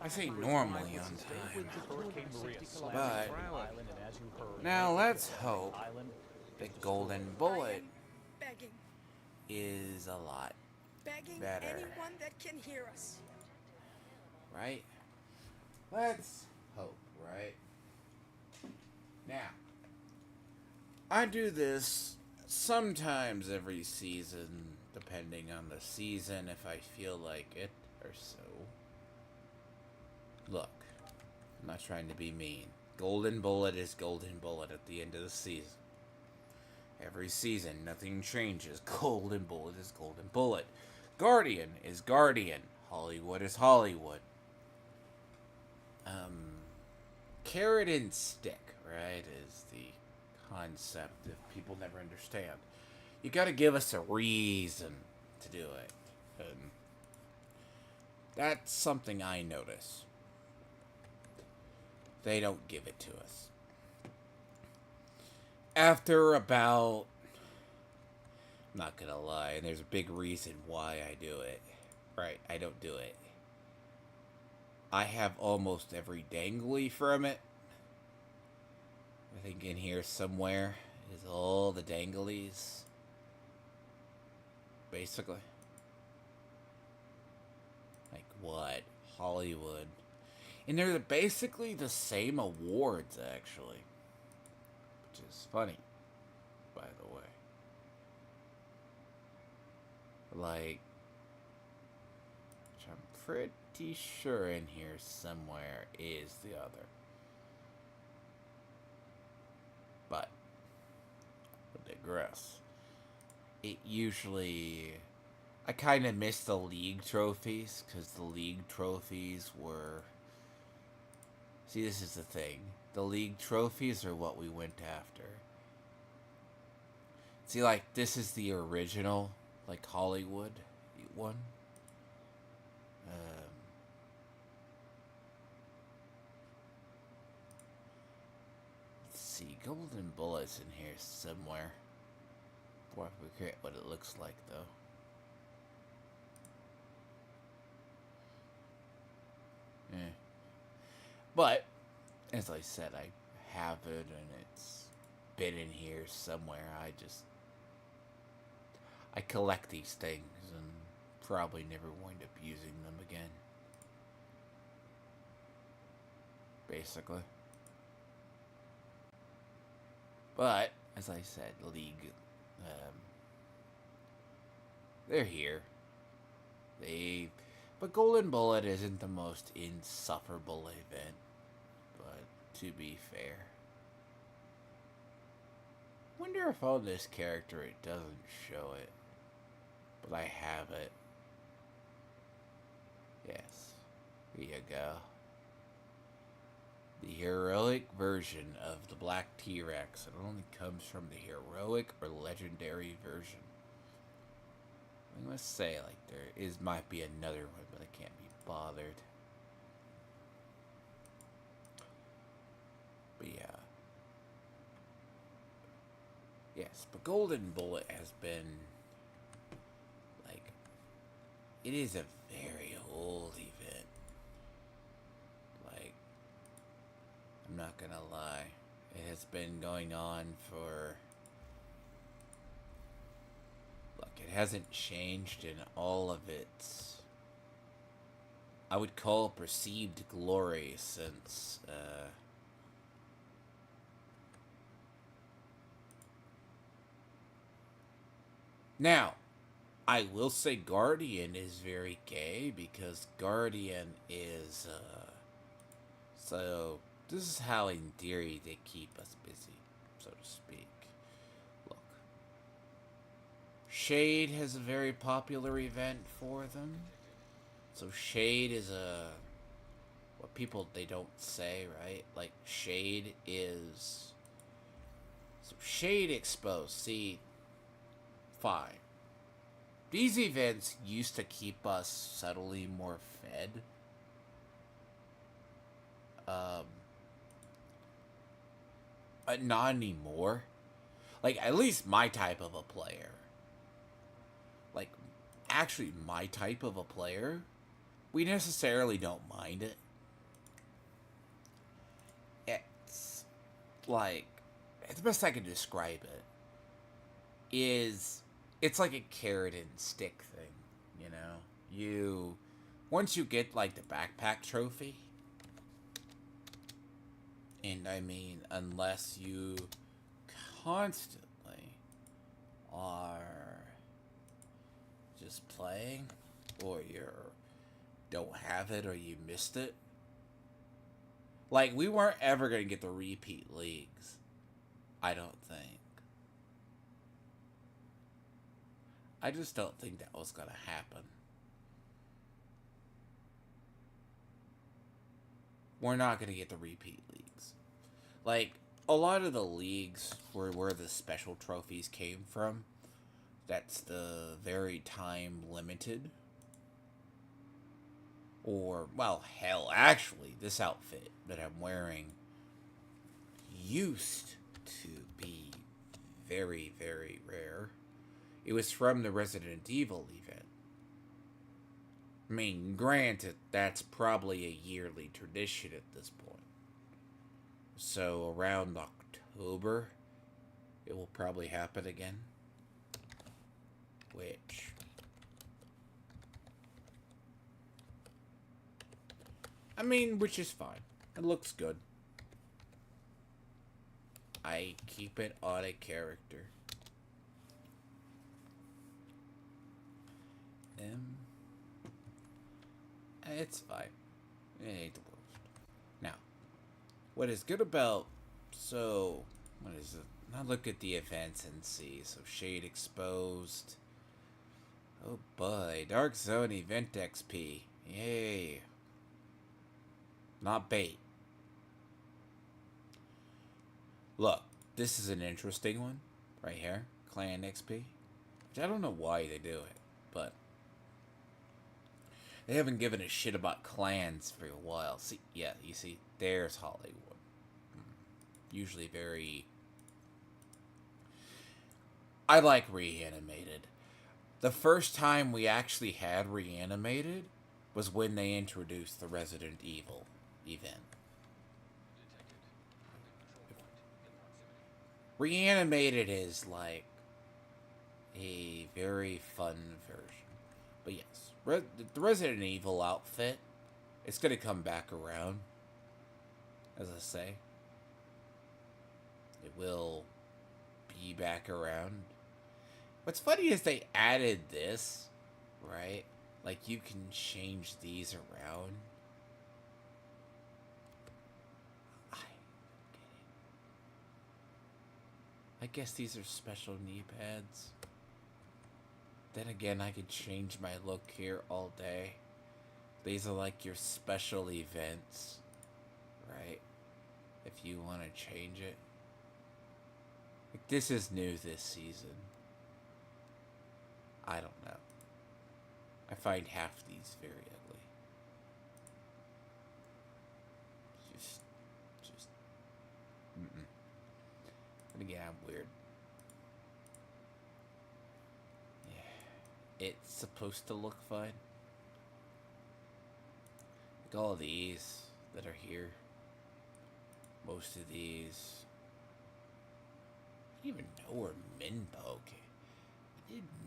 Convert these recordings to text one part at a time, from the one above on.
I say normally on time. But now let's hope that Golden Bullet Begging, is a lot begging better, anyone that can hear us. right? Let's hope, right? Now, I do this sometimes every season, depending on the season, if I feel like it or so. Look, I'm not trying to be mean. Golden Bullet is Golden Bullet at the end of the season. Every season, nothing changes. Golden Bullet is Golden Bullet. Guardian is Guardian. Hollywood is Hollywood. Carrot and stick, right, is the concept that people never understand. You gotta give us a reason to do it. And that's something I notice. They don't give it to us. After about... I'm not gonna lie, and there's a big reason why I do it. Right, I don't do it. I have almost every dangly from it. I think in here somewhere is all the danglies. Basically. Like what? Hollywood. And they're basically the same awards, actually. Which is funny, by the way. Like, which I'm pretty sure in here somewhere is the other. But, I digress. It usually... I kind of miss the league trophies, because the league trophies were... See, this is the thing. The league trophies are what we went after. See, like, this is the original, like, Hollywood one. Let's see, Golden Bullets in here somewhere. Before I forget what it looks like, though. But, as I said, I have it, and it's been in here somewhere. I collect these things, and probably never wind up using them again. Basically. But, as I said, League, they're here. But Golden Bullet isn't the most insufferable event. But, to be fair. Wonder if on this character it doesn't show it. But I have it. Yes. Here you go. The heroic version of the Black T-Rex. It only comes from the heroic or legendary version. I must say, like, might be another one, but I can't be bothered. But yeah. Yes, but Golden Bullet has been, like, it is a very old event. Like, I'm not gonna lie. It has been going on for... Look, it hasn't changed in all of its... I would call perceived glory since, Now, I will say Guardian is very gay because Guardian is, so this is how in theory they keep us busy, so to speak. Look. Shade has a very popular event for them. So Shade is what people, they don't say, right? Like, Shade is... So Shade Exposed, see... Fine. These events used to keep us subtly more fed. But not anymore. Like, at least my type of a player. Like, actually, my type of a player we necessarily don't mind it. It's like, the best I can describe it is, it's like a carrot and stick thing, you know? Once you get, like, the backpack trophy, and I mean, unless you constantly are just playing, or you don't have it, or you missed it, like, we weren't ever going to get the repeat leagues, I don't think. I just don't think that was going to happen. We're not going to get the repeat leagues. Like, a lot of the leagues where the special trophies came from, that's the very time limited. Or, well, hell, actually, this outfit that I'm wearing used to be very, very rare. It was from the Resident Evil event. I mean, granted, that's probably a yearly tradition at this point. So around October, it will probably happen again. Which, I mean, which is fine. It looks good. I keep it on a character. It's fine. It ain't the worst. Now, what is good about... So, what is it? Now look at the events and see. So, Shade Exposed. Oh boy. Dark Zone Event XP. Yay. Not bait. Look, this is an interesting one. Right here. Clan XP. Which I don't know why they do it, but... They haven't given a shit about clans for a while. See, yeah, you see, there's Hollywood. Usually very... I like Reanimated. The first time we actually had Reanimated was when they introduced the Resident Evil event. Reanimated is like a very fun version. But yes, the Resident Evil outfit, it's going to come back around, as I say. It will be back around. What's funny is they added this, right? Like, you can change these around. I guess these are special knee pads. Then again, I could change my look here all day. These are like your special events, right? If you want to change it. Like, this is new this season. I don't know. I find half these very ugly. Just. And again, I'm weird. Yeah. It's supposed to look fine. Like all of these that are here. Most of these. I don't even know where Minpo came.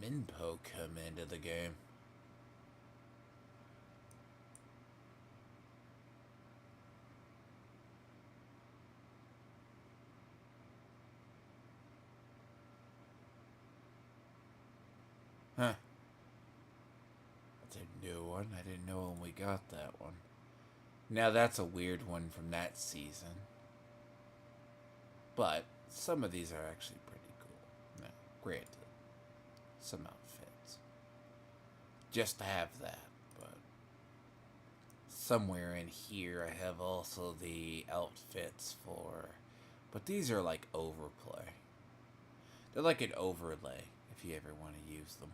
When did Minpo come into the game? Huh. That's a new one. I didn't know when we got that one. Now that's a weird one from that season. But some of these are actually pretty cool. Now, granted, some outfits. Just to have that, but somewhere in here I have also the outfits for... But these are like overplay. They're like an overlay if you ever want to use them.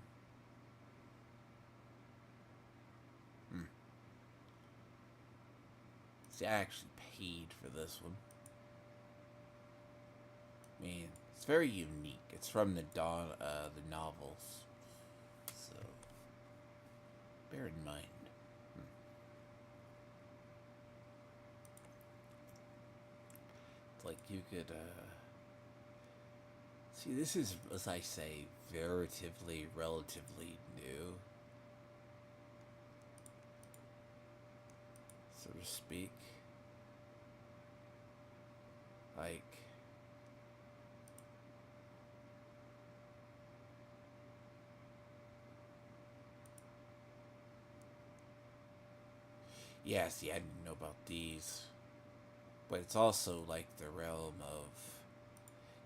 See, I actually paid for this one. I mean, it's very unique. It's from the novels. So, bear in mind. you could, see, this is, as I say, relatively new, so to speak. Like, yeah, see, I didn't know about these. But it's also like the realm of,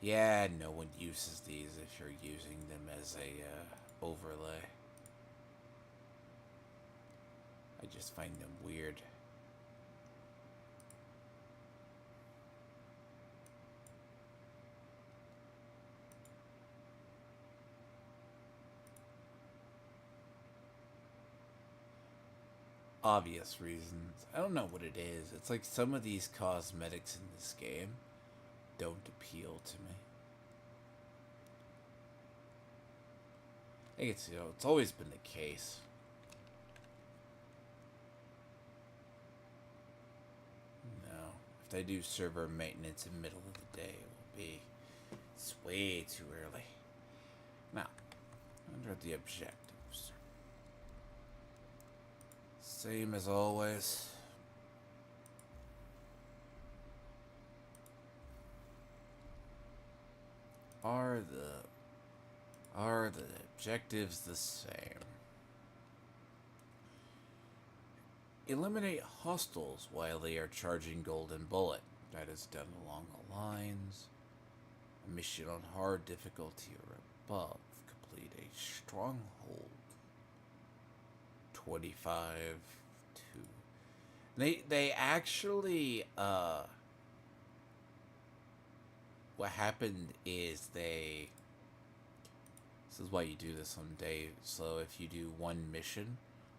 yeah, no one uses these if you're using them as a overlay. I just find them weird. Obvious reasons. I don't know what it is. It's like some of these cosmetics in this game don't appeal to me. I think it's, it's always been the case. No. If they do server maintenance in the middle of the day, it will be... It's way too early. Now, under the objectives. Same as always. Are the objectives the same? Eliminate hostiles while they are charging Golden Bullet. That is done along the lines. A mission on hard difficulty or above. Complete a stronghold. 25 to... They actually, what happened is they... This is why you do this on day. So if you do one mission,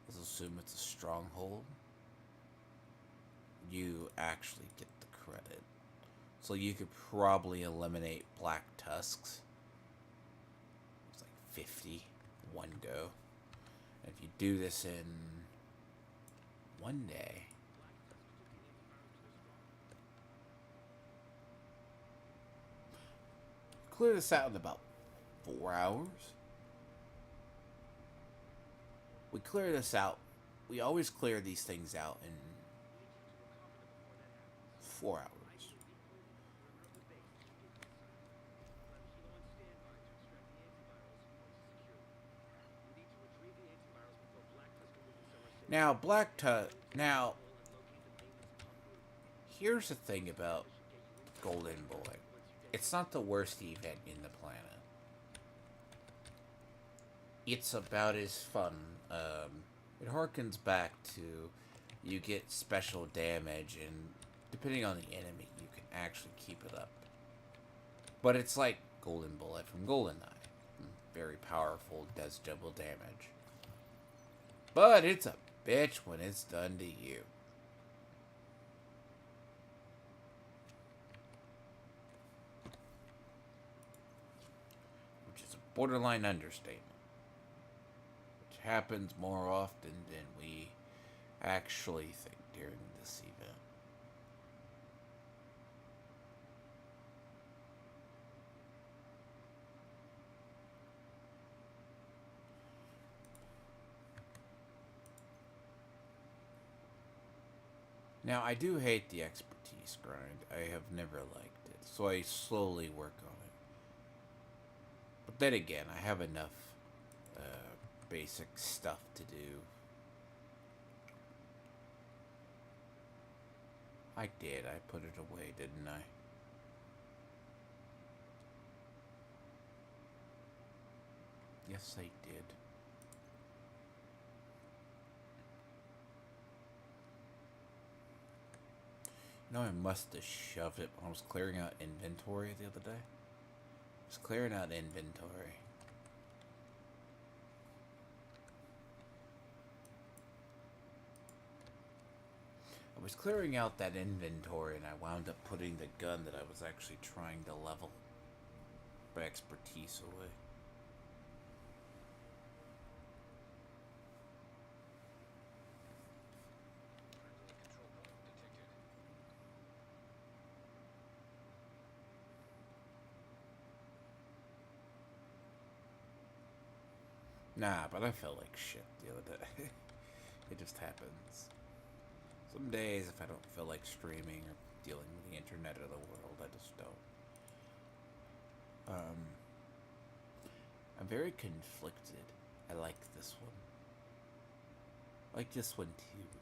let's assume it's a stronghold, you actually get the credit. So you could probably eliminate Black Tusks. It's like 50, one go. And if you do this in one day, clear this out in about 4 hours. We clear this out. We always clear these things out in 4 hours. Now, Now, here's the thing about Golden Bullet. It's not the worst event in the planet. It's about as fun. It harkens back to you get special damage, and depending on the enemy, you can actually keep it up. But it's like Golden Bullet from GoldenEye. Very powerful, does double damage. But it's a bitch when it's done to you. Which is a borderline understatement. Which happens more often than we actually think during this event. Now, I do hate the expertise grind. I have never liked it, so I slowly work on it. But then again, I have enough basic stuff to do. I did. I put it away, didn't I? Yes, I did. No, I must have shoved it when I was clearing out inventory the other day. I was clearing out inventory. I was clearing out that inventory and I wound up putting the gun that I was actually trying to level by expertise away. Nah, but I felt like shit the other day. It just happens. Some days, if I don't feel like streaming or dealing with the internet or the world, I just don't. I'm very conflicted. I like this one. I like this one too.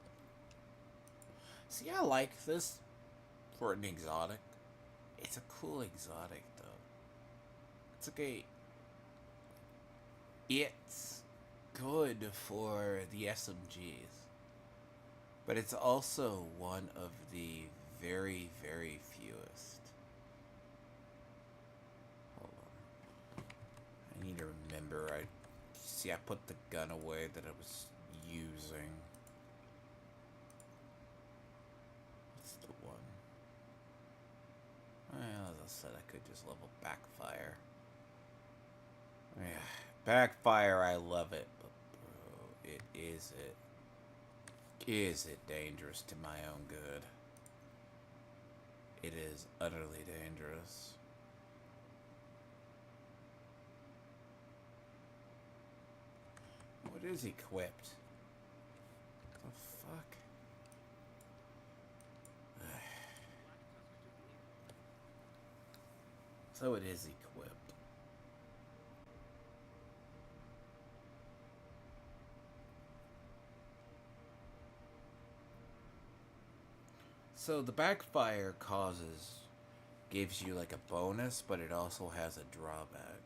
See, I like this for an exotic. It's a cool exotic, though. It's okay. It's good for the SMGs. But it's also one of the very, very fewest. Hold on. I need to remember. I put the gun away that I was using. What's the one? Well, as I said, I could just level backfire. Yeah, backfire, I love it, but bro, is it dangerous to my own good? It is utterly dangerous. What is equipped? The fuck? So it is equipped. So the backfire gives you like a bonus, but it also has a drawback.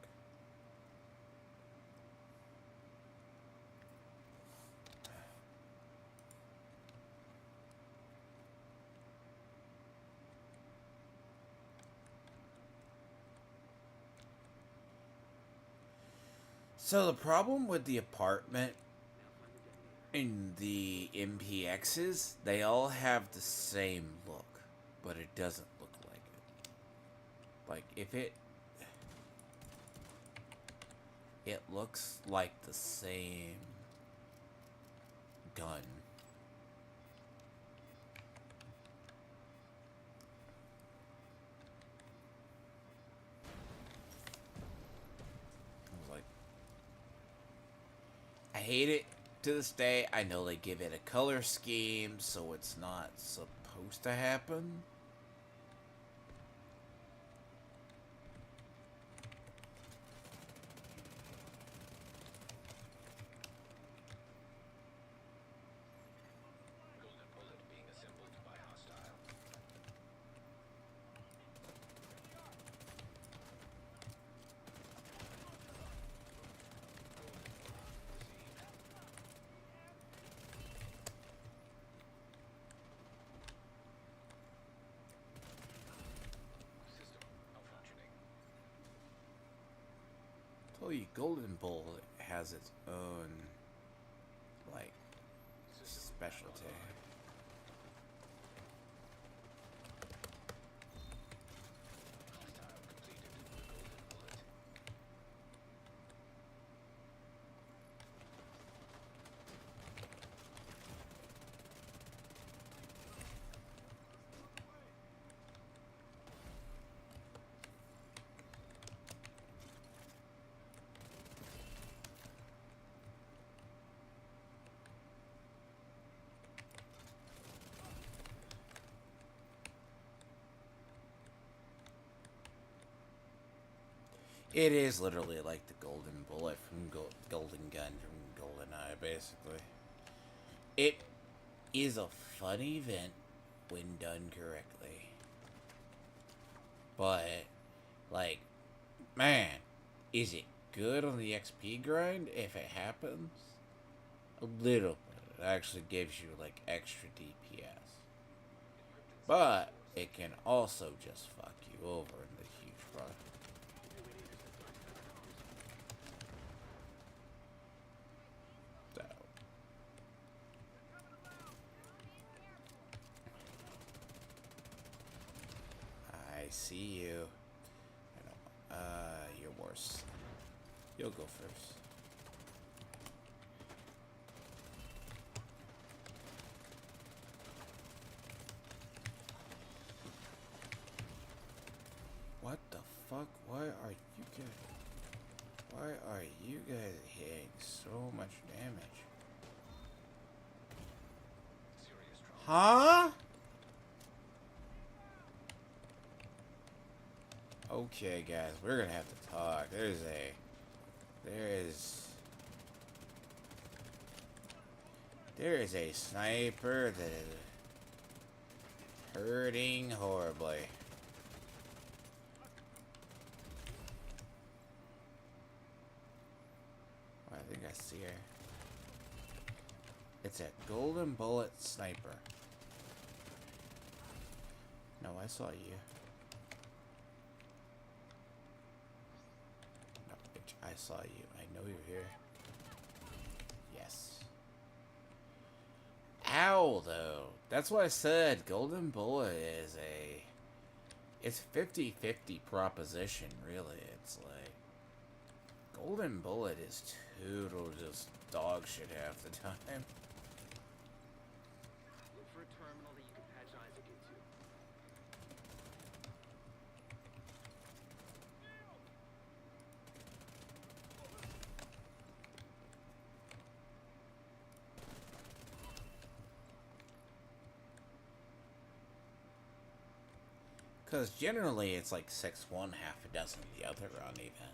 So the problem with the apartment in the MPXs, they all have the same look, but it doesn't look like it. Like, if it looks like the same gun. I was like, I hate it to this day. I know they give it a color scheme, so it's not supposed to happen. Tell you, Golden Bull has its own, like, specialty. It is literally like the Golden Bullet from Golden Gun from GoldenEye, basically. It is a fun event when done correctly. But, like, man, is it good on the XP grind if it happens? A little bit. It actually gives you, like, extra DPS. But it can also just fuck you over in the huge run. I see you. You're worse. You'll go first. What the fuck? Why are you getting? Why are you guys hitting so much damage? Huh? Okay, guys, we're gonna have to talk. There is a sniper that is hurting horribly. Oh, I think I see her. It's a golden bullet sniper. No, I saw you. No, bitch, I saw you. I know you're here. Yes. Ow, though. That's what I said. Golden bullet is a... It's 50-50 proposition, really. It's like... Golden bullet is total just dog shit half the time. Look for a terminal that you can patch Isaac into. Because generally it's like 6-1, half a dozen the other on even.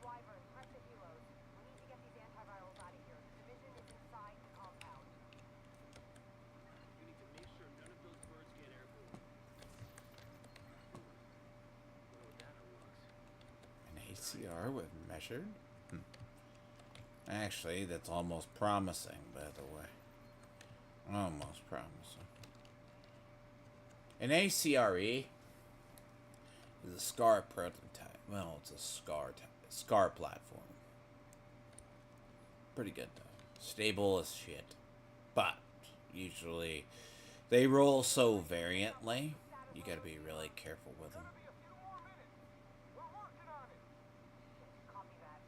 Wyvern, press the helos. We need to get these antivirals out of here. The division is inside the compound. You need to make sure none of those birds get airborne. Well, that unlocks. An ACR with measured? Actually, that's almost promising, by the way. Almost promising. An ACRE is a SCAR prototype. Well, it's a SCAR platform. Pretty good, though. Stable as shit. But, usually, they roll so variantly, you gotta be really careful with them. Copy that.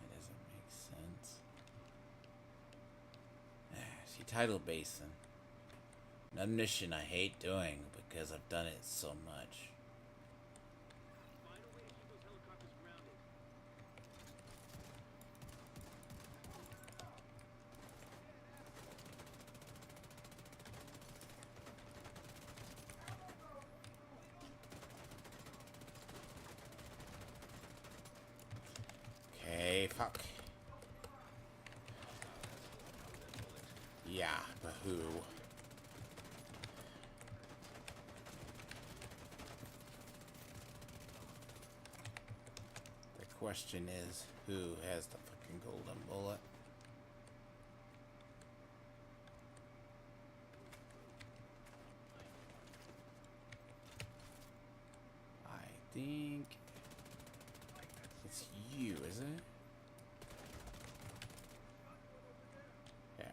It doesn't make sense. See, Tidal Basin. Another mission I hate doing because I've done it so much. Find a way to keep those helicopters grounded. Okay, fuck. Yeah, but who? The question is, who has the fucking golden bullet? I think it's you, is it? Yeah.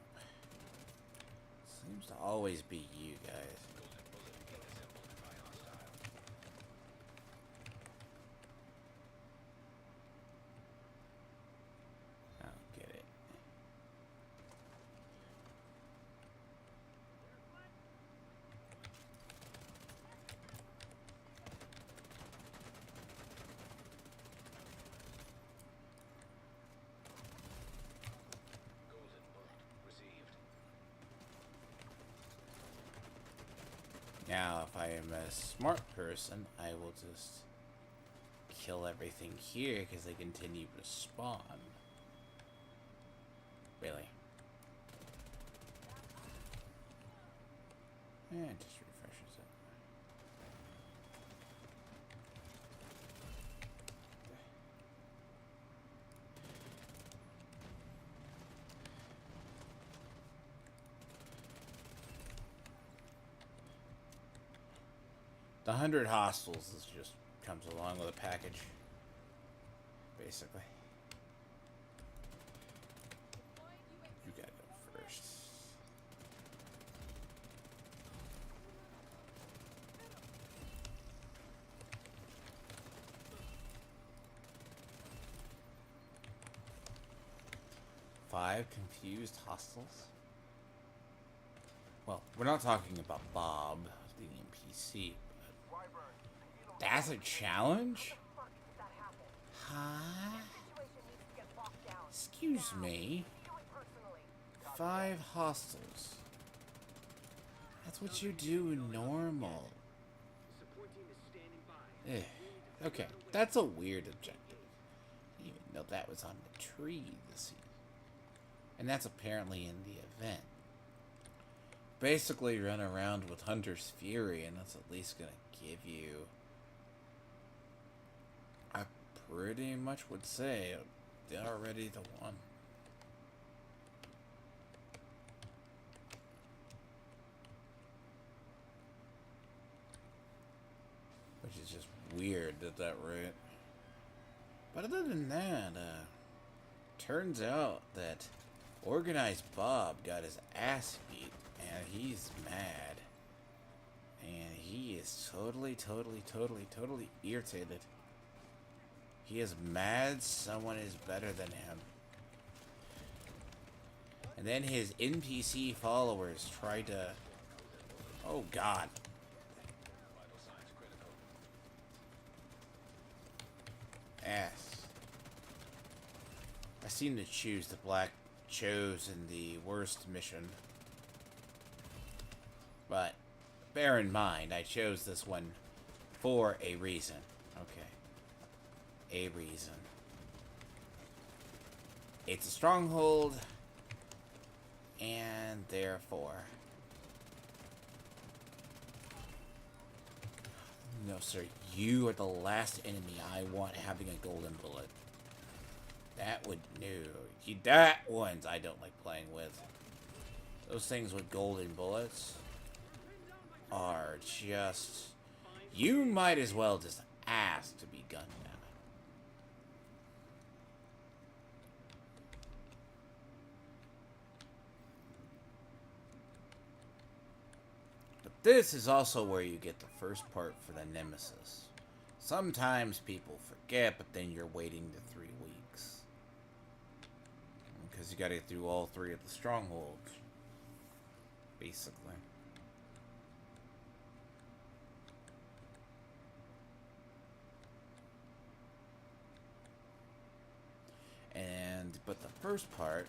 Seems to always be you guys. I don't get it. Now, if I am a smart person, I will just kill everything here because they continue to spawn. Really? Yeah, it just refreshes it. The 100 hostiles is just comes along with a package, basically. You gotta go first. Five confused hostiles? Well, we're not talking about Bob, the NPC, but that's a challenge? Huh? Situation needs to get locked down. Excuse me. Do it personally. 5 hostiles. That's what you do normal. The support team is standing by. Okay, that's a weird objective. I didn't even know that was on the tree this season. And that's apparently in the event. Basically run around with Hunter's Fury, and that's at least gonna give you... I pretty much would say they're already the one. Which is just weird at that rate. But other than that, turns out that Organized Bob got his ass beat, and he's mad. And he is totally irritated. He is mad someone is better than him. And then his NPC followers try to... Oh, God. Ass. I seem to choose the black chose in the worst mission. But bear in mind, I chose this one for a reason. Okay. A reason. It's a stronghold, and therefore... No, sir. You are the last enemy I want having a golden bullet. That would... No. That ones I don't like playing with. Those things with golden bullets are just... You might as well just ask to be gunned down. But this is also where you get the first part for the Nemesis. Sometimes people forget, but then you're waiting the 3 weeks. Because you gotta get through all 3 of the strongholds. Basically. But the first part...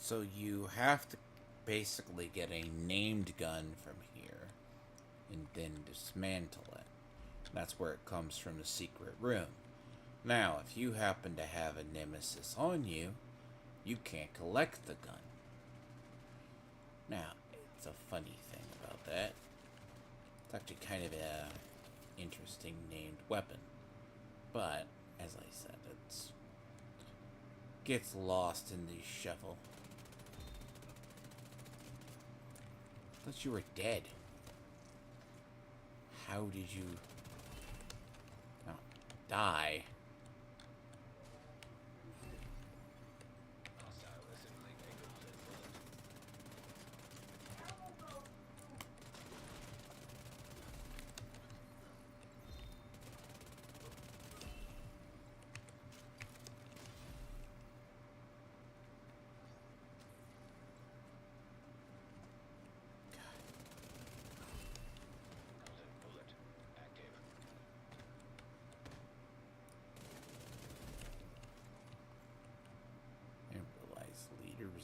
So you have to basically get a named gun from here and then dismantle it. That's where it comes from, the secret room. Now, if you happen to have a nemesis on you, you can't collect the gun. Now, it's a funny thing about that. It's actually kind of a interesting named weapon. But, as I said, it's gets lost in the shuffle. I thought you were dead. How did you die?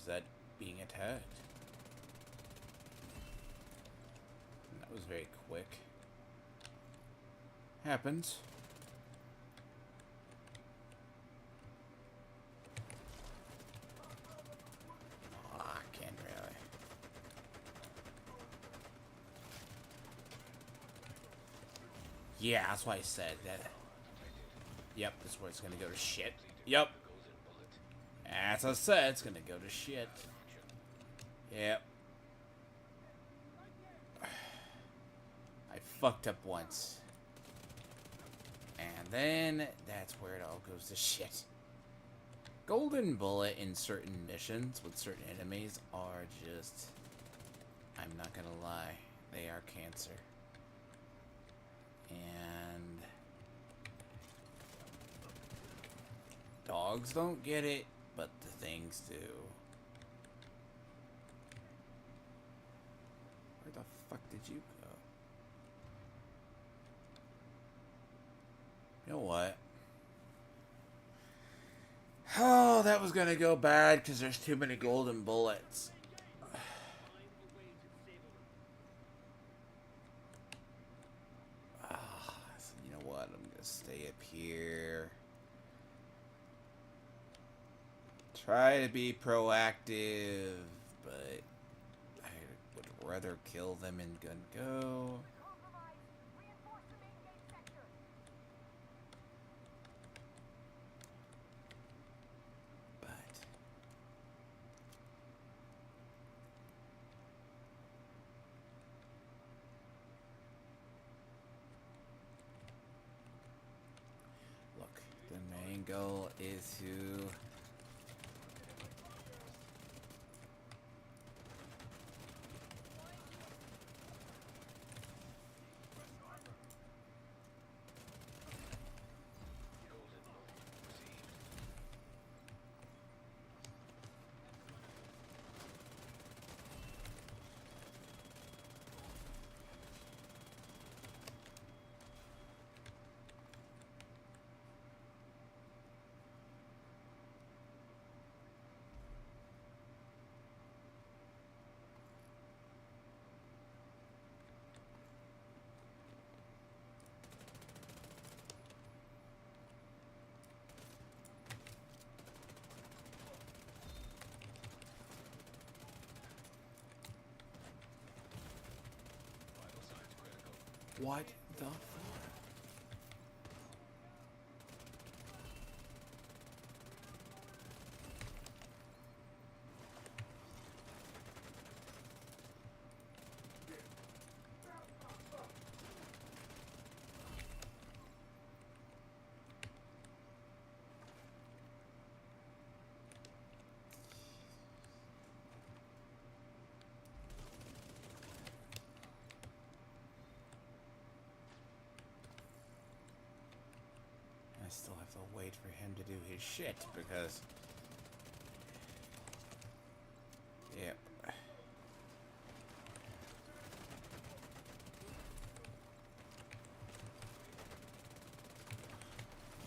That being attacked. And that was very quick. Happens. Oh, I can't really. Yeah, that's why I said that. Yep, that's where it's gonna go to shit. Yep. As I said, it's gonna go to shit. Yep. I fucked up once. And then, that's where it all goes to shit. Golden bullet in certain missions with certain enemies are just... I'm not gonna lie. They are cancer. And... dogs don't get it. but the things do. Where the fuck did you go? You know what? Oh, that was gonna go bad because there's too many golden bullets. Find a way to disable them. So you know what? I'm gonna stay up here. Try to be proactive, but I would rather kill them in gun go. Compromise. Reinforce the main gate sector. But look, the main goal is to what the fuck? I still have to wait for him to do his shit because. Yep.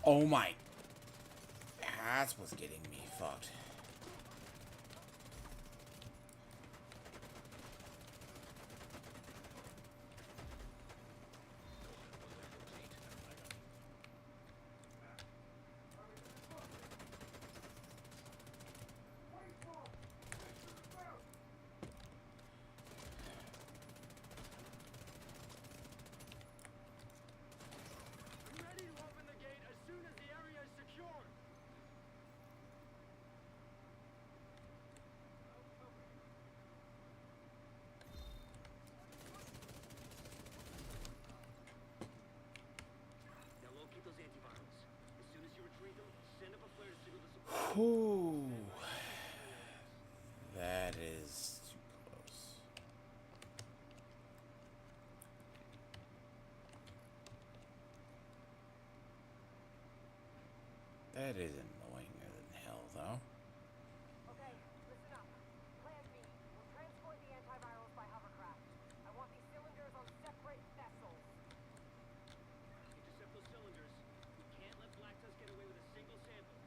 Oh my. That's what's getting me fucked. I'm ready to open the gate as soon as the area is secure. Now locate those antivirals. As soon as you retrieve them, send up a flare to signal the support. Ooh. That is too close. That is annoyinger than hell, though. Okay, listen up. Plan B. We'll transport the antivirals by hovercraft. I want these cylinders on separate vessels. Intercept those cylinders. We can't let Black Tusk get away with a single sample.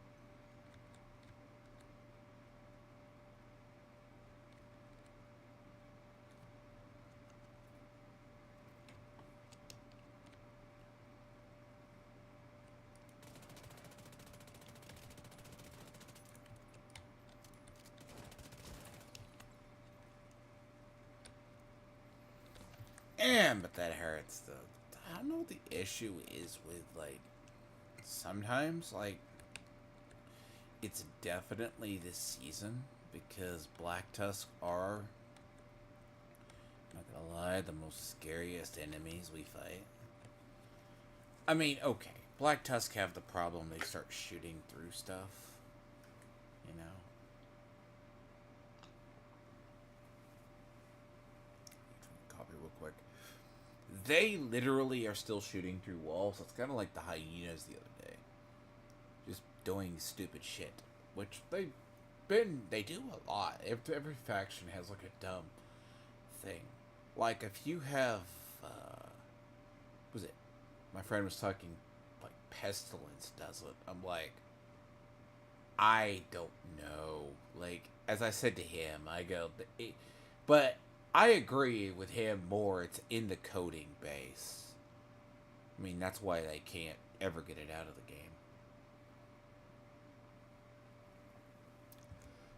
But that hurts, though. I don't know what the issue is with, like, sometimes, like, it's definitely this season because Black Tusk are, not gonna lie, the most scariest enemies we fight. I mean, okay, Black Tusk have the problem they start shooting through stuff, you know? Copy real quick. They literally are still shooting through walls. It's kind of like the hyenas the other day. Just doing stupid shit. which they do a lot. Every faction has like a dumb thing. Like if you have, what was it? My friend was talking like pestilence does it. I'm like, I don't know. Like as I said to him, I go, but I agree with him more. It's in the coding base. I mean, that's why they can't ever get it out of the game.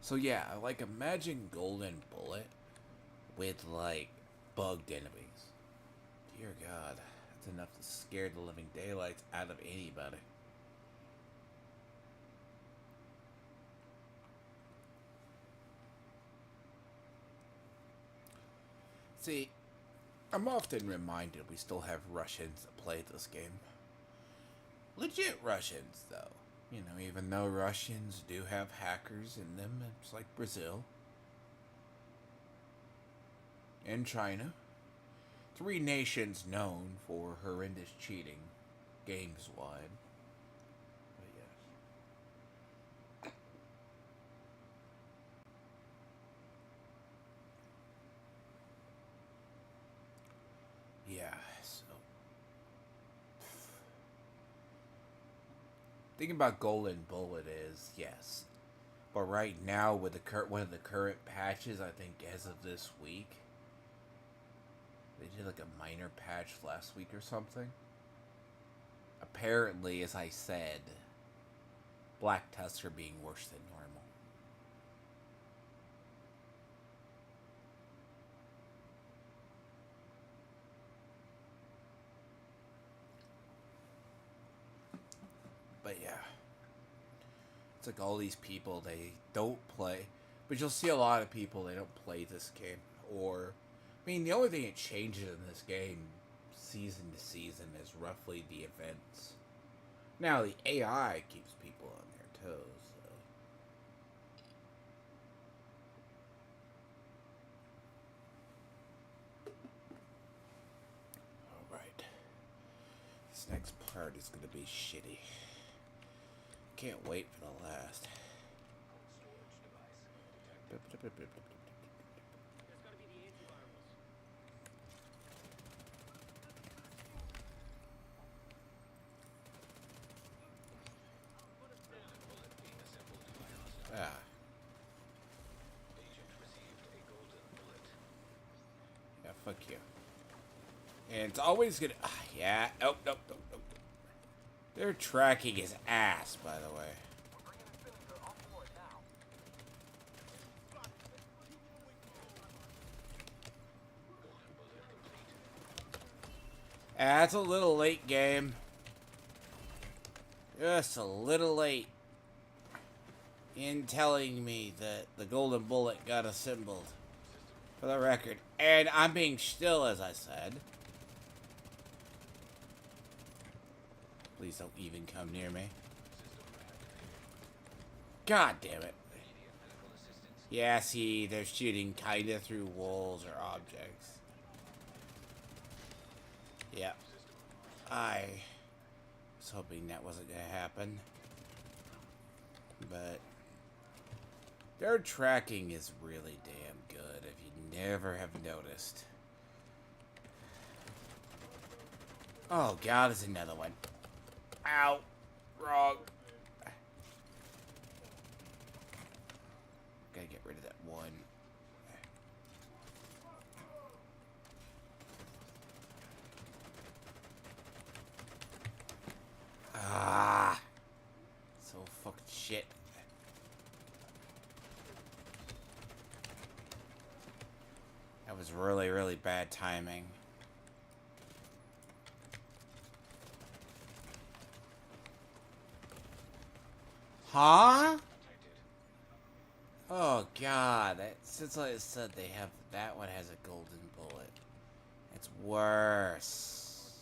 So yeah, like imagine Golden Bullet with like bugged enemies. Dear God, that's enough to scare the living daylights out of anybody. See, I'm often reminded we still have Russians that play this game. Legit Russians, though. You know, even though Russians do have hackers in them, it's like Brazil and China. 3 nations known for horrendous cheating, games-wide. But yes. Yeah, so thing about Golden Bullet is, yes. But right now, with one of the current patches, I think as of this week, they did like a minor patch last week or something. Apparently, as I said, black tusks are being worse than normal. But yeah. It's like all these people, they don't play. But you'll see a lot of people, they don't play this game. Or, I mean, the only thing it changes in this game, season to season, is roughly the events. Now, the AI keeps people on their toes. So. Alright. This next part is going to be shitty. Can't wait for the last. That's gotta be the antivirals. Ah. Yeah, fuck you. And it's always gonna. Yeah. Oh, no. Their tracking is ass, by the way. We're bringing the cylinder on board now. That's a little late, game. Just a little late in telling me that the Golden Bullet got assembled. For the record. And I'm being still, as I said. Please don't even come near me. God damn it. Yeah, see, they're shooting kinda through walls or objects. Yep. I was hoping that wasn't gonna happen. But their tracking is really damn good if you never have noticed. Oh god, there's another one. Ow. Wrong. Gotta get rid of that one. Ah. So fucking shit. That was really, really bad timing. Huh? Oh god, since I said they have that one has a golden bullet. It's worse.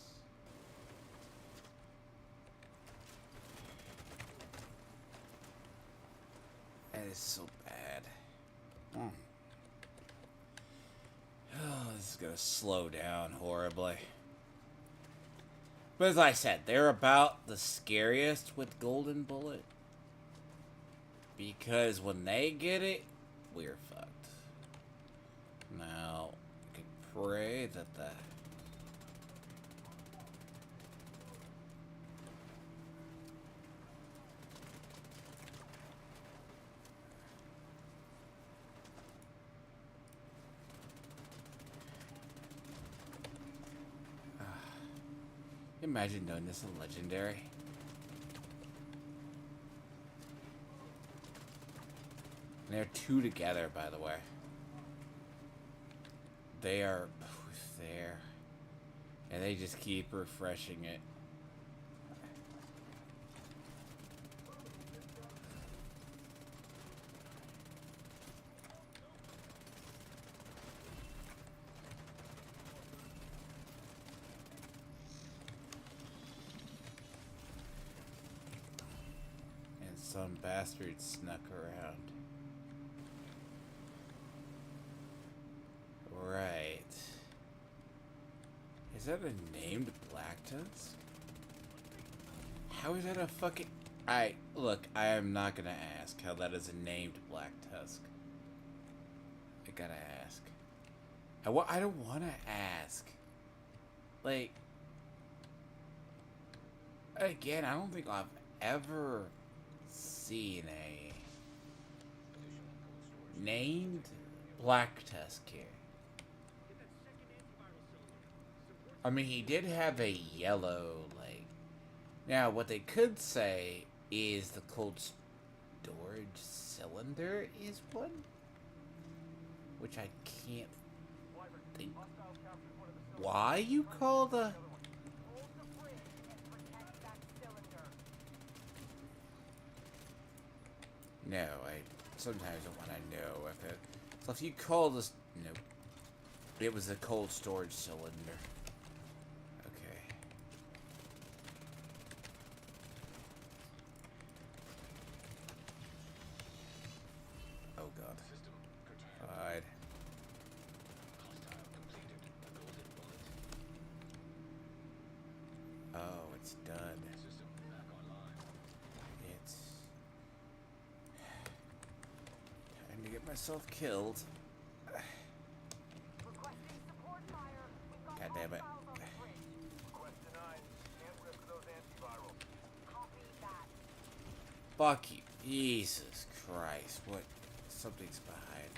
That is so bad. Oh, this is gonna slow down horribly. But as I said, they're about the scariest with Golden Bullet. Because when they get it, we're fucked. Now, I can pray that the... Imagine doing this in Legendary. And they're two together, by the way. They are both there. And they just keep refreshing it. And some bastard snuck around. Right. Is that a named Black Tusk? How is that a fucking... Look, I am not gonna ask how that is a named Black Tusk. I gotta ask. I don't wanna ask. Like... Again, I don't think I've ever seen a... named Black Tusk here. I mean, he did have a yellow, like... Now, what they could say is the cold storage cylinder is one? Which I can't think... Why you call the... Hold the bridge and protect that cylinder. No, sometimes I want to know if it... So if you call this... Nope. It was a cold storage cylinder. Okay. Oh god. Fine. Oh, it's done. It's... time to get myself killed. Requesting support fire. We've got God damn it. hostiles on the bridge. Request denied. Can't risk those antivirals. Copy that. Fuck you. Jesus Christ. What? Something's behind.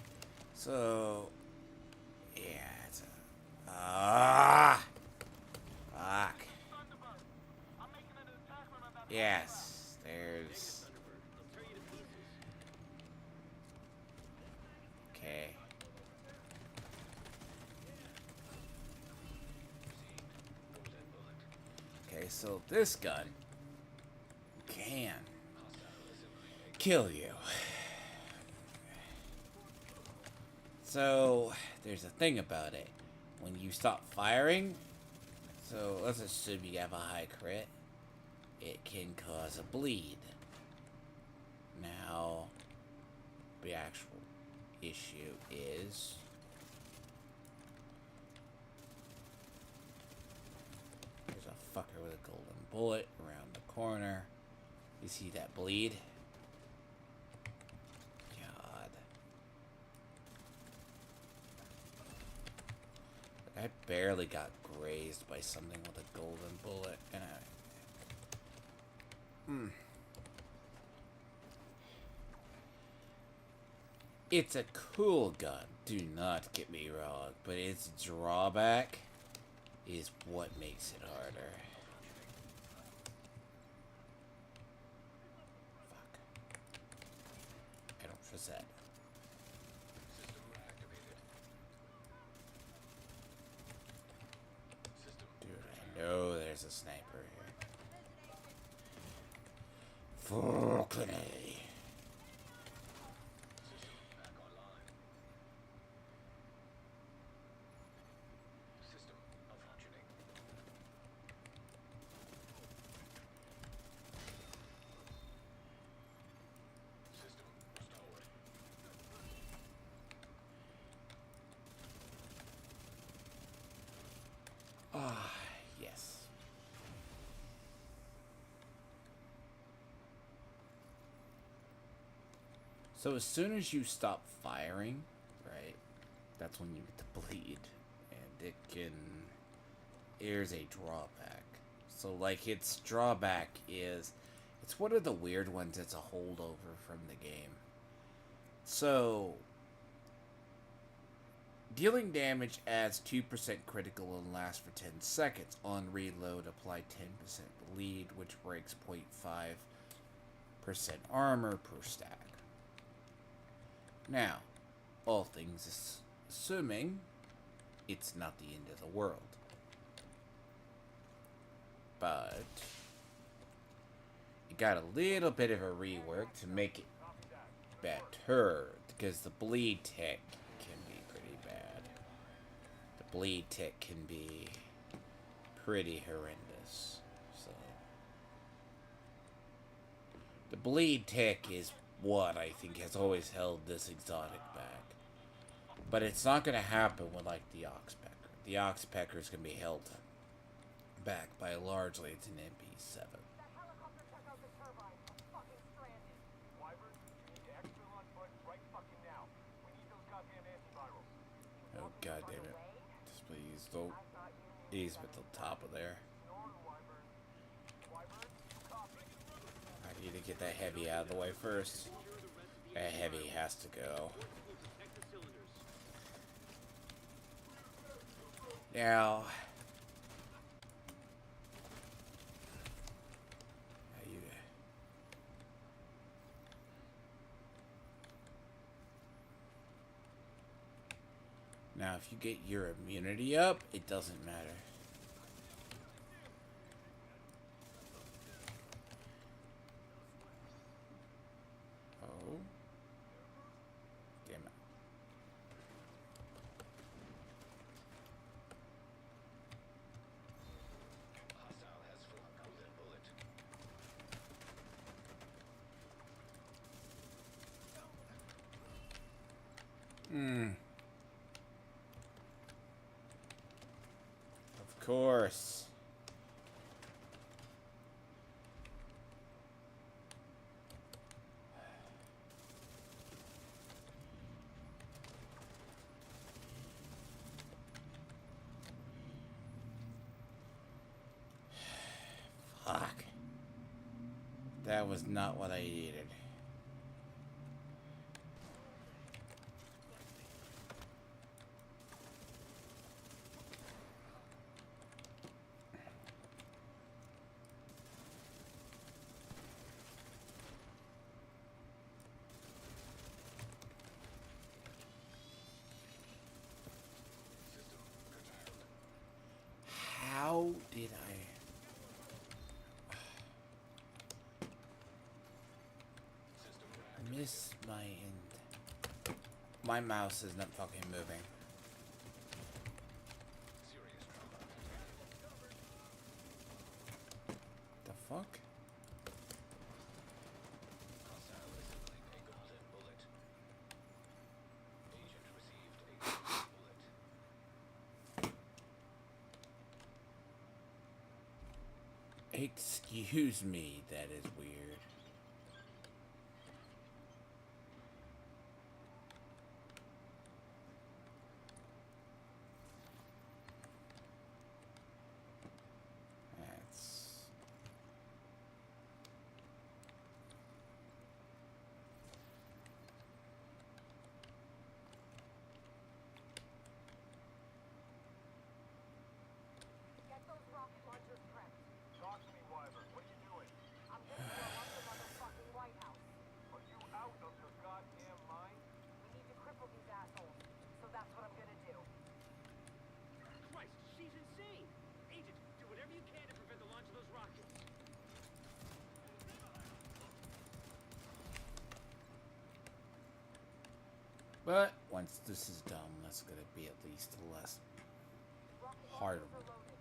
So... yeah, it's a... Fuck. Yes. There's... okay. Okay, so this gun can kill you. So, there's a thing about it. When you stop firing, so let's assume you have a high crit, it can cause a bleed. Now, the actual issue is... there's a fucker with a golden bullet around the corner. You see that bleed? God. I barely got grazed by something with a golden bullet, and It's a cool gun, do not get me wrong, but its drawback is what makes it harder. Fuck. I don't trust that. Dude, I know there's a sniper here. Fucking A. Ah, yes. So as soon as you stop firing, right, that's when you get to bleed. And it can... Here's a drawback. So, like, its drawback is... It's one of the weird ones. It's a holdover from the game. So... Dealing damage adds 2% critical and lasts for 10 seconds. On reload, apply 10% bleed, which breaks 0.5% armor per stack. Now, all things assuming it's not the end of the world. But it got a little bit of a rework to make it better, because the bleed tick can be pretty bad. The bleed tick can be pretty horrendous. So the bleed tick is what I think has always held this exotic back. But it's not going to happen with, like, the Oxpecker. The Oxpecker is going to be held back by largely it's an MP7. That helicopter took out the turbine. I'm fucking stranded. Wyvern, you need extra launch buttons right fucking now. We need those goddamn antivirals. Oh, god damn it. Just please don't ease at the top of there. Snoring, Wyvern. Wyvern, copy. I need to get that heavy out of the way first. That heavy has to go. Now... Now, if you get your immunity up, it doesn't matter. Oh. Damn it. Of course. Fuck. That was not what I needed. How did I miss my end? My mouse is not fucking moving. The fuck? Excuse me, that is weird. That's... Get those rocket launchers prepped. Talk to me, Wyvern. What are you doing? I'm gonna blow up the motherfucking White House. Are you out of your goddamn mind? We need to cripple these assholes. So that's what I'm gonna do. Christ, she's insane! Agent, do whatever you can to prevent the launch of those rockets. But once this is done, that's gonna be at least less Rocket hard. launchers are loaded.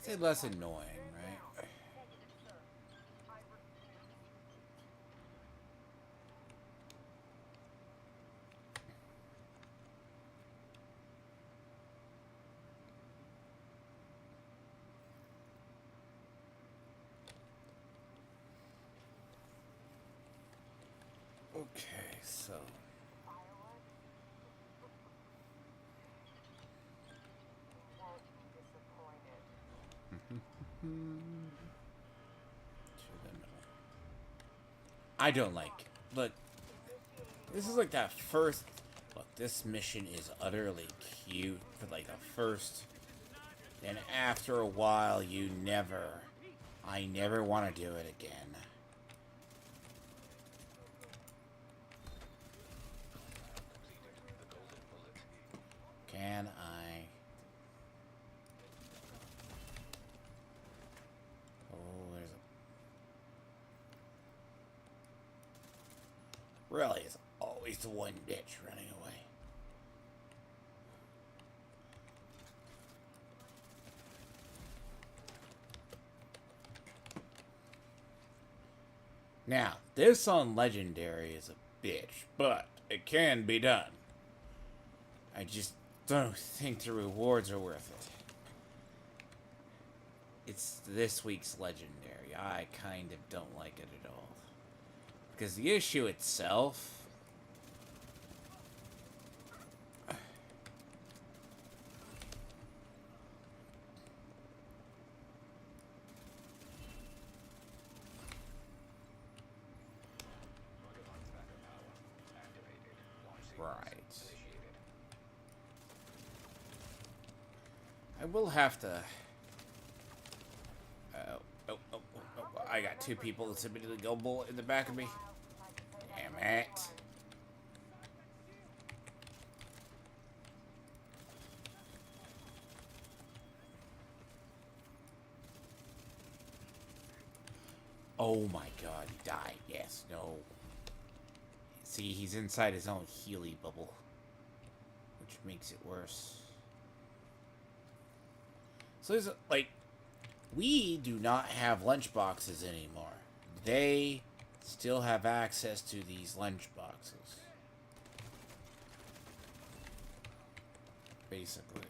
Say less annoying, right? Negative, sir. I refuse. Okay, so. Firewood? You won't be disappointed. To the middle. I don't like. Look, this is like that first. Look, this mission is utterly cute for like the first. And after a while, you never. I never want to do it again. Can I? Oh, there's a. Really, it's always the one bitch running away. Now, this on Legendary is a bitch, but it can be done. I just don't think the rewards are worth it. It's this week's Legendary. I kind of don't like it at all. Because the issue itself... Right. I will have to... I got two people that's immediately go bullet in the back of me. Damn it. Oh my god, he died. Yes, no. See, he's inside his own Healy bubble, which makes it worse. So there's like, we do not have lunchboxes anymore. They still have access to these lunchboxes. Basically.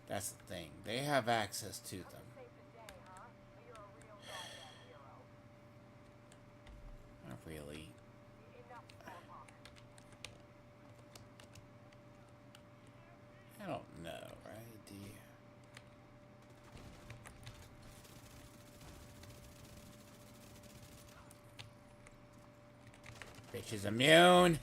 That's the thing. They have access to them. Saved the day, huh? But you're a real goddamn hero. Not really. Enough small talk. I don't know, right? Do you... Bitch is immune.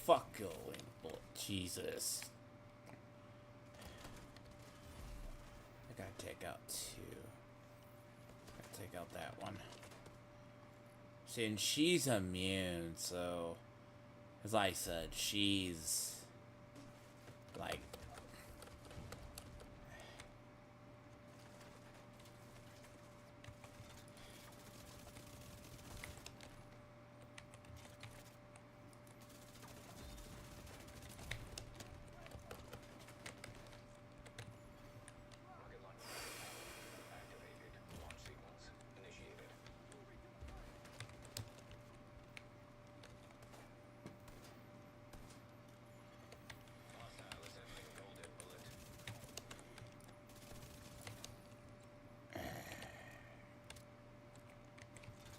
Fuck going, bullet. Jesus. I gotta take out two. Gotta take out that one. See, and she's immune, so as I said, she's like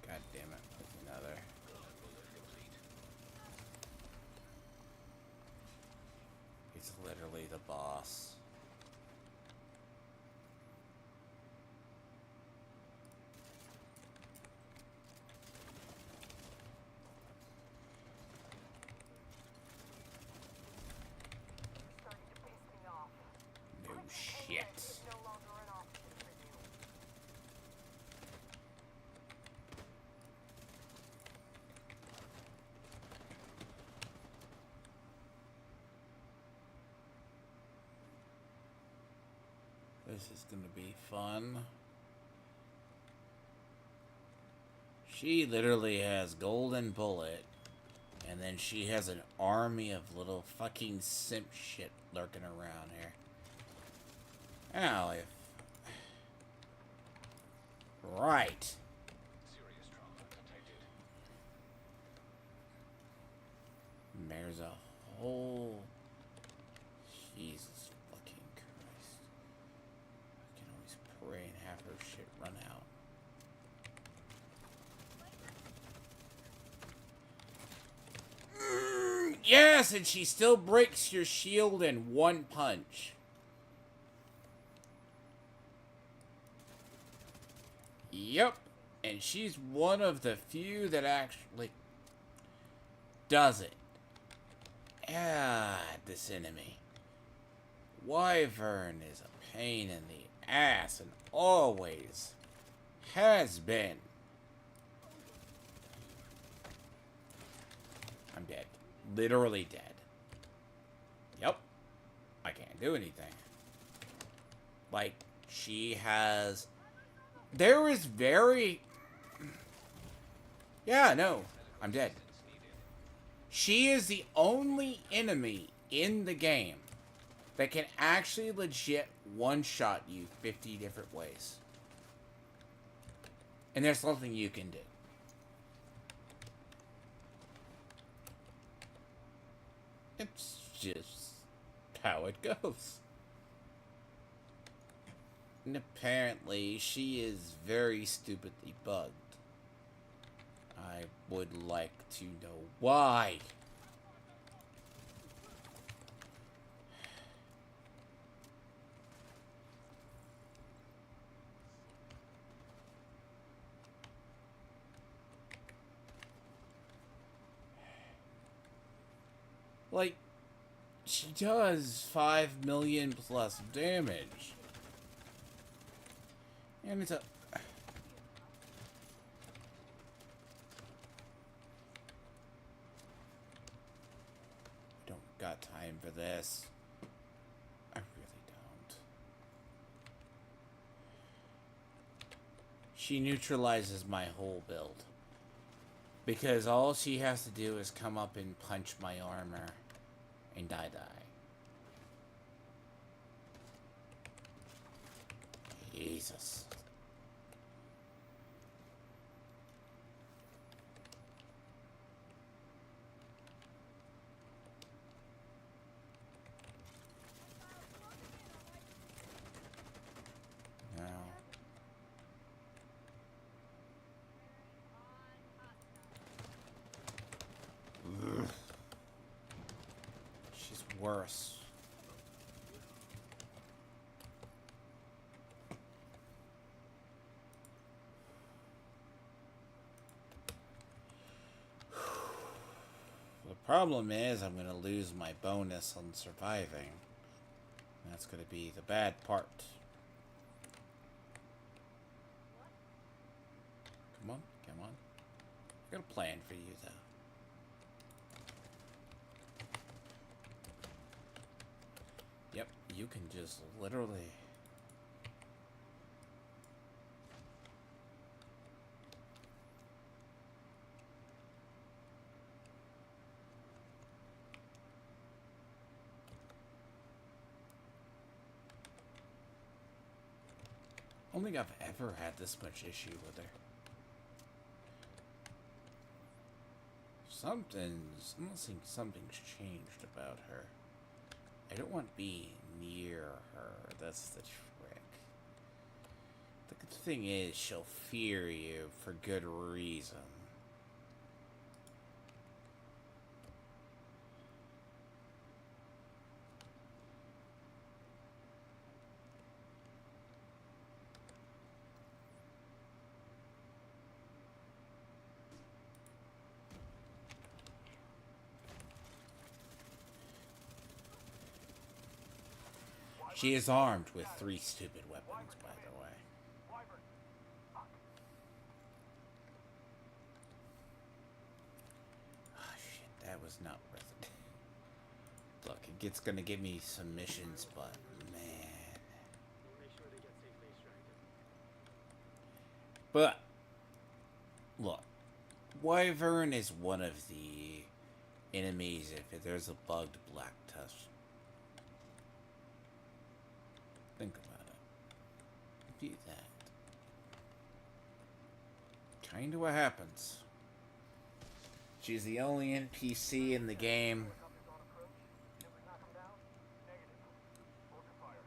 God damn it, there's another. He's literally the boss. Starting to piss me off. No Payment shit. is no longer an option for you. This is gonna be fun. She literally has Golden Bullet, and then she has an army of little fucking simp shit lurking around here. Now, if... Right. There's a whole... Jesus fucking Christ. shit run out. Yes, and she still breaks your shield in one punch. Yep. And she's one of the few that actually does it. Ah, this enemy. Wyvern is a pain in the ass and always has been. I'm dead. Literally dead. Yep. I can't do anything. Like, she has... There is very... Yeah, no. I'm dead. She is the only enemy in the game that can actually legit one-shot you 50 different ways. And there's nothing you can do. It's just how it goes. And apparently, she is very stupidly bugged. I would like to know why. Like, she does 5 million plus damage. And it's a... I don't got time for this. I really don't. She neutralizes my whole build. Because all she has to do is come up and punch my armor. And I die. Jesus. No. Ugh. She's worse. The problem is I'm going to lose my bonus on surviving. That's going to be the bad part. Come on, come on. I got a plan for you, though. Yep, you can just literally... I don't think I've ever had this much issue with her. I'm not saying something's changed about her. I don't want to be near her. That's the trick. The good thing is she'll fear you for good reason. She is armed with 3 stupid weapons, by the way. Wyvern. Fuck. Oh, shit, that was not worth it. Look, it's gonna give me some missions, but man. We'll make sure they get safely extracted. But, look, Wyvern is one of the enemies if there's a bugged black tusk. Think about it. Do that. Kinda what happens. She's the only NPC in the game. Helicopters on approach. Should we knock them down? Negative. Hold your fire.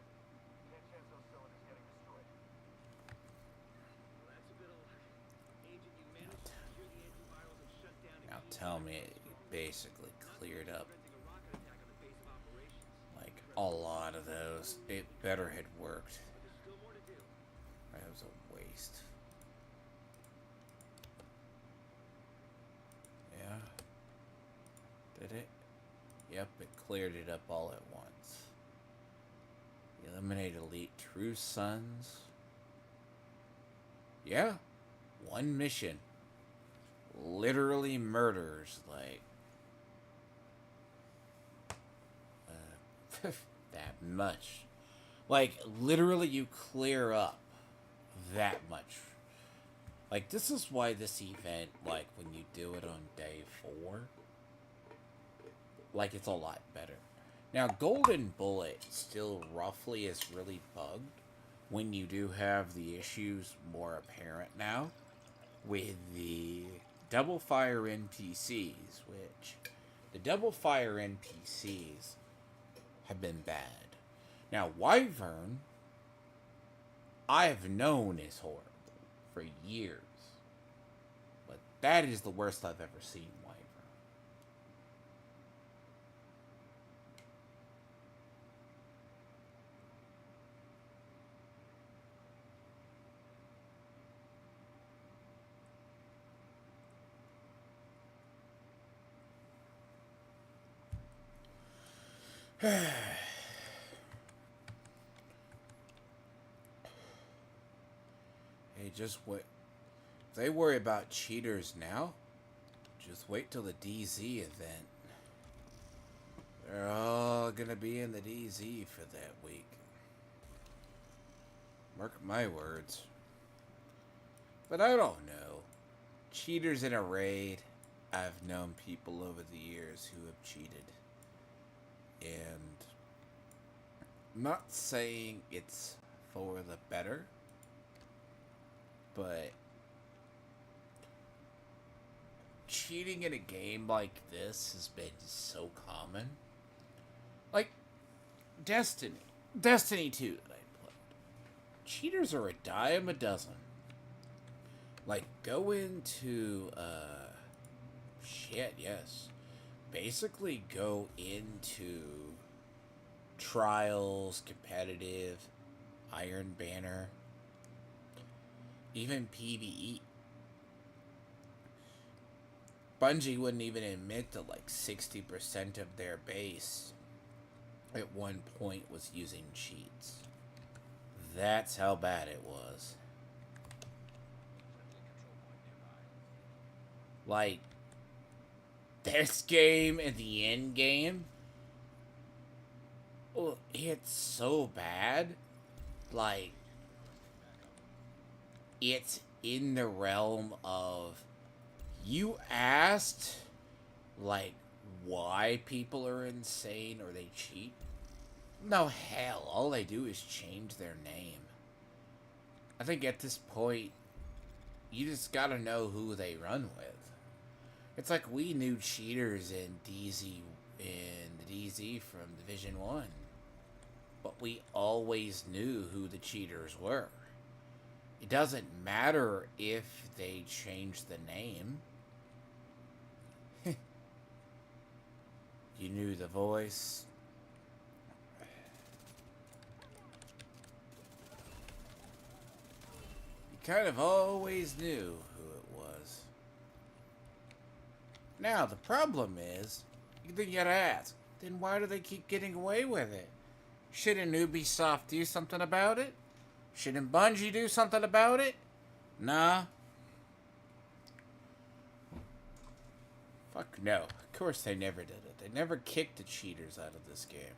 Can't chance those cylinders getting destroyed. tell me it basically cleared up like a lot of those. It better had worked. That was a waste. Yeah. Did it? Yep, it cleared it up all at once. Eliminate elite true sons. Yeah. One mission. Literally murders, like... that much. Like, literally you clear up that much. Like, this is why this event, like, when you do it on day 4, like, it's a lot better. Now, Golden Bullet still roughly is really bugged when you do have the issues more apparent now with the double fire NPCs, which the double fire NPCs have been bad. Now, Wyvern, I've known is horrible for years, but that is the worst I've ever seen Wyvern. Hey, just wait. If they worry about cheaters now, just wait till the DZ event. They're all gonna be in the DZ for that week. Mark my words. But I don't know. Cheaters in a raid, I've known people over the years who have cheated. And I'm not saying it's for the better, but cheating in a game like this has been so common. Like Destiny 2 that I played. Cheaters are a dime a dozen. Like, go into basically go into Trials, competitive, Iron Banner, even PvE. Bungie wouldn't even admit that like 60% of their base at one point was using cheats. That's how bad it was. Like, this game and the end game, oh, it's so bad. Like, it's in the realm of, you asked, like, why people are insane or they cheat. No, hell, all they do is change their name. I think at this point, you just gotta know who they run with. It's like we knew cheaters in the DZ from Division 1. But we always knew who the cheaters were. It doesn't matter if they change the name. You knew the voice. You kind of always knew who it was. Now, the problem is, then you gotta ask, then why do they keep getting away with it? Shouldn't Ubisoft do something about it? Shouldn't Bungie do something about it? Nah. Fuck no. Of course they never did it. They never kicked the cheaters out of this game.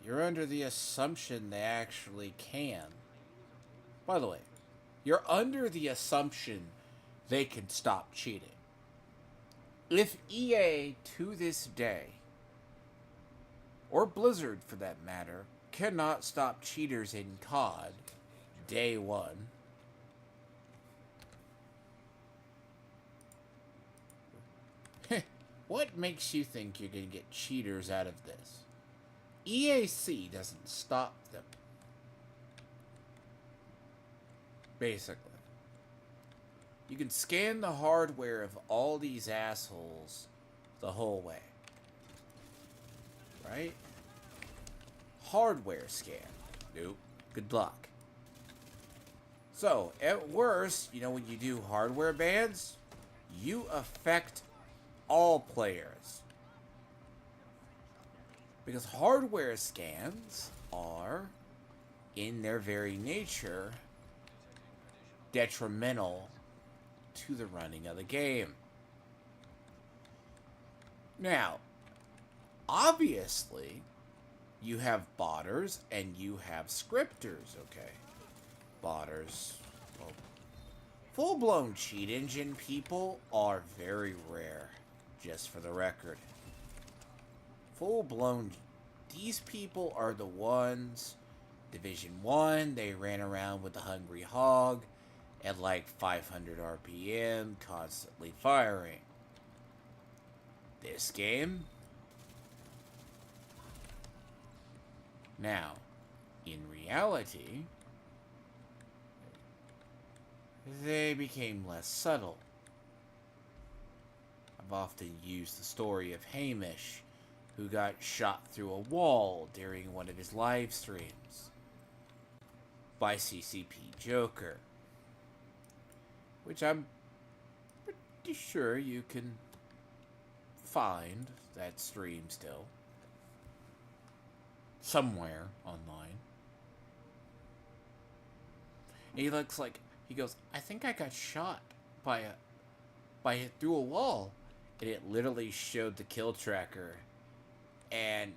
You're under the assumption they actually can. By the way, you're under the assumption they can stop cheating. If EA, to this day, or Blizzard for that matter, cannot stop cheaters in COD day one, what makes you think you're going to get cheaters out of this? EAC doesn't stop them. Basically. You can scan the hardware of all these assholes the whole way. Right? Hardware scan. Nope. Good luck. So, at worst, you know, when you do hardware bans, you affect all players. Because hardware scans are, in their very nature, detrimental to the running of the game. Now, obviously, you have botters and you have scripters, okay? Botters, well, full-blown cheat engine people are very rare, just for the record. Full-blown, these people are the ones, Division 1, they ran around with the Hungry Hog at like 500 RPM, constantly firing. This game? Now, in reality, they became less subtle. I've often used the story of Hamish, who got shot through a wall during one of his live streams by CCP Joker, which I'm pretty sure you can find that stream still somewhere online. And he looks like, he goes, I think I got shot by through a wall, and it literally showed the kill tracker, and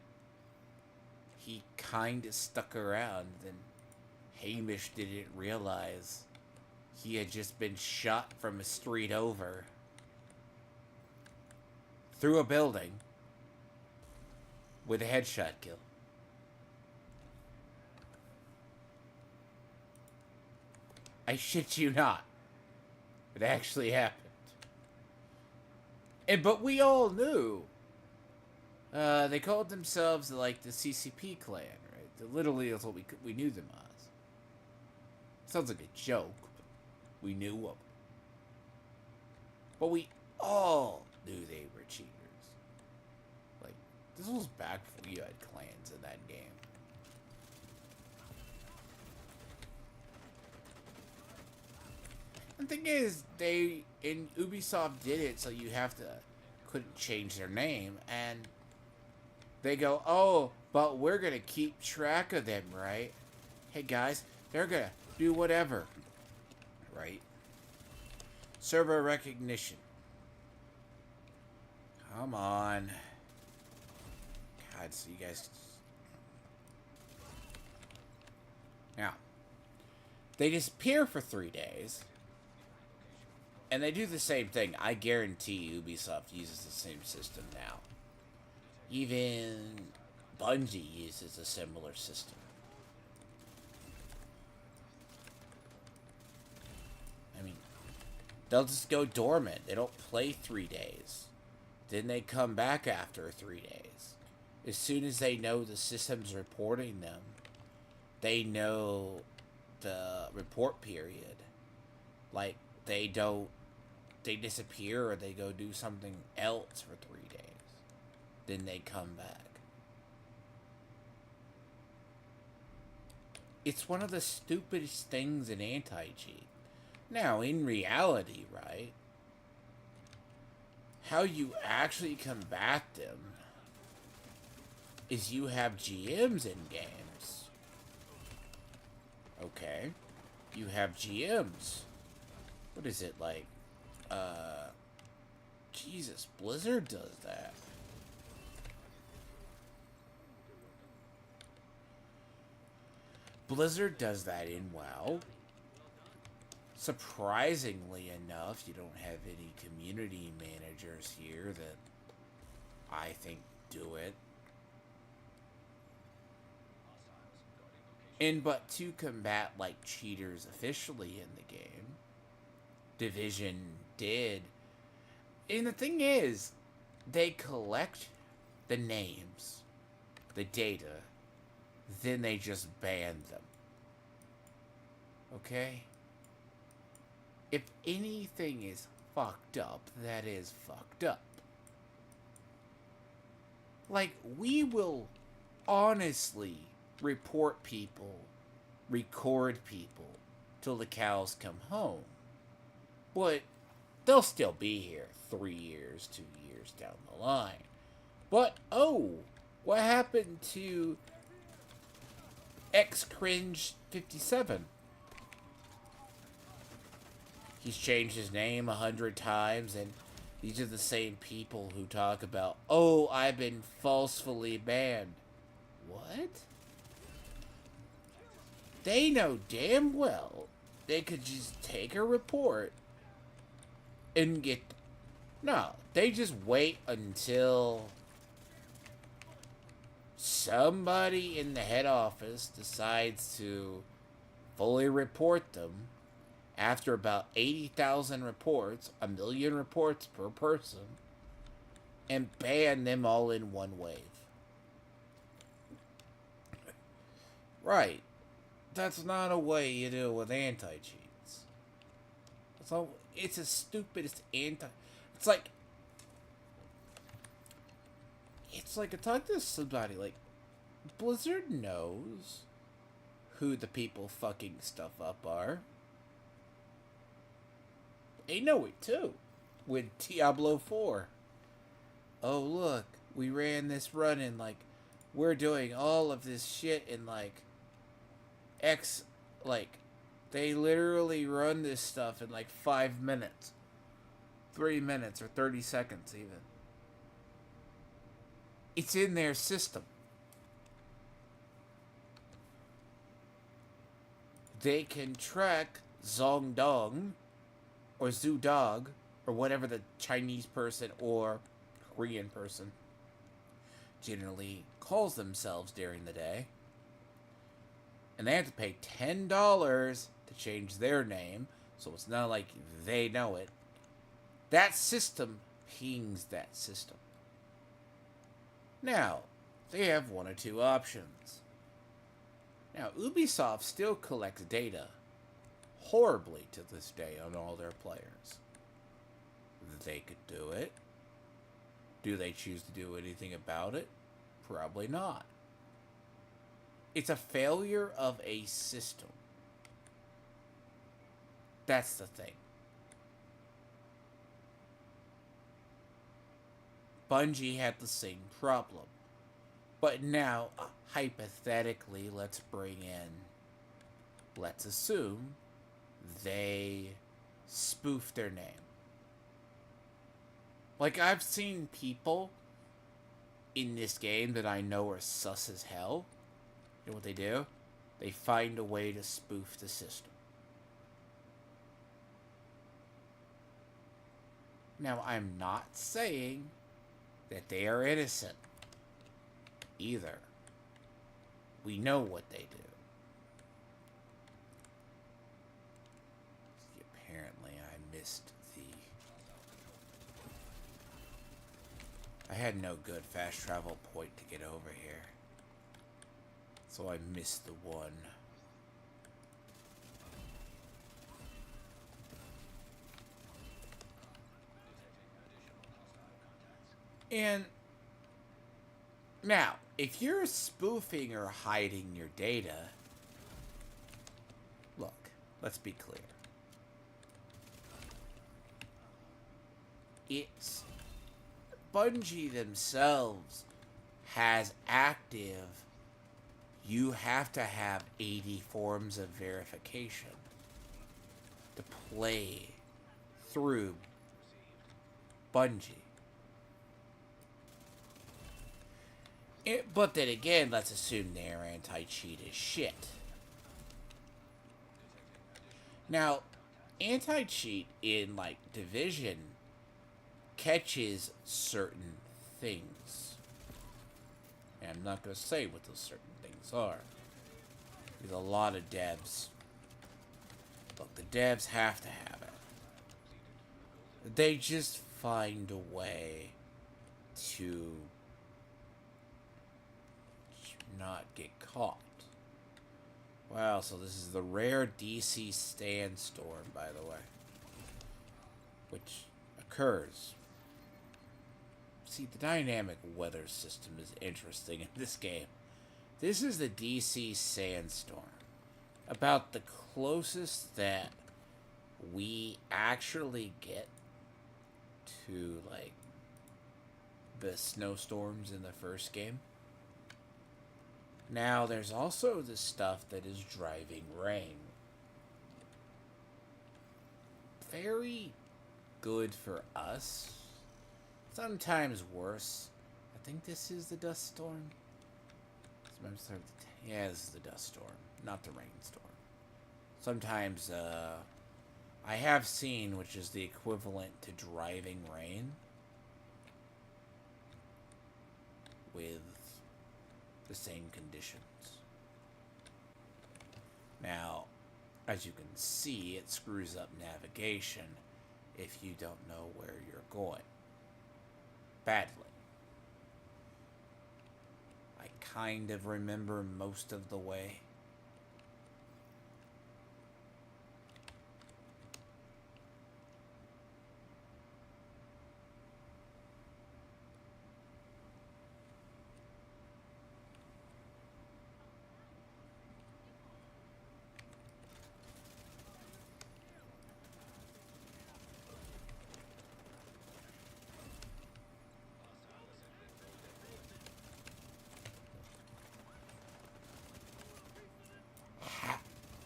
he kind of stuck around, and Hamish didn't realize he had just been shot from a street over through a building with a headshot kill. I shit you not. It actually happened. But we all knew. They called themselves like the CCP clan, right? Literally, that's what we knew them as. Sounds like a joke, but we knew them. But we all knew they were cheaters. Like, this was back before you had clans in that game. The thing is, Ubisoft did it so you couldn't change their name, and they go, oh, but we're gonna keep track of them, right? Hey guys, they're gonna do whatever, right? Server recognition. Come on. God, so you guys... Now, they disappear for 3 days. And they do the same thing. I guarantee Ubisoft uses the same system now. Even Bungie uses a similar system. I mean, they'll just go dormant. They don't play 3 days. Then they come back after 3 days. As soon as they know the system's reporting them, they know the report period. Like, they disappear or they go do something else for 3 days. Then they come back. It's one of the stupidest things in anti-cheat. Now, in reality, right? How you actually combat them is you have GMs in games. Okay? You have GMs. What is it like? Jesus, Blizzard does that. Blizzard does that in WoW. Surprisingly enough, you don't have any community managers here that I think do it. But to combat like cheaters officially in the game, Division did. And the thing is, they collect the names, the data, then they just ban them. Okay? If anything is fucked up, that is fucked up. Like, we will honestly report people, record people, till the cows come home. But they'll still be here 3 years, 2 years down the line. But, oh, what happened to X Cringe 57? He's changed his name 100 times, and these are the same people who talk about, oh, I've been falsely banned. What? They know damn well they could just take a report and get... No, they just wait until somebody in the head office decides to fully report them after about 80,000 reports, 1 million reports per person, and ban them all in one wave. Right. That's not a way you deal with anti-cheats. It's as stupid as anti... It's like I talk to somebody, like, Blizzard knows who the people fucking stuff up are. They know it too. With Diablo 4. Oh, look, we ran this run and, like, we're doing all of this shit in, like, they literally run this stuff in, like, 5 minutes. 3 minutes or 30 seconds, even. It's in their system. They can track Zongdong or Zudog or whatever the Chinese person or Korean person generally calls themselves during the day. And they have to pay $10 to change their name, so it's not like they know it. That system pings that system. Now, they have one or two options. Now, Ubisoft still collects data horribly to this day on all their players. They could do it. Do they choose to do anything about it? Probably not. It's a failure of a system. That's the thing. Bungie had the same problem. But now, hypothetically, let's assume they spoof their name. Like, I've seen people in this game that I know are sus as hell. You know what they do? They find a way to spoof the system. Now, I'm not saying that they are innocent either. We know what they do. Apparently, I missed the... I had no good fast travel point to get over here. So I missed the one. And now, if you're spoofing or hiding your data, look, let's be clear. It's Bungie themselves has active, you have to have 80 forms of verification to play through Bungie. But then again, let's assume their anti-cheat is shit. Now, anti-cheat in, like, Division catches certain things. And I'm not going to say what those certain things are. There's a lot of devs. Look, the devs have to have it. They just find a way to not get caught. Wow, so this is the rare DC Sandstorm, by the way. which occurs. See, the dynamic weather system is interesting in this game. This is the DC sandstorm. About the closest that we actually get to, like, the snowstorms in the first game. Now, there's also the stuff that is driving rain. Very good for us. Sometimes worse. I think this is the dust storm. Yeah, this is the dust storm, not the rainstorm. Sometimes, I have seen, which is the equivalent to driving rain, with the same conditions. Now, as you can see, it screws up navigation if you don't know where you're going. Badly. I kind of remember most of the way.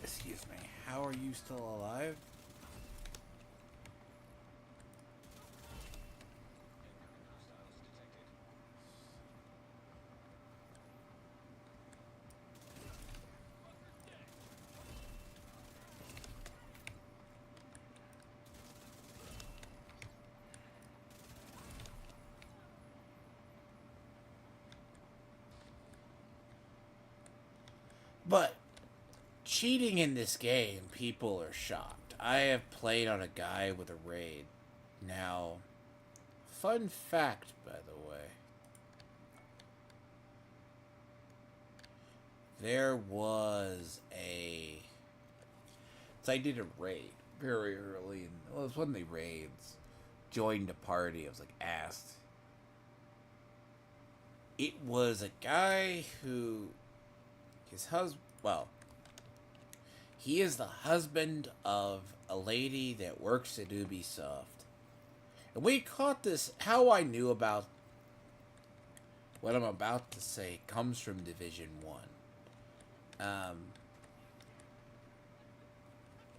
Excuse me, how are you still alive? But cheating in this game, people are shocked. I have played on a guy with a raid. Now, fun fact, by the way. There was a... So I did a raid very early. Well, it was one of the raids. Joined a party. I was like, asked. It was a guy who... His husband... Well... He is the husband of a lady that works at Ubisoft. And we caught this... How I knew about what I'm about to say comes from Division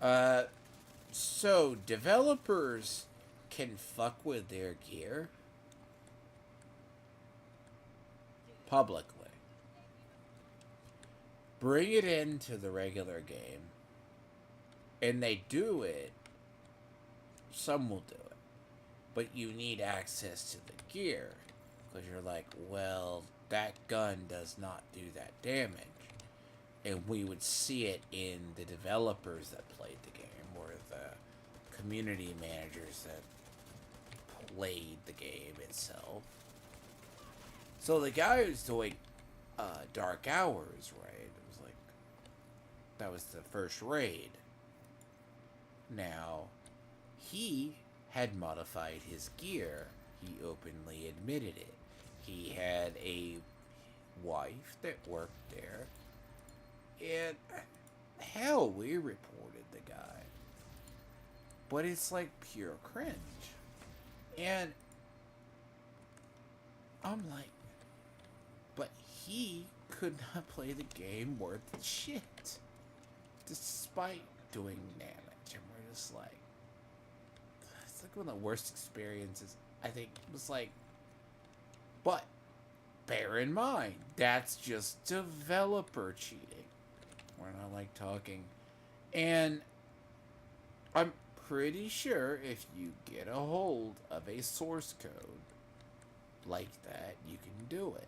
1. So, developers can fuck with their gear publicly. Bring it into the regular game. And they do it. Some will do it. But you need access to the gear. Because you're like, well, that gun does not do that damage. And we would see it in the developers that played the game. Or the community managers that played the game itself. So the guy who's doing Dark Hours, right? It was like... That was the first raid. Now, he had modified his gear. He openly admitted it. He had a wife that worked there. And, hell, we reported the guy. But it's like pure cringe. And, I'm like, but he could not play the game worth shit. Despite doing damage. And we're just like, it's like one of the worst experiences. I think it was like, but bear in mind, that's just developer cheating. We're not like talking. And I'm pretty sure if you get a hold of a source code like that, you can do it.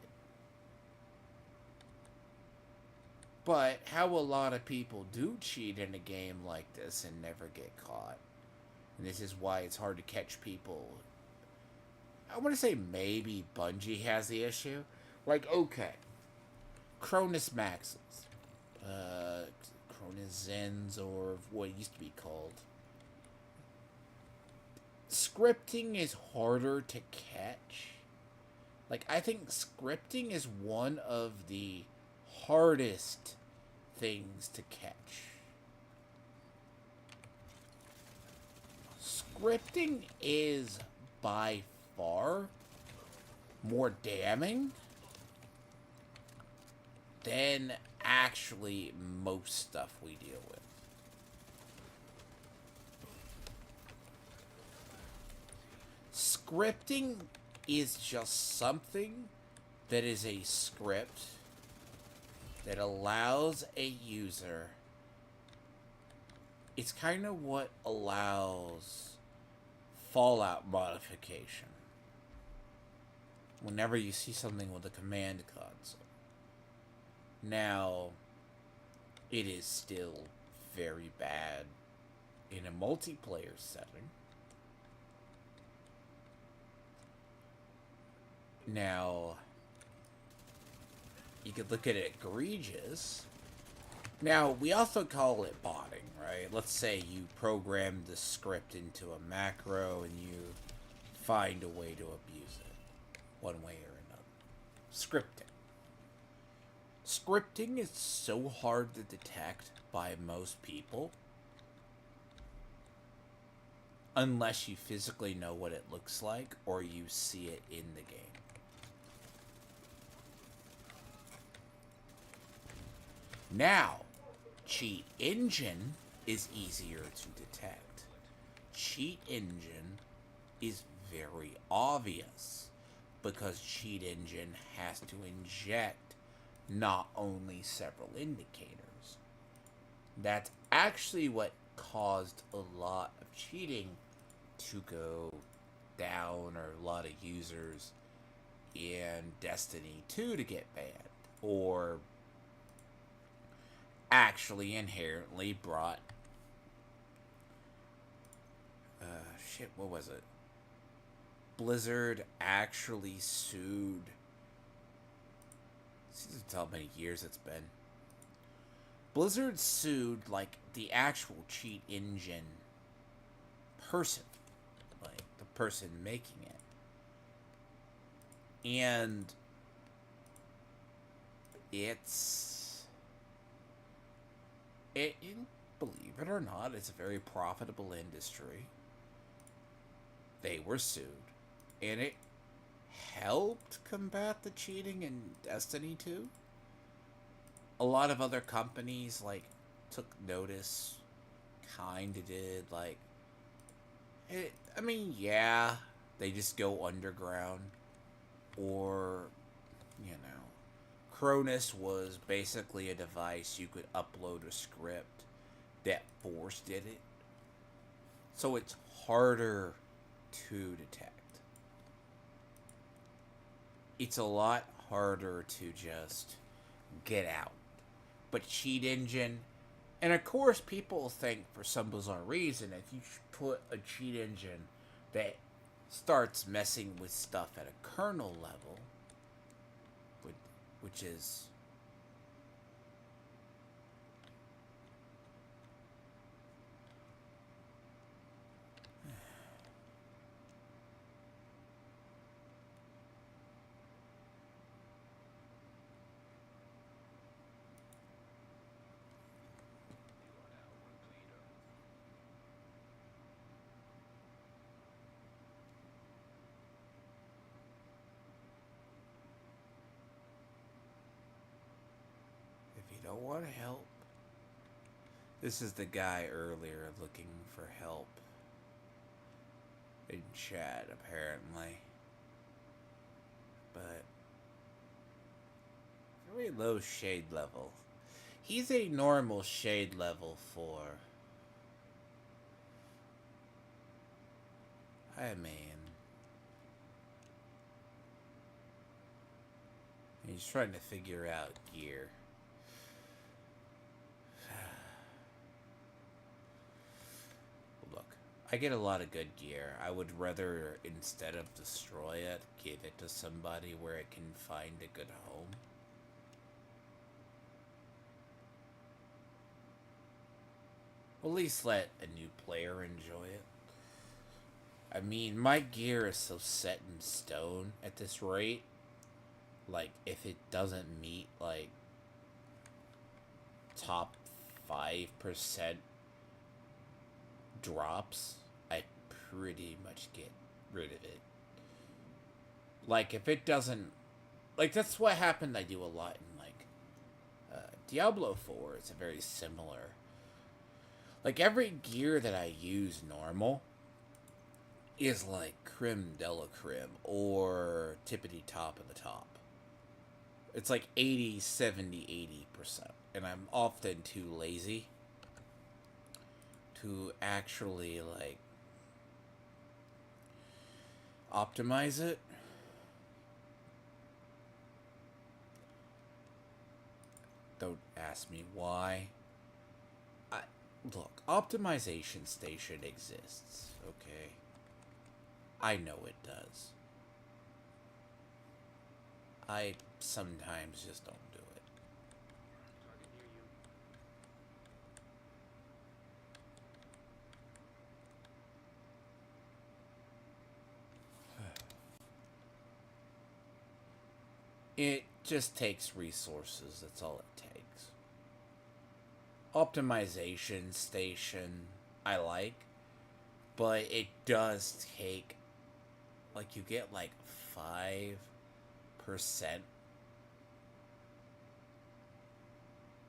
But how a lot of people do cheat in a game like this and never get caught. And this is why it's hard to catch people. I want to say maybe Bungie has the issue. Like, okay. Cronus Maxes. Cronus Zens, or what it used to be called. scripting is harder to catch. Like, I think scripting is one of the hardest things to catch. Scripting is by far more damning than actually most stuff we deal with. Scripting is just something that is a script that allows a user. It's kind of what allows Fallout modification. Whenever you see something with a command console. Now, it is still very bad in a multiplayer setting. Now, you could look at it egregious. Now, we also call it botting, right? Let's say you program the script into a macro and you find a way to abuse it, one way or another. Scripting. Scripting is so hard to detect by most people, unless you physically know what it looks like or you see it in the game. Now, Cheat Engine is easier to detect. Cheat Engine is very obvious because Cheat Engine has to inject not only several indicators. That's actually what caused a lot of cheating to go down, or a lot of users in Destiny 2 to get banned, or actually inherently brought what was it? Blizzard actually sued. This is how many years it's been. Blizzard sued like the actual cheat engine person, like the person making it. And believe it or not, it's a very profitable industry. They were sued, and it helped combat the cheating in Destiny 2. A lot of other companies, like, took notice, kinda did, like, yeah, they just go underground, or, Cronus was basically a device you could upload a script that Force did it. So it's harder to detect. It's a lot harder to just get out. But Cheat Engine, and of course people think for some bizarre reason, if you put a cheat engine that starts messing with stuff at a kernel level, which is don't want to help. This is the guy earlier looking for help in chat, apparently. But very low shade level. He's a normal shade level 4. I mean, he's trying to figure out gear. I get a lot of good gear. I would rather, instead of destroy it, give it to somebody where it can find a good home. At least let a new player enjoy it. I mean, my gear is so set in stone at this rate. Like, if it doesn't meet, like, top 5% drops, I pretty much get rid of it. Like, if it doesn't... Like, that's what happened. I do a lot in, like, Diablo 4. It's a very similar... Like, every gear that I use normal is, like, creme de la creme, or tippity top of the top. It's like 80, 70, 80%. And I'm often too lazy to actually, like, optimize it. Don't ask me why. Look, optimization station exists, okay? I know it does. I sometimes just don't do it. Target near you. It just takes resources, that's all it takes. Optimization station, I like, but it does take, like, you get like 5%.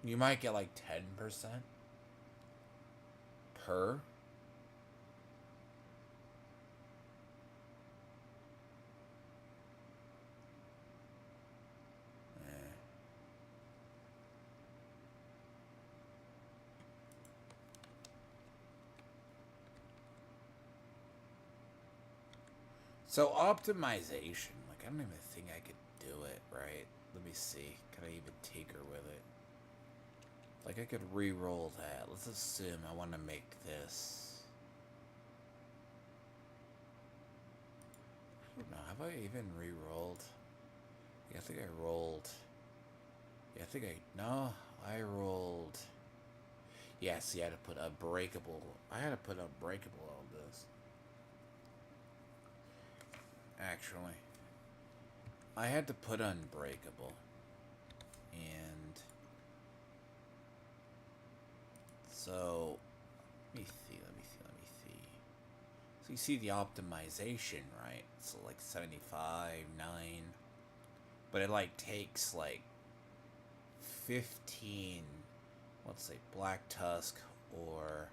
You might get like 10% per. So optimization, like, I don't even think I could do it, right? Let me see. Can I even tinker with it? Like, I could re-roll that. Let's assume I want to make this. I don't know. Have I even re-rolled? Yeah, I think I rolled. Yeah, I think no, I rolled. Yeah, see, I had to put unbreakable. I had to put unbreakable on this. Actually, I had to put unbreakable. And so, let me see. So you see the optimization, right? So like 75, 9. But it like takes like 15, let's say Black Tusk or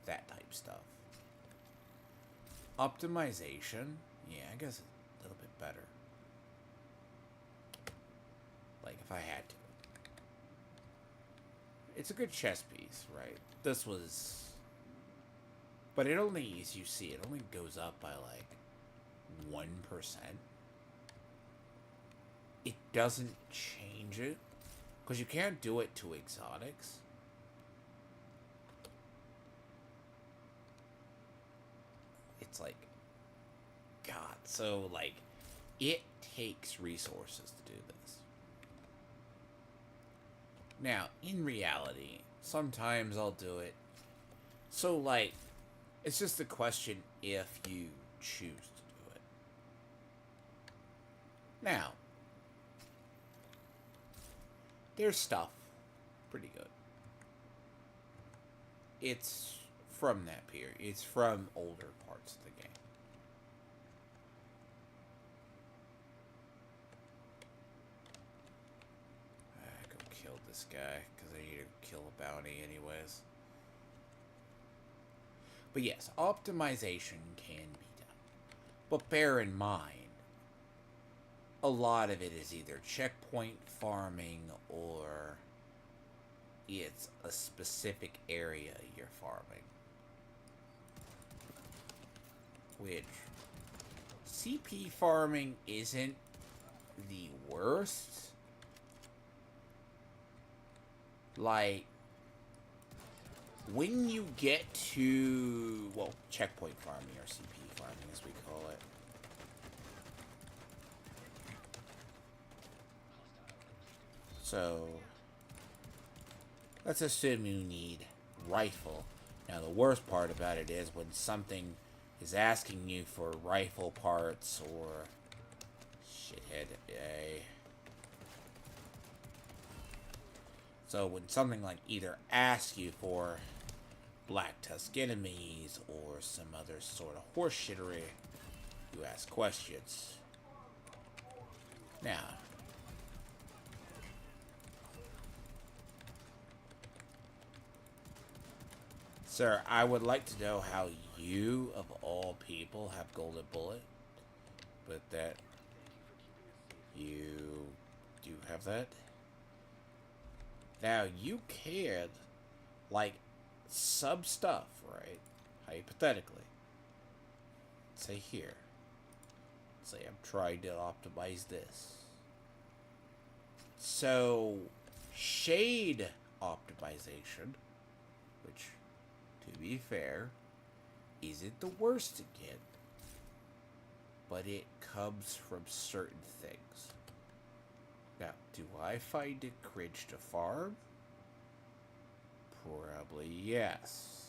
that type stuff. Optimization, yeah, I guess a little bit better. Like if I had to. It's a good chess piece, right? This was... But it only, as you see, it only goes up by like 1%. It doesn't change it. Because you can't do it to exotics. It's like... God, so like... It takes resources to do this. Now, in reality, sometimes I'll do it. So, like, it's just a question if you choose to do it. Now, there's stuff pretty good. It's from that period. It's from older parts of the game. Go kill this guy, because I need to kill a bounty anyways. But yes, optimization can be done. But bear in mind, a lot of it is either checkpoint farming or it's a specific area you're farming. Which, CP farming isn't the worst. Like, when you get to, well, checkpoint farming or CP farming as we call it. So, let's assume you need rifle. Now, the worst part about it is when something is asking you for rifle parts or shithead A. So when something like either asks you for black tusk enemies or some other sort of horseshittery, you ask questions. Now, sir, I would like to know how you, of all people, have golden bullet, but that you do have that. Now, you can, like, sub stuff, right? Hypothetically. Say here. Say I'm trying to optimize this. So, shade optimization, which, to be fair, isn't the worst again, but it comes from certain things. Now, do I find it cringe to farm? Probably yes.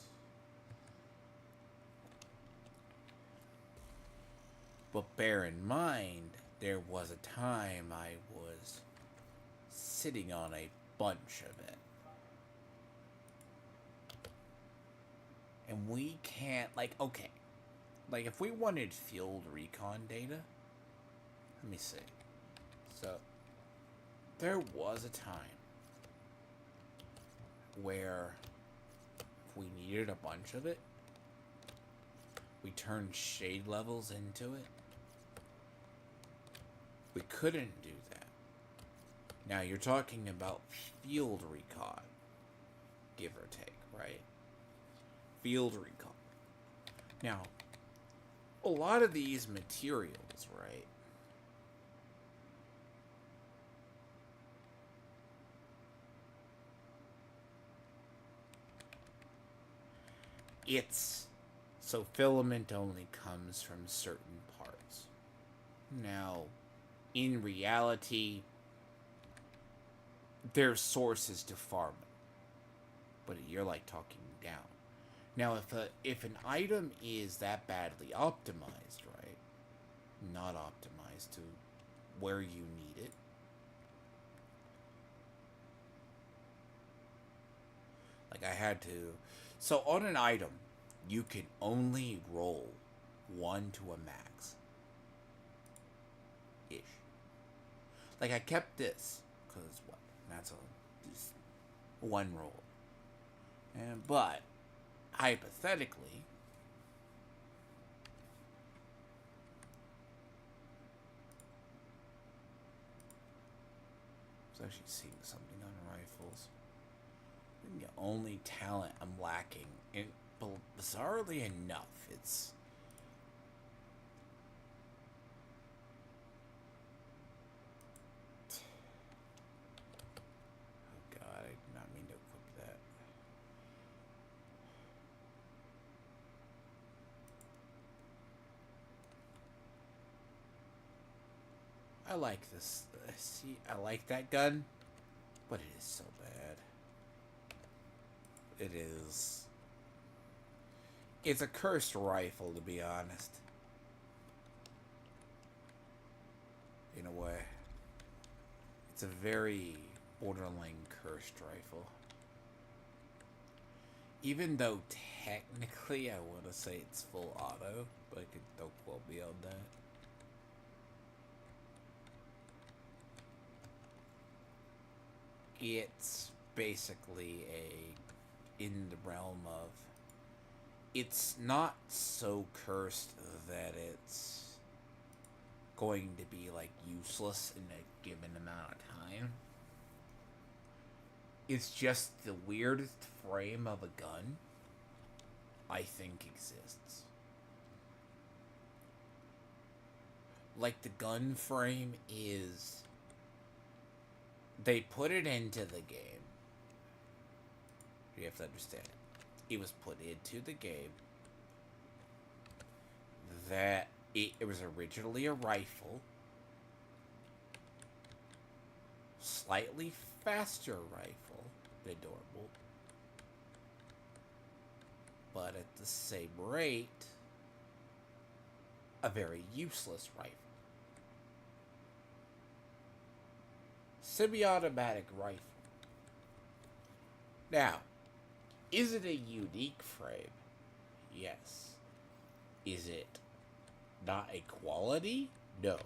But bear in mind, there was a time I was sitting on a bunch of it. And we can't, like, okay. Like, if we wanted field recon data, let me see. So, there was a time where if we needed a bunch of it, we turned shade levels into it. We couldn't do that. Now, you're talking about field recon, give or take, right? Field recon. Now, a lot of these materials, right? So filament only comes from certain parts. Now, in reality, there's sources to farm it, but you're like talking down. Now, if an item is that badly optimized, right? Not optimized to where you need it. Like I had to. So on an item, you can only roll 1 to a max. Ish. Like I kept this because what? That's just 1 roll. But hypothetically, I was actually seeing something on rifles. The only talent I'm lacking, and bizarrely enough, it's oh god, I did not mean to equip that. I like this. See, I like that gun, but it is so bad. It is. It's a cursed rifle, to be honest. In a way. It's a very borderline cursed rifle. Even though technically I want to say it's full auto, but don't quote me on that. It's basically in the realm of, it's not so cursed that it's going to be like useless in a given amount of time. It's just the weirdest frame of a gun I think exists. Like the gun frame is, they put it into the game. You have to understand it. It was put into the game that it was originally a rifle, slightly faster rifle than normal, but at the same rate, a very useless rifle. Semi-automatic rifle. Now, is it a unique frame? Yes. Is it not a quality? No.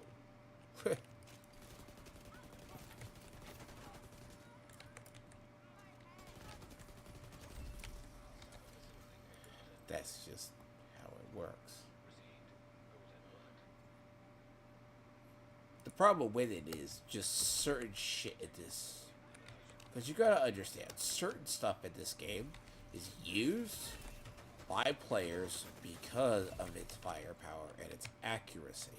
That's just how it works. The problem with it is just certain shit in this. Because you gotta understand, certain stuff in this game is used by players because of its firepower and its accuracy.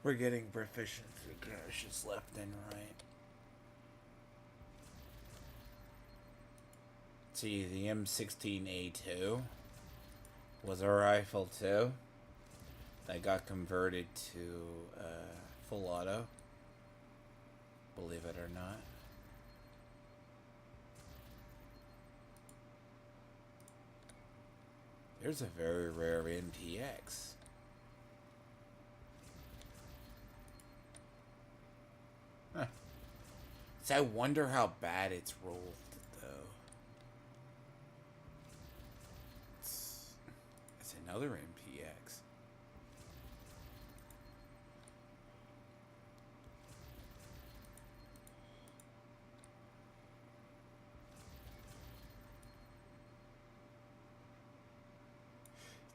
We're getting proficient through crashes left and right. See, the M16A2 was a rifle too. That got converted to full auto. Believe it or not. There's a very rare MTX. Huh. So I wonder how bad it's rolled, though. It's another MPX.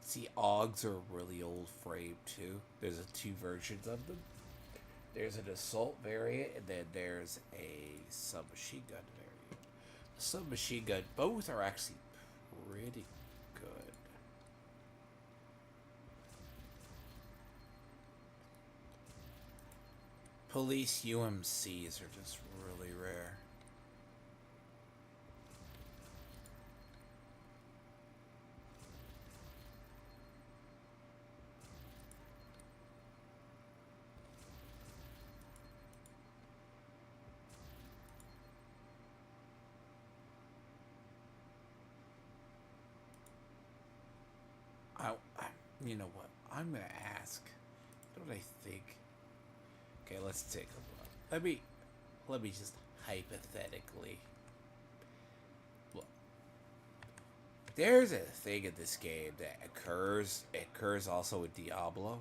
See, AUGs are a really old frame, too. There's two versions of them. There's an assault variant, and then there's a submachine gun variant. The submachine gun, both are actually pretty good. Police UMCs are just really rare. You know what? I'm gonna ask. What do I think? Okay, let's take a look. Let me just hypothetically look. There's a thing in this game that occurs. It occurs also in Diablo,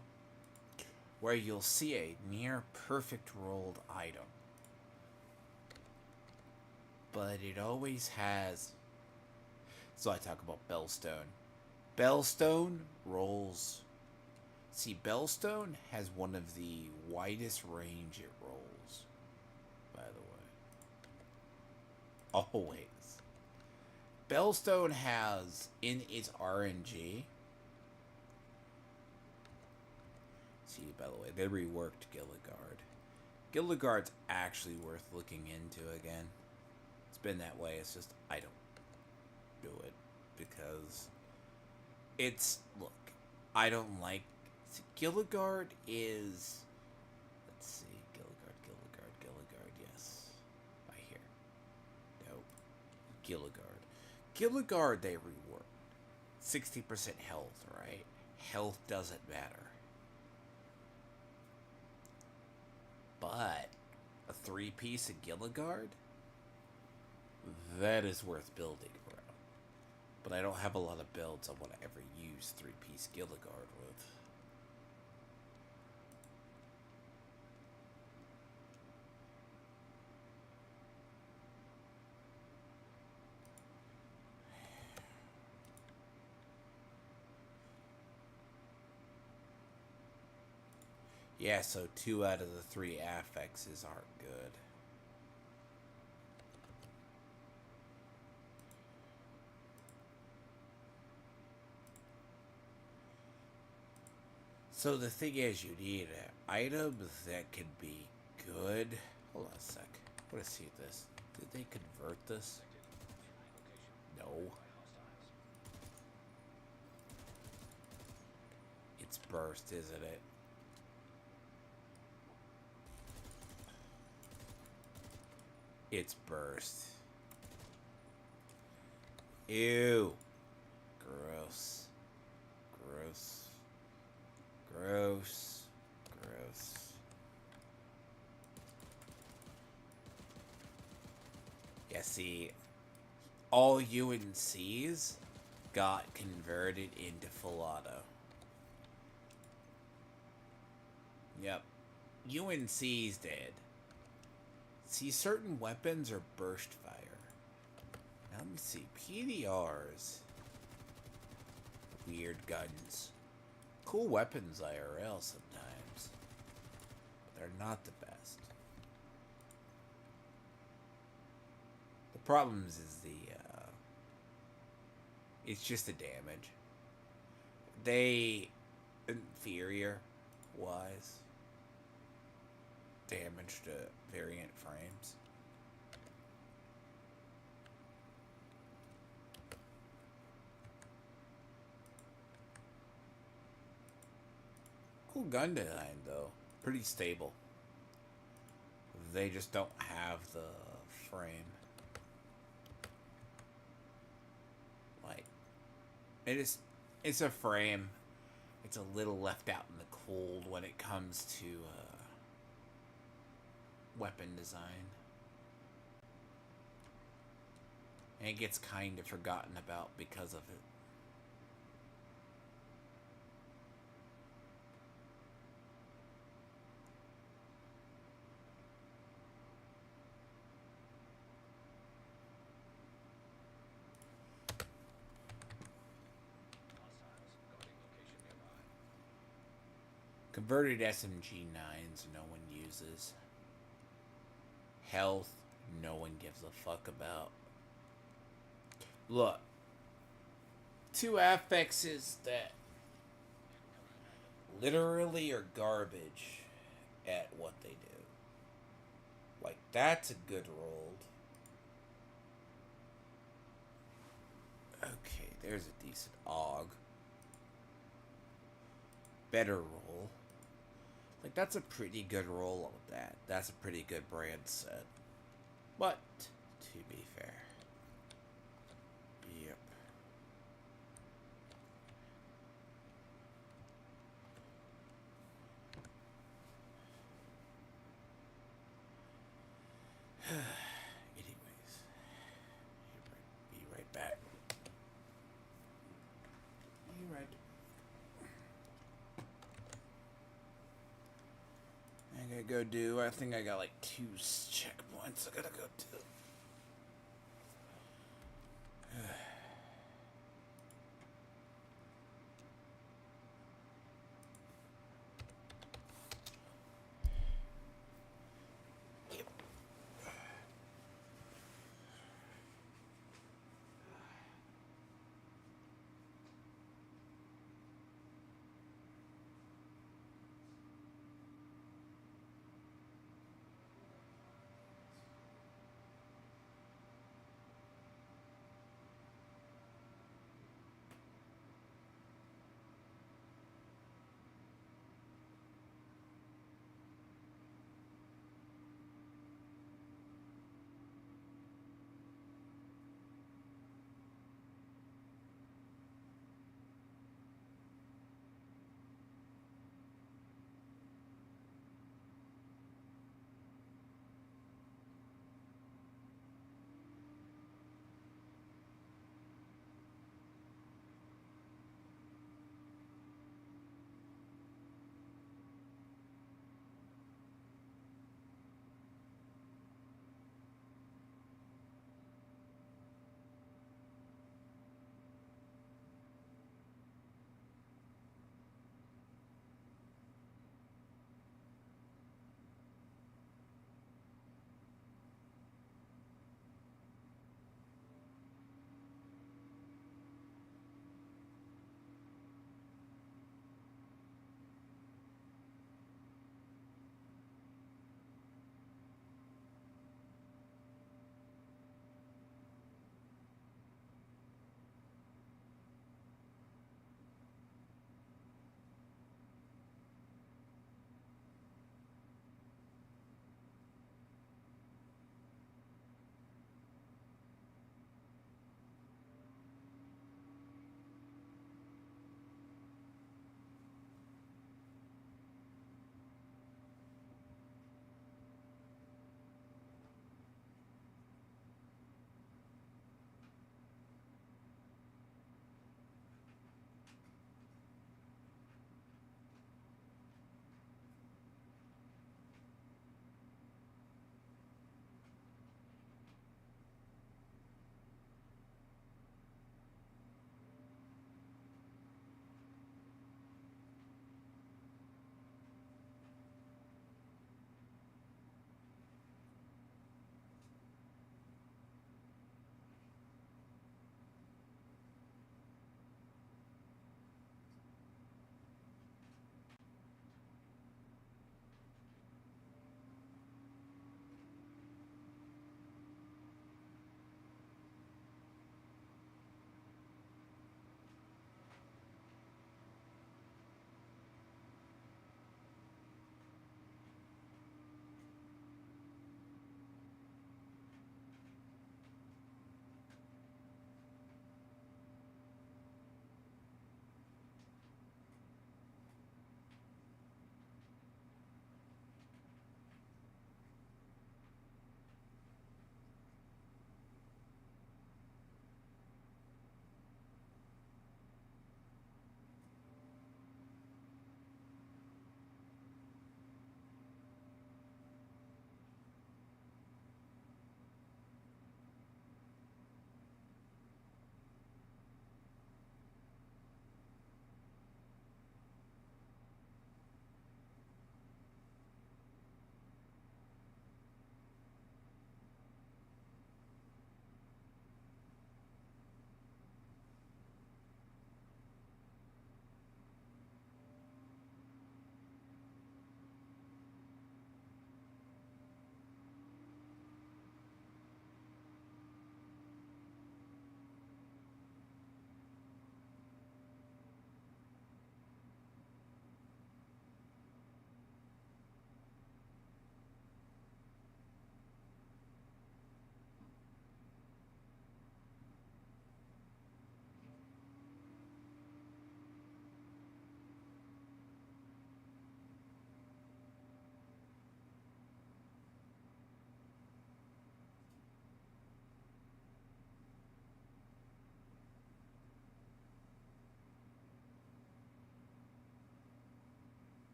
where you'll see a near perfect rolled item, but it always has. So I talk about Bellstone. Bellstone rolls. See, Bellstone has one of the widest range it rolls, by the way. Always. Bellstone has, in its RNG... See, by the way, they reworked Gilligard. Gilligard's actually worth looking into again. It's been that way, it's just, I don't do it, because... It's, look, I don't like, see, Gilligard is, let's see, Gilligard, yes, I hear, nope, Gilligard, they rework, 60% health, right, health doesn't matter, but a 3-piece of Gilligard, that is worth building, bro. But I don't have a lot of builds I want to ever use 3-piece Gilligard with. Yeah, so 2 out of the 3 affixes aren't good. So the thing is, you need items that can be good. Hold on a sec. I want to see this Did they convert this? No. It's burst, isn't it? It's burst. Ew. Gross. Gross. Gross. Gross. Yeah, see, all UNCs got converted into full auto. Yep. UNC's did. See, certain weapons are burst fire. Now, let me see. PDRs. Weird guns. Cool weapons IRL sometimes. But they're not the best. The problem is it's just the damage. They, inferior wise, damage to variant frames. Cool gun design though, pretty stable. They just don't have the frame. Like, it's a frame. It's a little left out in the cold when it comes to weapon design. And it gets kind of forgotten about because of it. Converted SMG 9s no one uses. Health, no one gives a fuck about. Look, two affixes that literally are garbage at what they do. Like, that's a good roll. Okay, there's a decent AUG. Better roll. Like, that's a pretty good roll of that. That's a pretty good brand set. But, to be fair. Yep. Anyways. Be right back. Be right. I gotta go do. I think I got like 2 checkpoints I gotta go do.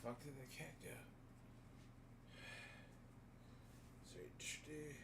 fuck did the cat go? Search the...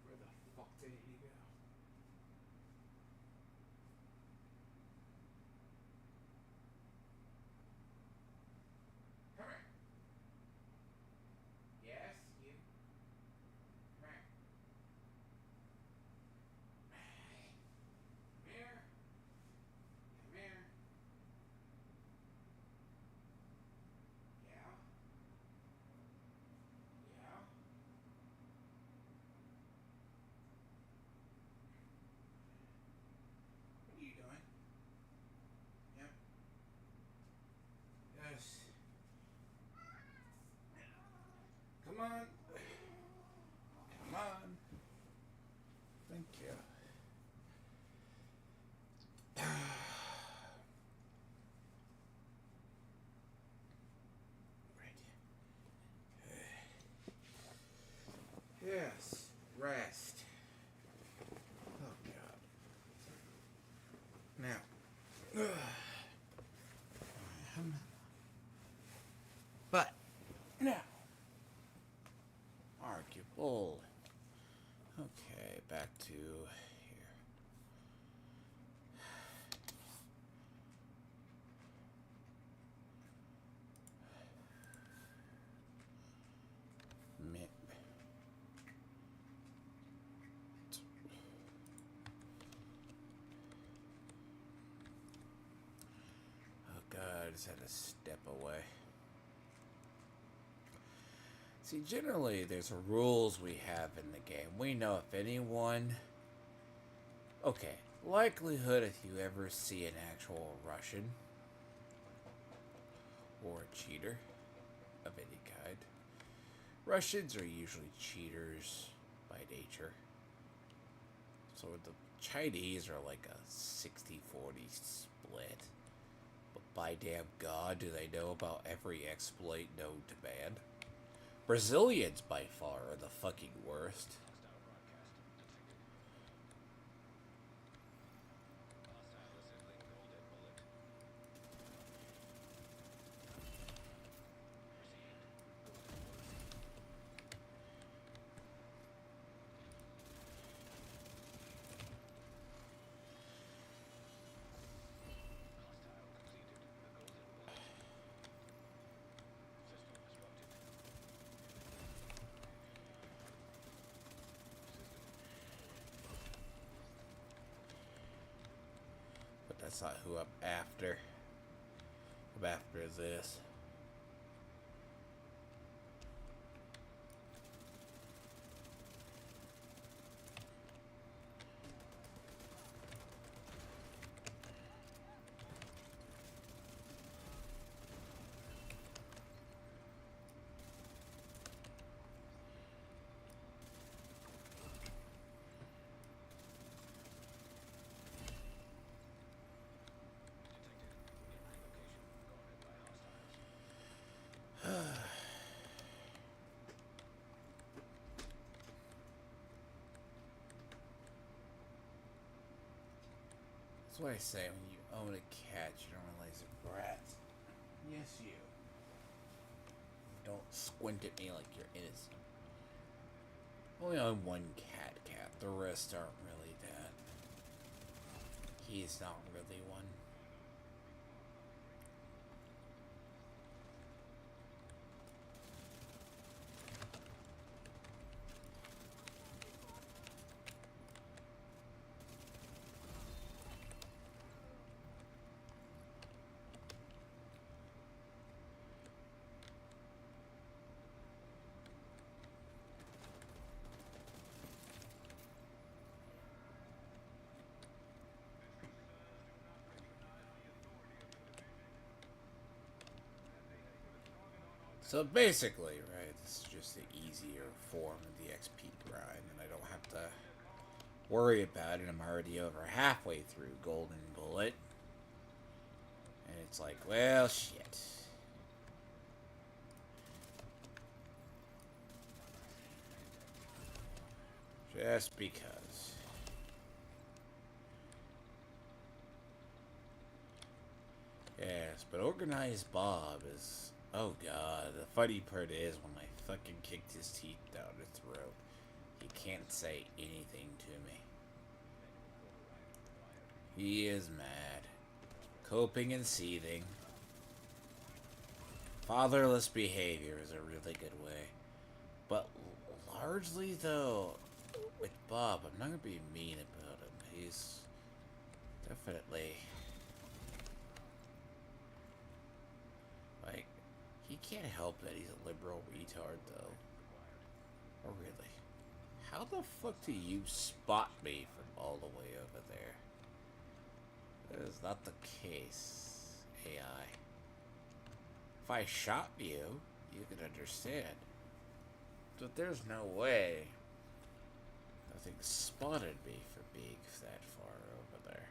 Where the fuck did he go? Come here. Yes, you. Come here. Come here. Come here. Yeah. Yeah. What are you doing? Yep. Yes. Come on. Come on. Thank you. Right. Yes. Rest. Oh God. Now. But now. Arguable. Okay, back to here. Mip. Oh God, I just had to step away. See, generally, there's rules we have in the game. We know if anyone... Okay, likelihood if you ever see an actual Russian or a cheater of any kind. Russians are usually cheaters by nature. So the Chinese are like a 60-40 split. But by damn God, do they know about every exploit known to man? Brazilians, by far, are the fucking worst. That's not who I'm after. I'm after this. That's what I say, when you own a cat, you don't realize a brat. Yes, you. Don't squint at me like you're innocent. Only own one cat. The rest aren't really that. He's not really one. So basically, right, this is just the easier form of the XP grind, and I don't have to worry about it. I'm already over halfway through Golden Bullet. And it's like, well, shit. Just because. Yes, but Organized Bob is... Oh god, the funny part is when I fucking kicked his teeth down his throat, he can't say anything to me. He is mad. Coping and seething. Fatherless behavior is a really good way. But largely, though, with Bob, I'm not going to be mean about him. He's definitely... Like, he can't help that he's a liberal retard, though. Oh, really? How the fuck do you spot me from all the way over there? That is not the case, AI. If I shot you, you could understand. But there's no way nothing spotted me for being that far over there.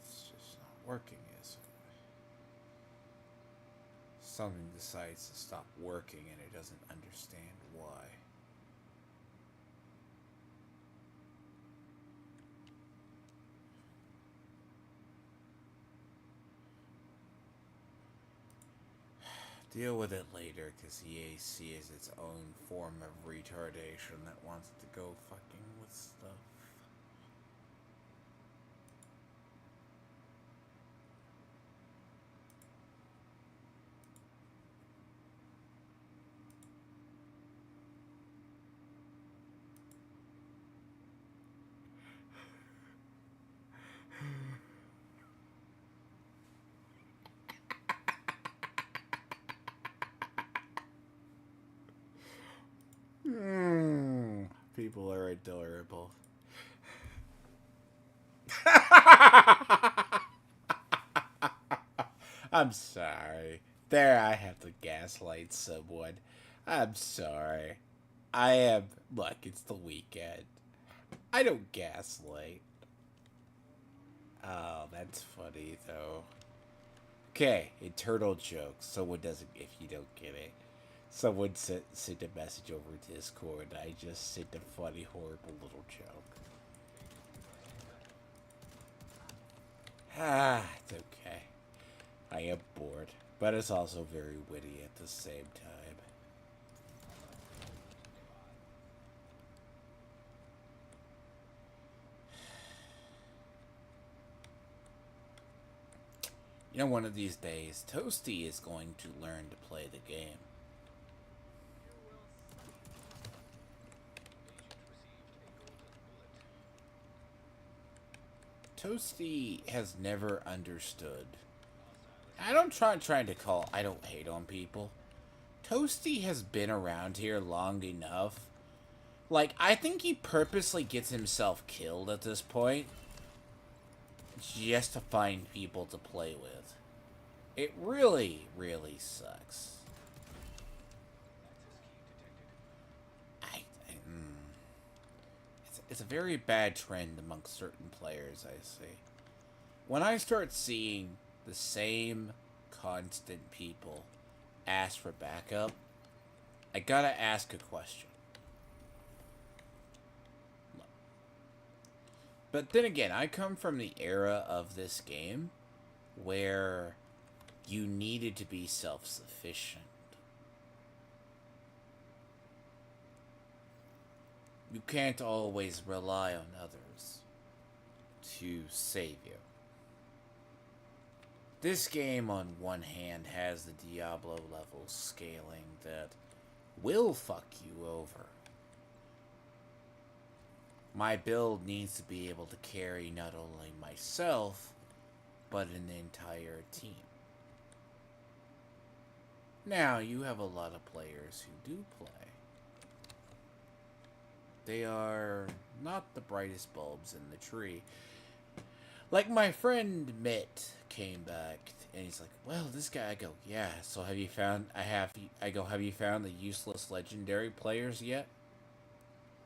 It's just not working, is it? Something decides to stop working and it doesn't understand why. Deal with it later, because EAC is its own form of retardation that wants to go fucking with stuff. People are adorable. I'm sorry. There, I have to gaslight someone. I'm sorry. I am. Look, it's the weekend. I don't gaslight. Oh, that's funny, though. Okay, internal joke. Someone doesn't, if you don't get it. Someone sent a message over Discord. I just sent a funny, horrible little joke. It's okay. I am bored, but it's also very witty at the same time. You know, one of these days, Toasty is going to learn to play the game. Toasty has never understood. I don't trying to call. I don't hate on people. Toasty has been around here long enough. Like, I think he purposely gets himself killed at this point, just to find people to play with. It really, really sucks. It's a very bad trend amongst certain players, I see. When I start seeing the same constant people ask for backup, I gotta ask a question. But then again, I come from the era of this game where you needed to be self-sufficient. You can't always rely on others to save you. This game, on one hand, has the Diablo level scaling that will fuck you over. My build needs to be able to carry not only myself, but an entire team. Now, you have a lot of players who do play. They are not the brightest bulbs in the tree. Like my friend Mitt came back and he's like, well, this guy, I go, yeah, so have you found, I go, have you found the useless legendary players yet?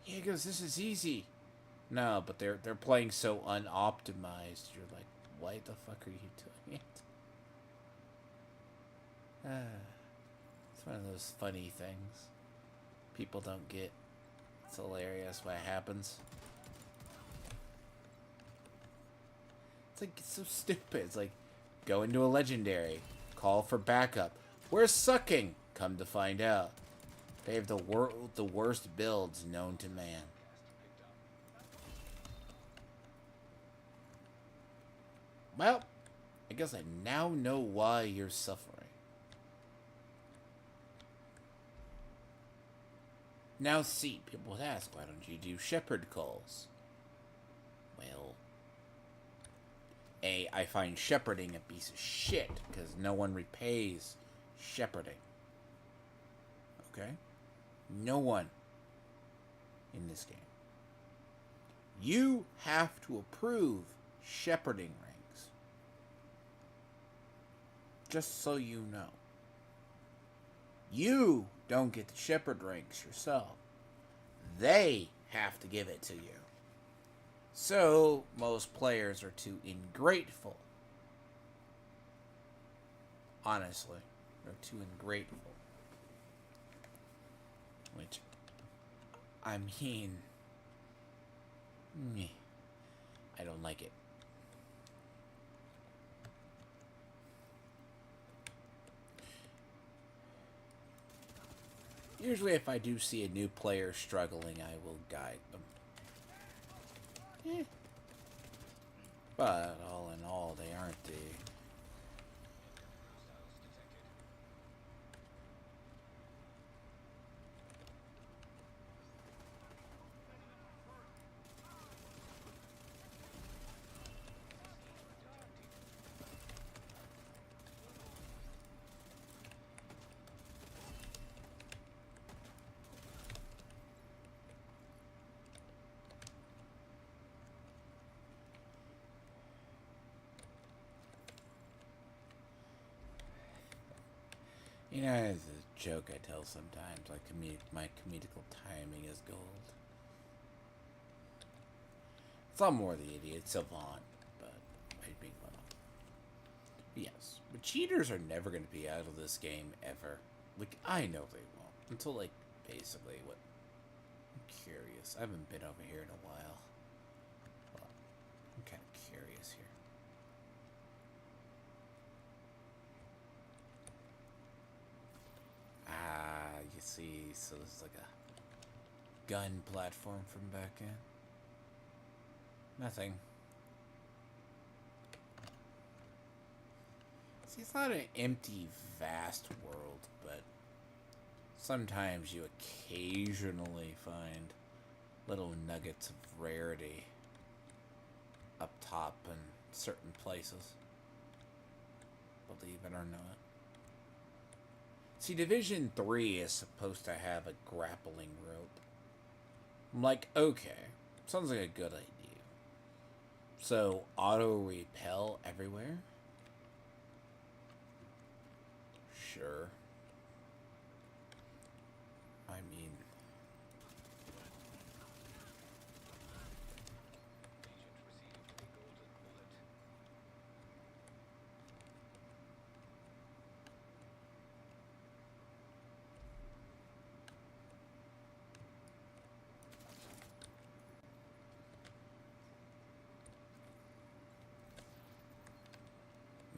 He goes, this is easy. No, but they're playing so unoptimized. You're like, why the fuck are you doing it? It's one of those funny things people don't get. It's hilarious what happens. It's like, it's so stupid. It's like, go into a legendary, call for backup. We're sucking. Come to find out, they have the worst builds known to man. Well, I guess I now know why you're suffering. Now see, people would ask, why don't you do shepherd calls? Well, I find shepherding a piece of shit, because no one repays shepherding. Okay? No one in this game. You have to approve shepherding ranks. Just so you know. You don't get the shepherd ranks yourself. They have to give it to you. So, most players are too ingrateful. Honestly, they're too ingrateful. Which, I mean, I don't like it. Usually if I do see a new player struggling, I will guide them. But all in all, they aren't the... You know, it's a joke I tell sometimes, like my comedical timing is gold. It's a lot more the idiot savant, but I'd make fun of. Yes, but cheaters are never going to be out of this game ever. Like, I know they won't. Until, like, basically what... I'm curious. I haven't been over here in a while. Well, I'm kind of curious here. Ah, you see, so this is like a gun platform from back in. Nothing. See, it's not an empty, vast world, but sometimes you occasionally find little nuggets of rarity up top in certain places. Believe it or not. See, Division 3 is supposed to have a grappling rope. I'm like, okay, sounds like a good idea. So, auto-repel everywhere? Sure. I mean...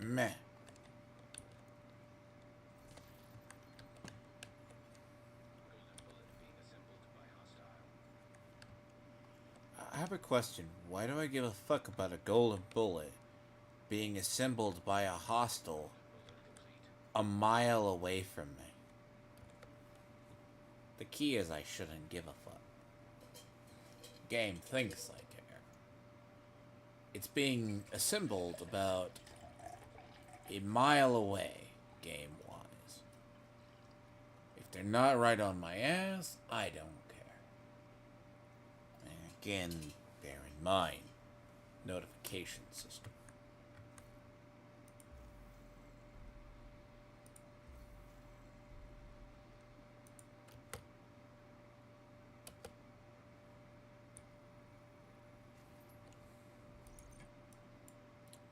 Meh. I have a question. Why do I give a fuck about a golden bullet being assembled by a hostile a mile away from me? The key is I shouldn't give a fuck. Game thinks I care. It's being assembled about a mile away, game-wise. If they're not right on my ass, I don't care. And again, bear in mind, notification system.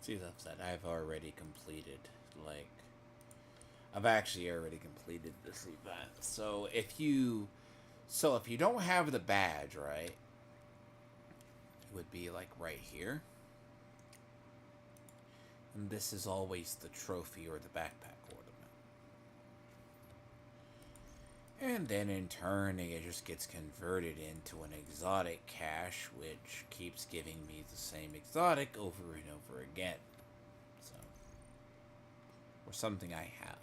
See, that's that I've already completed, like, I've actually already completed this event. So if you don't have the badge, right, it would be like right here. And this is always the trophy or the backpack ornament. And then in turn, it just gets converted into an exotic cache, which keeps giving me the same exotic over and over again. So, or something I have.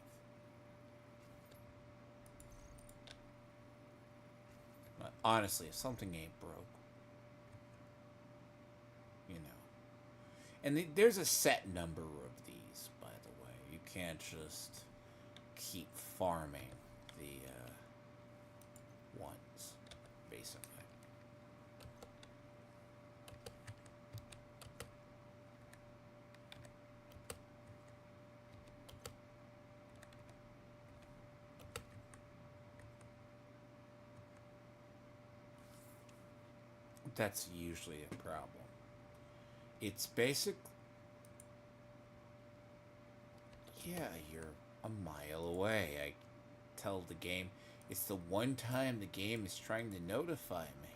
But honestly, if something ain't broke, you know. And there's a set number of these, by the way. You can't just keep farming the ones, basically. That's usually a problem. It's basic. Yeah, you're a mile away. I tell the game. It's the one time the game is trying to notify me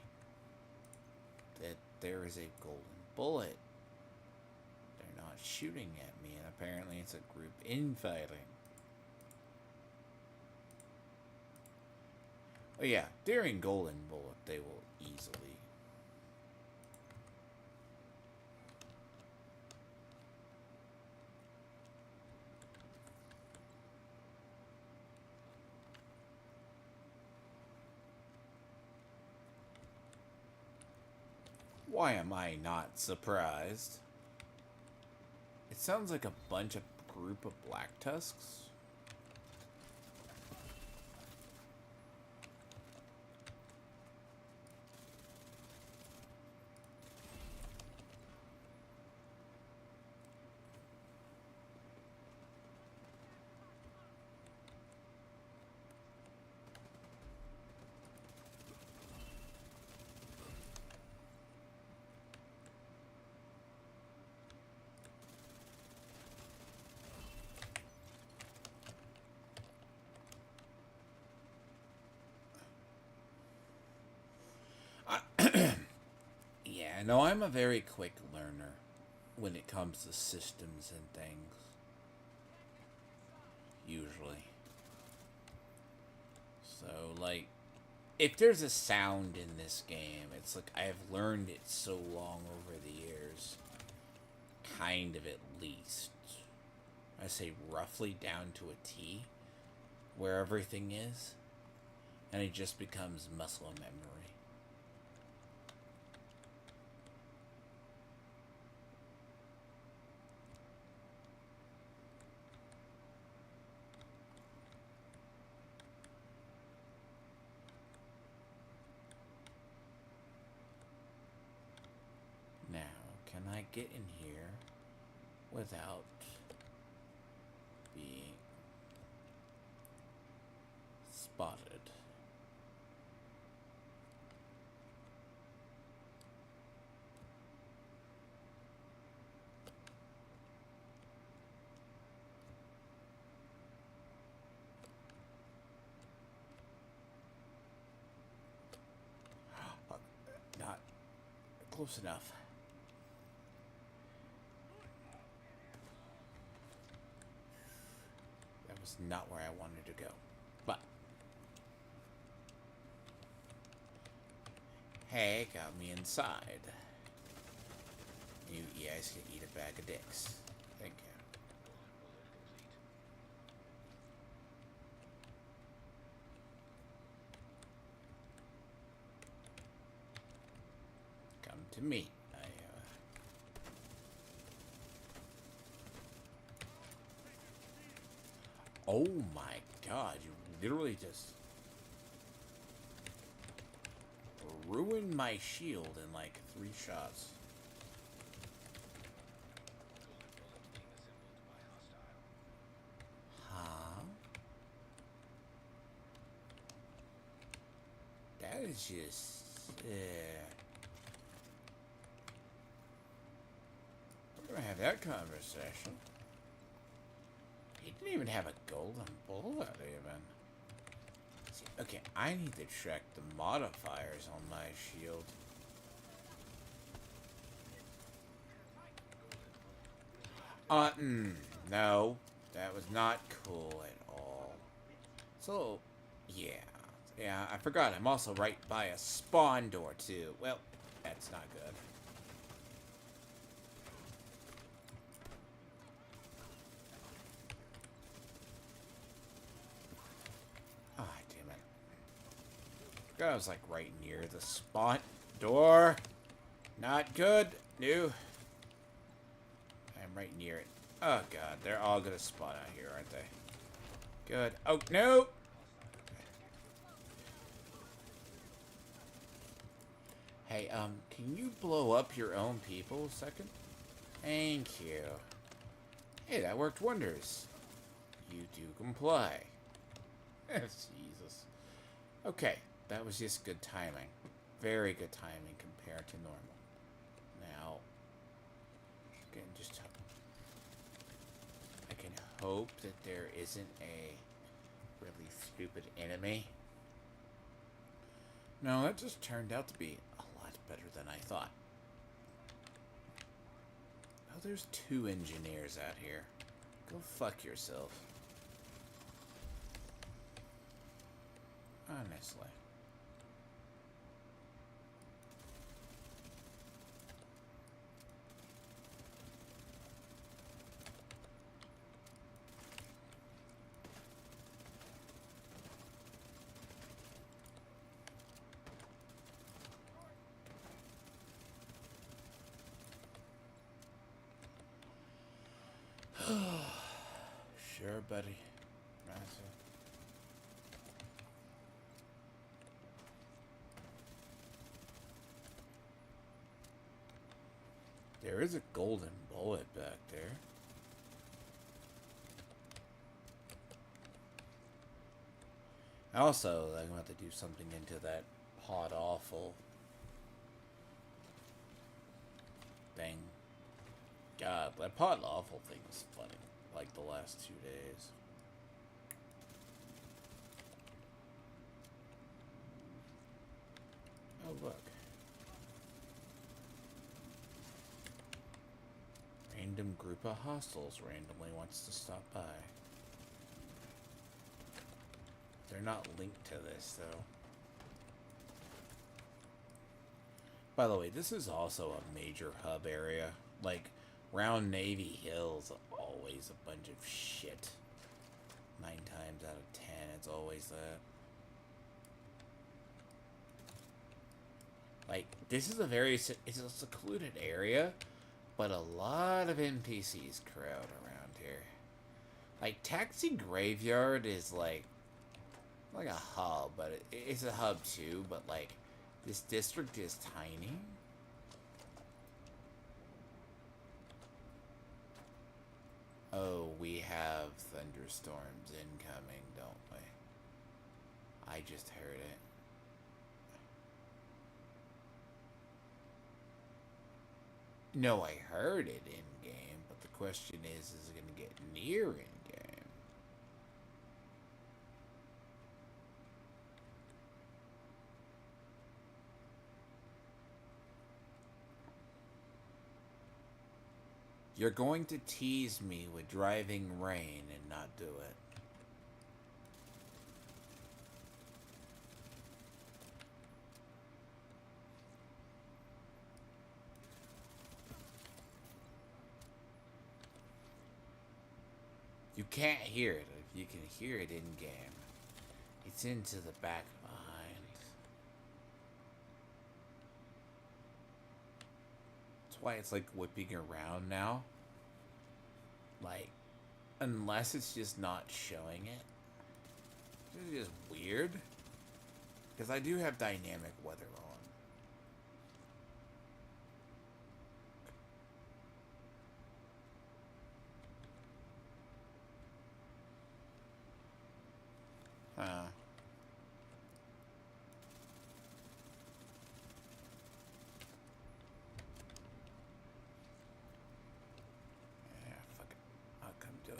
that there is a golden bullet. They're not shooting at me, and apparently it's a group infighting. Oh yeah, during golden bullet, they will easily. Why am I not surprised? It sounds like a bunch of group of black tusks. I know I'm a very quick learner when it comes to systems and things. Usually. So, like, if there's a sound in this game, it's like I've learned it so long over the years. Kind of, at least. I say roughly down to a T, where everything is. And it just becomes muscle memory. Now, can I get in here without being spotted? Not close enough. That was not where I wanted to go. But hey, got me inside. You guys can eat a bag of dicks. Thank you. Come to me. Oh my god, you literally just ruined my shield in like 3 shots. Huh? That is just... We're gonna have that conversation. He didn't even have a golden bullet, even. See, okay, I need to check the modifiers on my shield. No. That was not cool at all. So, yeah. Yeah, I forgot. I'm also right by a spawn door, too. Well, that's not good. Ah, damn it. Forgot I was, like, right near the spawn door. Not good. No. I'm right near it. Oh, God. They're all gonna spawn out here, aren't they? Good. Oh, no! Hey, can you blow up your own people a second? Thank you. Hey, that worked wonders. You do comply. Jesus. Okay, that was just good timing. Very good timing compared to normal. Now, I can hope that there isn't a really stupid enemy. No, that just turned out to be a lot better than I thought. Oh, there's 2 engineers out here. Go fuck yourself. Honestly. Sure, buddy. That's it. There is a golden bullet back there. Also, I'm going to have to do something into that pod awful thing. God, that pod awful thing was funny. Like the last 2 days. Oh, look. random group of hostiles randomly wants to stop by. They're not linked to this, though. By the way, this is also a major hub area. Like, round Navy Hill's always a bunch of shit. 9 times out of 10, it's always that. Like, this is it's a secluded area, but a lot of NPCs crowd around here. Like, Taxi Graveyard is like a hub, but it's a hub too, but like, this district is tiny. Oh, we have thunderstorms incoming, don't we? I just heard it. No, I heard it in-game, but the question is it going to get near in-game? You're going to tease me with driving rain and not do it. You can't hear it. If you can hear it in game, it's into the back behind. That's why it's like whipping around now. Like, unless it's just not showing it. It's just weird. Because I do have dynamic weather on. Yeah, fuck it. I'll come do it.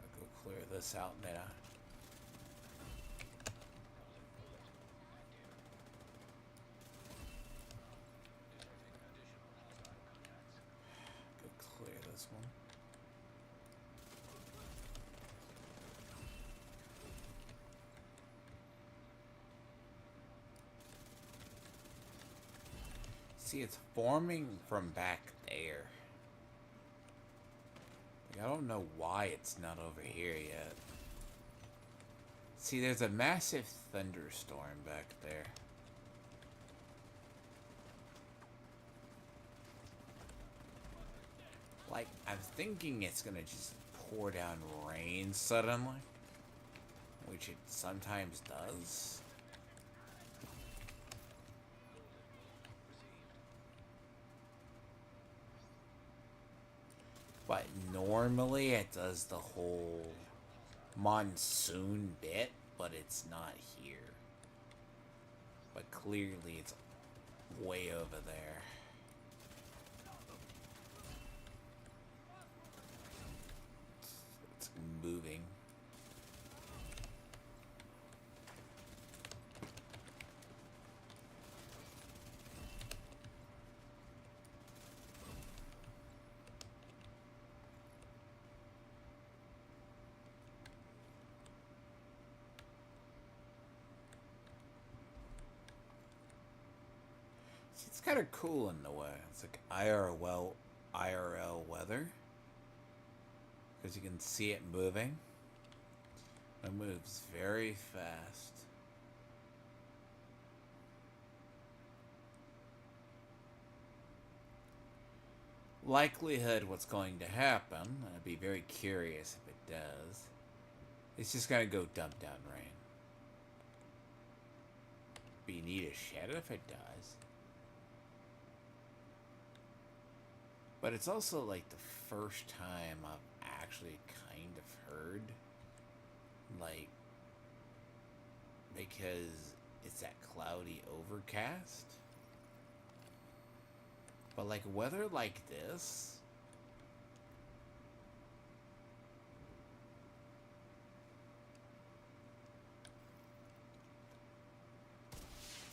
I'll go clear this out now. This one. See, it's forming from back there. Like, I don't know why it's not over here yet. See, there's a massive thunderstorm back there. Like, I'm thinking it's gonna just pour down rain suddenly, which it sometimes does. But normally it does the whole monsoon bit, but it's not here. But clearly it's way over there. Moving. See, it's kind of cool in the way. It's like IRL weather. Because you can see it moving. It moves very fast. Likelihood what's going to happen, I'd be very curious if it does, it's just going to go dump down rain. But you need a shed if it does. But it's also like the first time I've actually kind of heard, like, because it's that cloudy overcast. But like weather like this,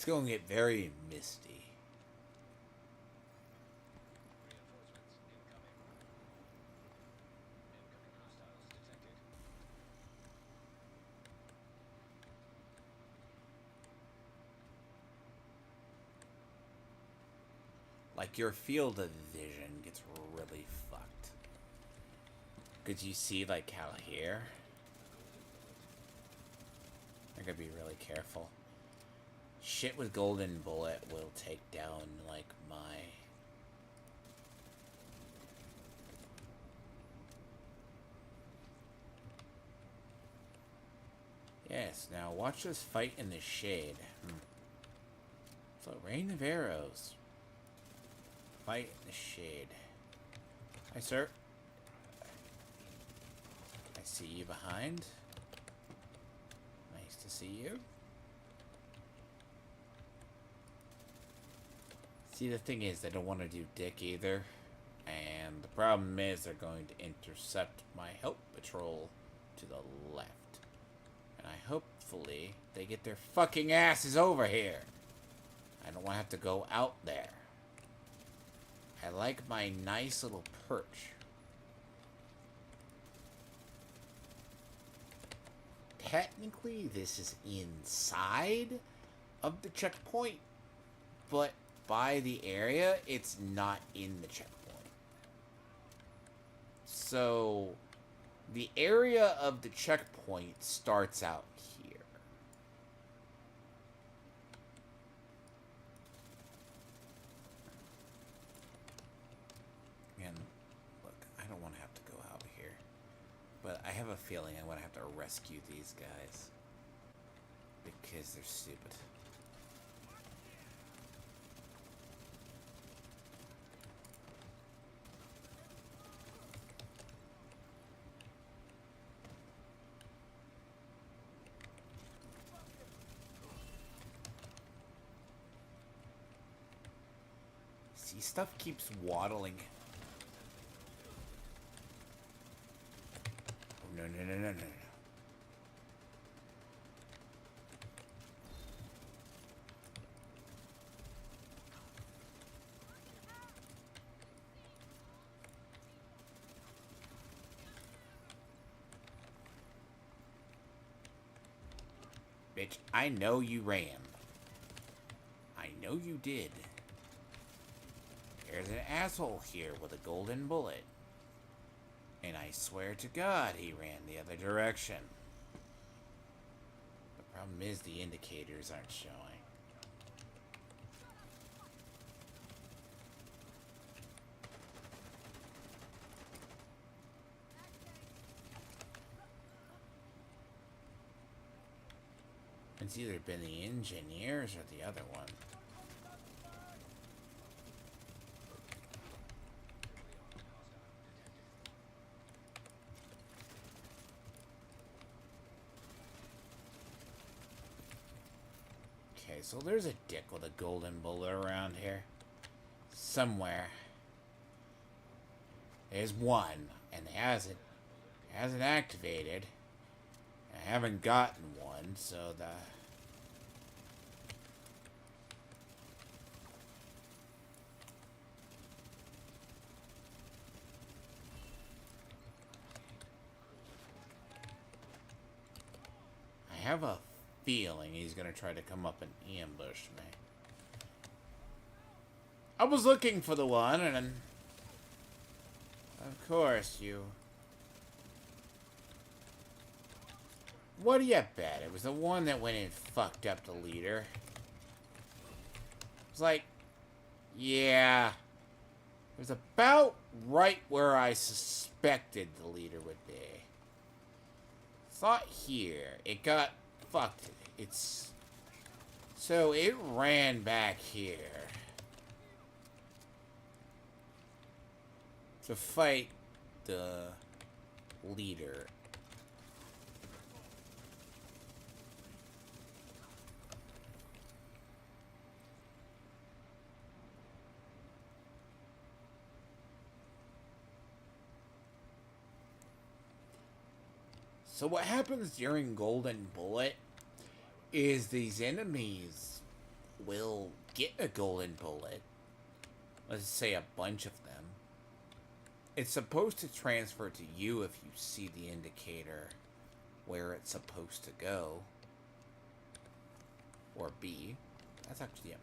It's going to get very misty. Like, your field of vision gets really fucked. Could you see, like, how here? I gotta be really careful. Shit with golden bullet will take down, like, my... Yes, now watch us fight in the shade. So, rain of arrows. Fight in the shade. Hi, sir. I see you behind. Nice to see you. See, the thing is, they don't want to do dick either. And the problem is, they're going to intercept my help patrol to the left. And hopefully, they get their fucking asses over here. I don't want to have to go out there. I like my nice little perch. Technically, this is inside of the checkpoint, but by the area, it's not in the checkpoint. So, the area of the checkpoint starts out here. And, look, I don't want to have to go out here. But I have a feeling I'm going to have to rescue these guys. Because they're stupid. See, stuff keeps waddling. Oh, no, no, no, no, no. Bitch, I know you ran. I know you did. There's an asshole here with a golden bullet. And I swear to God he ran the other direction. The problem is the indicators aren't showing. It's either been the engineers or the other one. Okay, so there's a dick with a golden bullet around here. Somewhere. There's one, and it hasn't activated. I haven't gotten one, so the... I have a feeling he's gonna try to come up and ambush me. I was looking for the one, and of course you... What do you bet? It was the one that went and fucked up the leader. It's like, yeah, it was about right where I suspected the leader would be. It's not here. It got fucked. It's... So it ran back here to fight the leader. So what happens during Golden Bullet is these enemies will get a golden bullet, let's say a bunch of them, it's supposed to transfer to you if you see the indicator where it's supposed to go. Or be. That's actually it.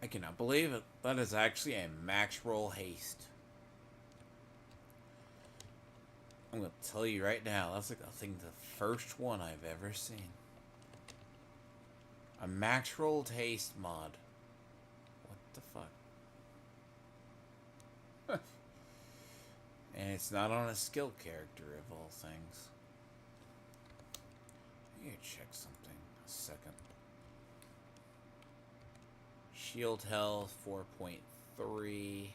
I cannot believe it. That is actually a max roll haste. I'm going to tell you right now, that's like I think the first one I've ever seen. A max rolled haste mod. What the fuck? And it's not on a skill character of all things. I need to check something. A second. Shield health 4.3.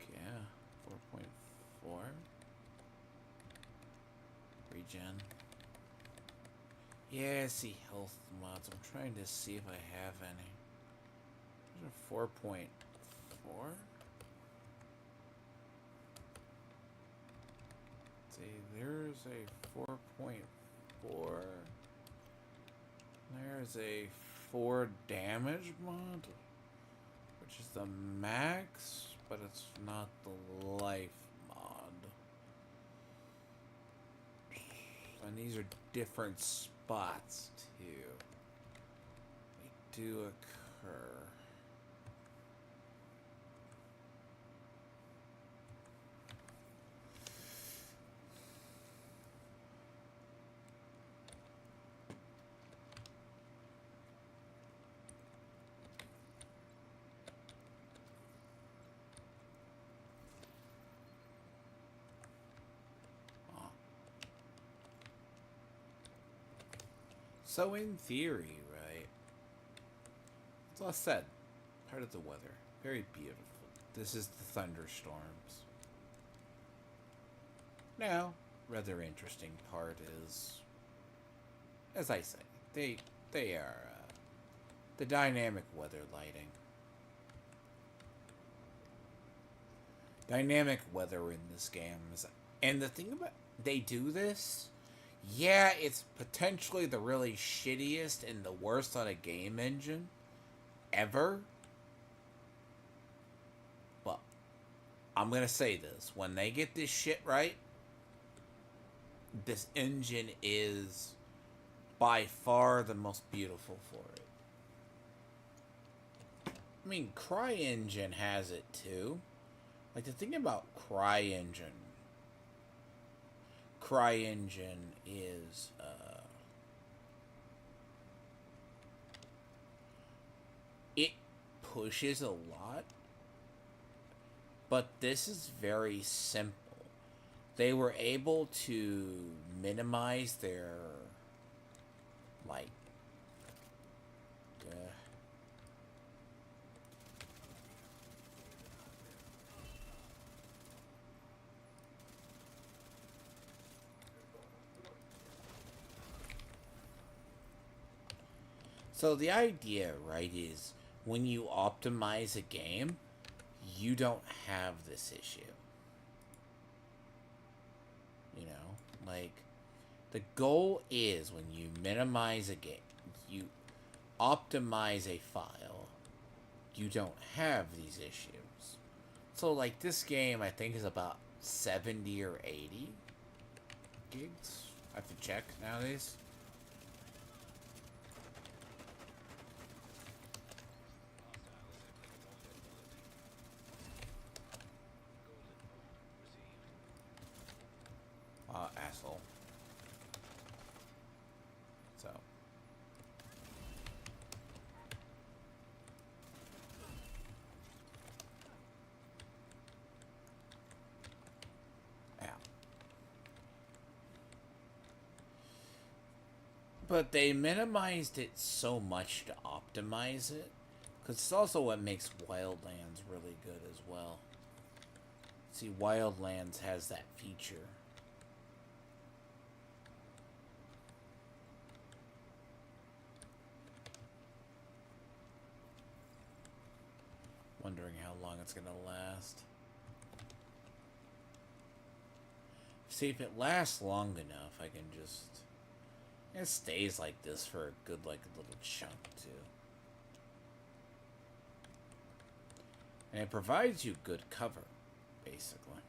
Yeah, 4.4. Regen. Yeah, I see health mods. I'm trying to see if I have any. There's a 4.4. See, there's a 4.4. There's a 4 damage mod, which is the max, but it's not the life mod. And these are different spots, too. They do occur. So in theory, right? As I said, part of the weather. Very beautiful. This is the thunderstorms. Now, rather interesting part is, as I say, they are the dynamic weather lighting. Dynamic weather in this game is, and the thing about they do this. Yeah, it's potentially the really shittiest and the worst on a game engine ever. But I'm going to say this. When they get this shit right, this engine is by far the most beautiful for it. I mean, CryEngine has it too. Like, the thing about CryEngine is it pushes a lot, but this is very simple. They were able to minimize their like So the idea, right, is when you optimize a game, you don't have this issue. You know, like, the goal is when you minimize a game, you optimize a file, you don't have these issues. So, like, this game, I think, is about 70 or 80 gigs. I have to check nowadays. Asshole. So. Yeah. But they minimized it so much to optimize it, because it's also what makes Wildlands really good as well. See, Wildlands has that feature. Wondering how long it's gonna last. See, if it lasts long enough, I can just... It stays like this for a good, like, little chunk, too. And it provides you good cover, basically.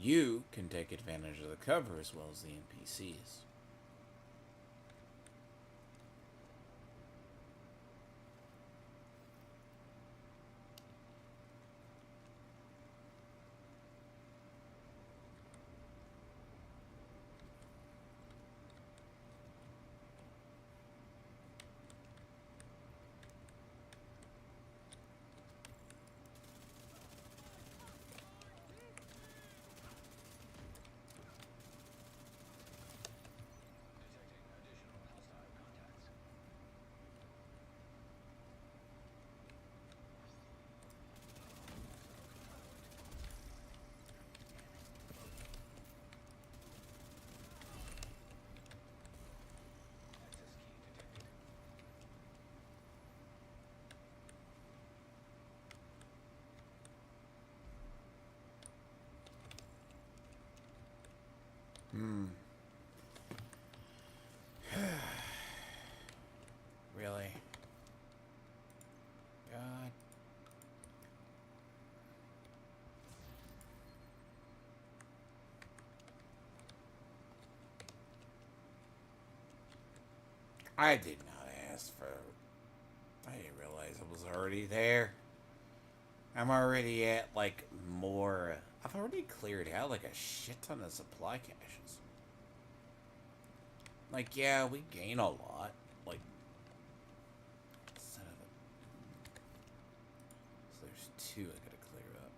You can take advantage of the cover as well as the NPCs. Really? God. I did not ask for... I didn't realize it was already there. I'm already at, like, more... I've already cleared out, like, a shit ton of supply caches. Like, yeah, we gain a lot. Like... Son of a... So there's 2 I gotta clear up.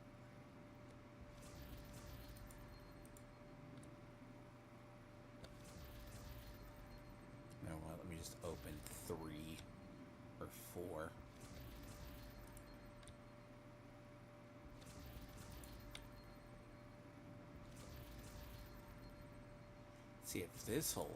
You know what, let me just open 3 or 4. See if this holds.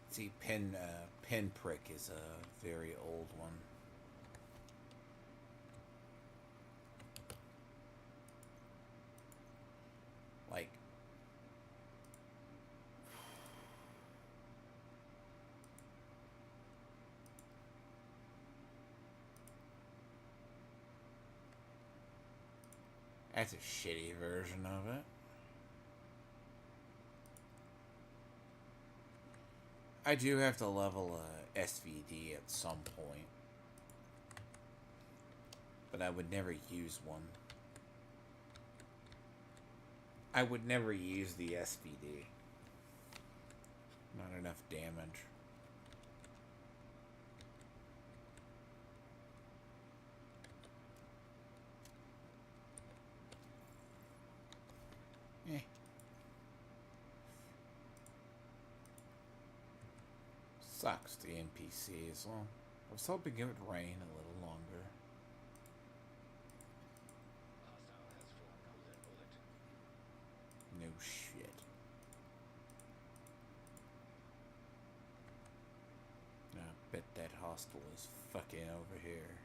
See, pinprick is a very old one. Like, that's a shitty version of it. I do have to level a SVD at some point. But I would never use one. I would never use the SVD. Not enough damage. Eh. Sucks, the NPCs. Well, I was hoping it would rain a little longer. No shit. I bet that hostile is fucking over here.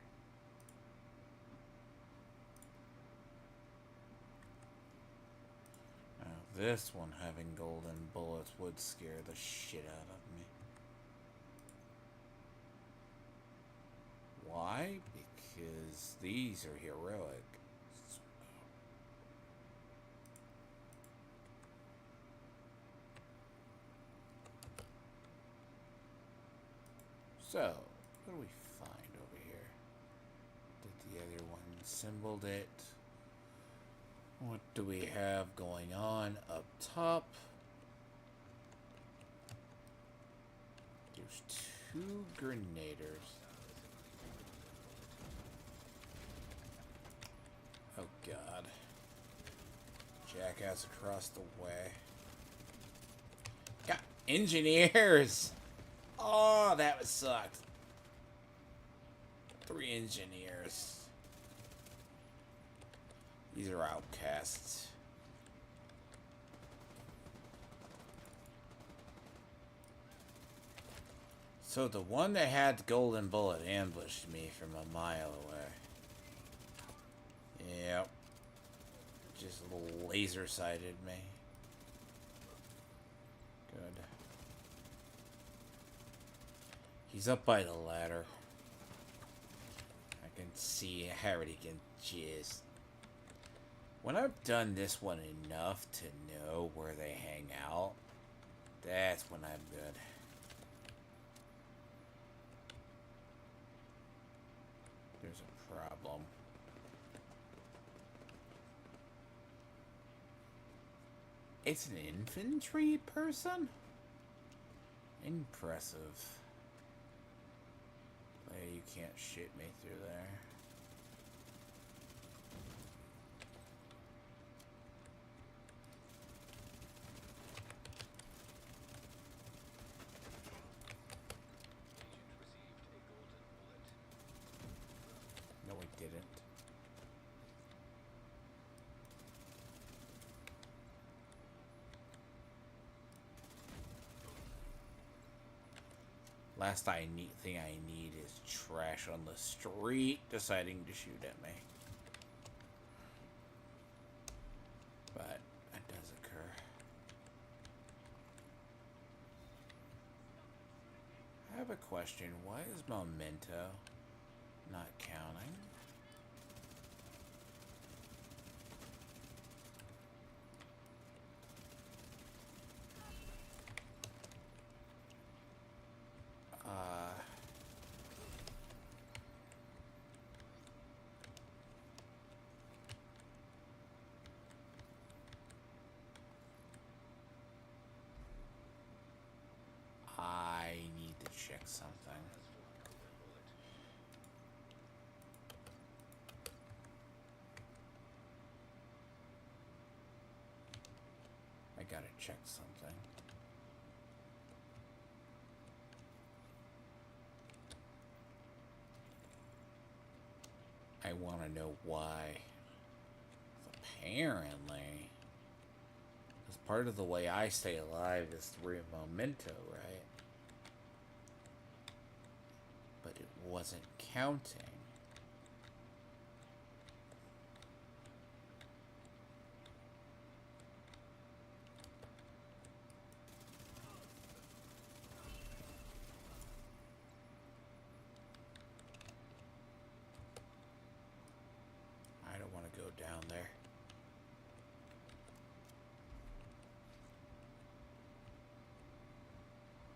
Now, this one having golden bullets would scare the shit out of me. Why? Because these are heroic. So, what do we find over here? Did the other one symboled it? What do we have going on up top? There's 2 grenaders. Oh god. Jackass across the way. Got engineers! Oh, that was sucked. 3 engineers. These are outcasts. So the one that had the golden bullet ambushed me from a mile away. Yep. Just a little laser sighted me. Good. He's up by the ladder. I can see how he can just... When I've done this one enough to know where they hang out, that's when I'm good. There's a problem. It's an infantry person? Impressive. Hey, you can't shoot me through there. No, I didn't. Last thing I need is trash on the street deciding to shoot at me. But that does occur. I have a question. Why is Memento not counting? I need to check something. I gotta check something. I want to know why. Apparently, as part of the way I stay alive is through Memento, right? But it wasn't counting. I don't want to go down there.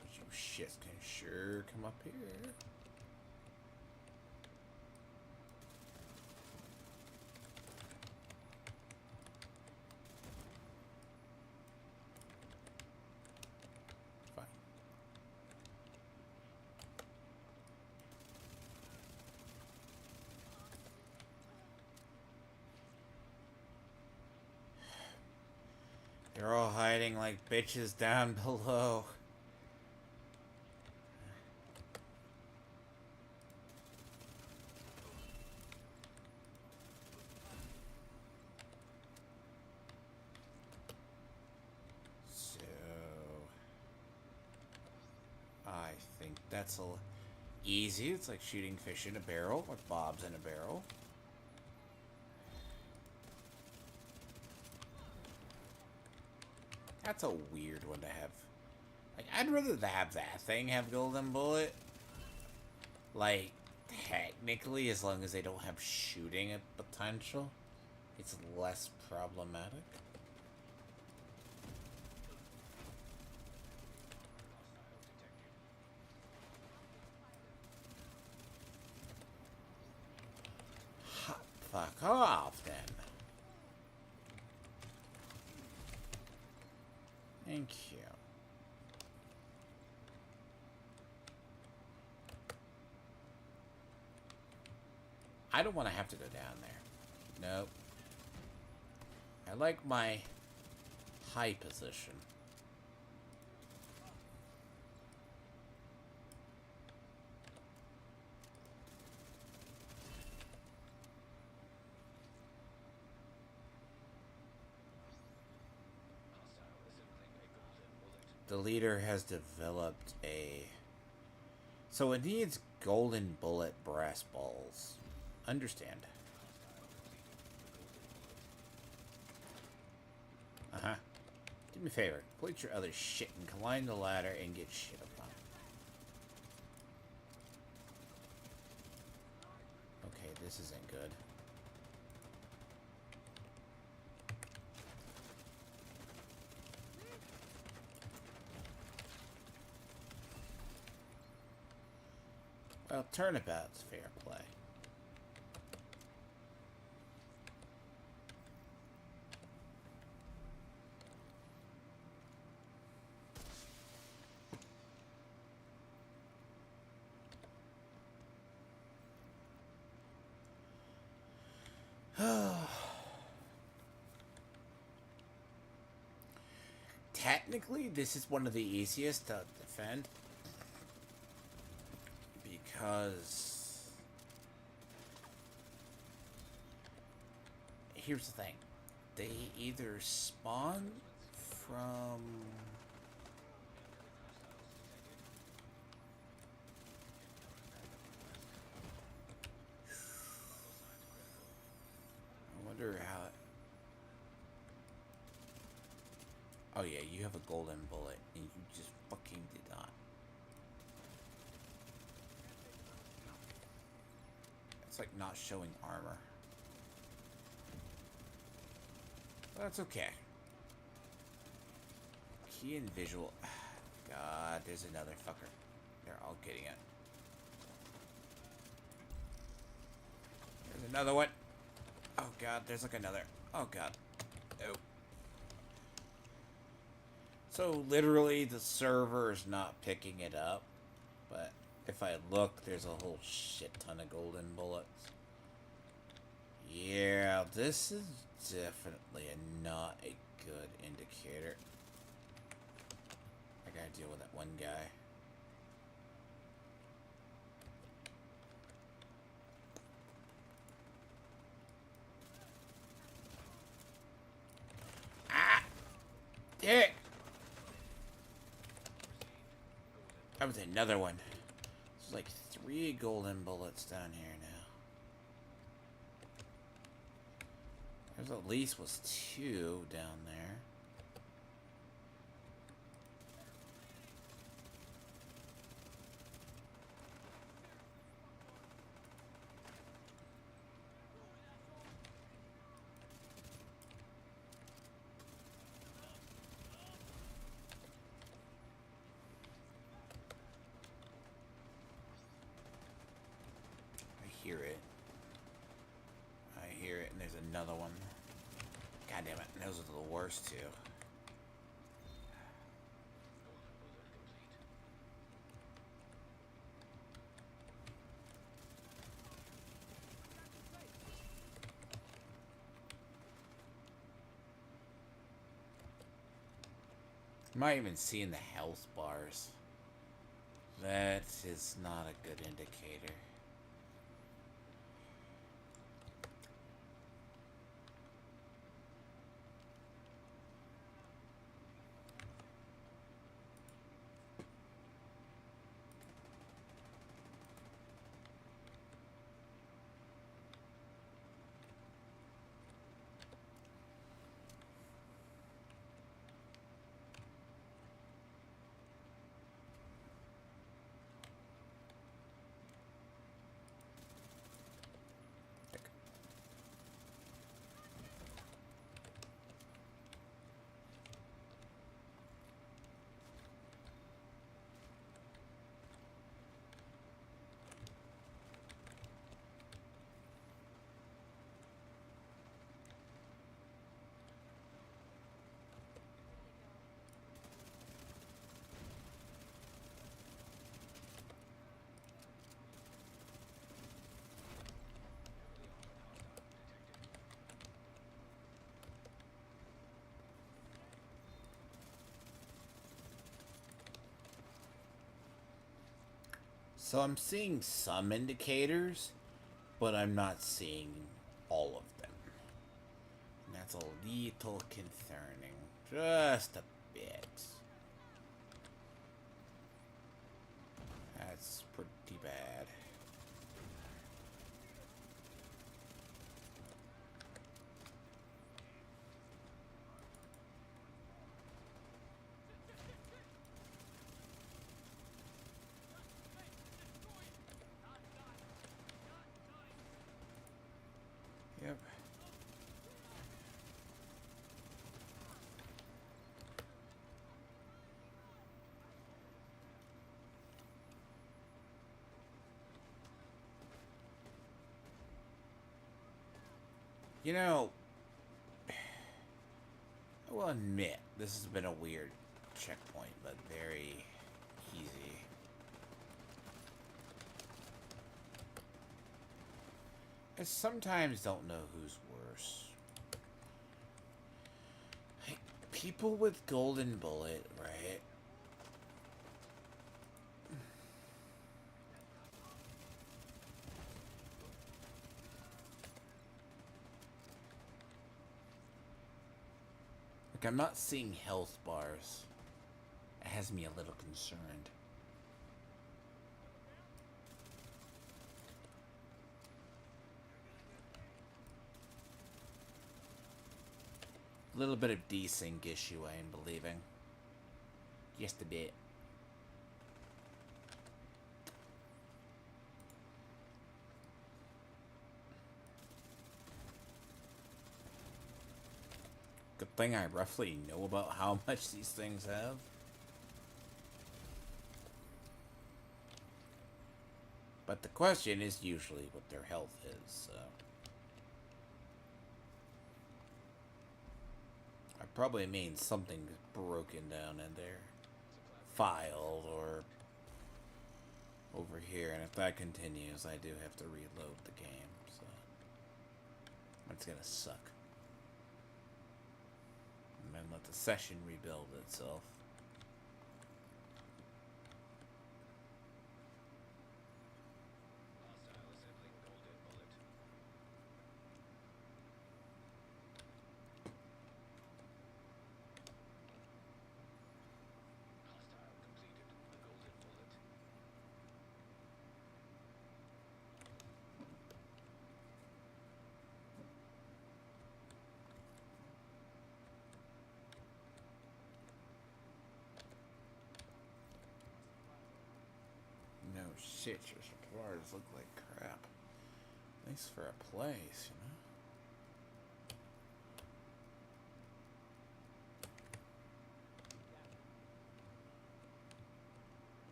But you shits can sure come up here. Fine. They're all hiding like bitches down below. So I think that's easy. It's like shooting fish in a barrel, or bobs in a barrel. That's a weird one to have. Like, I'd rather have that thing have golden bullet. Like, technically, as long as they don't have shooting potential, it's less problematic. Fuck off, then. Thank you. I don't want to have to go down there. Nope. I like my high position. The leader has developed a So it needs golden bullet brass balls. Understand. Uh-huh. Do me a favor. Complete your other shit and climb the ladder and get shit upon. Okay, this isn't good. Well, turnabout's fair play. Technically, this is one of the easiest to defend. Because here's the thing. They either spawn from I wonder how Oh yeah, you have a golden bullet and you just fucking did not. It's like not showing armor. That's okay. Key and visual. God, there's another fucker. They're all getting it. There's another one. Oh god, there's like another. Oh god. Nope. So literally the server is not picking it up. But if I look, there's a whole shit ton of golden bullets. Yeah, this is definitely not a good indicator. I gotta deal with that one guy. Ah! Dick! That was another one. There's like 3 golden bullets down here now. There's at least was 2 down there. I hear it, and there's another one. God damn it, those are the worst two. You might even see in the health bars. That is not a good indicator. So I'm seeing some indicators, but I'm not seeing all of them. And that's a little concerning. Just a bit. That's pretty bad. Yep. You know, I will admit this has been a weird checkpoint, but very easy. I sometimes don't know who's worse. Like, people with golden bullet, right? Like, I'm not seeing health bars. It has me a little concerned. A little bit of desync issue, I am believing. Just a bit. Good thing I roughly know about how much these things have. But the question is usually what their health is, so. I probably mean something's broken down in their file or over here, and if that continues, I do have to reload the game, so. It's gonna suck. And then let the session rebuild itself. No shit, your suppliers look like crap. Thanks for a place, you know?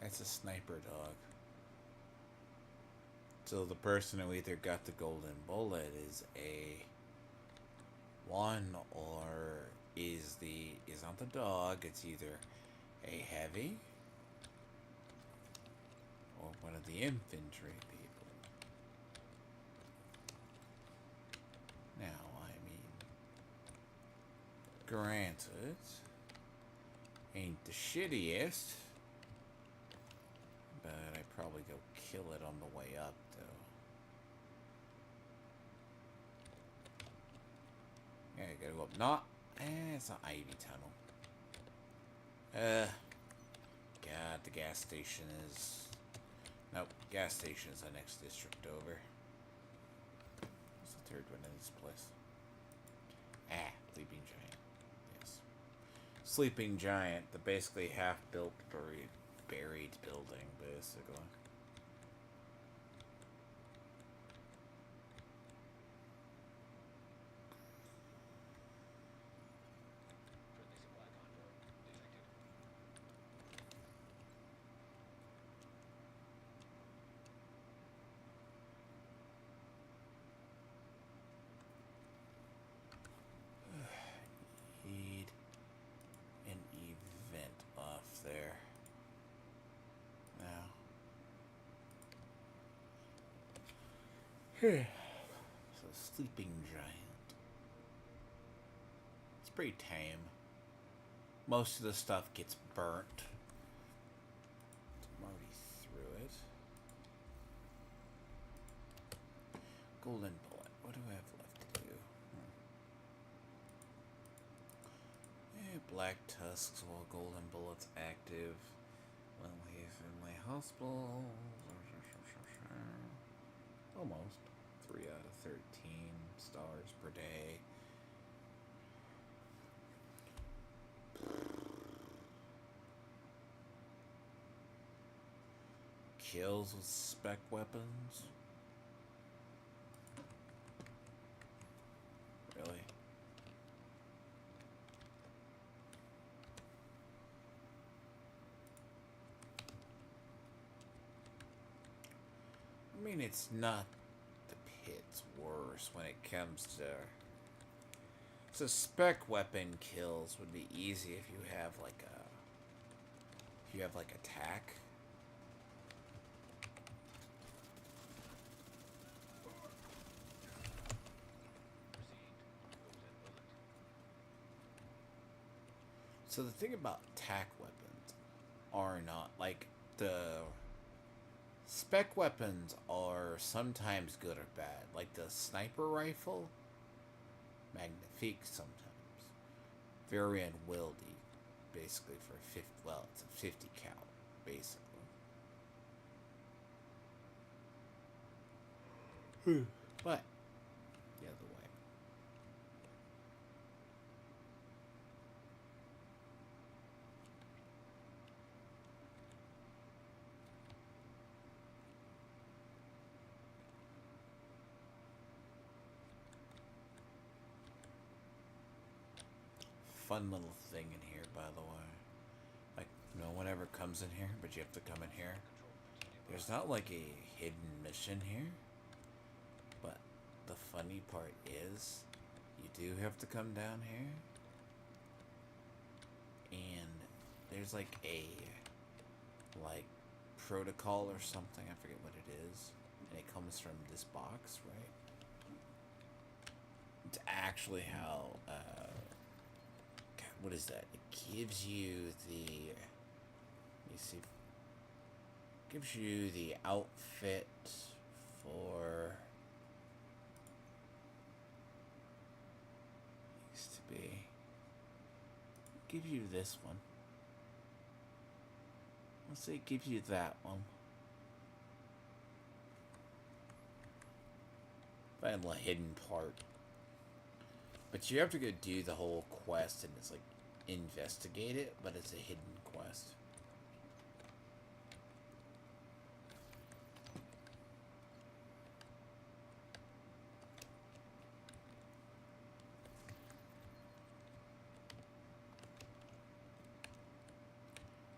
That's a sniper dog. So the person who either got the golden bullet is a one or is not the dog, it's either a heavy or one of the infantry people. Now, I mean, granted, ain't the shittiest, but I'd probably go kill it on the way up, though. Yeah, I gotta go up. Not. It's not Ivy Tunnel. God, the gas station is. Nope, gas station is the next district over. What's the third one in this place? Ah, Sleeping Giant. Yes. Sleeping Giant, the basically half-built, buried building, basically. Need an event off there. Now. So, Sleeping Giant. It's pretty tame. Most of the stuff gets burnt. I'm already through it. Golden Bullet. What do I have left to do? black tusks while golden bullets active. When we in my hospital. Almost. 3 out of 13 stars per day. Kills with spec weapons. Really? I mean, it's not the pit's worst when it comes to... So spec weapon kills would be easy if you have like a... If you have like attack. So the thing about attack weapons are not like the spec weapons are sometimes good or bad. Like the sniper rifle, magnifique sometimes. Very unwieldy, basically for 50. Well, it's a 50 cal, basically. But the other way. Fun little thing in here, by the way. Like, no one ever comes in here, but you have to come in here. There's not like a hidden mission here, but the funny part is, you do have to come down here, and there's like a, like, protocol or something, I forget what it is, and it comes from this box, right? It's actually how, what is that? It gives you the, let me see, gives you the outfit for, used to be, gives you this one. Let's say it gives you that one. Find the hidden part. But you have to go do the whole quest, and it's like investigate it, but it's a hidden quest.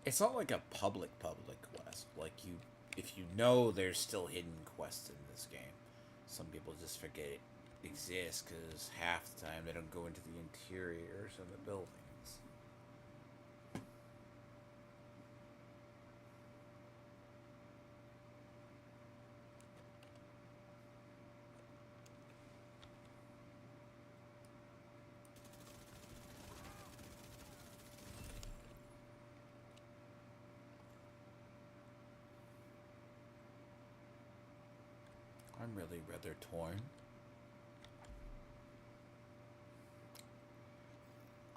It's not like a public quest. Like if you know there's still hidden quests in this game. Some people just forget it exists because half the time they don't go into the interiors of the buildings. I'm really rather torn.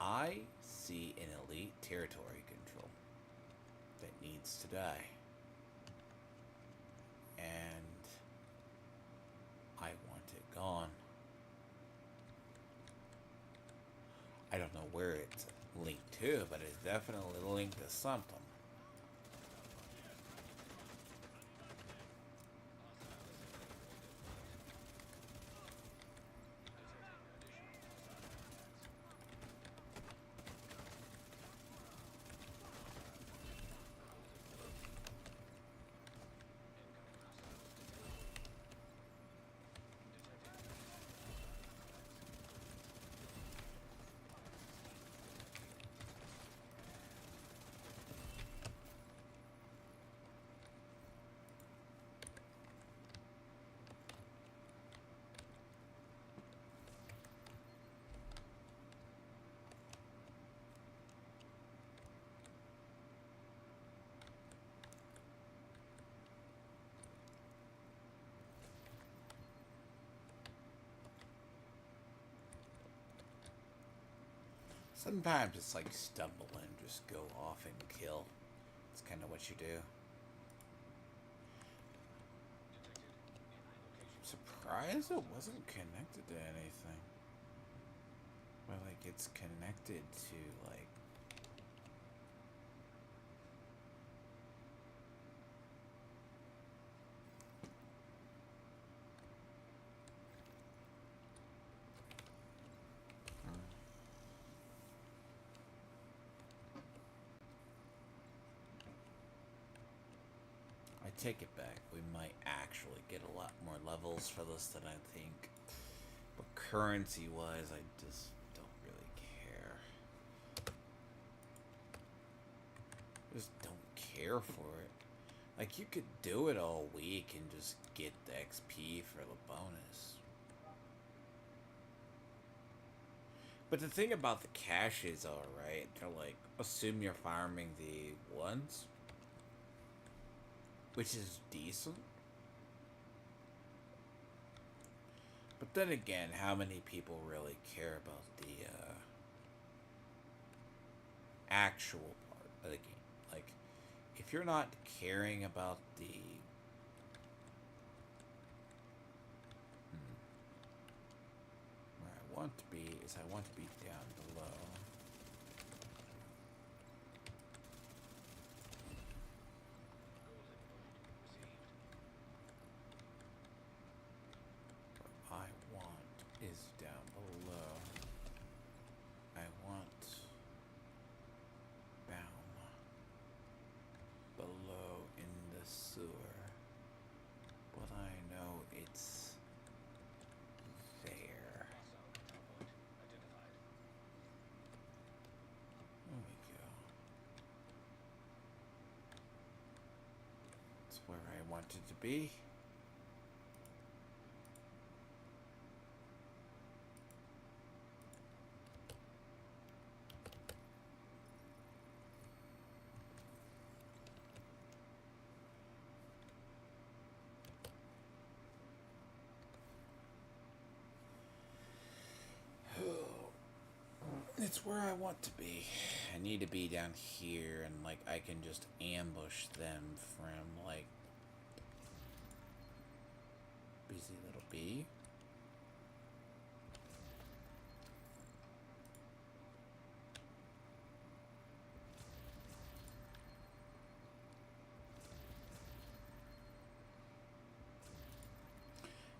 I see an elite territory control that needs to die. And I want it gone. I don't know where it's linked to, but it's definitely linked to something. Sometimes it's like stumble and just go off and kill. It's kind of what you do. I'm surprised it wasn't connected to anything. Well, like it's connected to like. I take it back. We might actually get a lot more levels for this than I think. But currency-wise, I just don't really care. Just don't care for it. Like, you could do it all week and just get the XP for the bonus. But the thing about the caches, alright, they're like, assume you're farming the ones, which is decent. But then again, how many people really care about the actual part of the game? Like, if you're not caring about the where I want to be is I want to be down below. What I want is down below. I want down below in the sewer. But I know it's there. There we go. It's where I wanted to be. It's where I want to be. I need to be down here and like I can just ambush them from like busy little bee.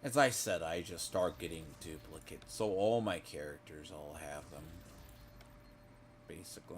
As I said, I just start getting duplicates, so all my characters all have them. Basically.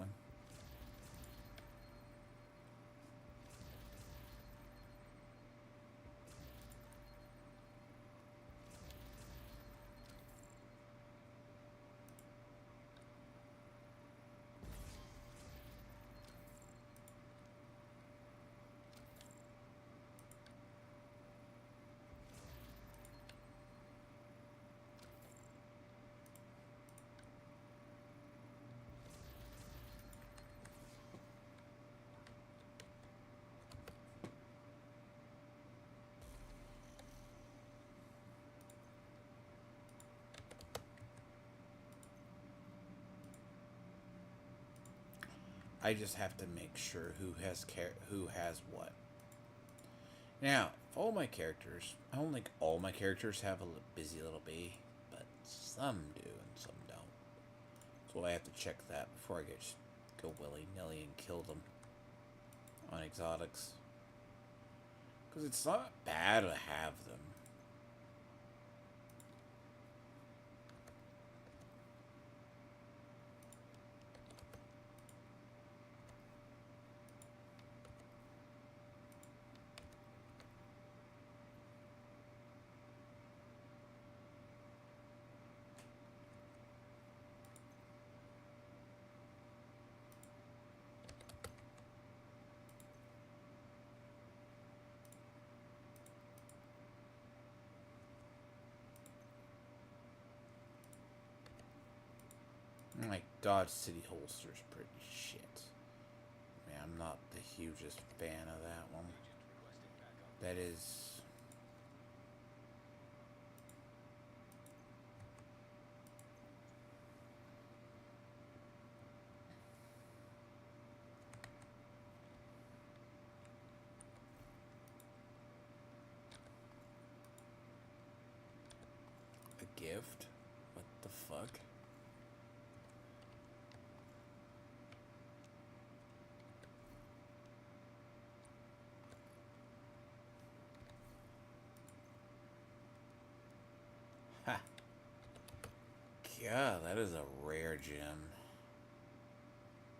I just have to make sure who has what. Now, all my characters, I don't think all my characters have a busy little bee, but some do and some don't. So I have to check that before I just go willy-nilly and kill them on exotics. Because it's not bad to have them. My Dodge City holster's pretty shit. Man, I'm not the hugest fan of that one. That is... gift? What the fuck? Ha. God, that is a rare gem.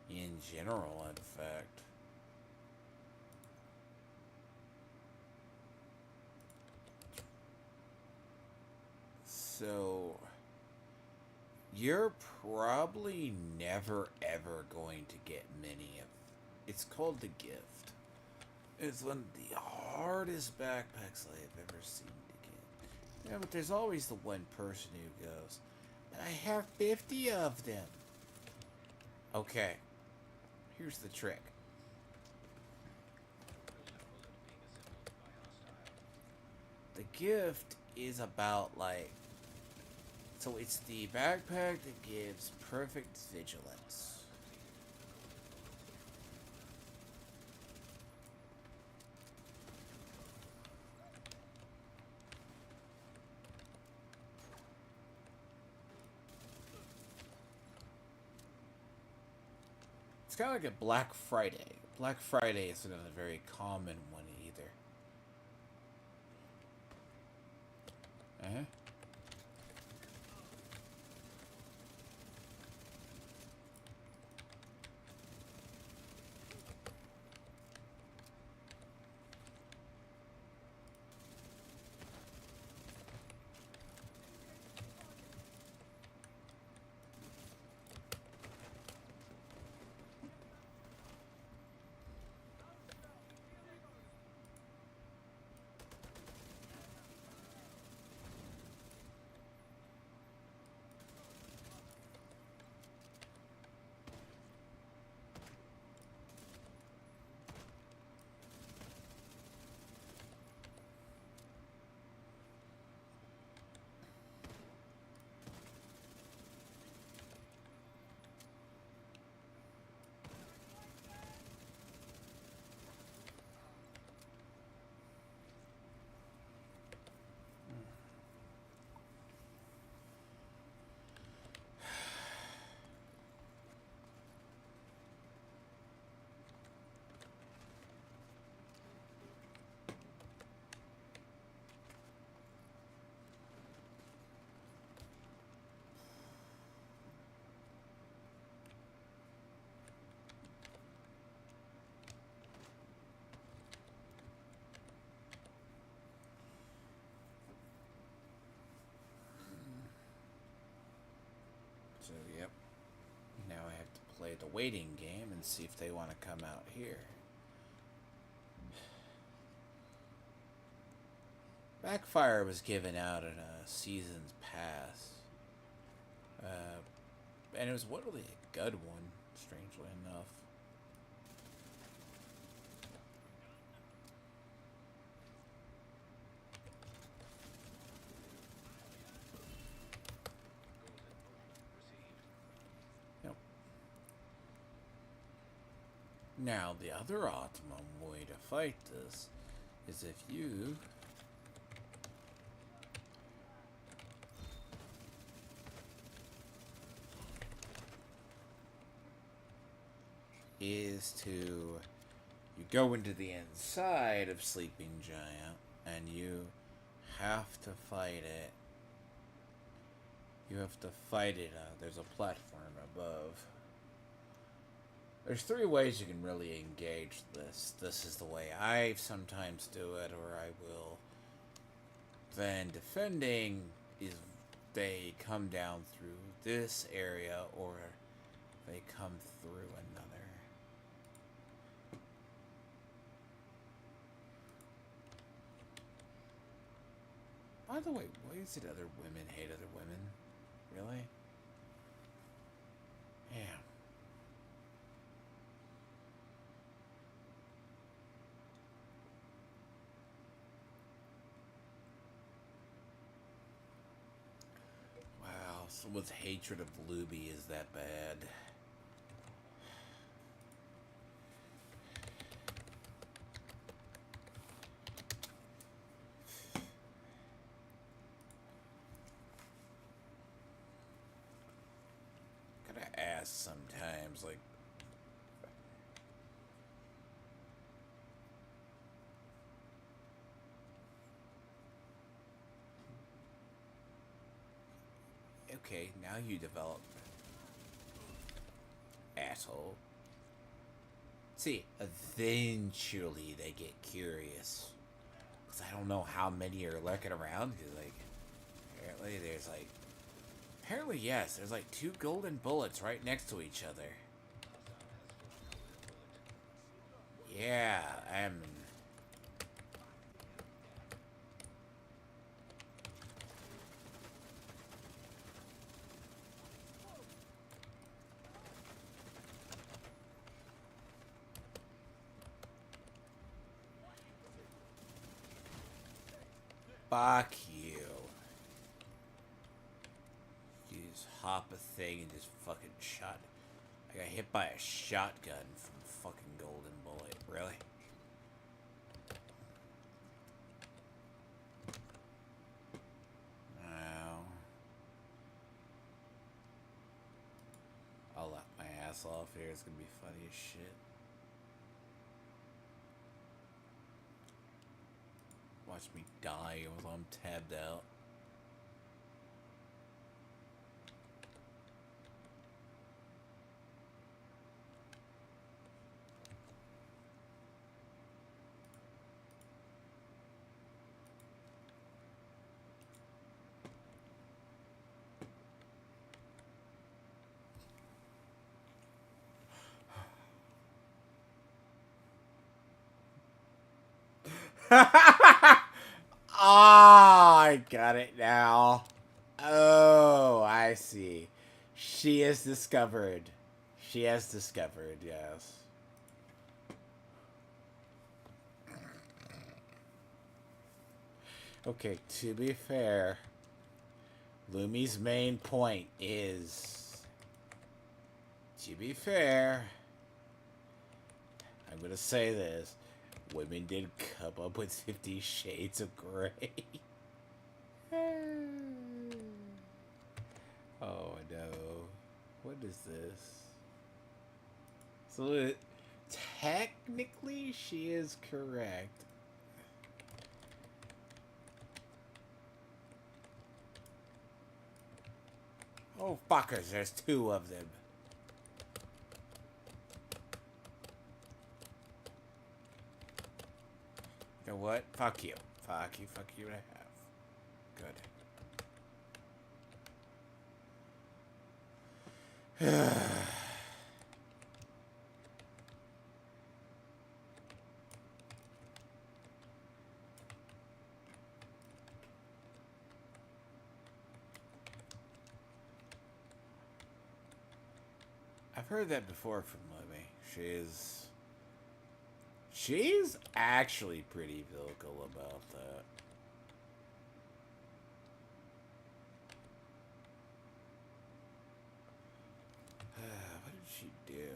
In general, in fact. So, you're probably never ever going to get many of. It's called the gift. It's one of the hardest backpacks I've ever seen to get. Yeah, but there's always the one person who goes, I have 50 of them. Okay, here's the trick. The gift is about, like, so it's the backpack that gives perfect vigilance. It's kind of like a Black Friday. Black Friday isn't a very common one either. Uh-huh. So, yep. Now I have to play the waiting game and see if they want to come out here. Backfire was given out in a season's pass. And it was literally a good one, strangely enough. Yep. Now, the other optimum way to fight this is if you go into the inside of Sleeping Giant and you have to fight it. You have to fight it. There's a platform above. There's 3 ways you can really engage this. This is the way I sometimes do it, or I will. Then defending is they come down through this area, or they come through another. By the way, why is it other women hate other women? Really? Yeah. Wow, someone's hatred of Luby is that bad. Okay, now you develop. Asshole. See, eventually they get curious. Because I don't know how many are lurking around. Because, like, apparently there's, like... Apparently, yes, there's, like, 2 golden bullets right next to each other. Yeah, Fuck you. You just hop a thing and just fucking shot. I got hit by a shotgun from fucking golden bullet. Really? No. I'll laugh my ass off here. It's gonna be funny as shit. Watch me die while I'm tabbed out. Oh, I got it now. Oh, I see. She has discovered. She has discovered, yes. Okay, to be fair, Lumi's main point is, to be fair, I'm gonna say this, women did come up with 50 Shades of Grey. Oh no. What is this? So technically she is correct. Oh fuckers, there's 2 of them. You know what? Fuck you. Fuck you and a half. Good. I've heard that before from Libby. She's actually pretty vocal about that. What did she do?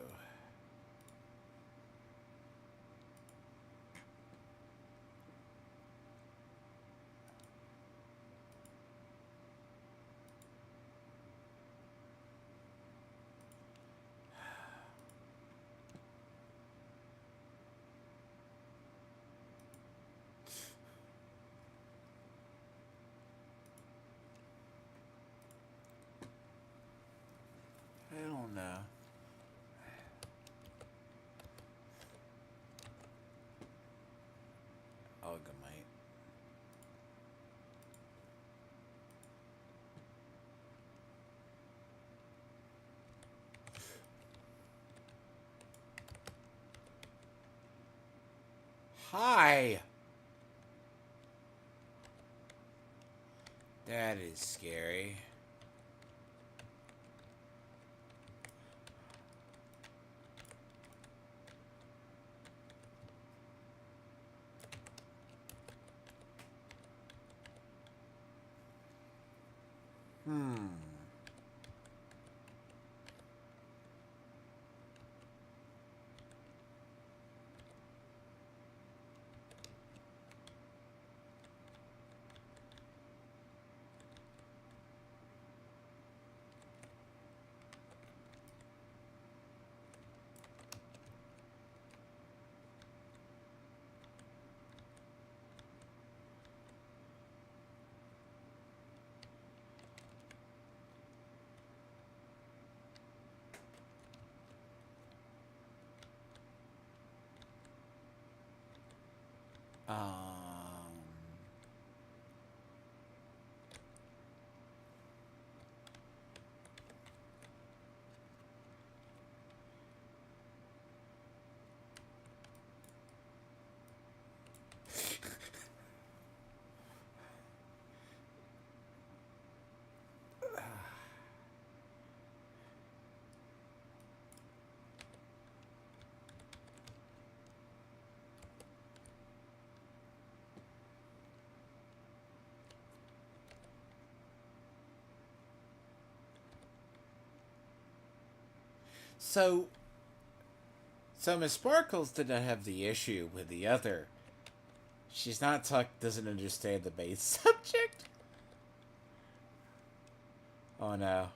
I don't know. Algamite. Hi! That is scary. Um, so, so Miss Sparkles did not have the issue with the other. She's not doesn't understand the main subject. Oh no.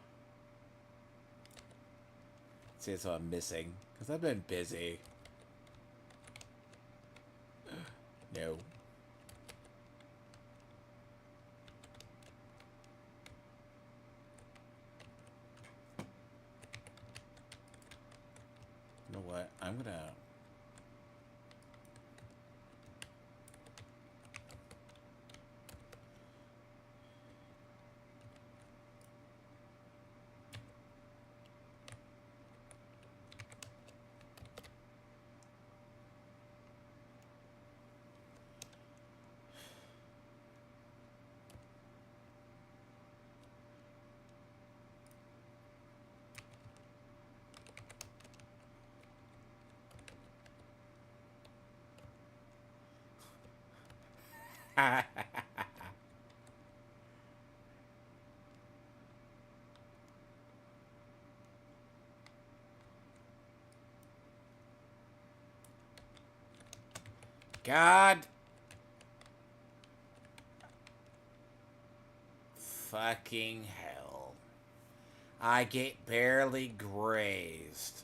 See, that's what I'm missing. Because I've been busy. No. You know what? I'm gonna... God fucking hell. I get barely grazed.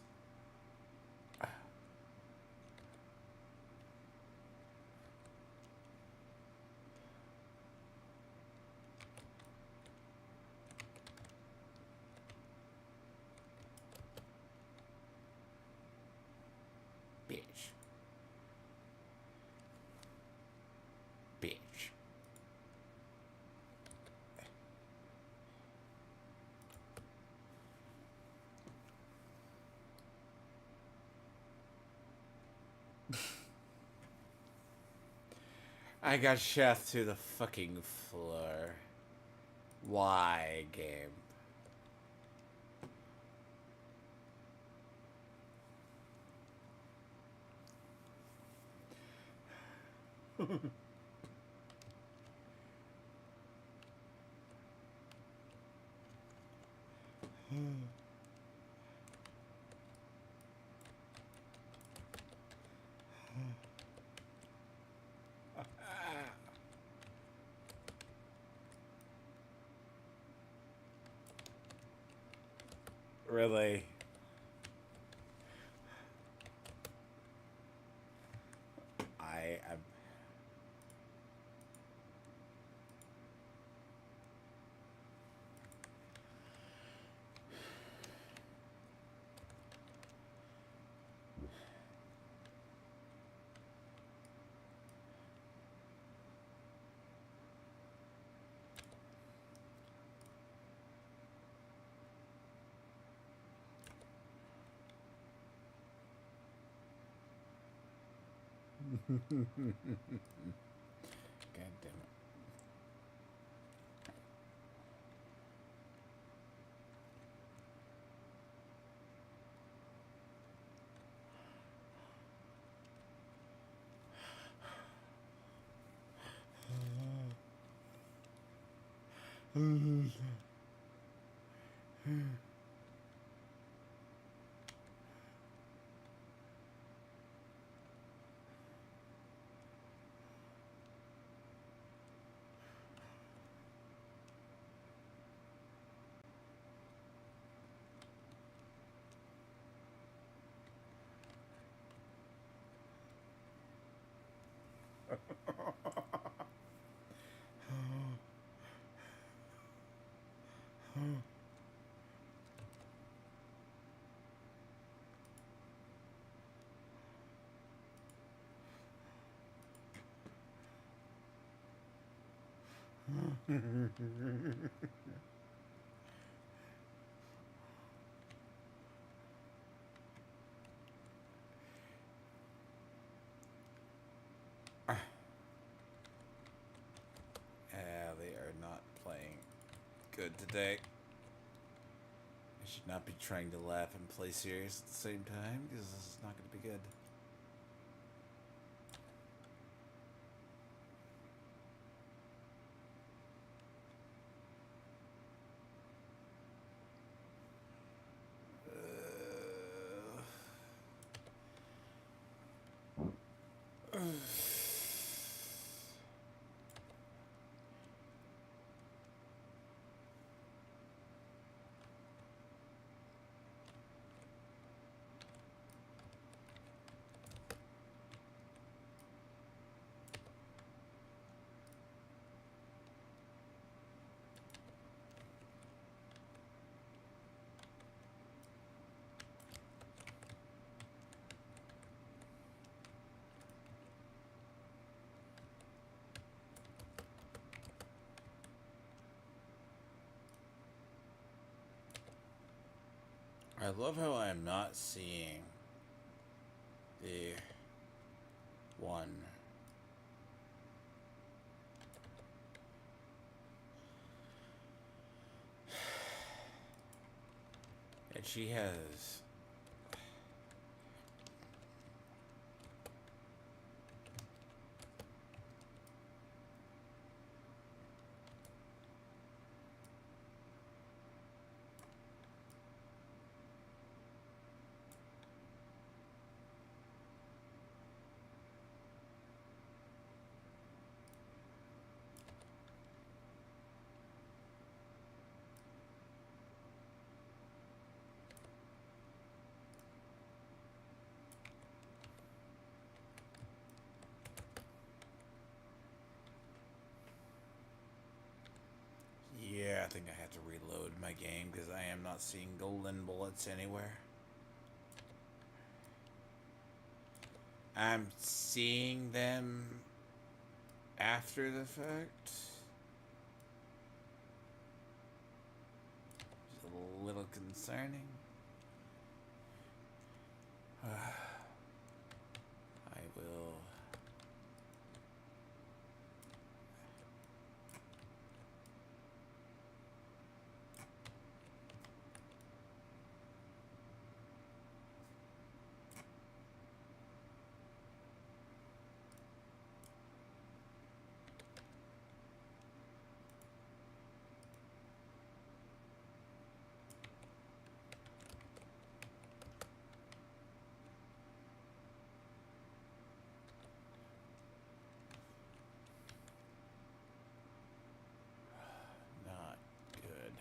Bitch. Bitch. I got shoved to the fucking floor. Why, game? Really? I'm... God damn it. They are not playing good today. I should not be trying to laugh and play serious at the same time, because this is not going to be good. I love how I'm not seeing the one. And she has... Yeah, I think I have to reload my game because I am not seeing golden bullets anywhere. I'm seeing them after the fact. It's a little concerning. I will... Not good.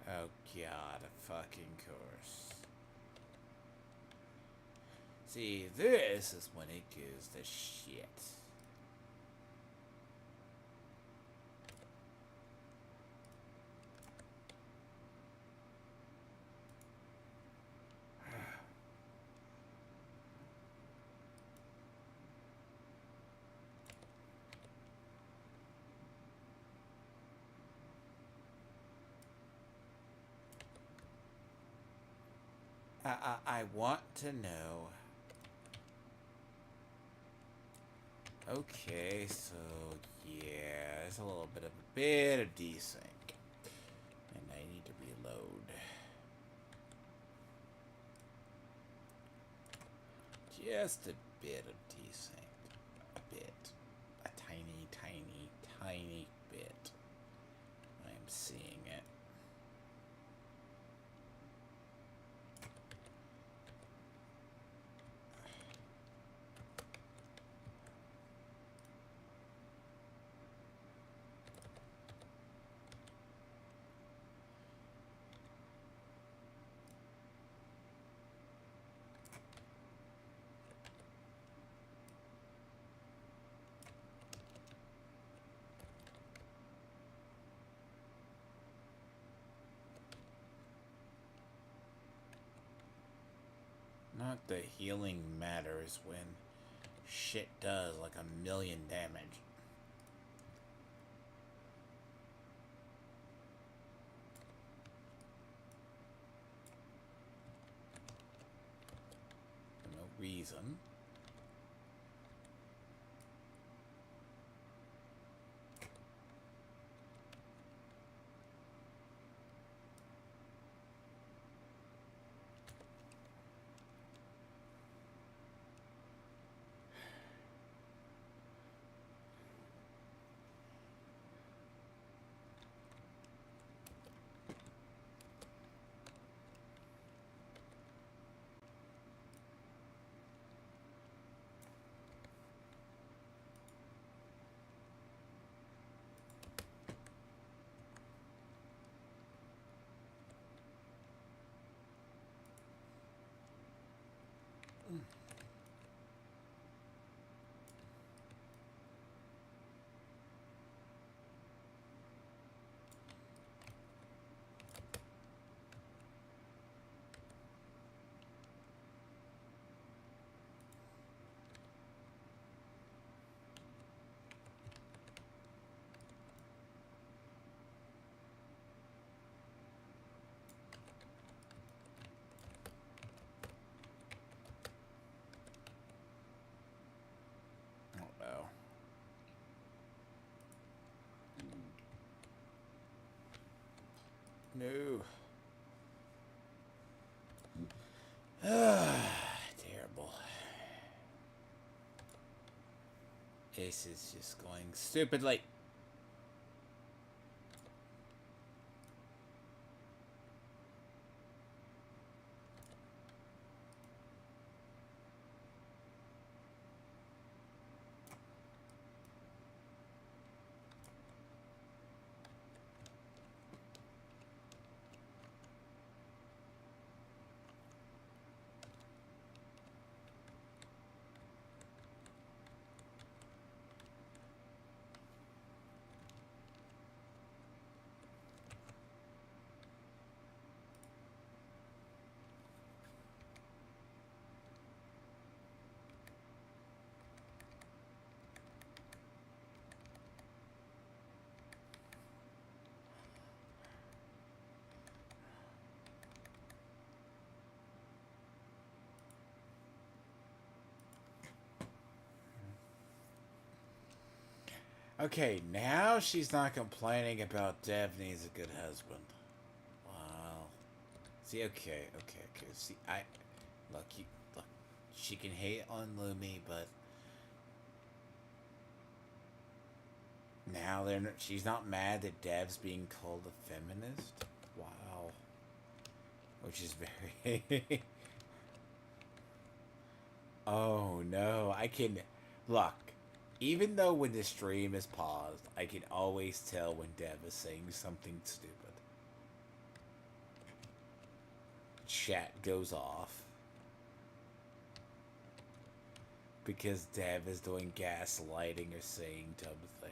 Oh god, a fucking course. See, this is when it goes to shit. I want to know. Okay, so yeah, there's a little bit of desync, and I need to reload. Just a bit of desync, a bit, a tiny, tiny, tiny bit. I'm seeing it. Not that healing matters when shit does like 1,000,000 damage. For no reason. Oh no. No. Terrible. This is just going stupidly. Okay, now she's not complaining about Dev needs a good husband. Wow. See, okay. See, look, she can hate on Lumi, but now she's not mad that Dev's being called a feminist. Wow. Which is very. Oh no, I can look. Even though when the stream is paused, I can always tell when Dev is saying something stupid. Chat goes off. Because Dev is doing gaslighting or saying dumb things.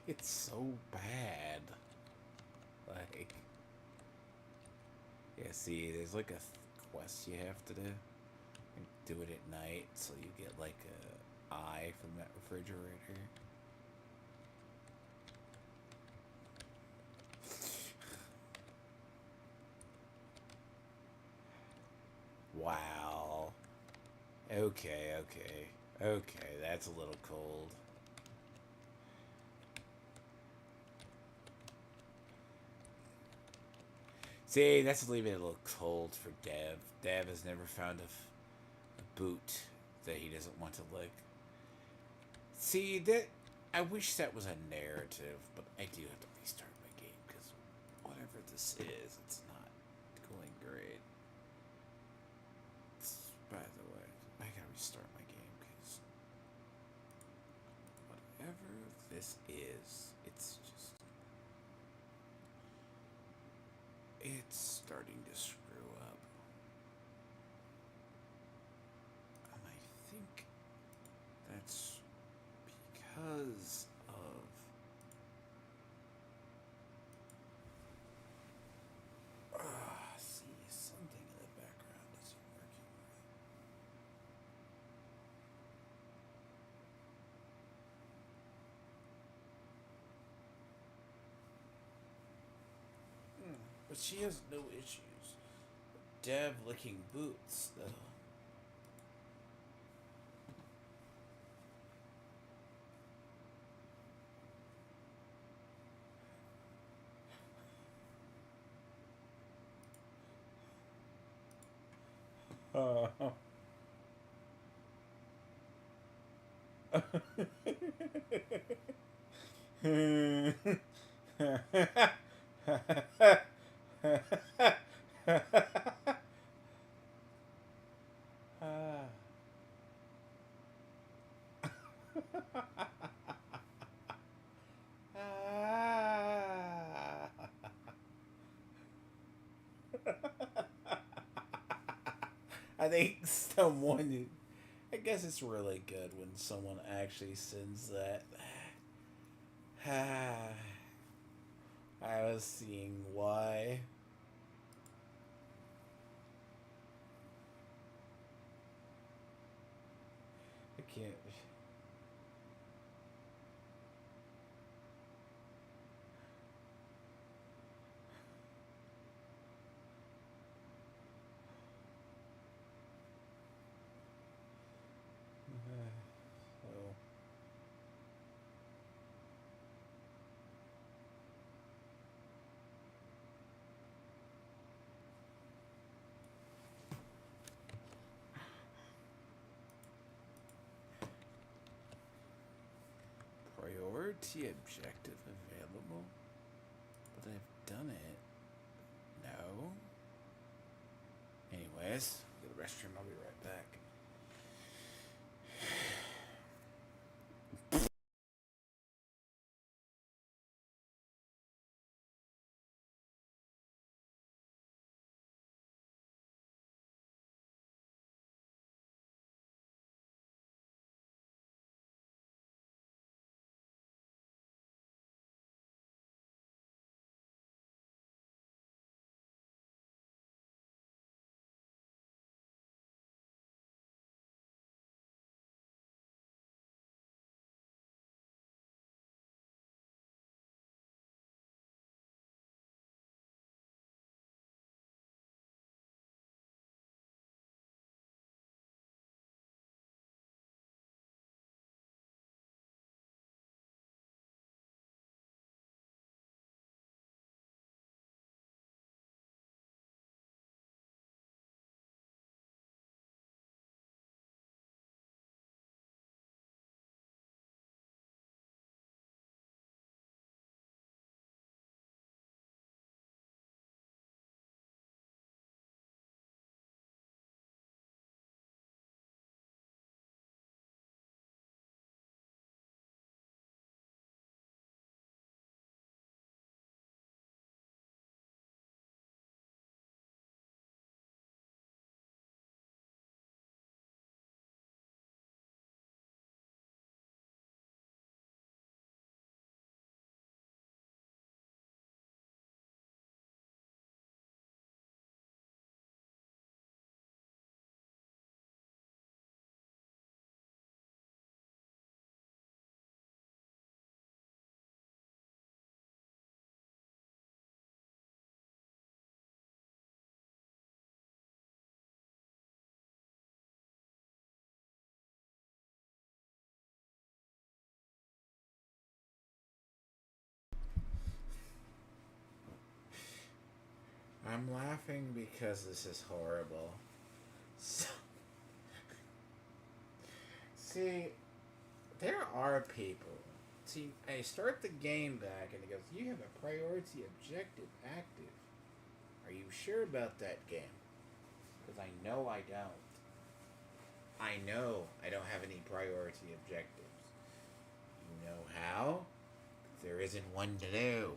It's so bad. Like, yeah, see, there's like a quest you have to do. And do it at night, so you get like a eye from that refrigerator. Wow. Okay, that's a little cold. See, that's leaving it a little cold for Dev. Dev has never found a boot that he doesn't want to lick. See, that I wish that was a narrative, but I do have to restart my game because whatever this is, it's not going great. By the way, I gotta restart my game because whatever this is, it's starting to screw up. And I think But she has no issues. Dev licking boots, though. I think someone. I guess it's really good when someone actually sends that. I was seeing why. I can't. So. Priority objective available? But I've done it. No. Anyways, go to the restroom. I'll be right back. I'm laughing because this is horrible. So, see, there are people. See, I start the game back and it goes, you have a priority objective active. Are you sure about that game? Because I know I don't. I know I don't have any priority objectives. You know how? There isn't one to do.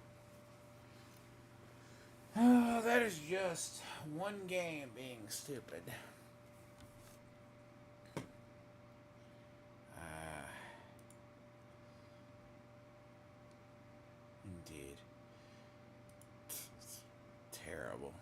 Oh, that is just one game being stupid. Indeed. It's terrible.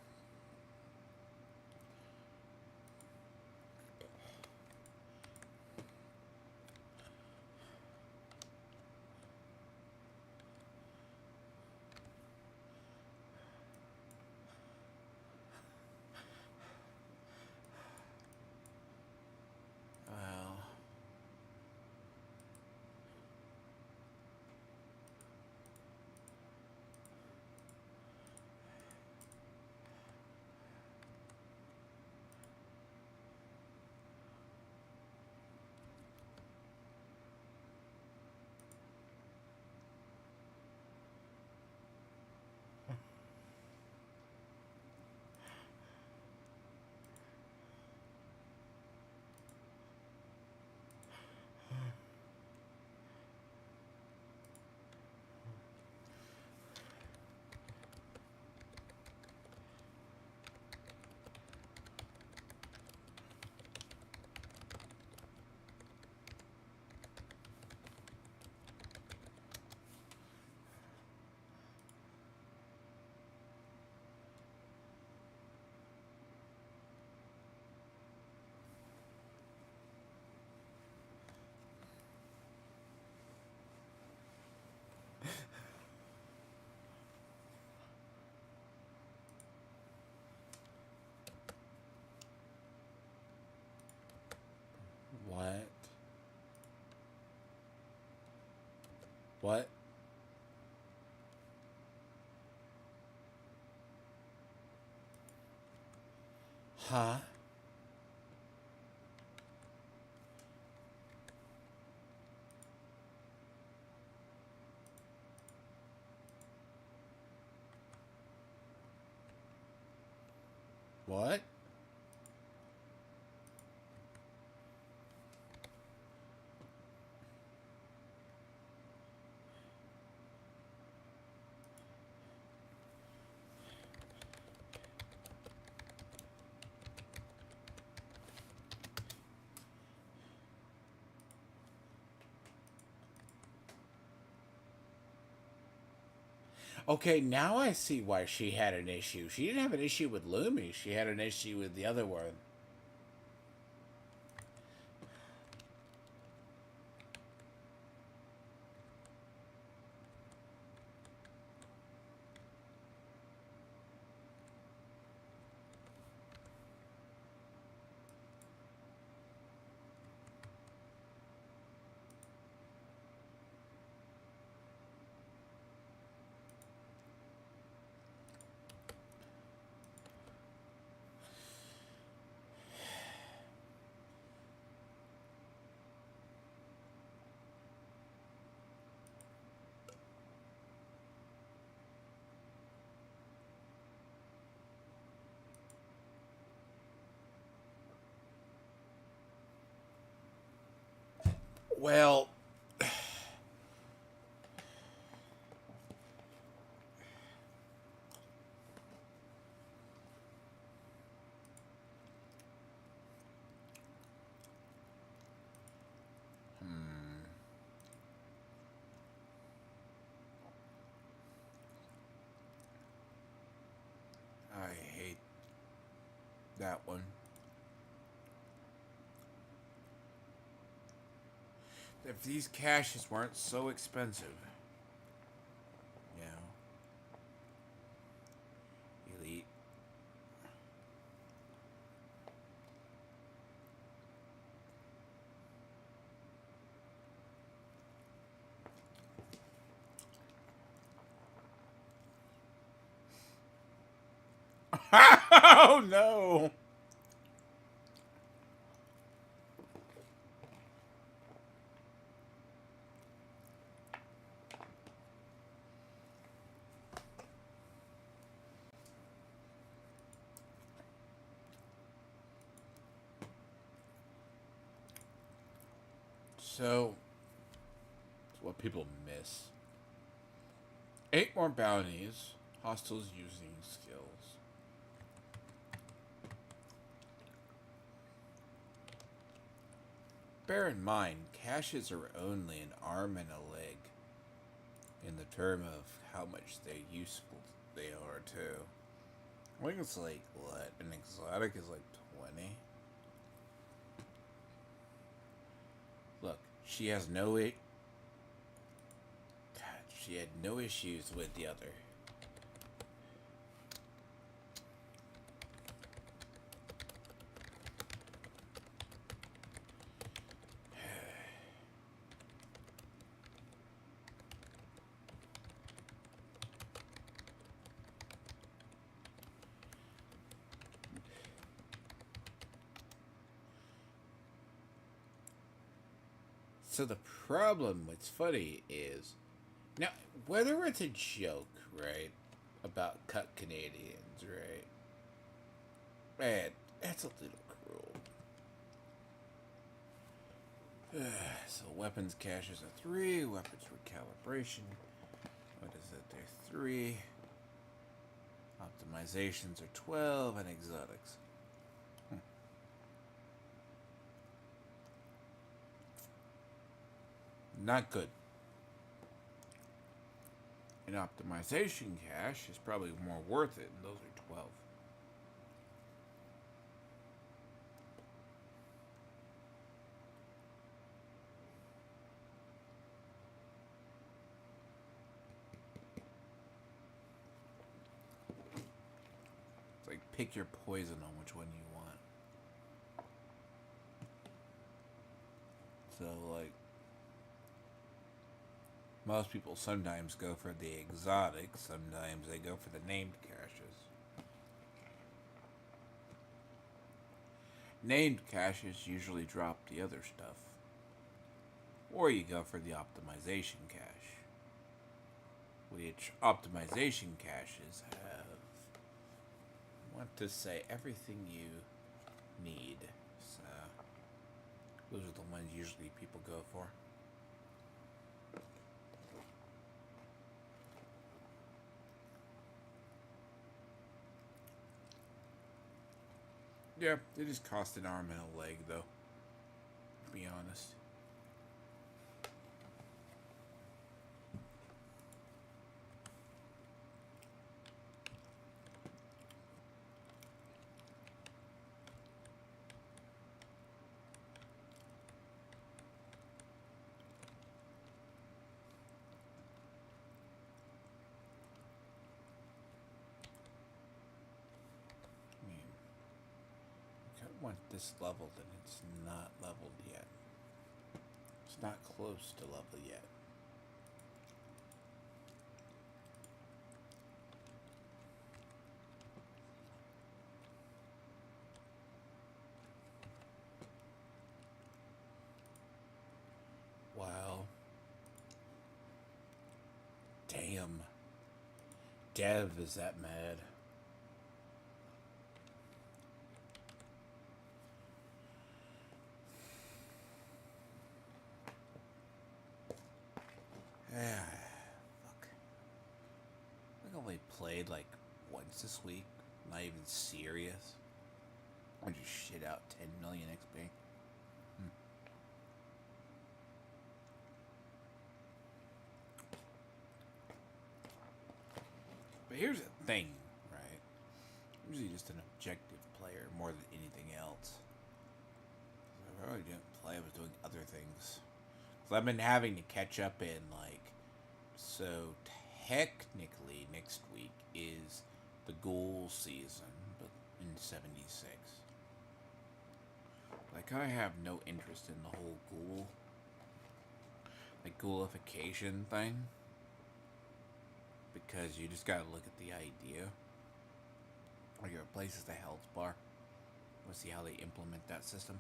What? Huh? What? Okay, now I see why she had an issue. She didn't have an issue with Lumi. She had an issue with the other one. Well, I hate that one. If these caches weren't so expensive, you know, elite. Oh no! So, it's what people miss. 8 more bounties. Hostiles using skills. Bear in mind, caches are only an arm and a leg. In the term of how much they're useful they are, too. I think it's like, what? An exotic is like 20? Look, she has no she had no issues with the other. So the problem, what's funny is, now, whether it's a joke, right, about cut Canadians, right, man, that's a little cruel. So weapons caches are 3, weapons recalibration, what is it, they're 3, optimizations are 12, and exotics. Not good. An optimization cache is probably more worth it, and those are 12. It's like pick your poison on which one you want. So, like, Most people sometimes go for the exotic, sometimes they go for the named caches. Named caches usually drop the other stuff. Or you go for the optimization cache, which optimization caches have, I want to say, everything you need. So, those are the ones usually people go for. Yeah, they just cost an arm and a leg, though, to be honest. I mean, I want this leveled, and it's not leveled yet. It's not close to level yet. Wow. Damn. Dev is that mad. Yeah. Fuck. I only played like once this week. Not even serious. I just shit out 10 million XP. But here's the thing, right? I'm usually just an objective player more than anything else. I really didn't play, I was doing other things. So I've been having to catch up in, like, so technically next week is the ghoul season, but in 76. Like, I have no interest in the whole ghoul, like, ghoulification thing. Because you just gotta look at the idea. Like, it replaces the health bar. We'll see how they implement that system.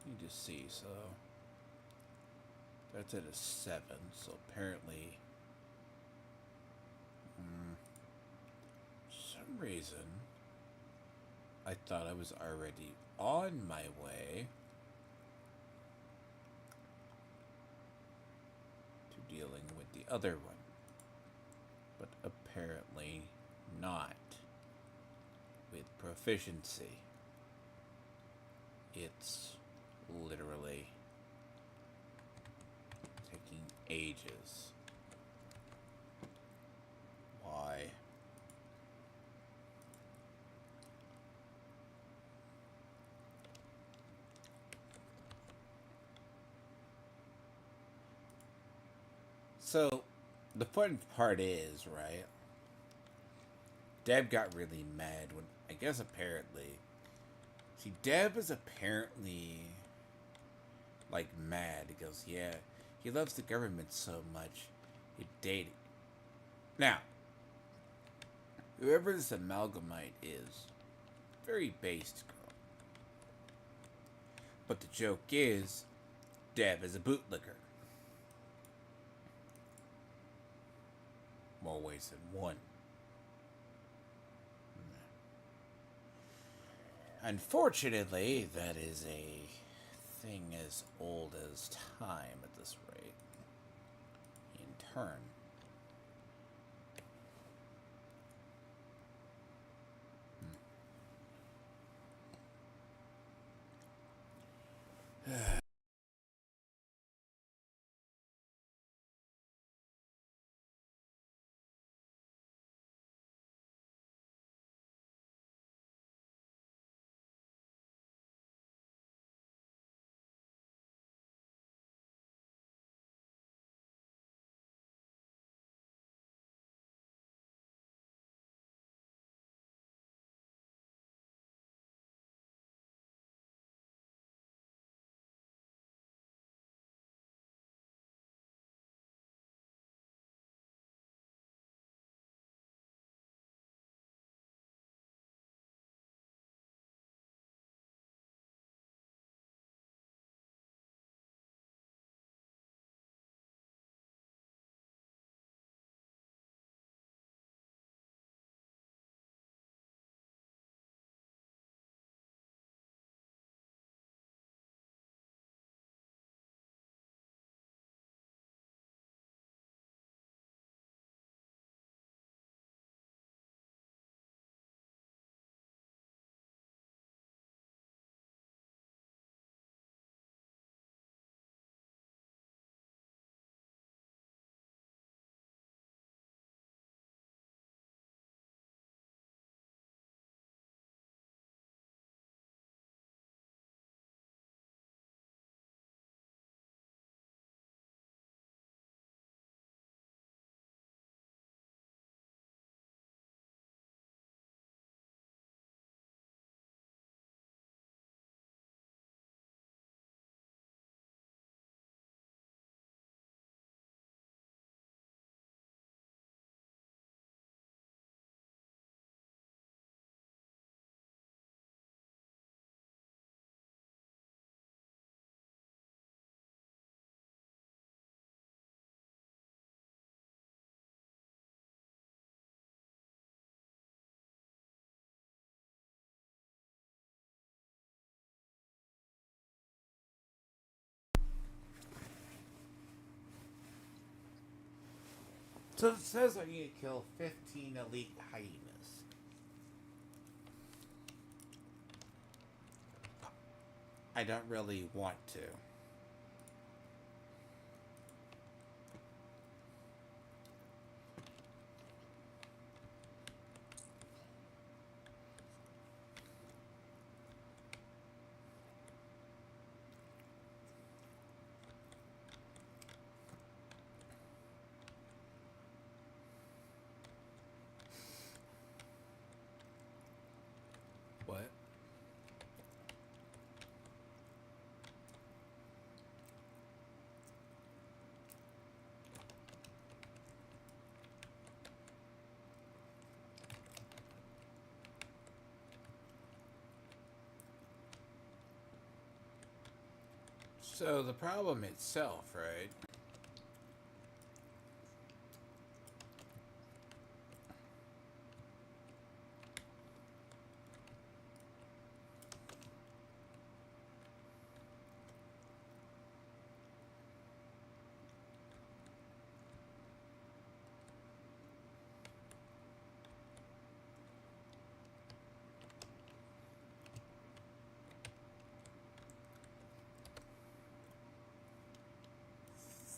You just see, so that's at a 7, so apparently for some reason I thought I was already on my way to dealing with the other one, but apparently not. With proficiency, it's literally taking ages. Why? So, the fun part is, right? Deb got really mad when, I guess apparently, see, Deb is apparently, like, mad. He goes, yeah, he loves the government so much, he dated. Now, whoever this amalgamite is, very based girl. But the joke is, Deb is a bootlicker. More ways than one. Unfortunately, that is a thing as old as time at this rate. In turn. So it says I need to kill 15 elite hyenas. I don't really want to. What? So the problem itself, right?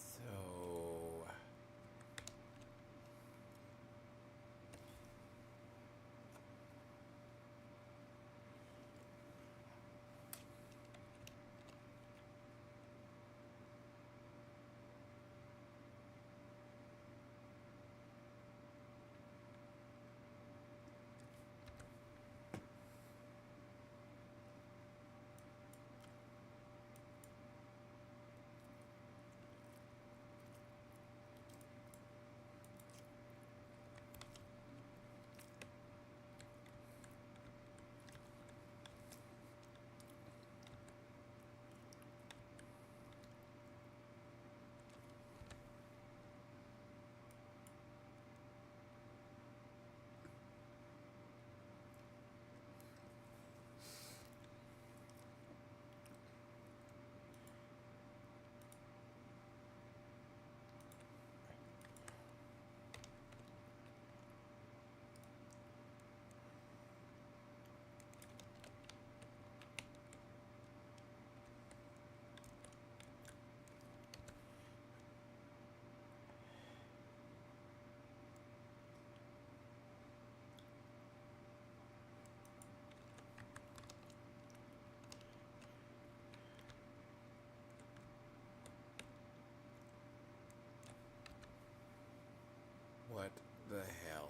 So what the hell?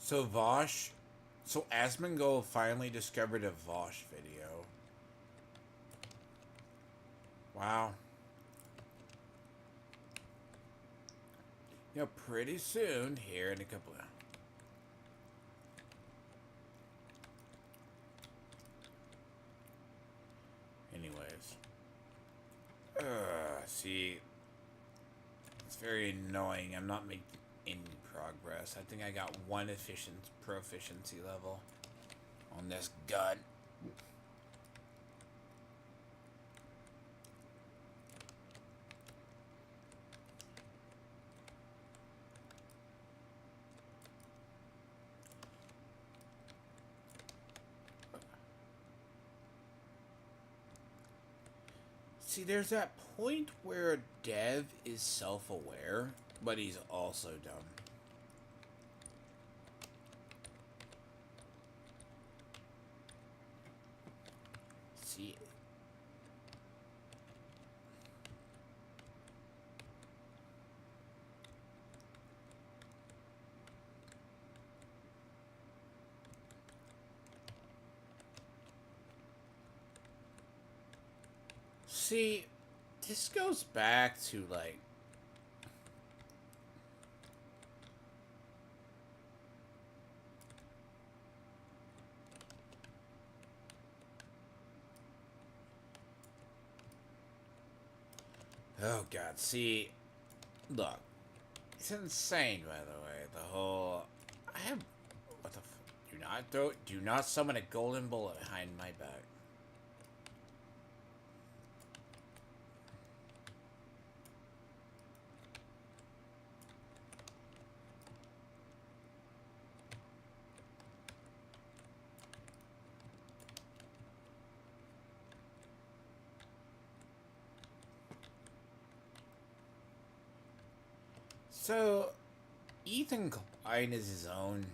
So Vosh, so Asmongold finally discovered a Vosh video. Wow. You know, pretty soon, here in a couple of... Anyways. See, it's very annoying. I'm not making any progress. I think I got one proficiency level on this gun. See, there's that point where Dev is self-aware, but he's also dumb. See. See, this goes back to like oh god, see, look, it's insane by the way, the whole I have what the do not summon a golden bullet behind my back. So, Ethan Klein is his own.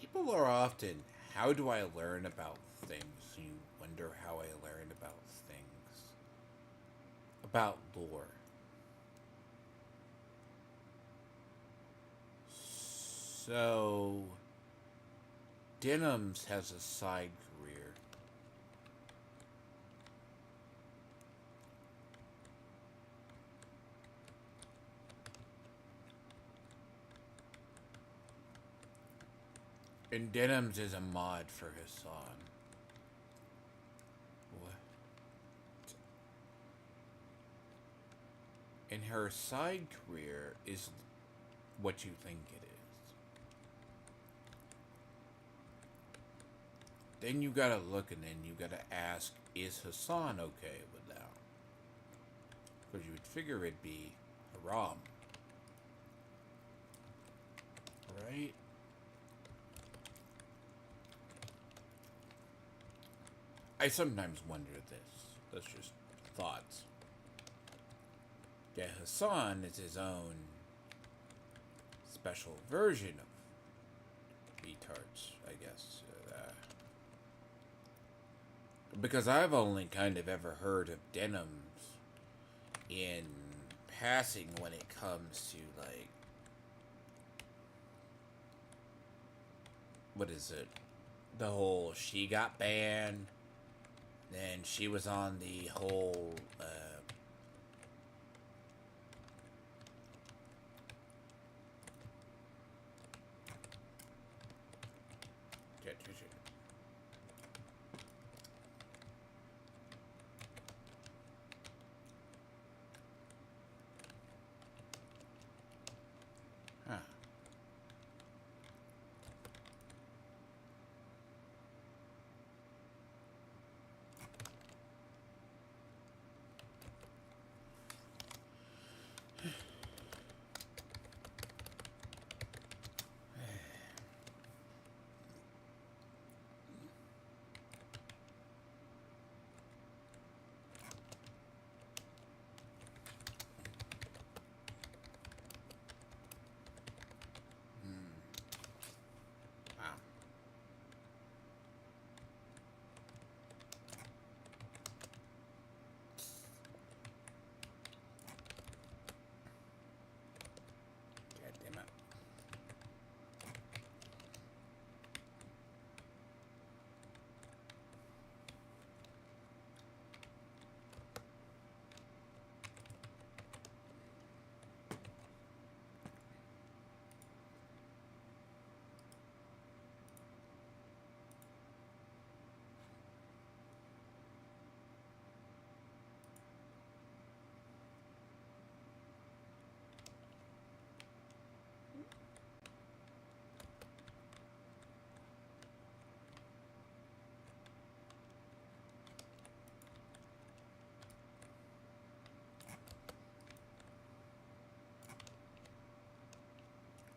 People are often, how do I learn about things? You wonder how I learn about things. About lore. So, Denims has a side career. And Denims is a mod for Hassan. What? And her side career is what you think it is. Then you gotta look and then you gotta ask, is Hassan okay with that? Because you would figure it'd be haram. Right? I sometimes wonder this. That's just thoughts. Yeah, Hassan is his own special version of retards, I guess. Because I've only kind of ever heard of Denims in passing when it comes to, like, what is it? The whole she got banned, then she was on the whole, huh.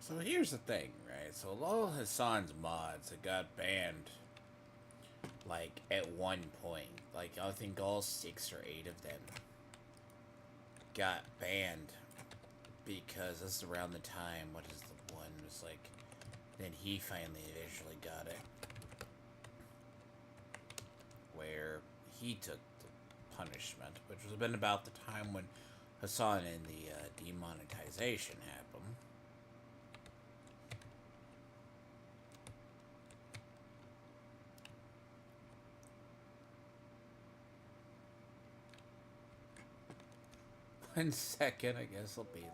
So here's the thing, right? So a lot of Hassan's mods that got banned, like, at one point. Like, I think all 6 or 8 of them got banned because this is around the time, what is the one, was like, then he finally eventually got it. Where he took the punishment, which was been about the time when Hassan and the demonetization happened. One second, I guess I'll be there.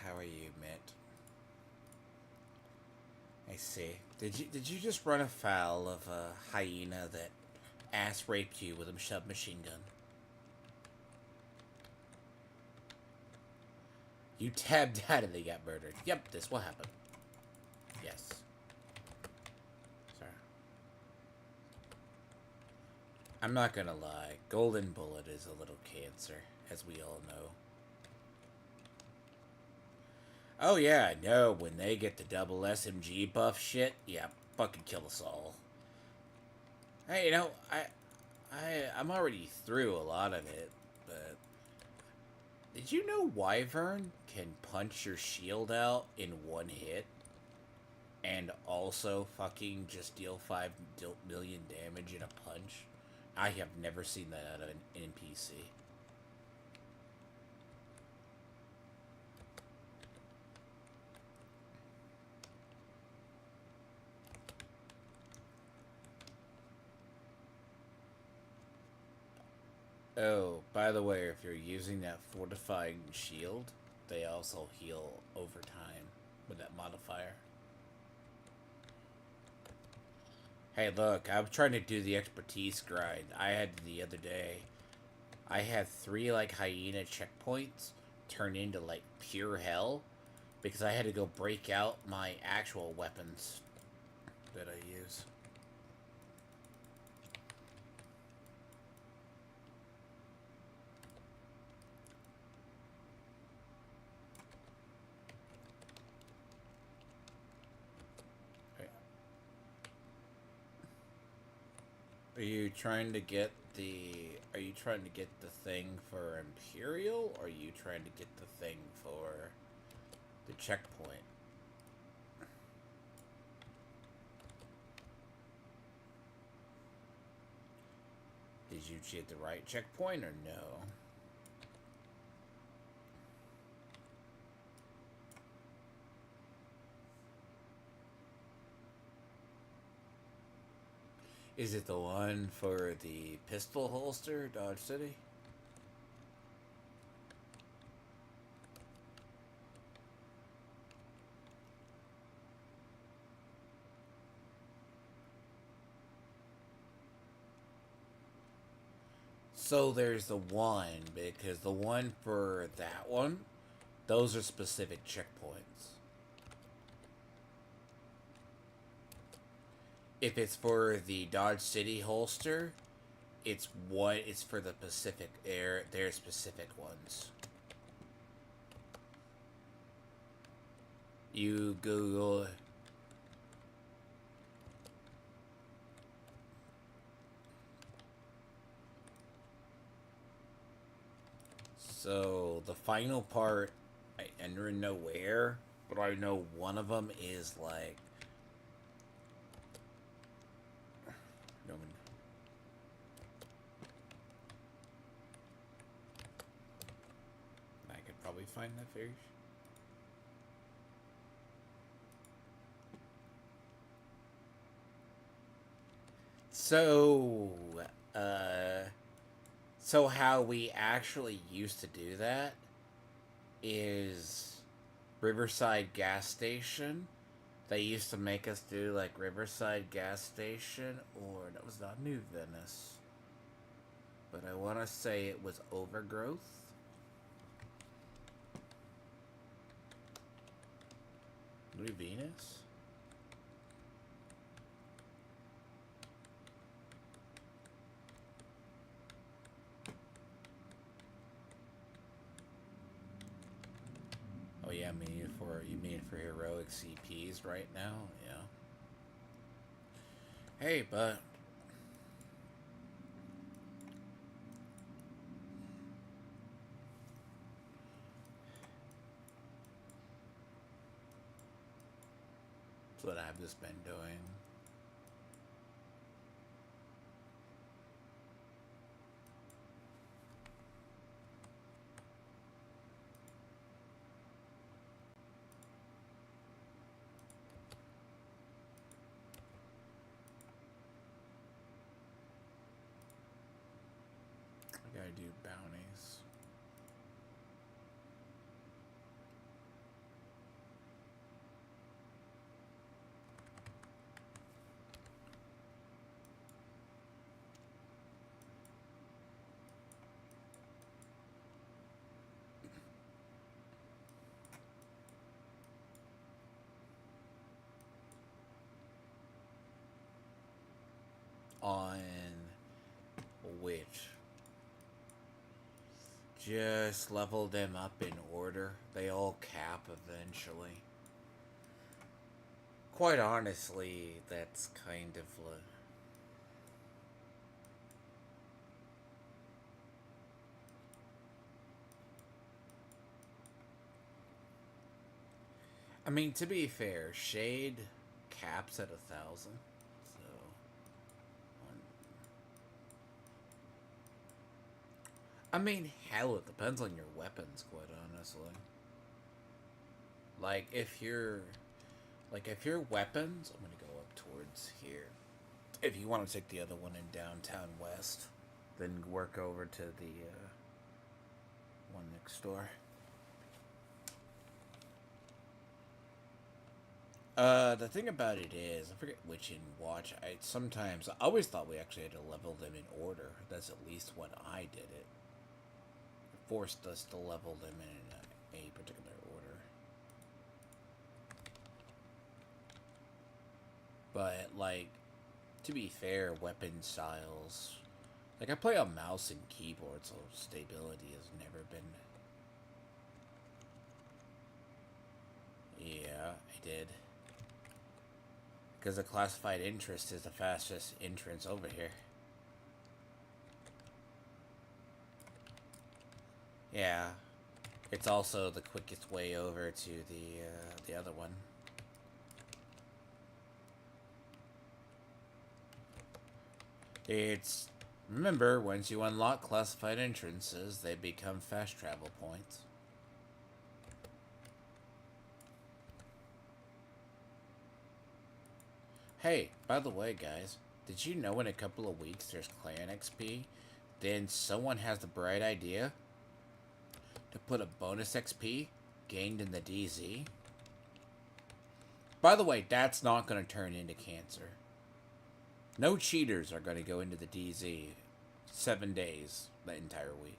How are you, Mitt? I see. Did you just run afoul of a hyena that ass raped you with a submachine gun? You tabbed out and they got murdered. Yep, this will happen. Yes. Sorry. I'm not gonna lie. Golden Bullet is a little cancer, as we all know. Oh yeah, I know. When they get the double SMG buff shit, yeah, fucking kill us all. Hey, you know, I'm already through a lot of it, but did you know Wyvern can punch your shield out in one hit, and also fucking just deal 5 million damage in a punch? I have never seen that out of an NPC. Oh, by the way, if you're using that fortifying shield, they also heal over time with that modifier. Hey, look, I'm trying to do the expertise grind. I had the other day, I had 3, like, hyena checkpoints turn into, like, pure hell because I had to go break out my actual weapons that I use. Are you trying to get the... Are you trying to get the thing for Imperial, or are you trying to get the thing for the checkpoint? Did you get the right checkpoint, or no? Is it the one for the pistol holster, Dodge City? So there's the one, because the one for that one, those are specific checkpoints. If it's for the Dodge City holster, it's for the Pacific Air, their specific ones. You Google. So the final part, I enter nowhere, but I know one of them is like. No one. I could probably find that fish. So, so how we actually used to do that is Riverside gas station. They used to make us do like Riverside gas station, or that was not New Venice, but I want to say it was Overgrowth. Blue Venus? Oh yeah, you mean for heroic CPs right now? Yeah. Hey, but that's what I've just been doing. I gotta do bounties. On which? Just level them up in order. They all cap eventually. Quite honestly, that's kind of I mean, to be fair, Shade caps at 1,000. So, I mean, hell, it depends on your weapons, quite honestly. If your weapons, I'm gonna go up towards here. If you want to take the other one in downtown west, then work over to the one next door. The thing about it is, I forget which in Watch. I always thought we actually had to level them in order. That's at least when I did it. It forced us to level them in a particular order. But to be fair, weapon styles. I play on mouse and keyboard, so stability has never been. Yeah, I did. Because the classified interest is the fastest entrance over here. Yeah. It's also the quickest way over to the other one. Remember, once you unlock classified entrances, they become fast travel points. Hey, by the way, guys, did you know in a couple of weeks there's clan XP? Then someone has the bright idea to put a bonus XP gained in the DZ. By the way, that's not going to turn into cancer. No cheaters are going to go into the DZ 7 days the entire week.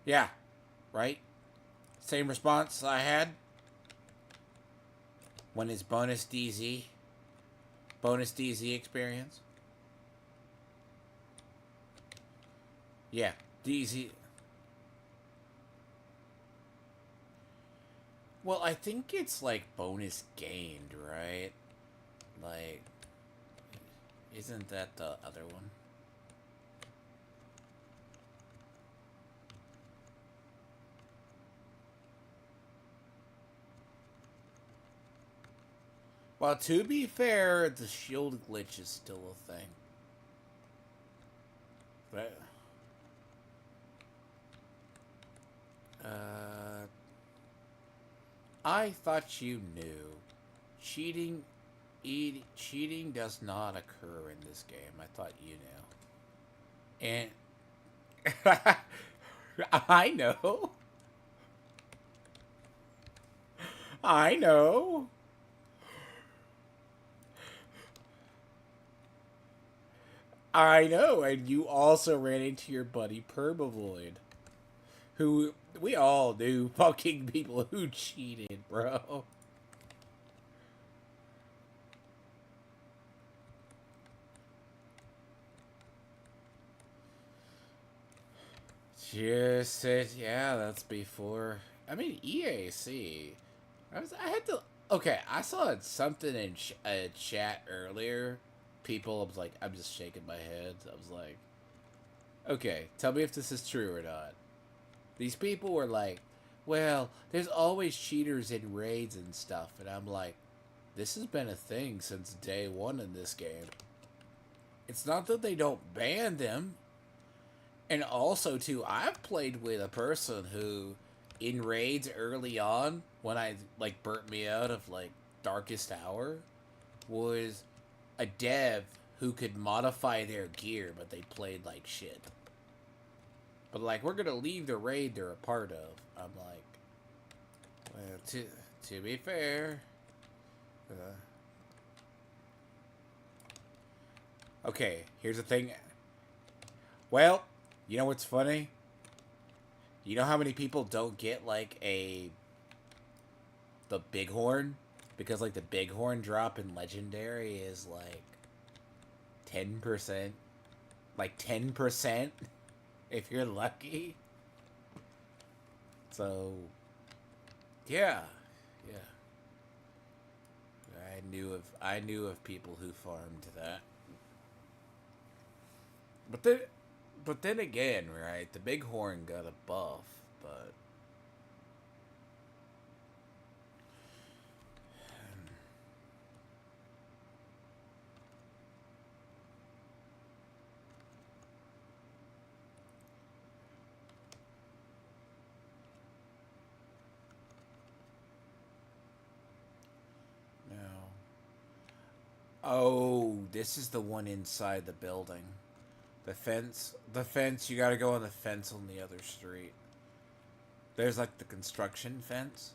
Yeah, right? Same response I had when his bonus DZ experience. Yeah, DZ. Well, I think it's bonus gained, right? Isn't that the other one? Well, to be fair, the shield glitch is still a thing. But, I thought you knew. Cheating does not occur in this game. I thought you knew. And I know. I know. I know, and you also ran into your buddy Permavoid. Who we all knew fucking people who cheated, bro. Just said, yeah, that's before. I mean, EAC. I had to. Okay, I saw something in chat earlier. People, I was like, I'm just shaking my head. I was like, okay, tell me if this is true or not. These people were like, well, there's always cheaters in raids and stuff. And I'm like, this has been a thing since day one in this game. It's not that they don't ban them. And also, too, I've played with a person who, in raids early on, when I, like, burnt me out of, like, Darkest Hour, was a dev who could modify their gear, but they played like shit. But, like, we're gonna leave the raid they're a part of. I'm like, well, to be fair, okay, here's the thing. Well, you know what's funny? You know how many people don't get, like, the bighorn? Because, like, the bighorn drop in Legendary is, like, 10%. Like, 10%, if you're lucky. So, yeah. Yeah. I knew of people who farmed that. But then again, right? The bighorn got a buff, but no. Oh, this is the one inside the building. The fence, you gotta go on the fence on the other street. There's like the construction fence.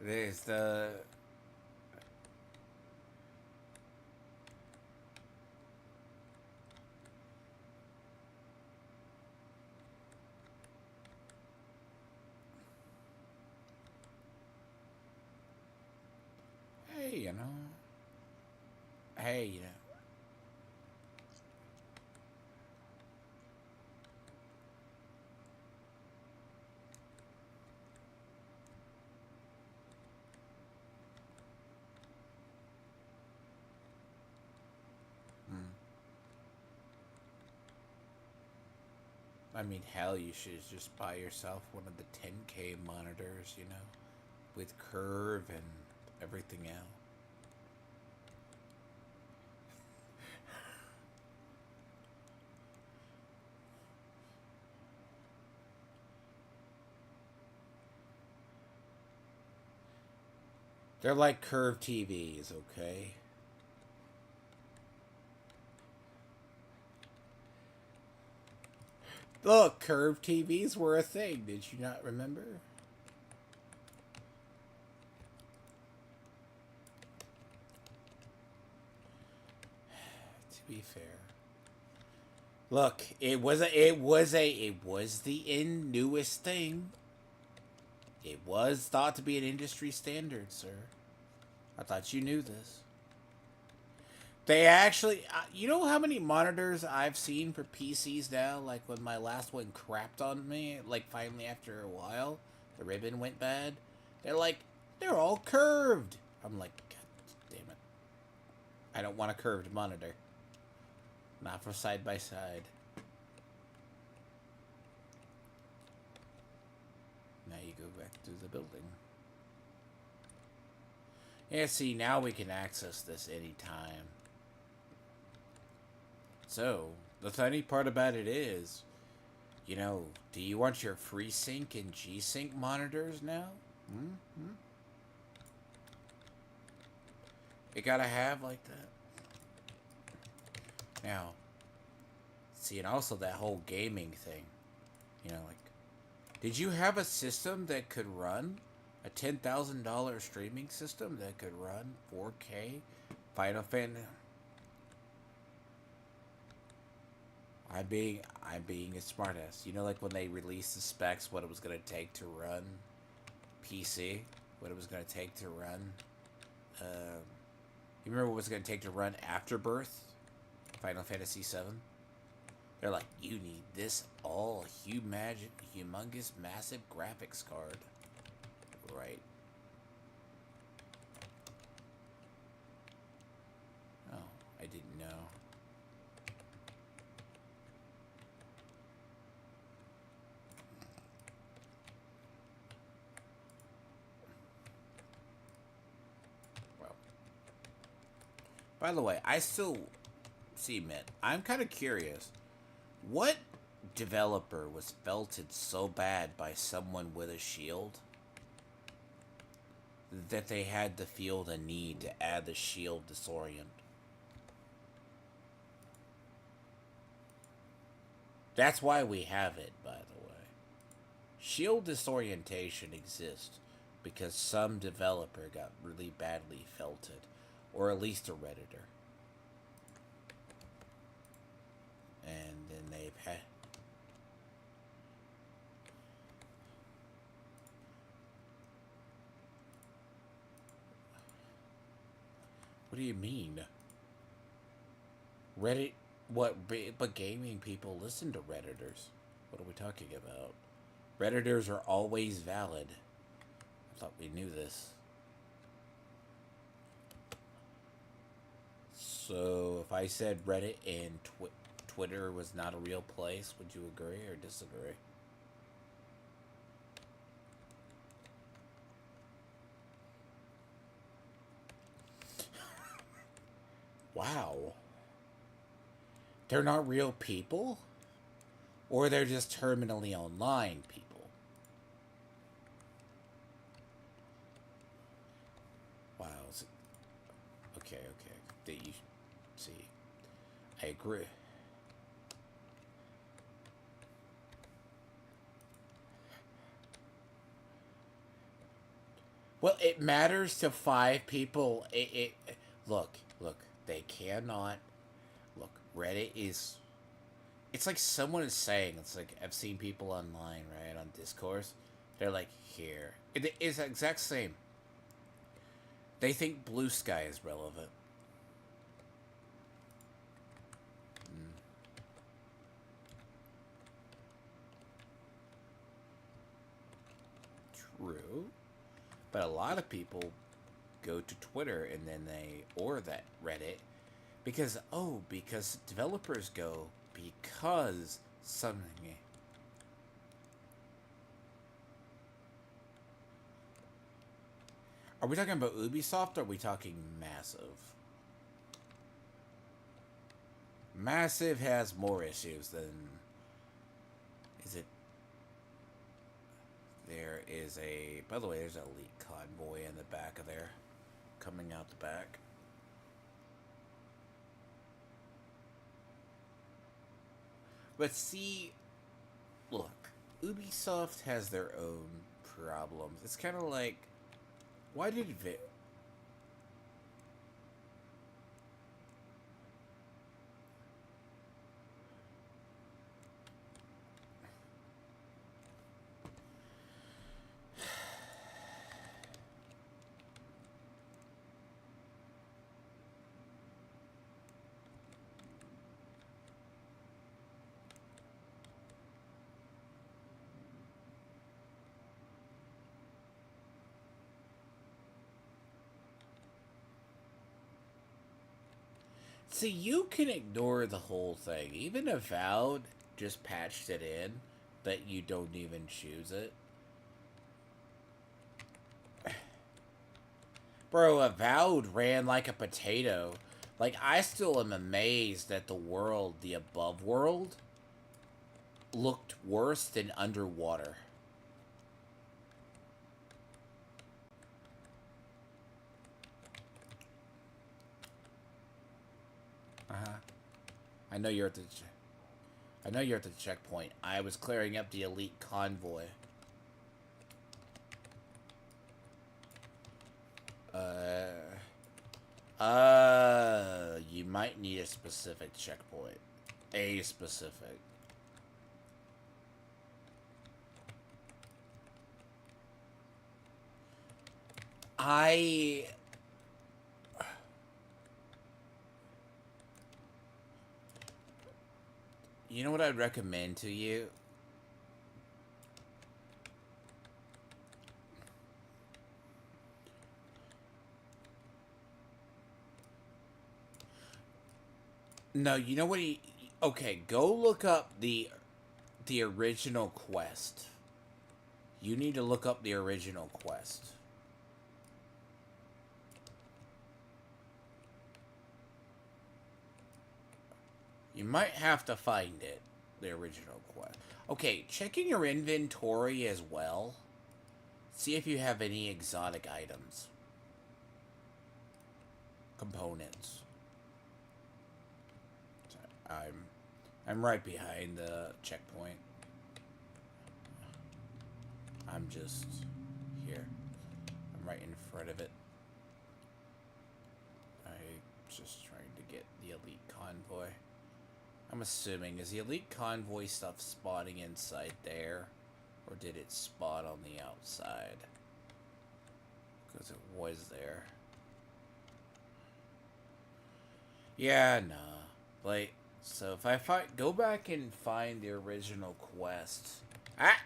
There's the... Hey, you know. Hey, you know. I mean, hell, you should just buy yourself one of the 10K monitors, you know, with curve and everything else. They're like curved TVs, okay? Look, curved TVs were a thing. Did you not remember? To be fair. Look, it was the newest thing. It was thought to be an industry standard, sir. I thought you knew this. They actually, you know how many monitors I've seen for PCs now? Like when my last one crapped on me, like finally after a while, the ribbon went bad. They're all curved. I'm like, God damn it. I don't want a curved monitor. Not for side by side. Now you go back to the building. Yeah, see, now we can access this anytime. So, the funny part about it is, you know, do you want your FreeSync and G-Sync monitors now? Mm-hmm. You gotta have like that. Now, see, and also that whole gaming thing. You know, like, did you have a system that could run a $10,000 streaming system that could run 4K Final Fantasy? I'm being a smartass. You know, like when they released the specs, what it was gonna take to run PC, what it was gonna take to run. You remember what it was gonna take to run Afterbirth, Final Fantasy VII? They're like, you need this humongous, massive graphics card, right? Oh, I didn't know. Well, by the way, I still see, man. I'm kind of curious. What developer was felted so bad by someone with a shield that they had to feel the need to add the shield disorient? That's why we have it, by the way. Shield disorientation exists because some developer got really badly felted, or at least a redditor, and then they've had. What do you mean? Reddit? What? But gaming people listen to redditors. What are we talking about? Redditors are always valid. I thought we knew this. So if I said Reddit and Twitter was not a real place, would you agree or disagree? Wow. They're not real people? Or they're just terminally online people? Wow. Okay, okay. You see. I agree. Well, it matters to 5 people. Look. They cannot. Look, Reddit is. It's like someone is saying. It's like I've seen people online, right, on Discourse. They're like, here. It is the exact same. They think Blue Sky is relevant. True. But a lot of people go to Twitter and then or that Reddit because developers go because something. Are we talking about Ubisoft or are we talking Massive? Massive has more issues than. Is it? There is a. By the way, there's an elite convoy in the back of there. Coming out the back. But see, look, Ubisoft has their own problems. It's kind of like, why did See, you can ignore the whole thing. Even Avowed just patched it in that you don't even choose it. Bro, Avowed ran like a potato. Like, I still am amazed that the above world, looked worse than underwater. Uh-huh. I know you're at the... I know you're at the checkpoint. I was clearing up the elite convoy. You might need a specific checkpoint. A specific. I... You know what I'd recommend to you? No, you know what he... Okay, go look up the original quest. You need to look up the original quest. You might have to find it, the original quest. Okay, check in your inventory as well. See if you have any exotic items. Components. I'm right behind the checkpoint. I'm just here. I'm right in front of it. I'm just trying to get the elite convoy. I'm assuming, is the elite convoy stuff spotting inside there? Or did it spot on the outside? Because it was there. Yeah, nah. Like, so if I go back and find the original quest. Ah!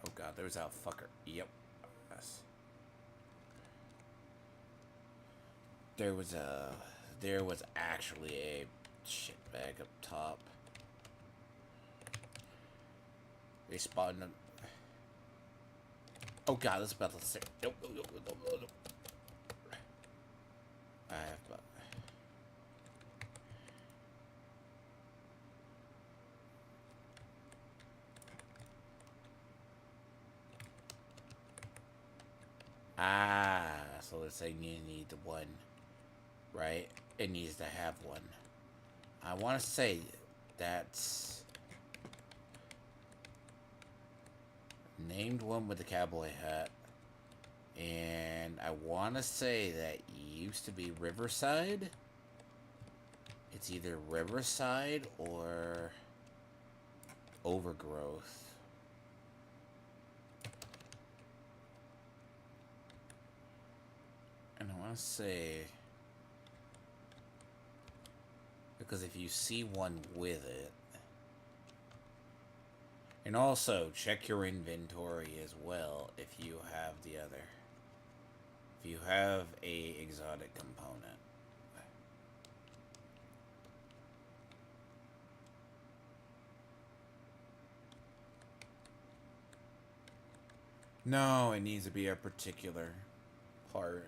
Oh god, there's that fucker. Yep. Yes. There was actually a shitbag up top. They spawned them. Oh god, that's about to say. Nope, nope, nope, nope, nope, nope. I have but. Ah, so they're saying you need the one, right? It needs to have one. I want to say that's named one with the cowboy hat, and I want to say that used to be Riverside. It's either Riverside or Overgrowth. And I want to say, because if you see one with it, and also check your inventory as well if you have the other, if you have a exotic component. No, it needs to be a particular part.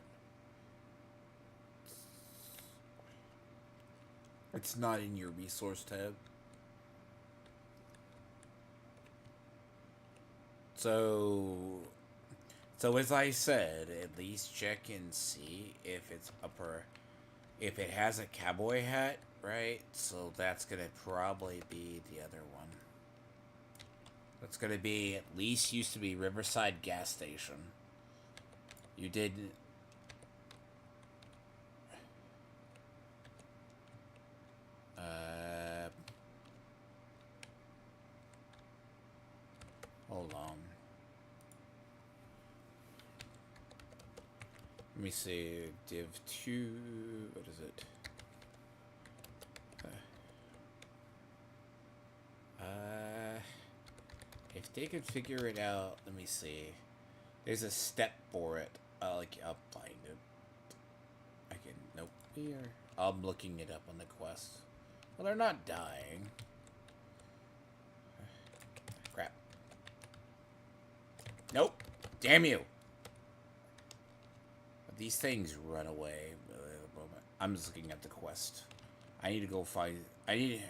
It's not in your resource tab. So as I said, at least check and see if it's if it has a cowboy hat, right? So that's gonna probably be the other one. That's gonna be, at least used to be Riverside gas station. You did. Hold on. Let me see. Div 2. What is it? If they could figure it out, let me see. There's a step for it. I'll find it. I can. Nope. Here. I'm looking it up on the quest. Well, they're not dying. Crap. Nope. Damn you. These things run away. I'm just looking at the quest. I need to go find. I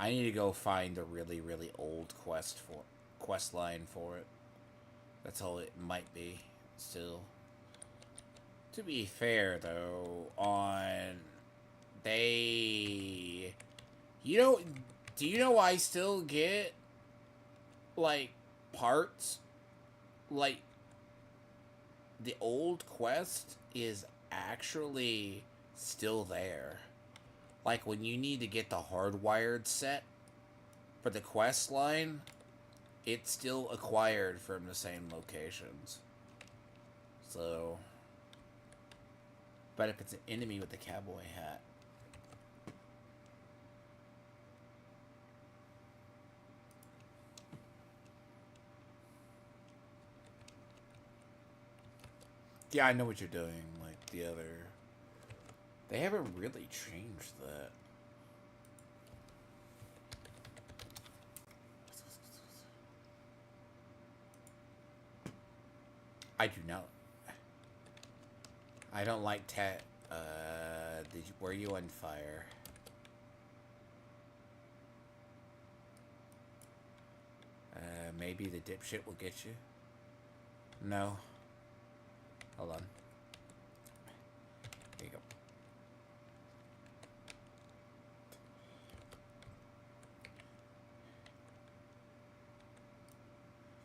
need to go find the really, really old quest line for it. That's all it might be. Still. To be fair, though, do you know I still get, like, parts, like, the old quest is actually still there. Like, when you need to get the hardwired set for the quest line, it's still acquired from the same locations. So, but if it's an enemy with the cowboy hat, yeah, I know what you're doing. Like the other, they haven't really changed that. I do not. I don't like were you on fire? Maybe the dipshit will get you. No. Hold on. There you go.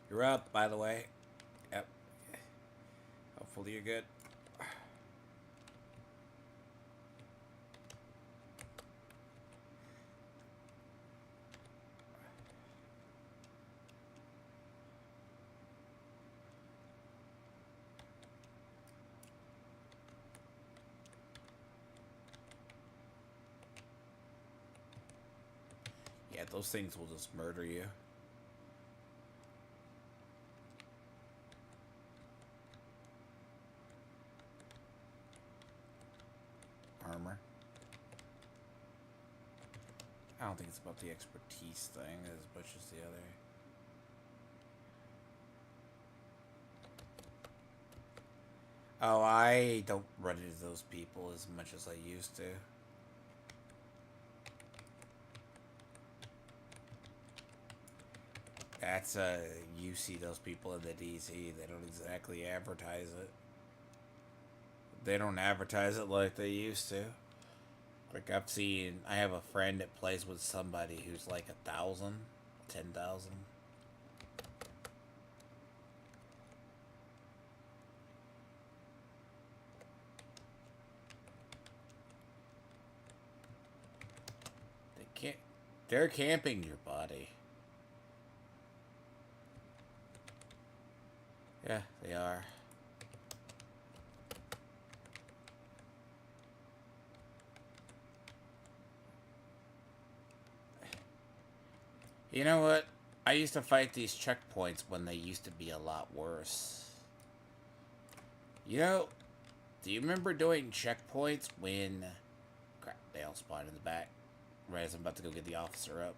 You're up, by the way. Yep. Hopefully you're good. Yeah, those things will just murder you. Armor. I don't think it's about the expertise thing as much as the other. Oh, I don't run into those people as much as I used to. That's, you see those people in the DC, they don't exactly advertise it. They don't advertise it like they used to. Like, I have a friend that plays with somebody who's like 1,000, 10,000. They're camping your body. Yeah, they are. You know what? I used to fight these checkpoints when they used to be a lot worse. You know, do you remember doing checkpoints when... Crap, they all spawned in the back. Right as I'm about to go get the officer up.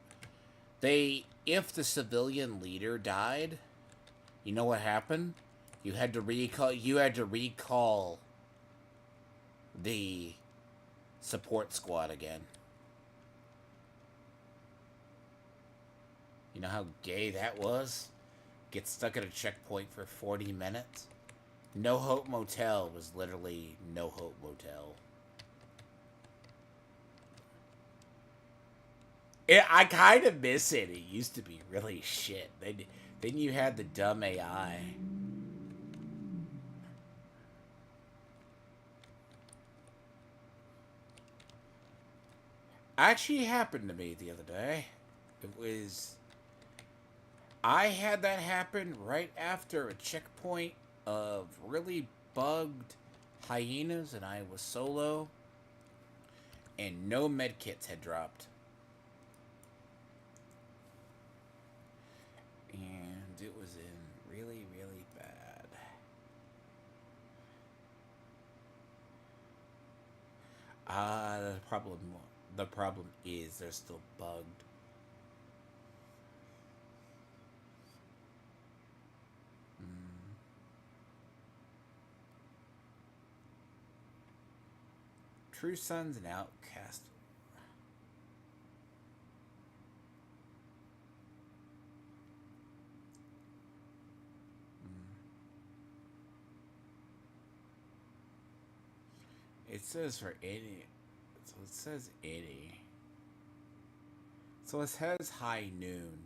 If the civilian leader died, you know what happened? You had to recall the support squad again. You know how gay that was? Get stuck at a checkpoint for 40 minutes? No Hope Motel was literally No Hope Motel. I kind of miss it. It used to be really shit. Then you had the dumb AI. Actually happened to me the other day. I had that happen right after a checkpoint of really bugged hyenas, and I was solo, and no medkits had dropped. And it was in really, really bad. The problem is they're still bugged. True Sons and Outcast. It says for any. So it says any. So it says high noon.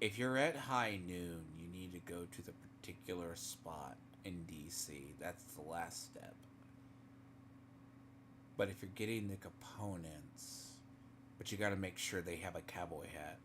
if you're at high noon, you need to go to the particular spot in DC. That's the last step. But if you're getting the components, but you got to make sure they have a cowboy hat.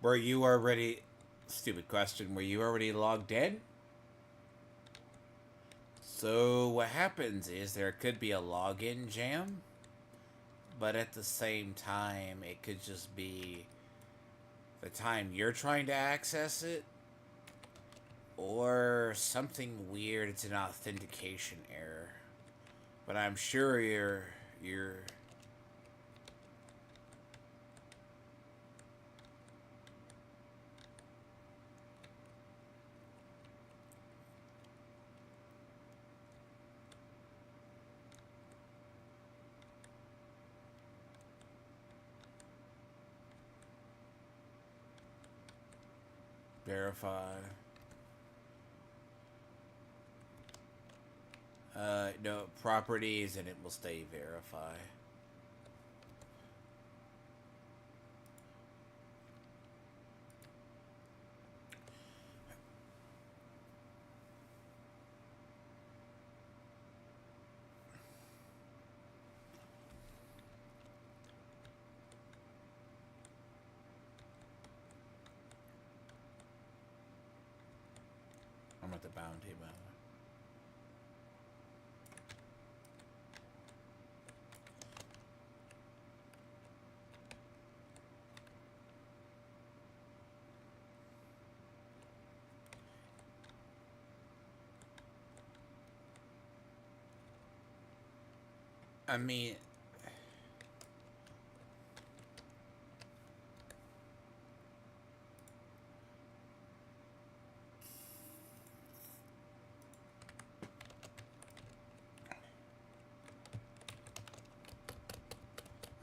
Were you already... Stupid question. Were you already logged in? So what happens is there could be a login jam, but at the same time, it could just be the time you're trying to access it, or something weird. It's an authentication error. But I'm sure you're verify. No, properties, and it will stay verify. I'm at the bounty, by the way. I mean,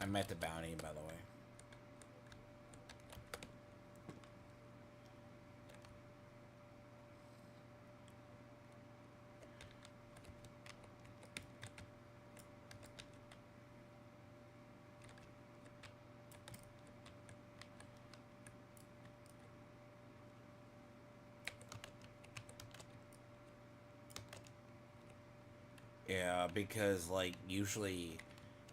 I'm at the bounty, by the way. Yeah, because, like, usually...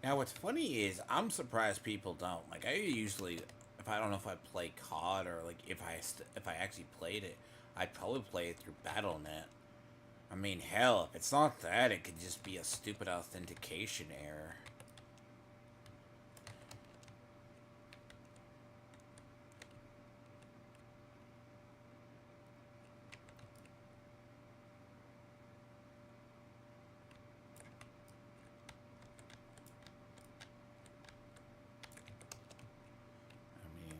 Now, what's funny is, I'm surprised people don't. Like, I usually... If I don't know if I play COD, or, like, if I actually played it, I'd probably play it through Battle.net. I mean, hell, if it's not that, it could just be a stupid authentication error. I mean...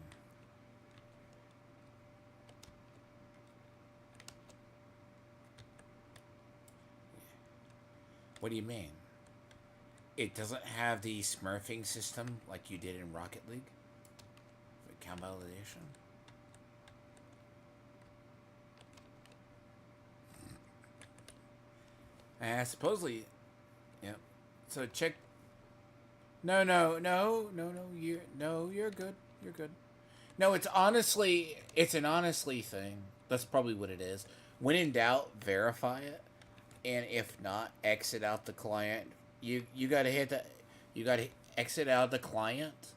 What do you mean? It doesn't have the smurfing system like you did in Rocket League? Account validation? Supposedly... Yep. So check... No, you're good. You're good. No, it's an honestly thing. That's probably what it is. When in doubt, verify it. And if not, exit out the client. You gotta hit that. You gotta exit out the client,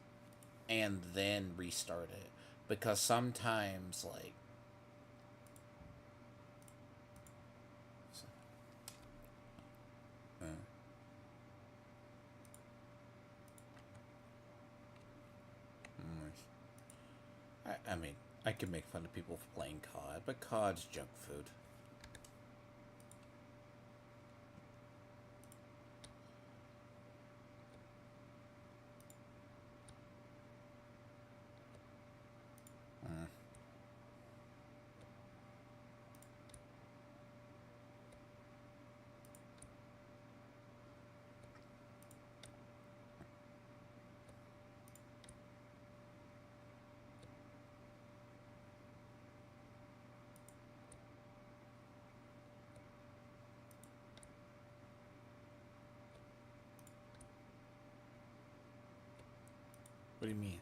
and then restart it, because sometimes, like, I mean, I can make fun of people for playing COD, but COD's junk food. Mm. What do you mean?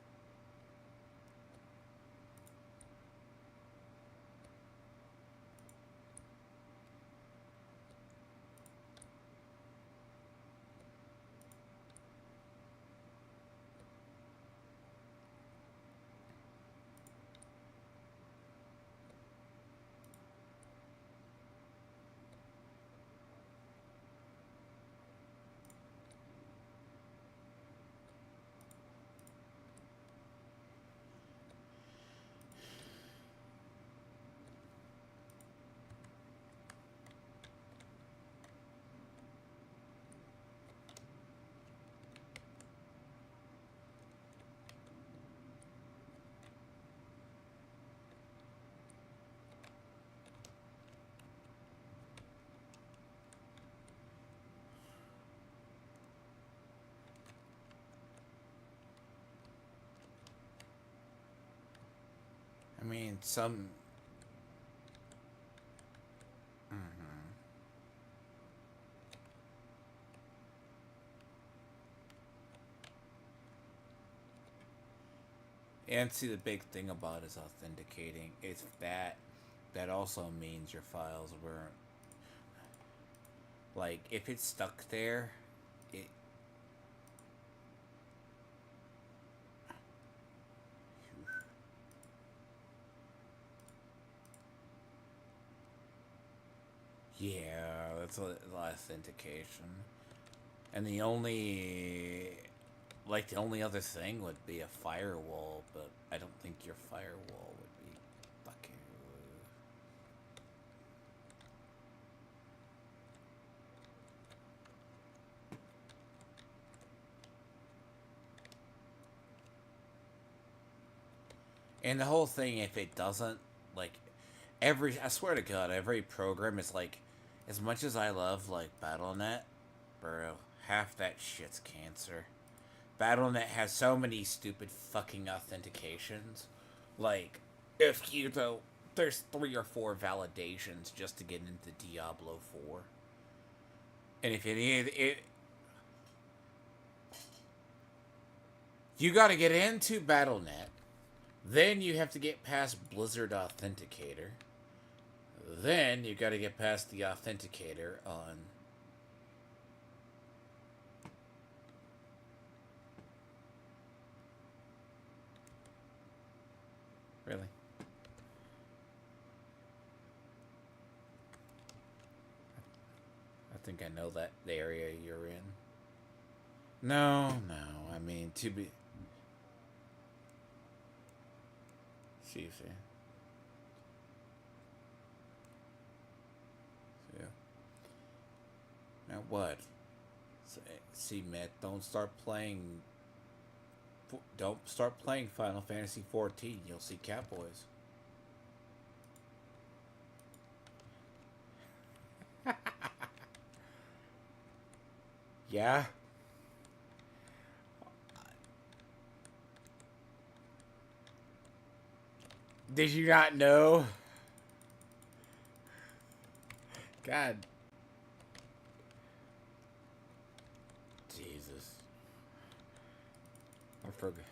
I mean, some. Mhm. And see, the big thing about is authenticating. It's that also means your files weren't like if it's stuck there, it. Yeah, that's authentication. And the only other thing would be a firewall, but I don't think your firewall would be fucking. And the whole thing, if it doesn't, like, I swear to God, every program is like, as much as I love, like, BattleNet, bro, half that shit's cancer. BattleNet has so many stupid fucking authentications. Like, if you though, there's 3 or 4 validations just to get into Diablo 4. And if it you got to get into BattleNet, then you have to get past Blizzard Authenticator. Then you got to get past the Authenticator on. Really? I think I know that the area you're in. No, no. I mean, to be. See. Yeah. Now what? See, Matt, don't start playing. Don't start playing Final Fantasy 14. You'll see Catboys. Yeah. Did you not know? God. Jesus. I forgot.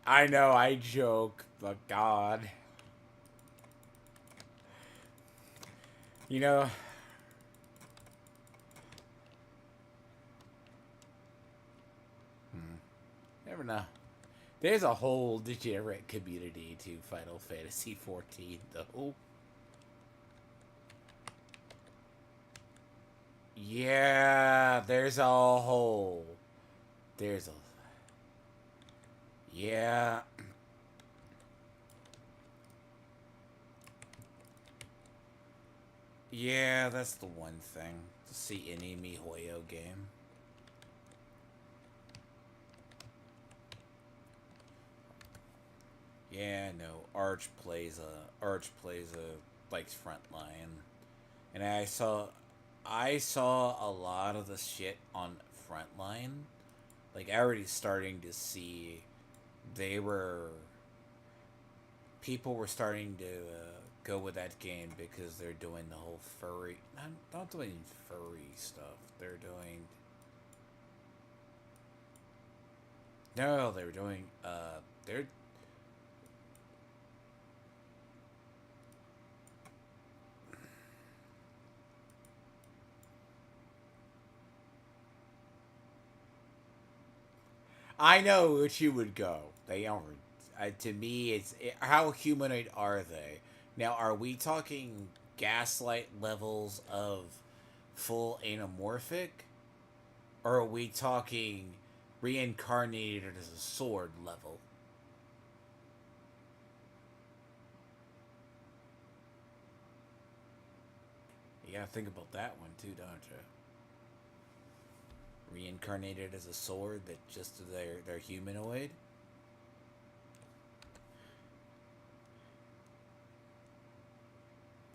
I know, I joke, but God. You know. Never know. There's a whole degenerate community to Final Fantasy 14, though. Yeah, there's a whole. There's a. Yeah. Yeah, that's the one thing. To see any MiHoYo game. Yeah, no. Arch plays a likes Frontline. And I saw a lot of the shit on Frontline. Like I already starting to see they were people were starting to go with that game because they're doing the whole furry not doing furry stuff. They're doing no, they were doing they're I know which you would go. They aren't. To me, how humanoid are they? Now, are we talking gaslight levels of full anamorphic, or are we talking reincarnated as a sword level? You gotta think about that one too, don't you? Reincarnated as a sword that just they're humanoid.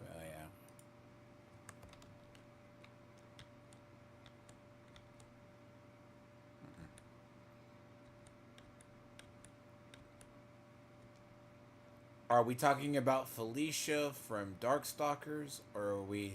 Oh yeah. Are we talking about Felicia from Darkstalkers, or are we?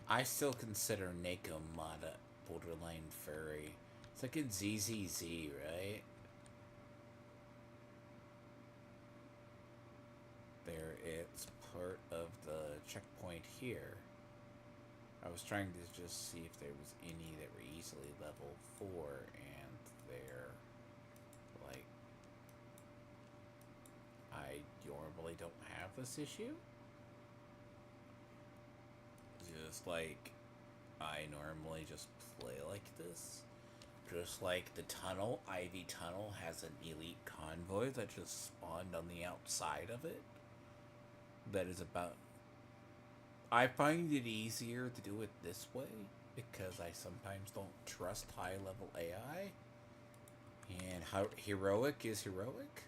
I still consider Nakomata borderline furry. It's like in ZZZ, right? There, it's part of the checkpoint here. I was trying to just see if there was any that were easily level 4, and they're like, I normally don't have this issue. Just like, I normally just play like this. Just like the tunnel, Ivy Tunnel has an elite convoy that just spawned on the outside of it. That is about. I find it easier to do it this way because I sometimes don't trust high level AI. And how heroic is heroic?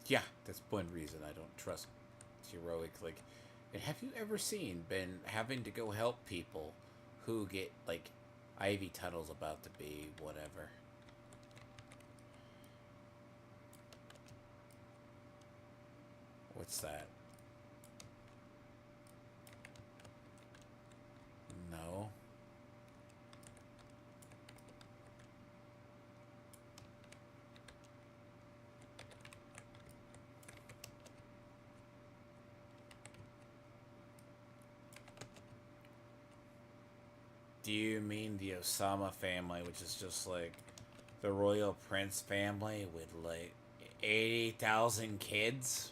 Yeah, that's one reason I don't trust heroic. Like, and have you ever been having to go help people who get like Ivy Tunnel's about to be whatever? What's that? No. Do you mean the Osama family, which is just like the royal prince family with like 80,000 kids?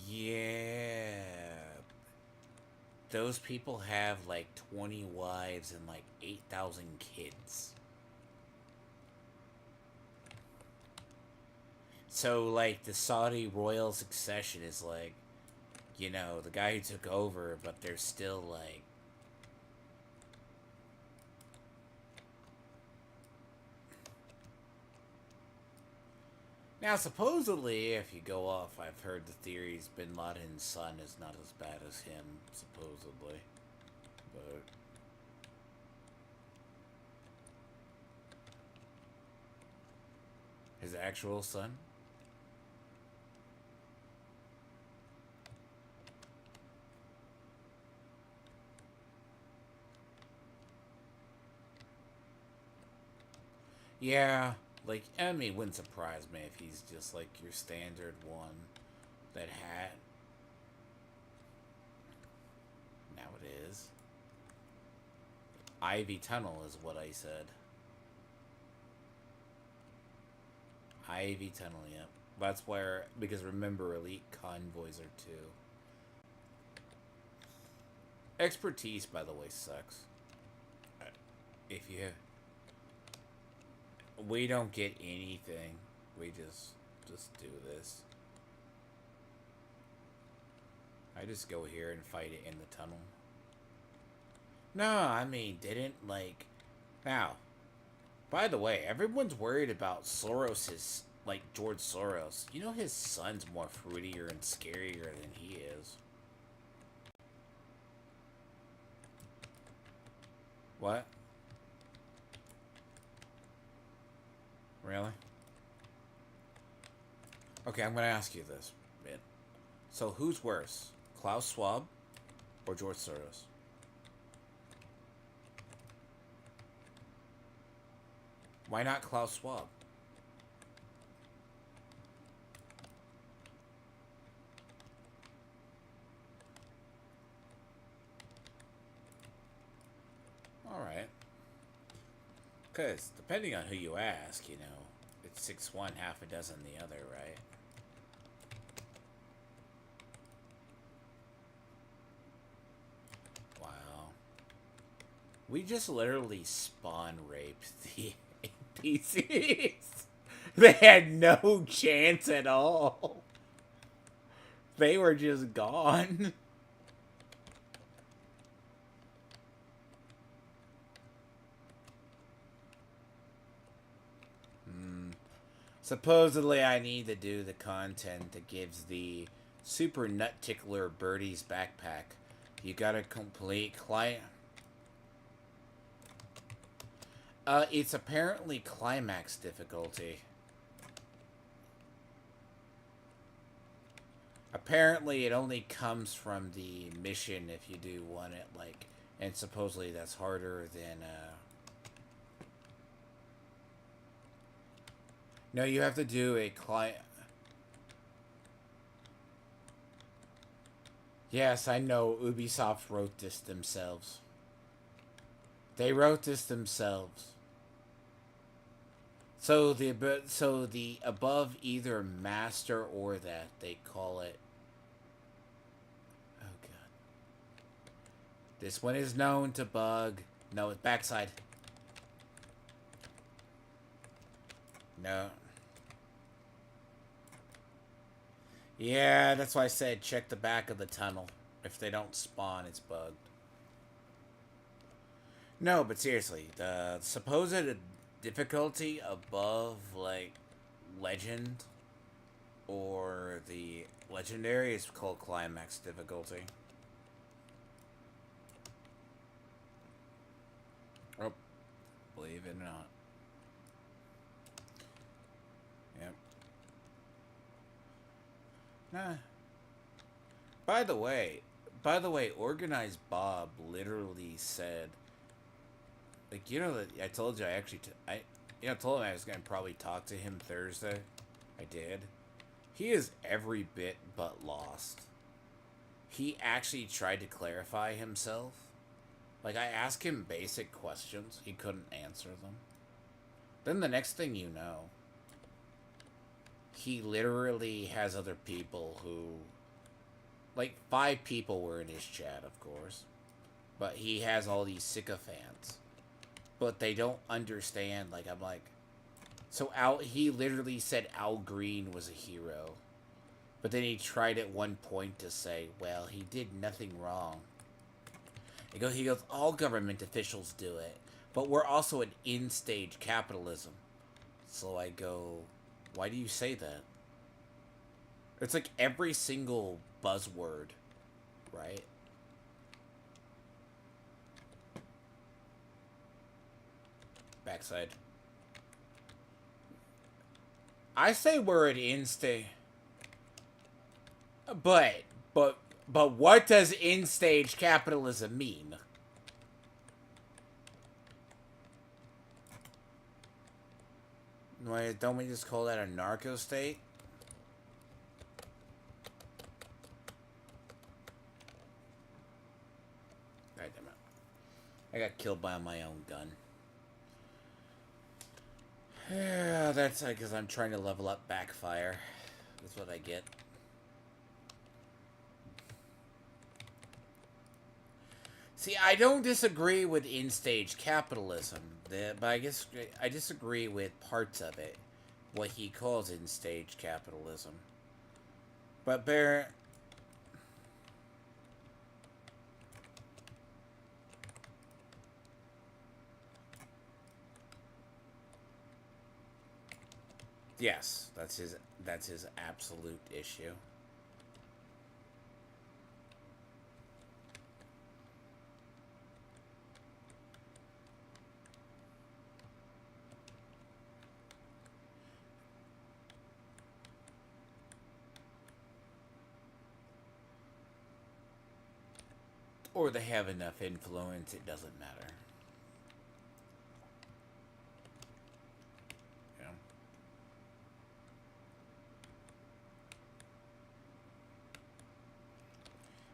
Yeah. Those people have like 20 wives and like 8,000 kids. So, like, the Saudi royal succession is like, the guy who took over, but there's still like. Now, supposedly, if you go off, I've heard the theories Bin Laden's son is not as bad as him, supposedly. But. His actual son? Yeah, like, I mean, it wouldn't surprise me if he's just like your standard one that had. Now it is. Ivy Tunnel is what I said. Ivy Tunnel, yep. That's where, because remember, elite convoys are too. Expertise, by the way, sucks. If you... We don't get anything. We just do this. I just go here and fight it in the tunnel. No, I mean, didn't, like... Now, by the way, everyone's worried about Soros's, like, George Soros. You know his son's more fruitier and scarier than he is. What? Really? Okay, I'm gonna ask you this, man. So who's worse, Klaus Schwab or George Soros? Why not Klaus Schwab? Alright. Because, depending on who you ask, you know, it's 6-1, half a dozen the other, right? Wow. We just literally spawn raped the NPCs. They had no chance at all. They were just gone. Supposedly, I need to do the content that gives the super nut tickler birdies backpack. You gotta complete client. It's apparently climax difficulty. Apparently, it only comes from the mission if you do want it, like, and supposedly that's harder than, No, you have to do a client. Yes, I know. Ubisoft wrote this themselves. They wrote this themselves. So the above either master or that they call it. Oh god. This one is known to bug. No, it's backside. No. Yeah, that's why I said check the back of the tunnel. If they don't spawn, it's bugged. No, but seriously, the supposed difficulty above, like, legend or the legendary is called climax difficulty. Oh, believe it or not. Yep. Nah. By the way, Organized Bob literally said, like, you know that I told you I actually, I told him I was gonna probably talk to him Thursday. I did. He is every bit but lost. He actually tried to clarify himself. Like, I asked him basic questions, he couldn't answer them. Then the next thing you know, he literally has other people who, like, 5 people were in his chat, of course, but he has all these sycophants. But they don't understand, like, I'm like... So he literally said Al Green was a hero. But then he tried at one point to say, well, he did nothing wrong. He goes, all government officials do it. But we're also an in-stage capitalism. So I go, why do you say that? It's like every single buzzword, right? Backside. I say we're an in-stage... But what does in-stage capitalism mean? Why don't we just call that a narco state? God damn it. I got killed by my own gun. Yeah, that's because I'm trying to level up backfire. That's what I get. See, I don't disagree with in-stage capitalism, but I guess I disagree with parts of it. What he calls in-stage capitalism. But Bear... Yes, that's his absolute issue. Or they have enough influence, it doesn't matter. Yeah.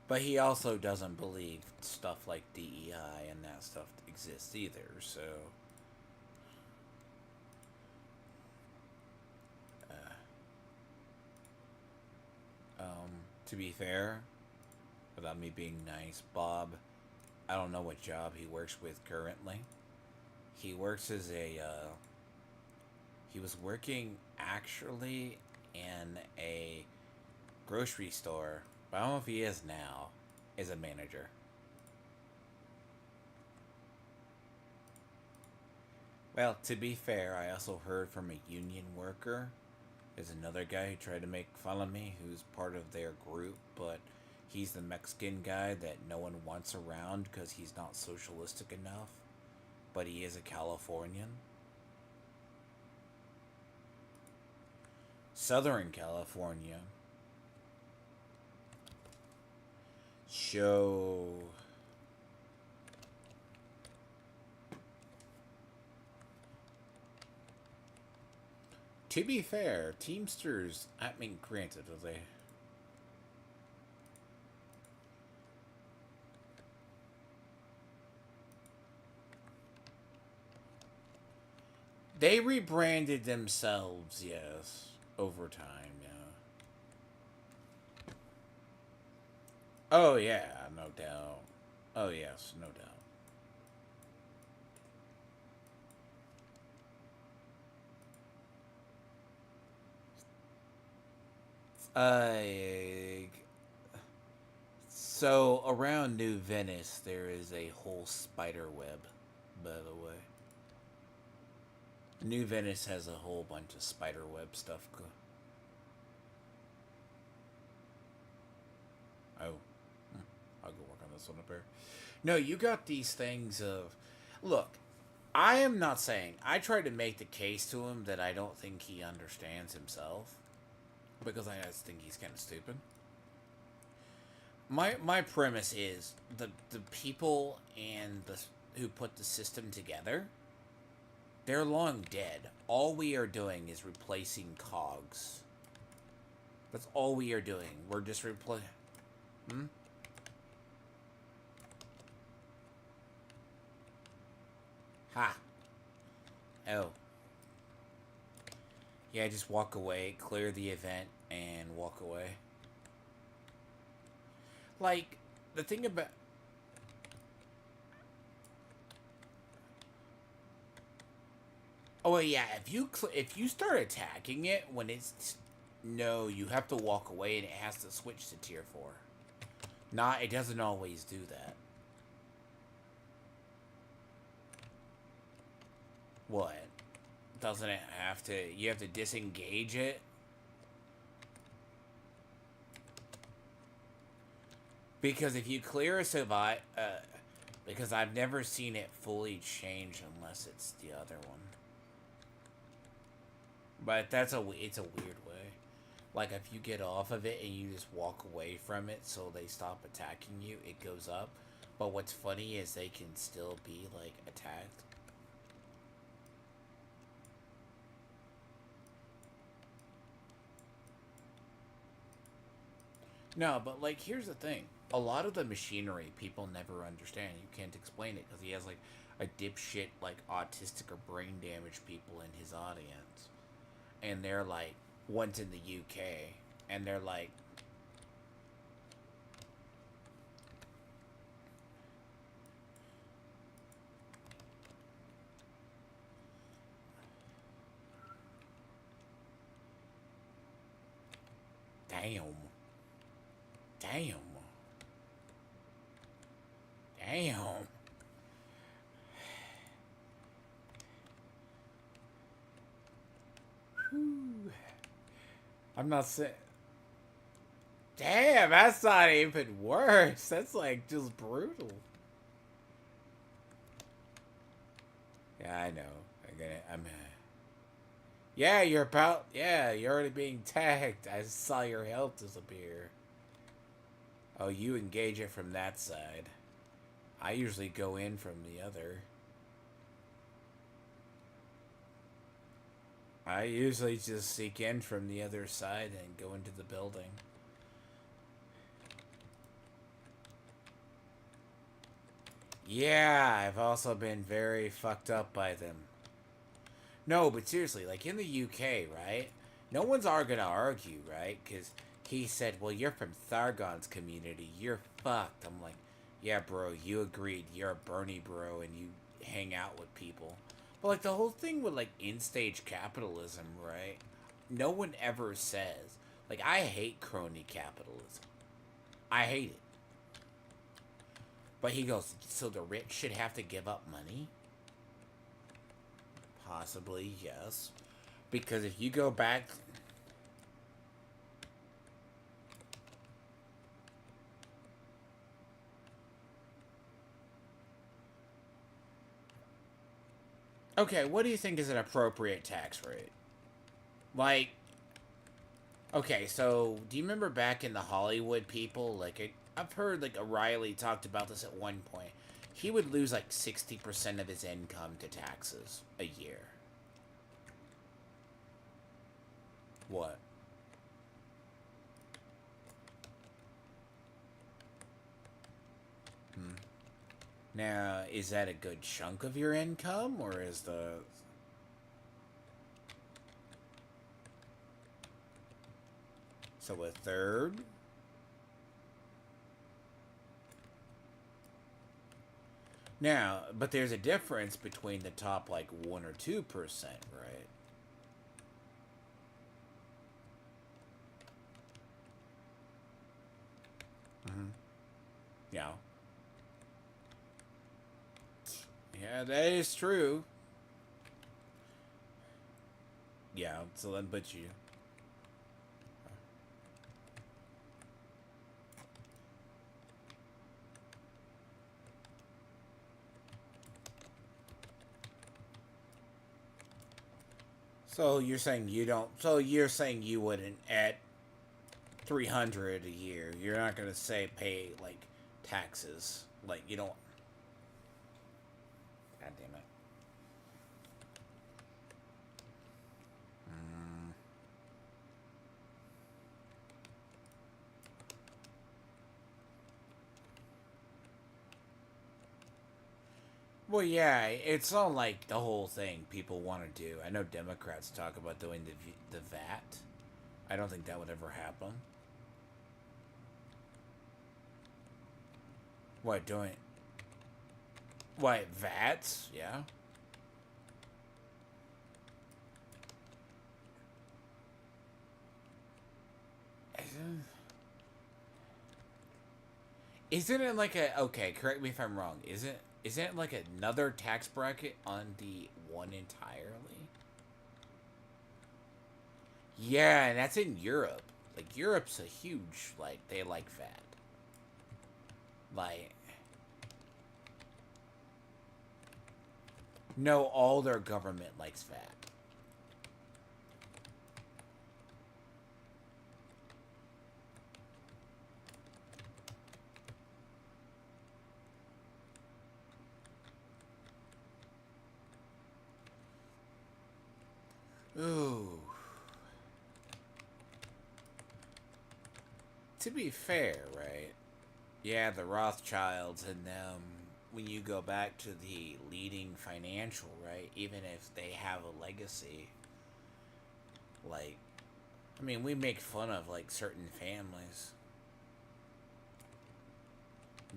But he also doesn't believe stuff like DEI and that stuff exists either, so... to be fair, without me being nice, Bob, I don't know what job he works with currently. He works as a, he was working actually in a grocery store, but I don't know if he is now, as a manager. Well, to be fair, I also heard from a union worker. There's another guy who tried to make fun of me, who's part of their group, but he's the Mexican guy that no one wants around because he's not socialistic enough. But he is a Californian. Southern California. So... to be fair, Teamsters, I mean, granted, are they... They rebranded themselves, yes, over time, yeah. Oh, yeah, no doubt. Oh, yes, no doubt. So around New Venice, there is a whole spider web, by the way. New Venice has a whole bunch of spider web stuff. Oh, I'll go work on this one up here. No, you got these things of... Look, I am not saying... I tried to make the case to him that I don't think he understands himself. Because I just think he's kind of stupid. My premise is the people and who put the system together, they're long dead. All we are doing is replacing cogs. That's all we are doing. We're just Ha. Oh. Yeah, just walk away, clear the event, and walk away. Like, the thing about... Oh, yeah, if you start attacking it when it's... No, you have to walk away and it has to switch to tier 4. It doesn't always do that. What? Doesn't it have to... You have to disengage it? Because if you clear a because I've never seen it fully change unless it's the other one. But it's a weird way. Like if you get off of it and you just walk away from it so they stop attacking you, it goes up. But what's funny is they can still be like attacked. No, but like, here's the thing. A lot of the machinery people never understand. You can't explain it because he has like a dipshit, like autistic or brain damaged people in his audience, and they're like, one's in the UK, and they're like, damn, damn, damn. Whew. I'm not saying. Damn, that's not even worse. That's like just brutal. Yeah, I know. I'm. Yeah, you're about. Yeah, you're already being tagged. I saw your health disappear. Oh, you engage it from that side. I usually go in from the other. I usually just seek in from the other side and go into the building. Yeah, I've also been very fucked up by them. No, but seriously, like in the UK, right? No one's are gonna argue, right? Because he said, well, you're from Thargon's community. You're fucked. I'm like, yeah, bro, you agreed. You're a Bernie bro and you hang out with people. But like the whole thing with like in-stage capitalism, right? No one ever says, like, I hate crony capitalism. I hate it. But he goes, so the rich should have to give up money? Possibly, yes. Because if you go back... Okay, what do you think is an appropriate tax rate? Like... Okay, so do you remember back in the Hollywood people? Like, I've heard, like, O'Reilly talked about this at one point. He would lose, like, 60% of his income to taxes a year. What? Hmm. Now, is that a good chunk of your income, or is the... So a third? Now, but there's a difference between the top, like, 1 or 2%, right? Mm-hmm. Yeah. Yeah, that is true. Yeah, so then, but you... So you're saying you don't... So you're saying you wouldn't, at 300 a year, you're not gonna say pay, like, taxes. Like, you don't... God damn it. Mm. Well, yeah, it's not like the whole thing people want to do. I know Democrats talk about doing the VAT. I don't think that would ever happen. What, doing... What, VATs? Yeah. Isn't it like a... Okay, correct me if I'm wrong. Isn't it like another tax bracket on the one entirely? Yeah, and that's in Europe. Like, Europe's a huge... Like, they like VAT. Like... No, all their government likes VAT. Ooh. to be fair, right? Yeah, the Rothschilds and them, when you go back to the leading financial, right? Even if they have a legacy, like, I mean, we make fun of, like, certain families.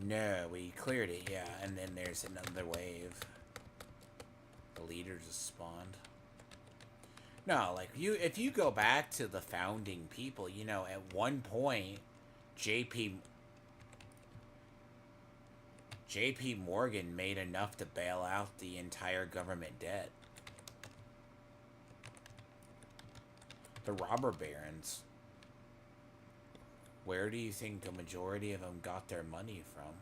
No, we cleared it, yeah, and then there's another wave. The leader just spawned. No, like, if you go back to the founding people, you know, at one point, JP Morgan made enough to bail out the entire government debt. The robber barons. Where do you think a majority of them got their money from?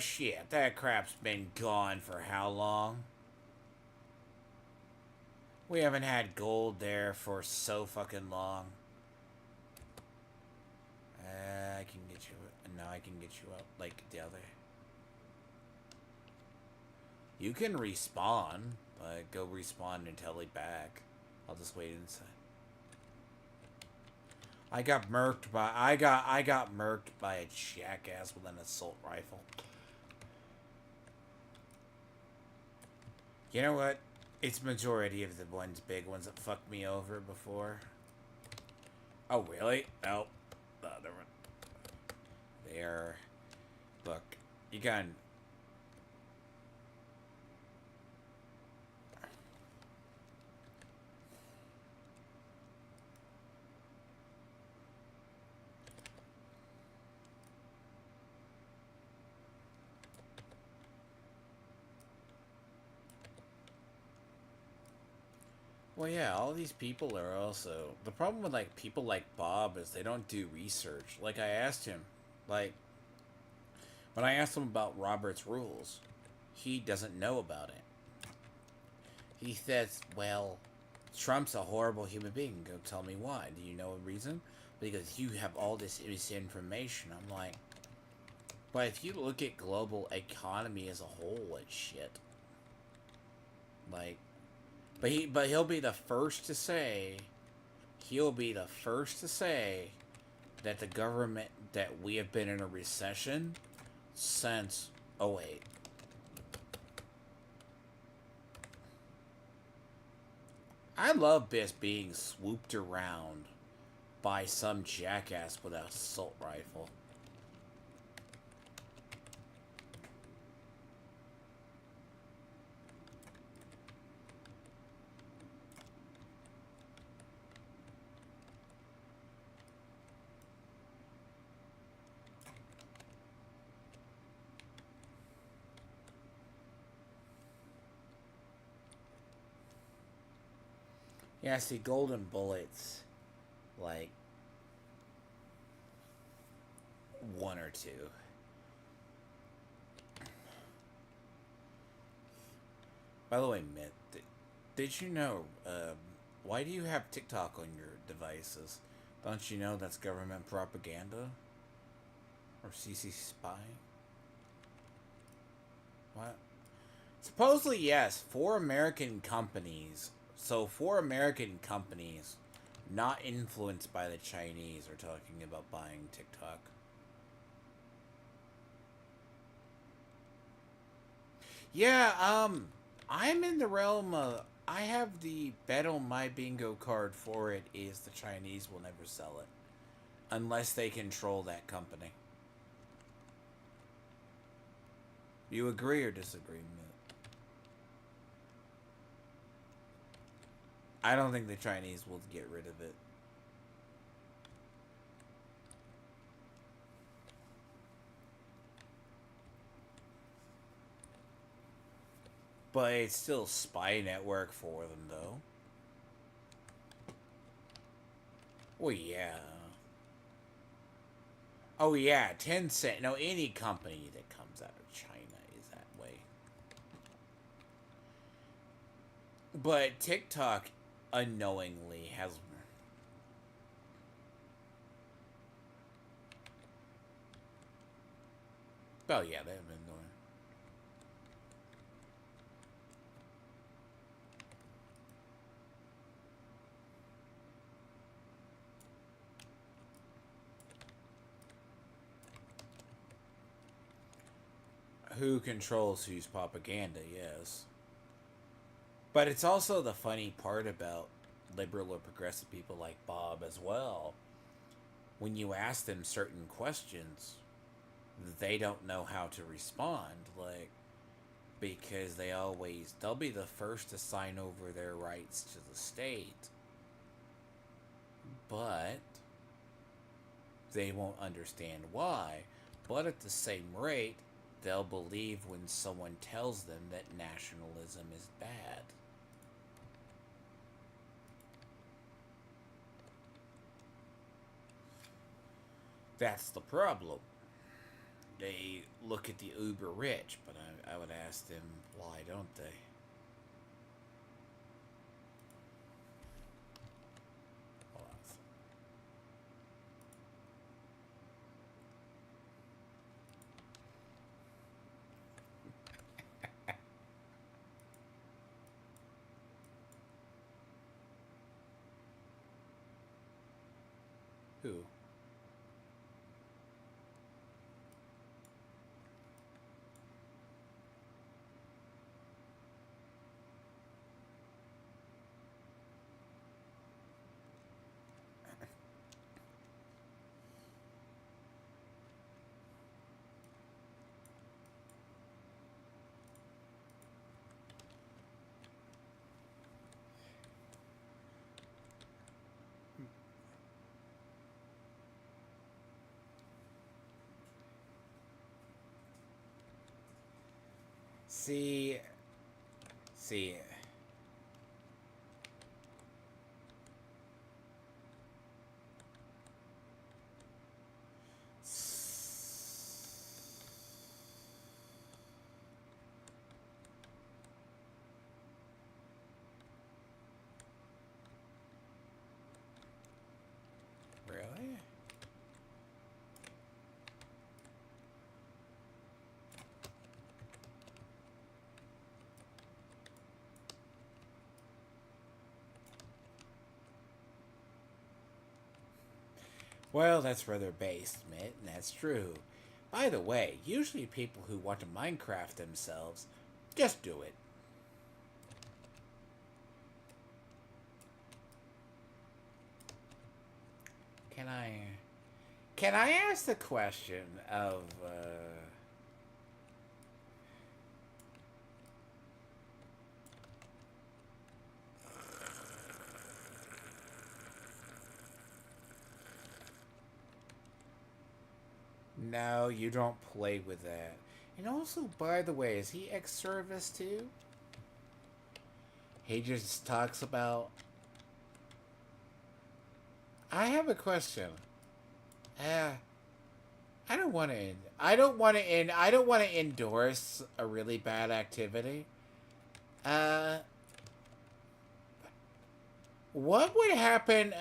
Shit. That crap's been gone for how long? We haven't had gold there for so fucking long. I can get you... No, I can get you up like the other... You can respawn, but go respawn and tele back. I'll just wait inside. I got murked by I got murked by a jackass with an assault rifle. You know what? It's majority of the big ones that fucked me over before. Oh really? No. The other one. There. Look, you got. Well, yeah, all these people are also... The problem with, like, people like Bob is they don't do research. Like, I asked him, like... When I asked him about Robert's rules, he doesn't know about it. He says, well, Trump's a horrible human being. Go tell me why. Do you know a reason? Because you have all this misinformation. I'm like... But if you look at global economy as a whole, it's shit. Like... But he'll be the first to say, that the government, that we have been in a recession since '08. I love this being swooped around by some jackass with an assault rifle. Yeah, see, golden bullets, like, one or two. By the way, Mitt, did you know, why do you have TikTok on your devices? Don't you know that's government propaganda? Or CC spying? What? Supposedly, yes, 4 American companies... So, 4 American companies not influenced by the Chinese are talking about buying TikTok. Yeah, I'm in the realm of... I have the bet on my bingo card for it is the Chinese will never sell it. Unless they control that company. You agree or disagree, Mitt? I don't think the Chinese will get rid of it. But it's still a spy network for them, though. Well, yeah. Oh, yeah, Tencent. No, any company that comes out of China is that way. But TikTok unknowingly has... Oh, yeah, they've been doing... who controls whose propaganda, yes. But it's also the funny part about liberal or progressive people like Bob as well. When you ask them certain questions, they don't know how to respond. Like, because they'll be the first to sign over their rights to the state, but they won't understand why. But at the same rate, they'll believe when someone tells them that nationalism is bad. That's the problem. They look at the uber rich, but I would ask them, why don't they? Hold on. Who? See, see. Really? Well, that's rather base, Mitt, and that's true. By the way, usually people who want to Minecraft themselves just do it. Can I... Can I ask the question of... No, you don't play with that. And also, by the way, is he ex-service too? He just talks about... I have a question. I don't want to. I don't want to. I don't want to endorse a really bad activity. What would happen?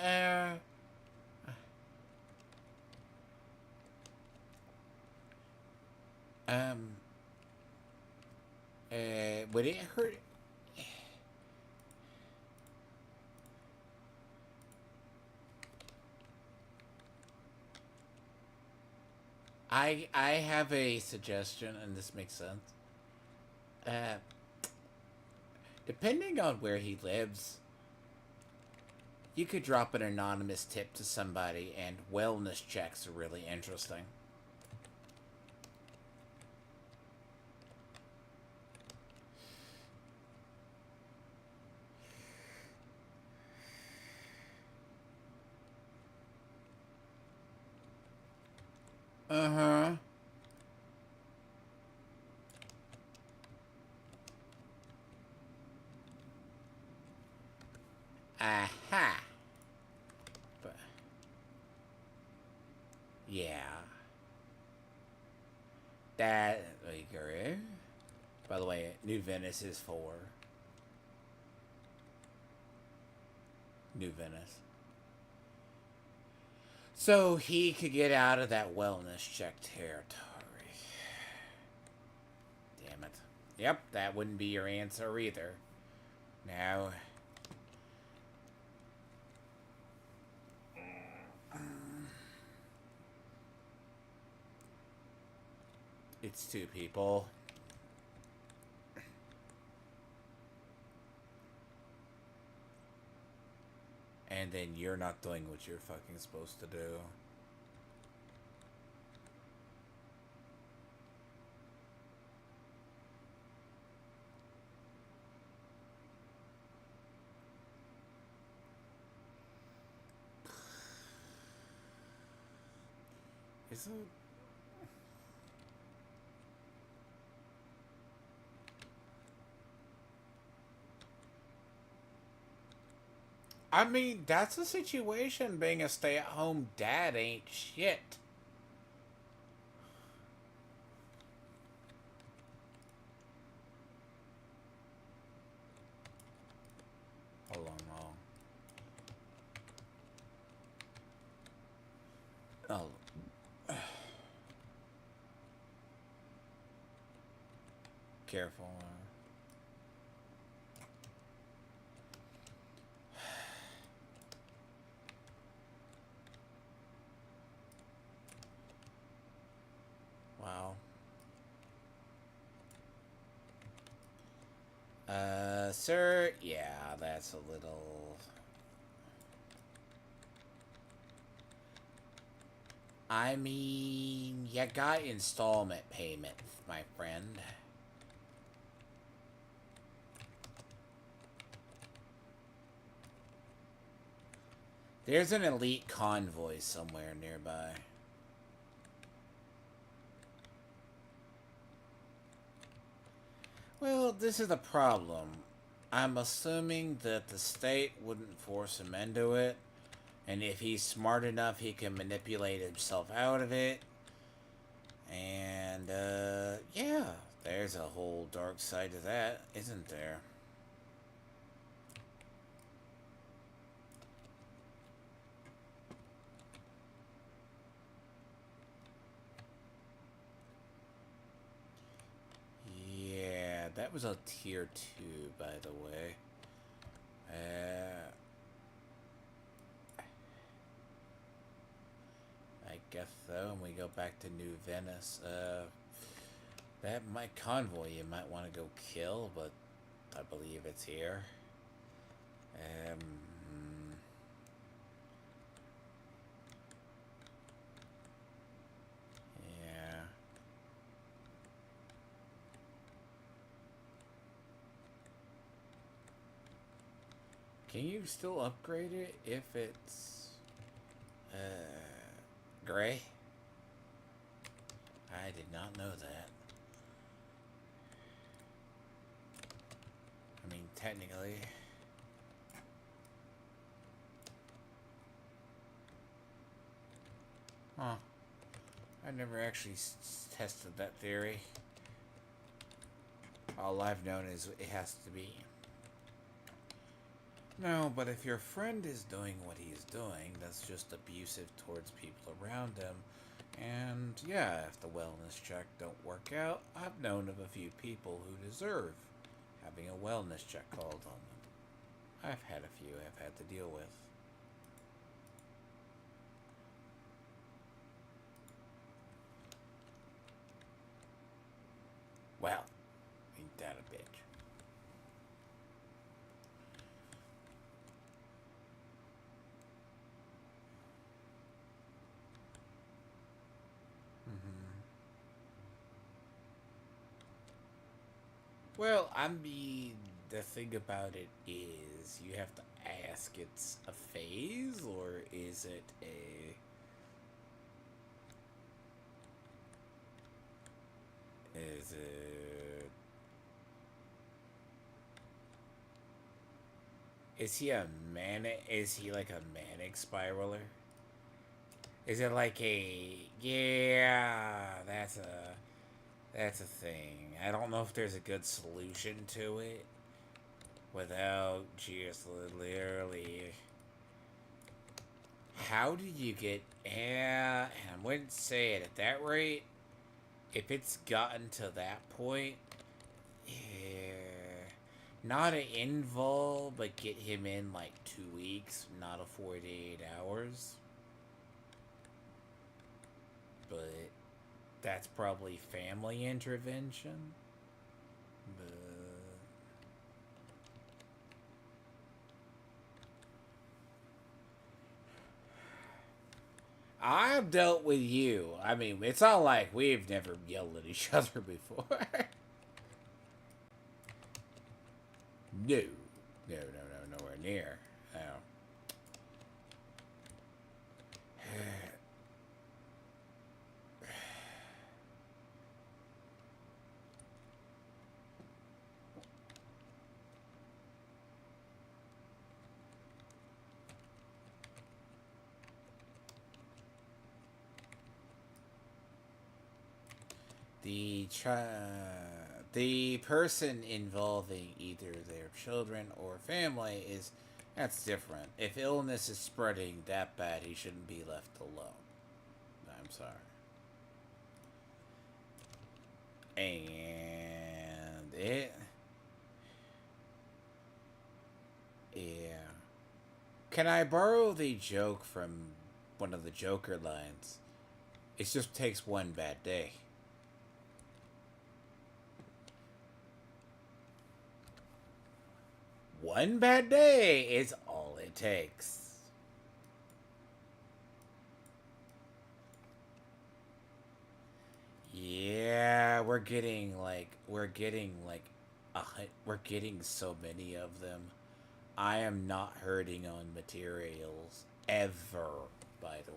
Um. Would it hurt? I have a suggestion, and this makes sense. Uh, Depending on where he lives, you could drop an anonymous tip to somebody, and wellness checks are really interesting. Uh-huh. Aha. But, yeah. That, like, by the way, New Venice is 4. New Venice. So he could get out of that wellness check territory. Damn it. Yep, that wouldn't be your answer either. Now... It's 2 people. And then you're not doing what you're fucking supposed to do. Is it? I mean, that's the situation. Being a stay-at-home dad ain't shit. Hold on, oh. Careful. Wow. Sir, yeah, that's a little... I mean, you got installment payments, my friend. There's an elite convoy somewhere nearby. Well, this is the problem. I'm assuming that the state wouldn't force him into it, and if he's smart enough, he can manipulate himself out of it. And, yeah, there's a whole dark side to that, isn't there? Yeah, that was a tier 2, by the way. I guess so, and we go back to New Venice. That my convoy you might want to go kill, but I believe it's here. Yeah. Can you still upgrade it if it's gray? I did not know that. I mean, technically. Huh. I never actually tested that theory. All I've known is it has to be. No, but if your friend is doing what he's doing, that's just abusive towards people around him. And yeah, if the wellness check don't work out, I've known of a few people who deserve having a wellness check called on them. I've had a few I've had to deal with. Well, ain't that a bitch. Well, I mean, the thing about it is, you have to ask, it's a phase, or is it a... Is it... Is he a manic... Is he like a manic spiraler? Is it like a... Yeah, that's a thing. I don't know if there's a good solution to it without just literally... How do you get... Yeah, and I wouldn't say it at that rate. If it's gotten to that point, yeah, not an invul, but get him in like 2 weeks, not a 48 hours. But that's probably family intervention. But I've dealt with you. I mean, it's not like we've never yelled at each other before. No. No, nowhere near. No. The person involving either their children or family that's different. If illness is spreading that bad, he shouldn't be left alone. I'm sorry. And yeah. Can I borrow the joke from one of the Joker lines? It just takes one bad day. One bad day is all it takes. Yeah, we're getting so many of them. I am not hurting on materials ever, by the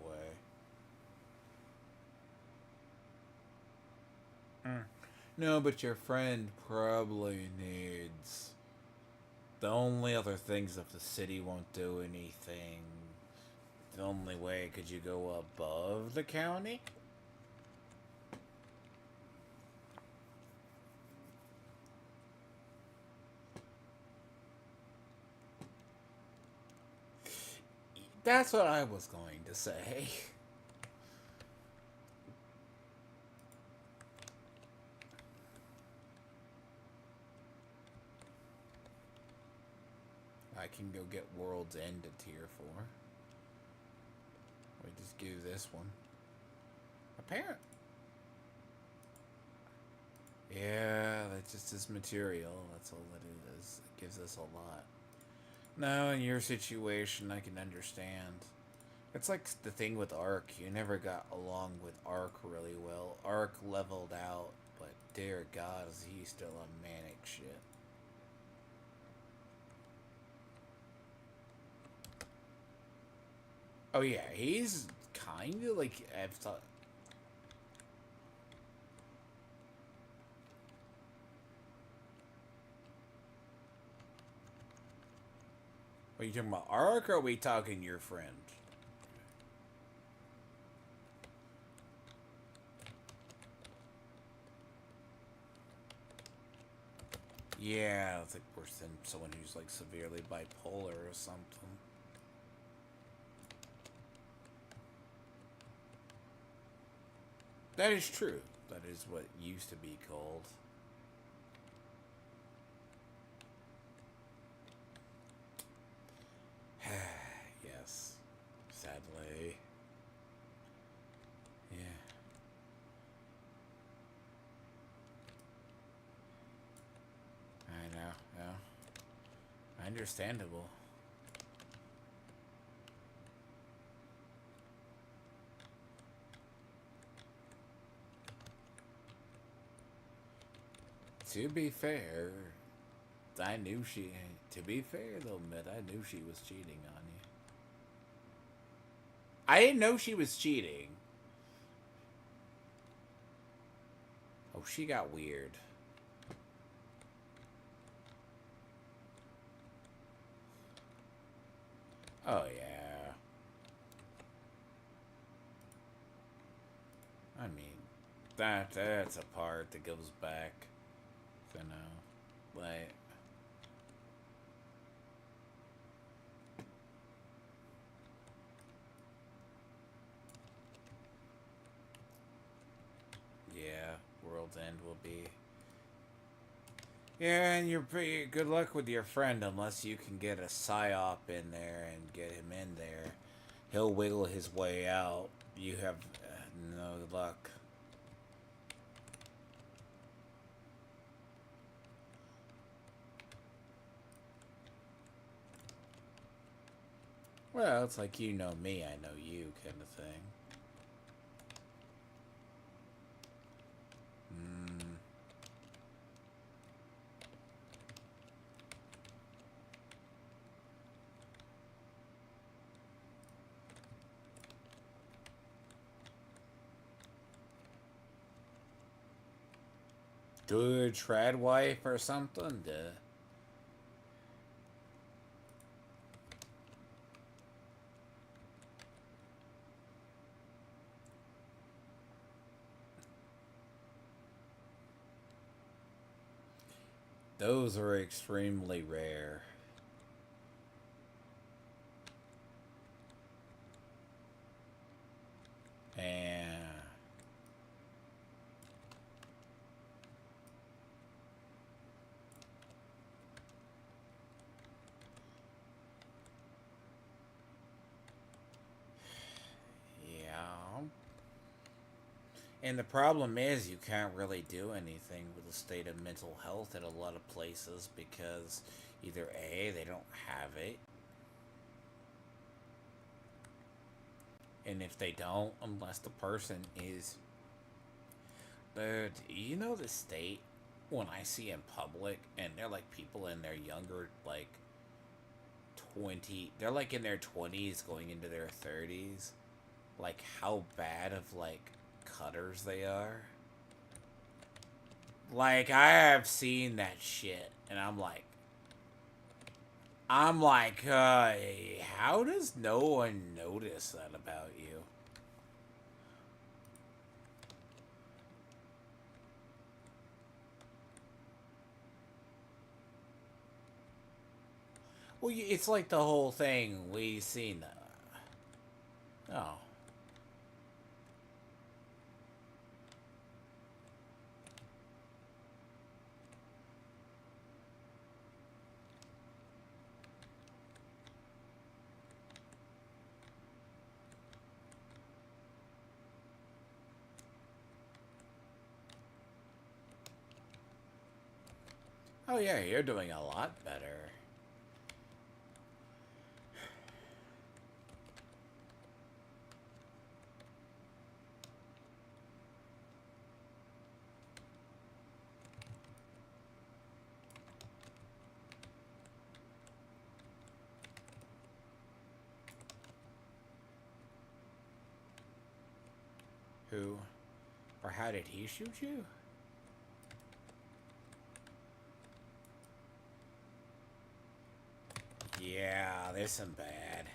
way. No, but your friend probably needs. The only other things if the city won't do anything. The only way could you go above the county? That's what I was going to say. I can go get World's End to tier 4. We just do this one. Apparent. Yeah, that's just his material. That's all it is. It gives us a lot. No, in your situation, I can understand. It's like the thing with Ark. You never got along with Ark really well. Ark leveled out, but dear God, is he still a manic shit. Oh yeah, he's kind of like, I've thought. Are you talking about Ark, or are we talking your friend? Yeah, it's like worse than someone who's like severely bipolar or something. That is true. That is what used to be called. Yes. Sadly. Yeah. I know, yeah. Understandable. To be fair, I knew she. To be fair, though, Mitt, I knew she was cheating on you. I didn't know she was cheating. Oh, she got weird. Oh, yeah. I mean, that's a part that goes back, you know, like. Yeah, World's End will be. Yeah, and you're pretty good luck with your friend unless you can get a psyop in there and get him in there. He'll wiggle his way out. You have no luck. Well, it's like you know me, I know you kind of thing. dude trad wife or something? Duh. Those are extremely rare. And yeah. And the problem is you can't really do anything with the state of mental health in a lot of places because either A, they don't have it, and if they don't, unless the person is, dude, you know the state when I see in public and they're like people in their younger, like 20, they're like in their 20s going into their 30s, like how bad of like cutters they are. Like I have seen that shit and I'm like, how does no one notice that about you? Well, it's like the whole thing we seen. Oh. Oh yeah, you're doing a lot better. Who? Or how did he shoot you? Yeah, there's some bad.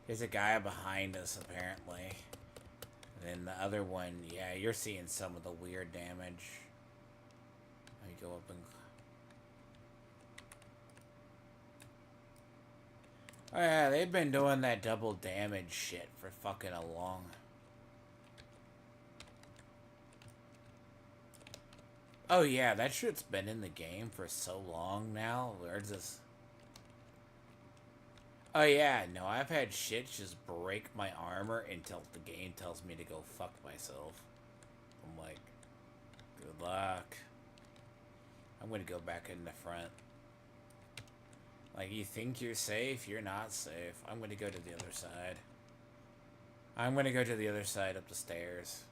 There's a guy behind us, apparently. And then the other one, yeah, you're seeing some of the weird damage. Let me go up and... Oh yeah, they've been doing that double damage shit for fucking a long... Oh yeah, that shit's been in the game for so long now. Where's this... Oh yeah, no, I've had shit just break my armor until the game tells me to go fuck myself. I'm like, good luck. I'm gonna go back in the front. Like, you think you're safe? You're not safe. I'm gonna go to the other side. I'm gonna go to the other side up the stairs.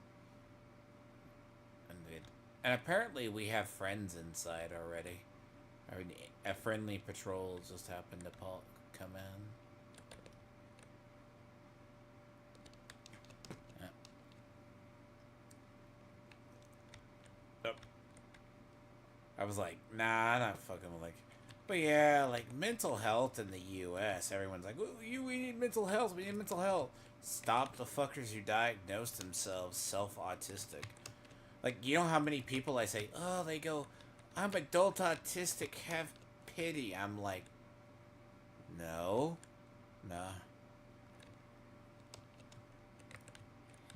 And apparently we have friends inside already. I mean, a friendly patrol just happened to come in. Yeah. Oh. I was like, nah, I'm not fucking with, like... But yeah, like, mental health in the U.S., everyone's like, we need mental health, we need mental health. Stop the fuckers who diagnose themselves self-autistic. Like, you know how many people I say, oh, they go, I'm adult autistic, have pity. I'm like, no. Nah.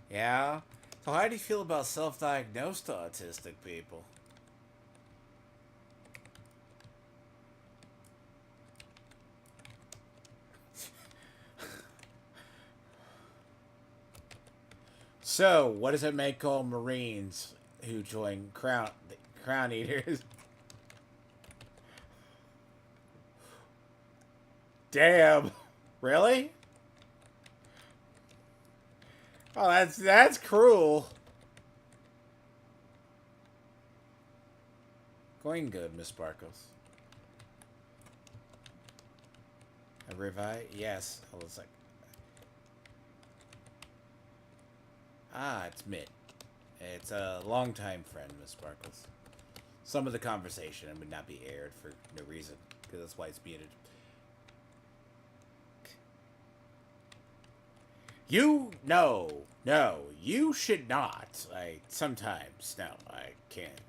Yeah? So how do you feel about self-diagnosed autistic people? So, what does it make all Marines who join Crown Eaters? Damn. Really? Oh, that's cruel. Going good, Miss Sparkles. A revive? Yes. I was like, it's Mitt. It's a longtime friend, Miss Sparkles. some of the conversation would not be aired for no reason, because that's why it's muted. You, no, you should not. Sometimes, no, I can't.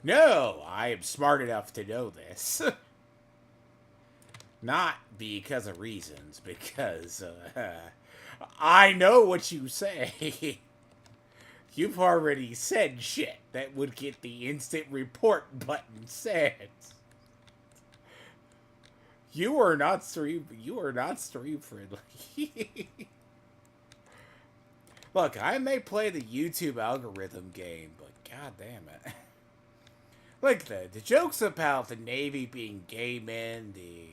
No, I am smart enough to know this. Not because of reasons, because, I know what you say. You've already said shit that would get the instant report button said. You are not stream friendly. Look, I may play the YouTube algorithm game, but god damn it. Like the jokes about the Navy being gay men, the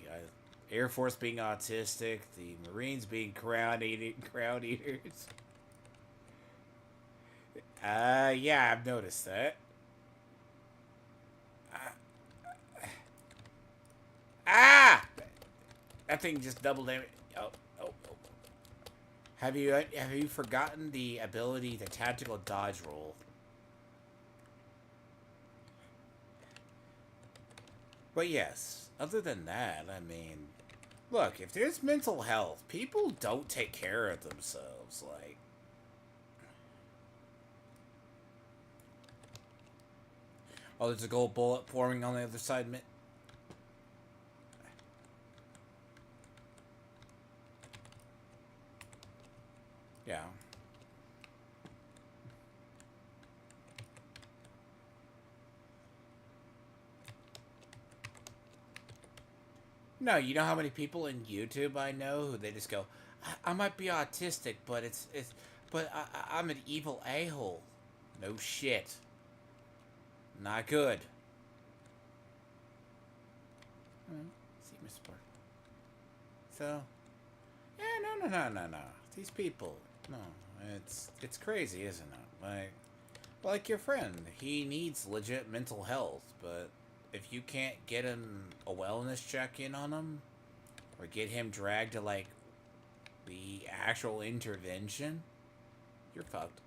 Air Force being autistic, the Marines being crown eaters. Yeah, I've noticed that. That thing just double damage. Oh. Have you forgotten the ability to tactical dodge roll? But yes, other than that, I mean, look, if there's mental health, people don't take care of themselves, like. Oh, there's a gold bullet forming on the other side. Yeah. No, you know how many people in YouTube I know who they just go, I might be autistic, but I'm an evil a-hole. No shit. Not good. See, Mr. Park. So, yeah, no. These people, no, it's crazy, isn't it? Like your friend, he needs legit mental health, but if you can't get him a wellness check-in on him, or get him dragged to, like, the actual intervention, you're fucked.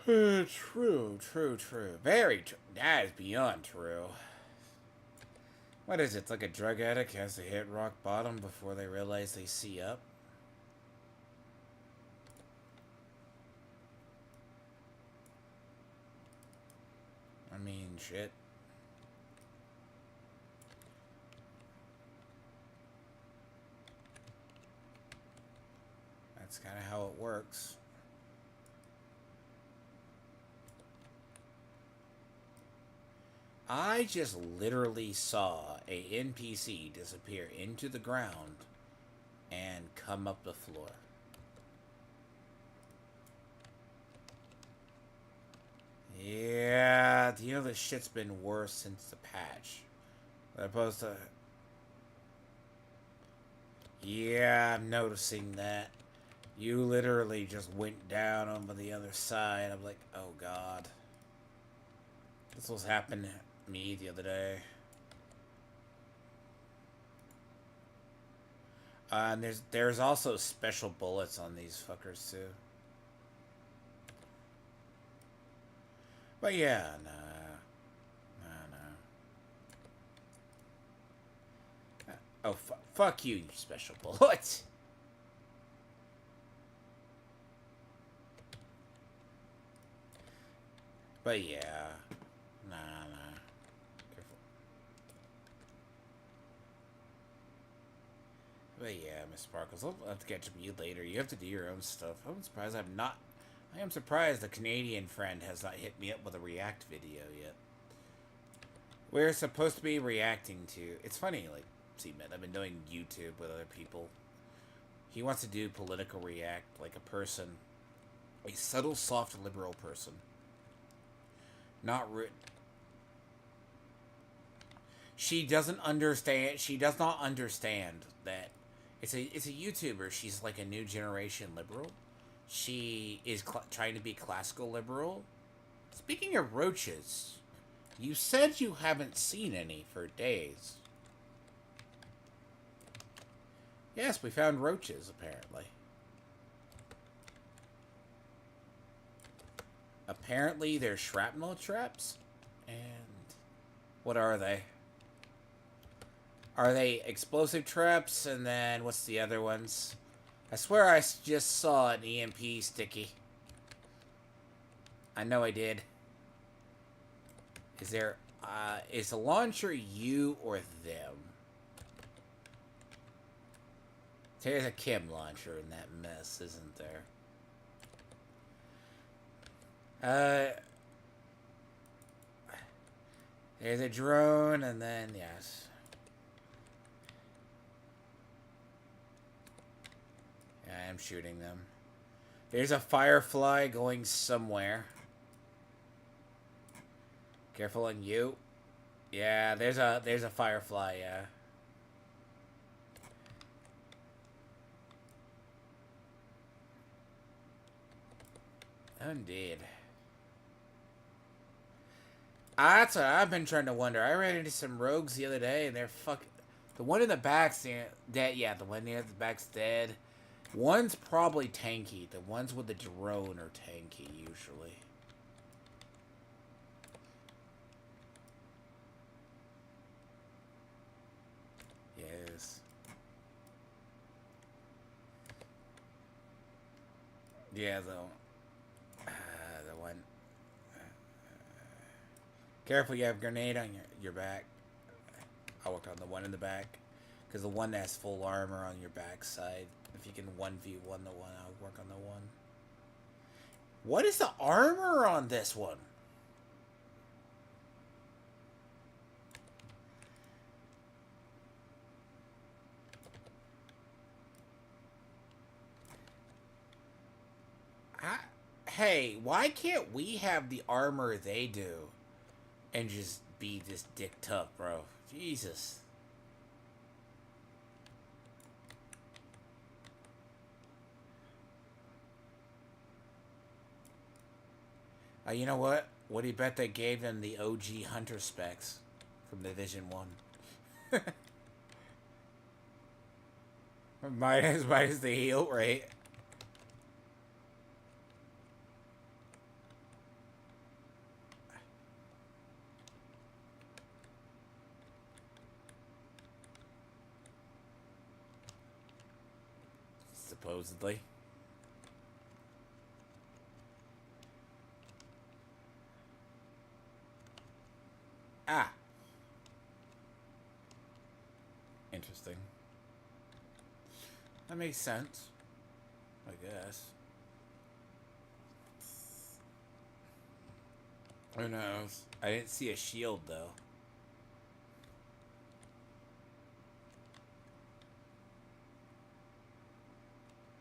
True. Very true. That is beyond true. What is it? It's like a drug addict has to hit rock bottom before they realize they see up? I mean, shit. That's kind of how it works. I just literally saw a NPC disappear into the ground and come up the floor. Yeah, you know this shit's been worse since the patch. As opposed to... Yeah, I'm noticing that. You literally just went down over the other side. I'm like, oh god. This was happening to me the other day. And there's also special bullets on these fuckers too. But yeah, no. Oh, fuck you, you special bullets. But yeah, nah. Careful. But yeah, Miss Sparkles, I'll have to catch up with you later. You have to do your own stuff. I am surprised the Canadian friend has not hit me up with a react video yet. We're supposed to be reacting to... It's funny, like, see, man, I've been doing YouTube with other people. He wants to do political react, like a person, a subtle, soft, liberal person. Not She doesn't understand. She does not understand that it's a YouTuber. She's like a new generation liberal. She is trying to be classical liberal. Speaking of roaches, you said you haven't seen any for days. Yes, we found roaches, apparently. apparently they're shrapnel traps. And what are they? Are they explosive traps? And then what's the other ones? I swear I just saw an EMP sticky. I know I did. Is there, is the launcher you or them? There's a chem launcher in that mess, isn't there? There's a drone, and then, yes. Yeah, I am shooting them. There's a firefly going somewhere. Careful on you. Yeah, there's a firefly, yeah. Indeed. That's what I've been trying to wonder. I ran into some rogues the other day, and they're fucking... The one in the back's dead. Yeah, the one near the back's dead. One's probably tanky. The ones with the drone are tanky, usually. Yes. Yeah, though. The one... Careful, you have a grenade on your back. I worked on the one in the back. Because the one that has full armor on your backside. If you can 1v1 the one, I'll work on the one. What is the armor on this one? Hey, why can't we have the armor they do? And just be this dick tough, bro. Jesus. You know what? What do you bet they gave them the OG Hunter specs from Division 1? minus the heal rate. Supposedly. Ah. Interesting. That makes sense. I guess. Who knows? I didn't see a shield, though.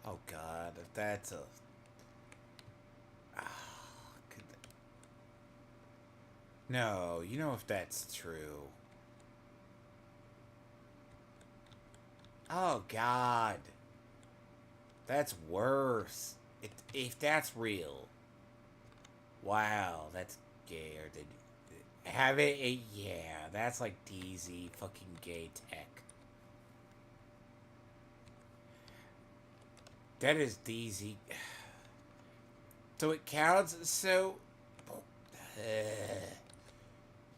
Oh, God. If that's a... No, you know if that's true. Oh, God. That's worse. If that's real. Wow, that's gay. Or did have it? Yeah, that's like DZ fucking gay tech. That is DZ. So it counts. So...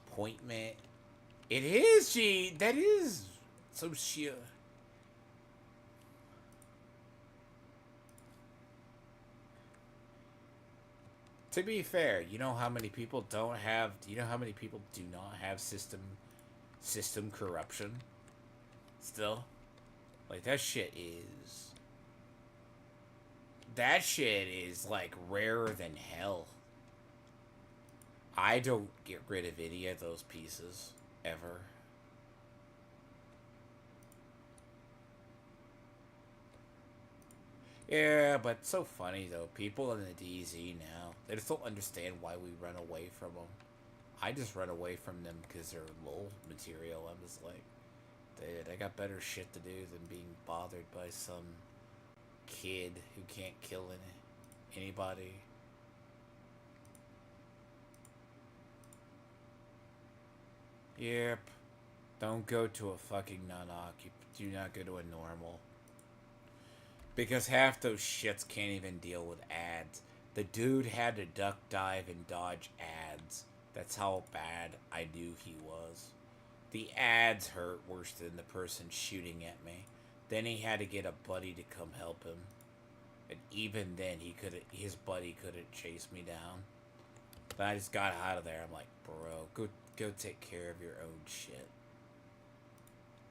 appointment. It is, gee. That is so sheer. To be fair, you know how many people don't have... Do you know how many people do not have system corruption? Still? Like, that shit is... That shit is, like, rarer than hell. I don't get rid of any of those pieces. Ever. Yeah, but it's so funny, though. People in the DZ now, they just don't understand why we run away from them. I just run away from them because they're LOL material. I'm just like, dude, I got better shit to do than being bothered by some kid who can't kill anybody. Yep. Don't go to a fucking non-occup. Do not go to a normal. Because half those shits can't even deal with ads. The dude had to duck dive and dodge ads. That's how bad I knew he was. The ads hurt worse than the person shooting at me. Then he had to get a buddy to come help him. And even then, his buddy couldn't chase me down. But I just got out of there. I'm like, bro, go take care of your own shit.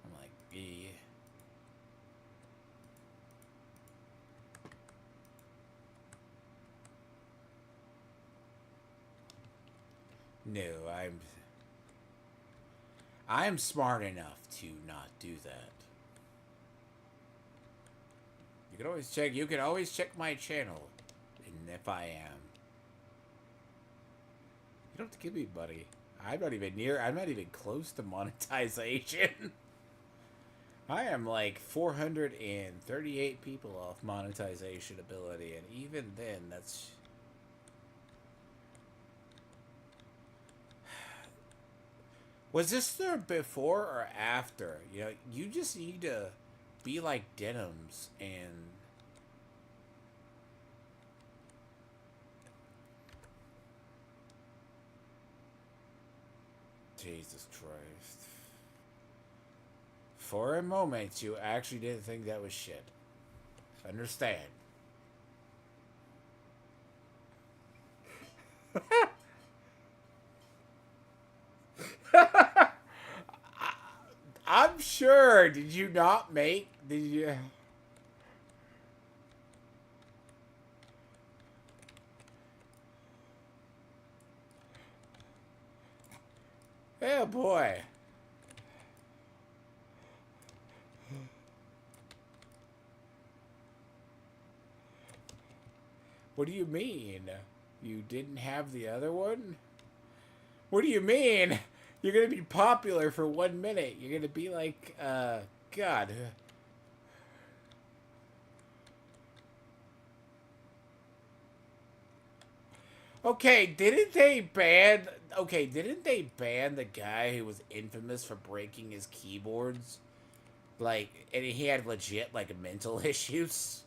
I'm like, yeah. No, I'm smart enough to not do that. You can always check my channel, and if I am. You don't have to give me, buddy. I'm not even close to monetization. I am like 438 people off monetization ability, and even then, that's... Was this there before or after? You know, you just need to be like Denims and... Jesus Christ. For a moment, you actually didn't think that was shit. Understand. I'm sure. Did you not make... Did you... Oh, boy. What do you mean? You didn't have the other one? What do you mean? You're gonna be popular for 1 minute. You're gonna be like, God. Okay, didn't they ban the guy who was infamous for breaking his keyboards? Like, and he had legit, like, mental issues?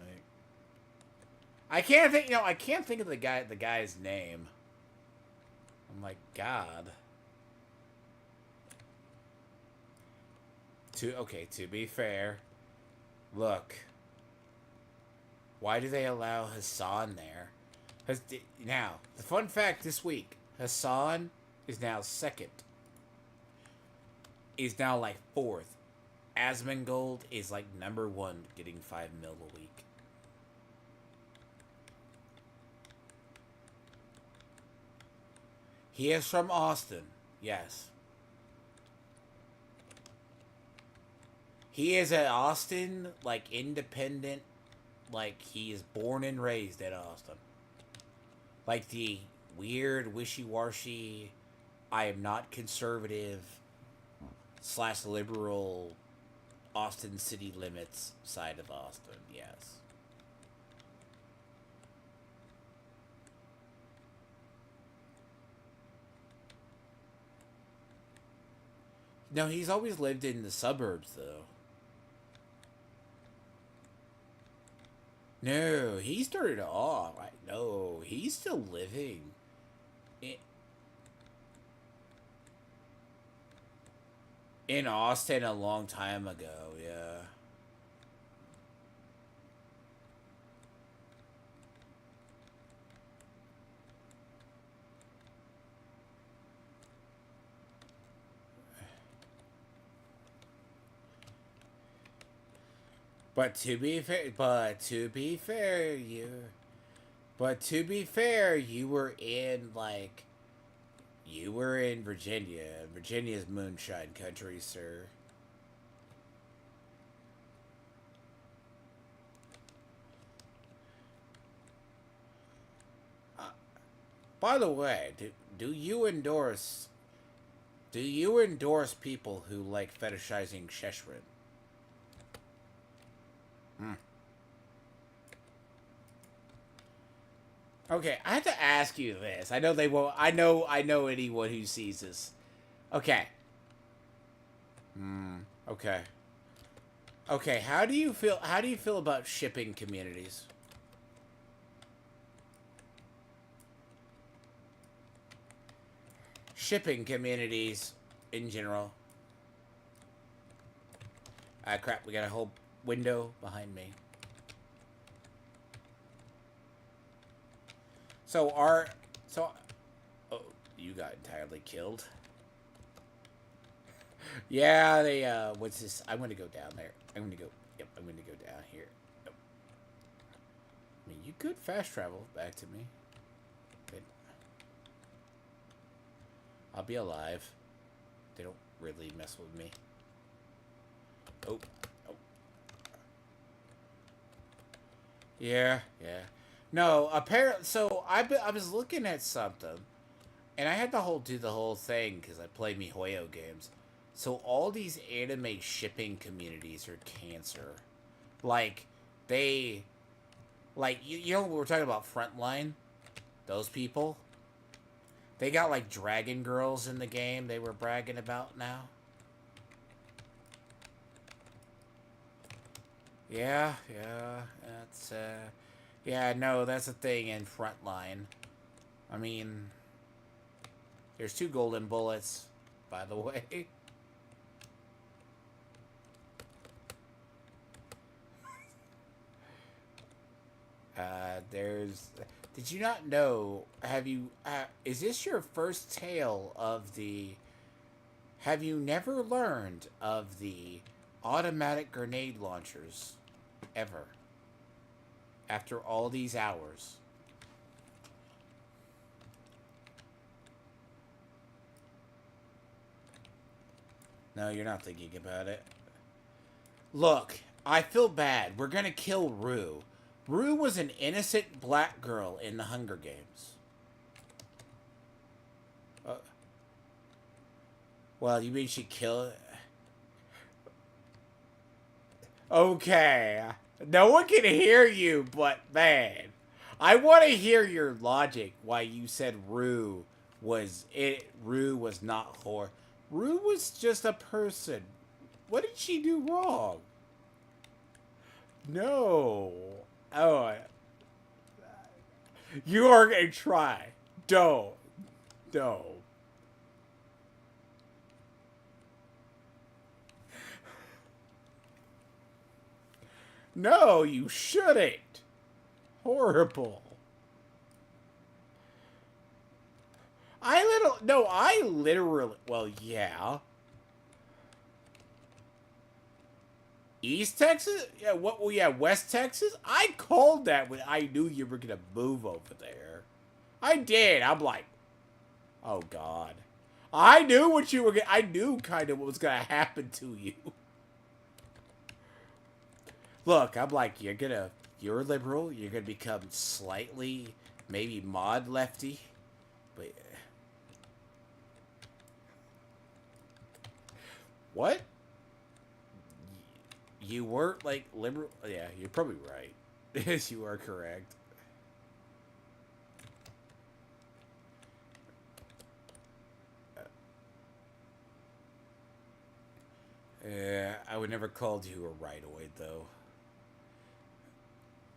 Like, I can't think of the guy's name. I'm like, God. To be fair, look. Why do they allow Hassan there? Now, the fun fact this week, Hassan is now second. Is now like fourth. Asmongold is like number 1, getting 5 mil a week. He is from Austin, yes. He is an Austin, like, independent, like, he is born and raised in Austin. Like, the weird, wishy-washy, I am not conservative / liberal Austin city limits side of Austin, yes. No, he's always lived in the suburbs, though. No, he started off. No, he's still living in Austin a long time ago, yeah. But to be fair, you were in, like, you were in Virginia. Virginia's moonshine country, sir. By the way, do you endorse people who like fetishizing Sheshrin? Okay, I have to ask you this. I know they won't. I know anyone who sees this. Okay. Okay. Okay. How do you feel about shipping communities? shipping communities in general. Ah, crap, we got a whole window behind me. So oh, you got entirely killed. Yeah, they, what's this? I'm gonna go down there. I'm gonna go down here. Nope. I mean, you could fast travel back to me. Good. I'll be alive. They don't really mess with me. Oh. Yeah. No, apparently, so I was looking at something, and I had to do the whole thing because I play MiHoYo games. So all these anime shipping communities are cancer. Like, you know, we were talking about Frontline? Those people? They got, like, dragon girls in the game they were bragging about now. Yeah, that's, yeah, no, that's a thing in Frontline. I mean, there's 2 golden bullets, by the way. Did you not know, is this your first tale of have you never learned of the automatic grenade launchers ever? After all these hours. No, you're not thinking about it. Look, I feel bad. We're gonna kill Rue. Rue was an innocent black girl in the Hunger Games. Well, you mean she killed... Okay. No one can hear you, but man, I want to hear your logic why you said Rue was not whore. Rue was just a person. What did she do wrong? No. Oh. You are going to try. Don't. No, you shouldn't. Horrible. I literally, well, yeah. East Texas? Yeah, what? Well, yeah, West Texas? I called that when I knew you were going to move over there. I did. I'm like, oh, God. I knew what you were I knew kind of what was going to happen to you. Look, I'm like, you're a liberal. You're going to become slightly, maybe mod lefty. But, what? You weren't, like, liberal? Yeah, you're probably right. Yes, you are correct. I would never called you a rightoid, though.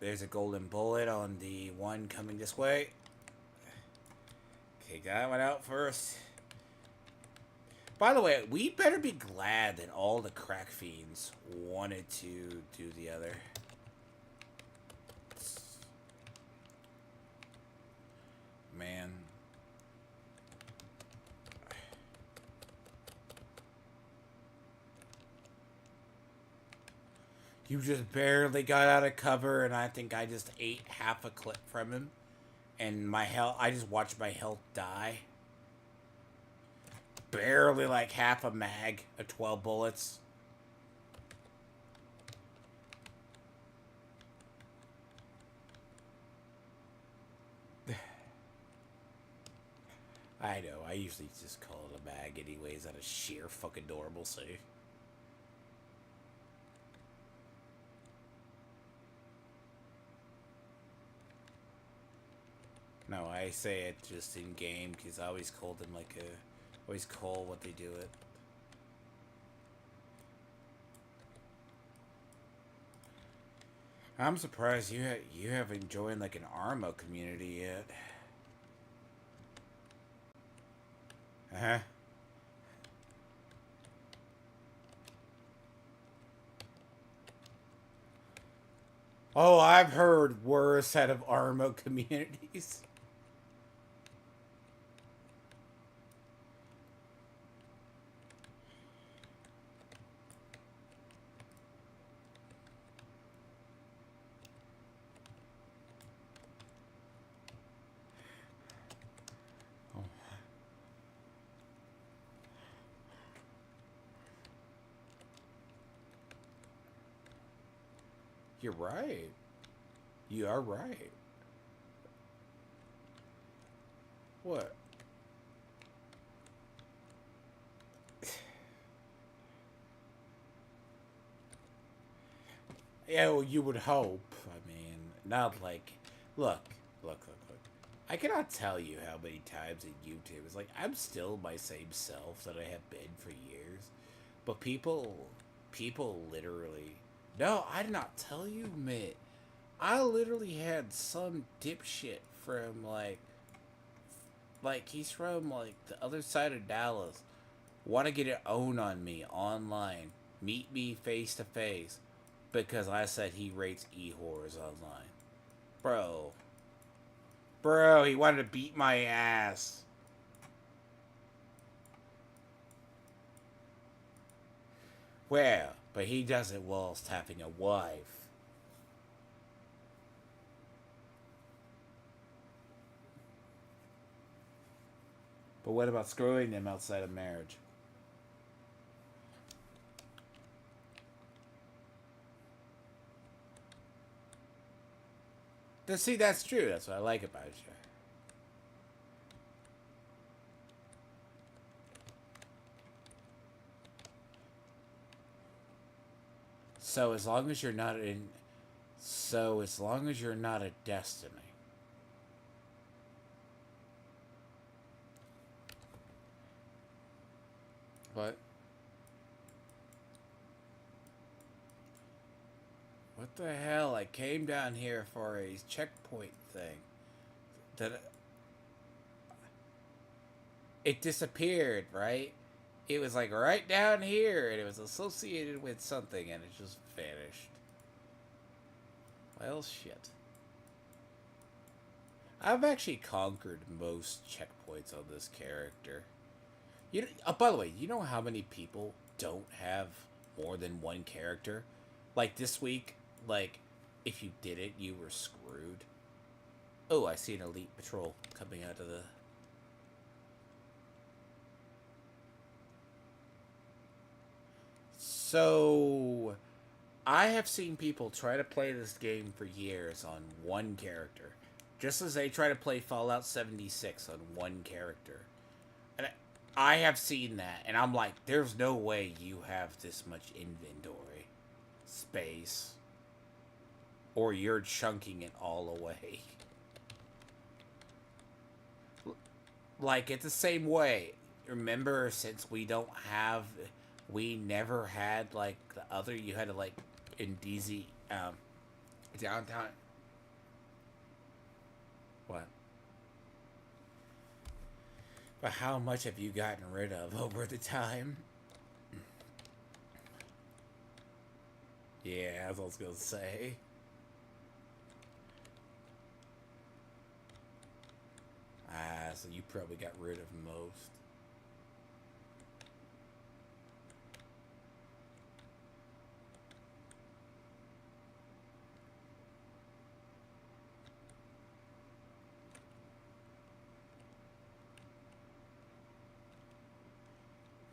There's a golden bullet on the one coming this way. Okay, got that one out first. By the way, we better be glad that all the crack fiends wanted to do the other. Man. You just barely got out of cover, and I think I just ate half a clip from him. And I just watched my health die. Barely like half a mag of 12 bullets. I know, I usually just call it a mag anyways out of sheer fucking normalcy. No, I say it just in game because I always call them always call what they do it. I'm surprised you haven't joined like an Arma community yet. Uh-huh. Oh, I've heard worse out of Armo communities. You're right. You are right. What? Yeah, well, you would hope. I mean, not like, look, look. I cannot tell you how many times in YouTube it's like I'm still my same self that I have been for years, but people literally. No, I did not tell you, Mitt. I literally had some dipshit from like he's from like the other side of Dallas, want to get it own on me online, meet me face to face, because I said he rates e-horrors online. Bro. Bro, he wanted to beat my ass. Well, but he does it whilst having a wife. But what about screwing them outside of marriage? See, that's true. That's what I like about you. So as long as you're not in, so as long as you're not a destiny. What? What the hell? I came down here for a checkpoint thing. That it disappeared, right? It was like right down here, and it was associated with something, and it just vanished. Well, shit. I've actually conquered most checkpoints on this character. You know, by the way, you know how many people don't have more than one character? Like this week, like if you did it, you were screwed. Oh, I see an elite patrol coming out of the. So, I have seen people try to play this game for years on one character, just as they try to play Fallout 76 on one character. And I have seen that, and I'm like, there's no way you have this much inventory space, or you're chunking it all away. Like, it's the same way. Remember, since we never had, like, the other, you had to, like, in DZ, downtown. What? But how much have you gotten rid of over the time? Yeah, that's what I was gonna say. Ah, so you probably got rid of most.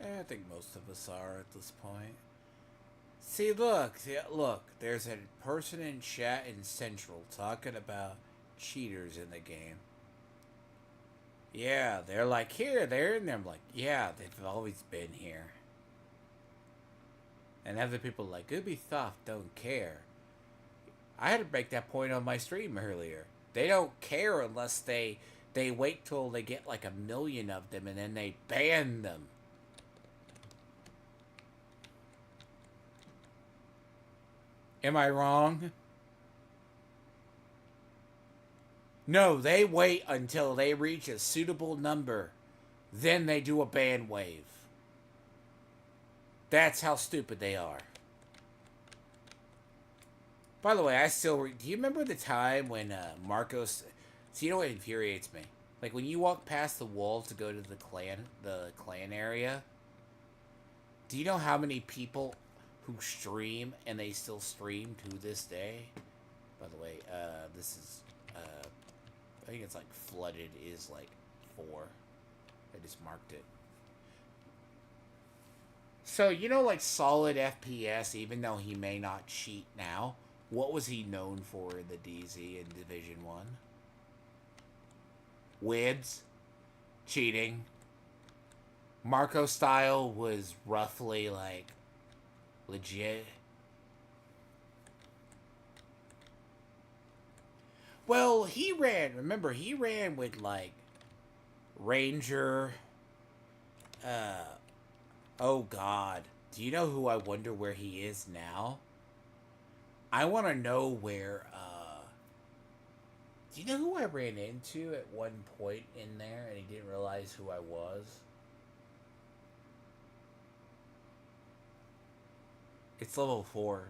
I think most of us are at this point. See, look. There's a person in chat in Central talking about cheaters in the game. Yeah, they're like, here, they're in there. I'm like, yeah, they've always been here. And other people like, Ubisoft don't care. I had to make that point on my stream earlier. They don't care unless they wait till they get like 1,000,000 of them and then they ban them. Am I wrong? No, they wait until they reach a suitable number. then they do a band wave. That's how stupid they are. By the way, do you remember the time when Marcos... See, you know what infuriates me? Like, when you walk past the wall to go to the clan area, do you know how many people who stream, and they still stream to this day? By the way, this is, I think it's like flooded is like 4. I just marked it. So, you know, like solid FPS, even though he may not cheat now, what was he known for in the DZ in Division 1? Wibs, cheating. Marco style was roughly like legit. Well, remember, he ran with like Ranger. Oh God. Do you know who I wonder where he is now? I want to know where, do you know who I ran into at one point in there and he didn't realize who I was? It's level 4.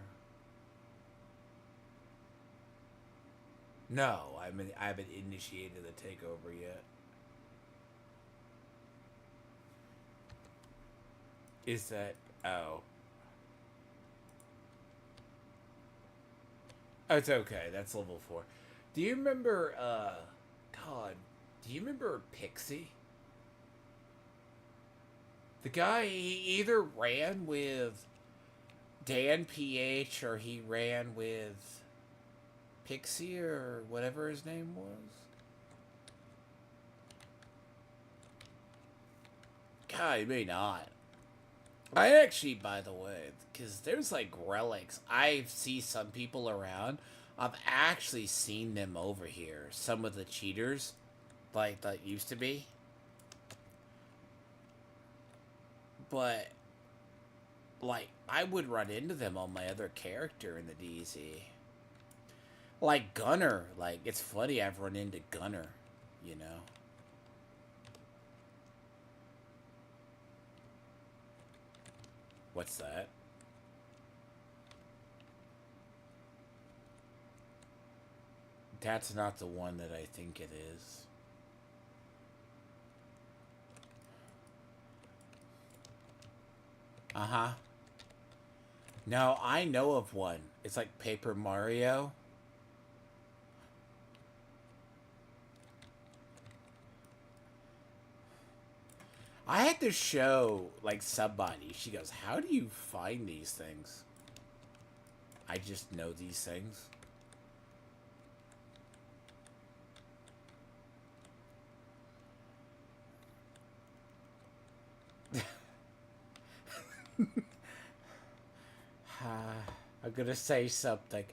No, I haven't initiated the takeover yet. Is that... Oh. Oh, it's okay. That's level 4. Do you remember, God, do you remember Pixie? The guy, he either ran with Dan PH or he ran with Pixie or whatever his name was. God, he may not. I actually, by the way, because there's like relics. I see some people around. I've actually seen them over here. Some of the cheaters, like that used to be. But, like, I would run into them on my other character in the DZ. Like Gunner. Like, it's funny I've run into Gunner, you know. What's that? That's not the one that I think it is. Uh-huh. No, I know of one. It's like Paper Mario. I had to show, like, somebody. She goes, how do you find these things? I just know these things. I'm gonna say something.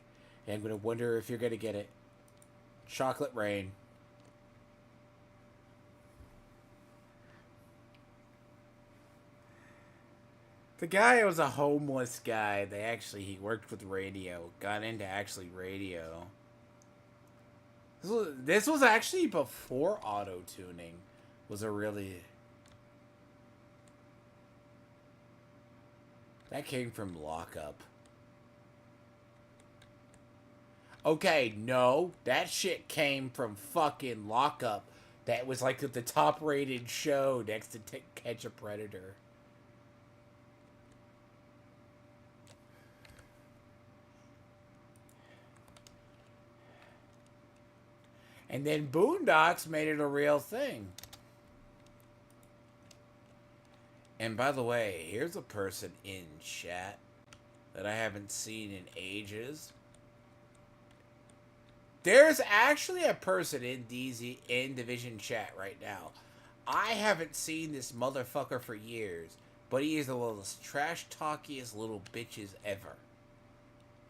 And I'm gonna wonder if you're gonna get it. Chocolate Rain. The guy was a homeless guy. He worked with radio. Got into actually radio. This was actually before auto-tuning. Was a really... That came from Lockup. Okay, no. That shit came from fucking Lockup. That was like the top-rated show next to Catch a Predator. And then Boondocks made it a real thing. And by the way, here's a person in chat that I haven't seen in ages. There's actually a person in DZ in Division chat right now. I haven't seen this motherfucker for years, but he is the most trash talkiest little bitches ever.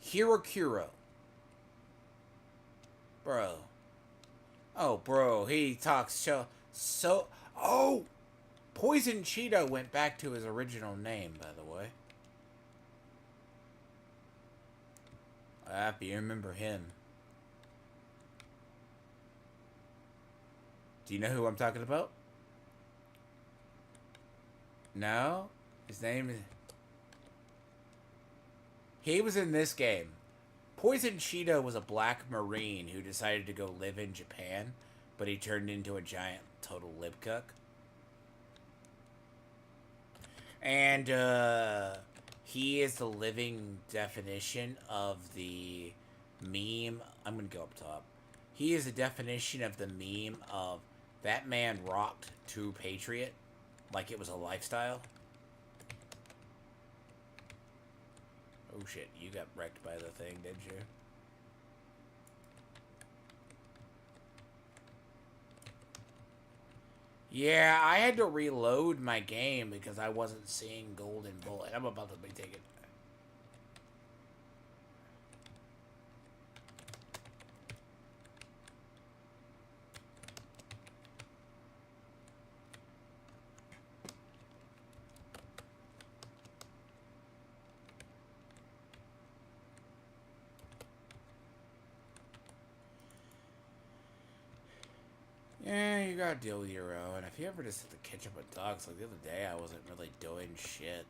Hirokuro. Bro. Oh, bro, he talks so... Oh! Poison Cheeto went back to his original name, by the way. I'm happy you remember him. Do you know who I'm talking about? No? His name is... He was in this game. Poison Cheetah was a black marine who decided to go live in Japan, but he turned into a giant total libcuck. And he is the living definition of the meme. I'm going to go up top. He is the definition of the meme of that man rocked True Patriot like it was a lifestyle. Oh shit, you got wrecked by the thing, did you? Yeah, I had to reload my game because I wasn't seeing Golden Bullet. I'm about to be taking... Yeah, you gotta deal with your own. If you ever just have to catch up with dogs, like the other day, I wasn't really doing shit.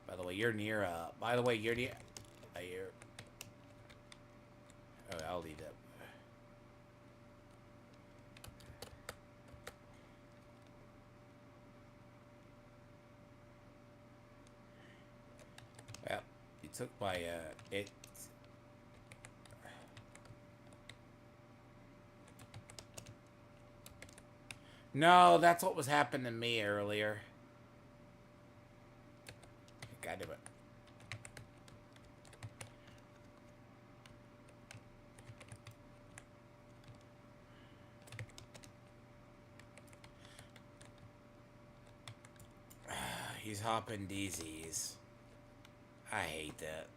By the way, you're near, by the way, you're near... You're... Oh, I'll leave that. Well, you took my, it... No, that's what was happening to me earlier. God damn it. He's hopping DZs. I hate that.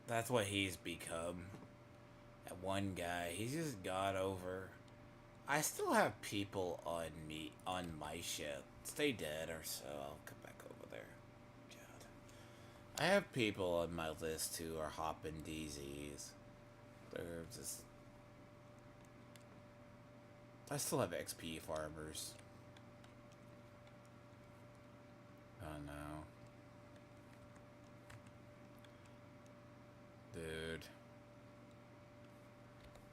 That's what he's become. That one guy, he's just got over. I still have people on me, on my shit. Stay dead or so, I'll come back over there. God. I have people on my list who are hopping DZs. They're just... I still have XP farmers. Oh no. Dude.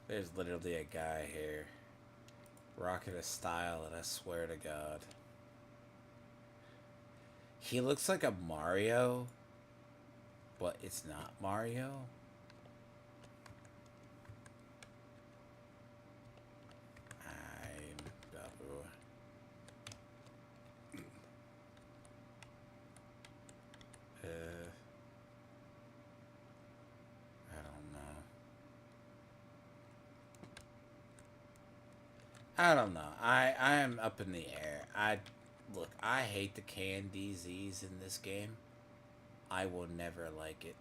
There's literally a guy here. Rocking a style, and I swear to God. He looks like a Mario, but it's not Mario. I'm Babu. I don't know. I don't know. I am up in the air. Look, I hate the canned DZs in this game. I will never like it.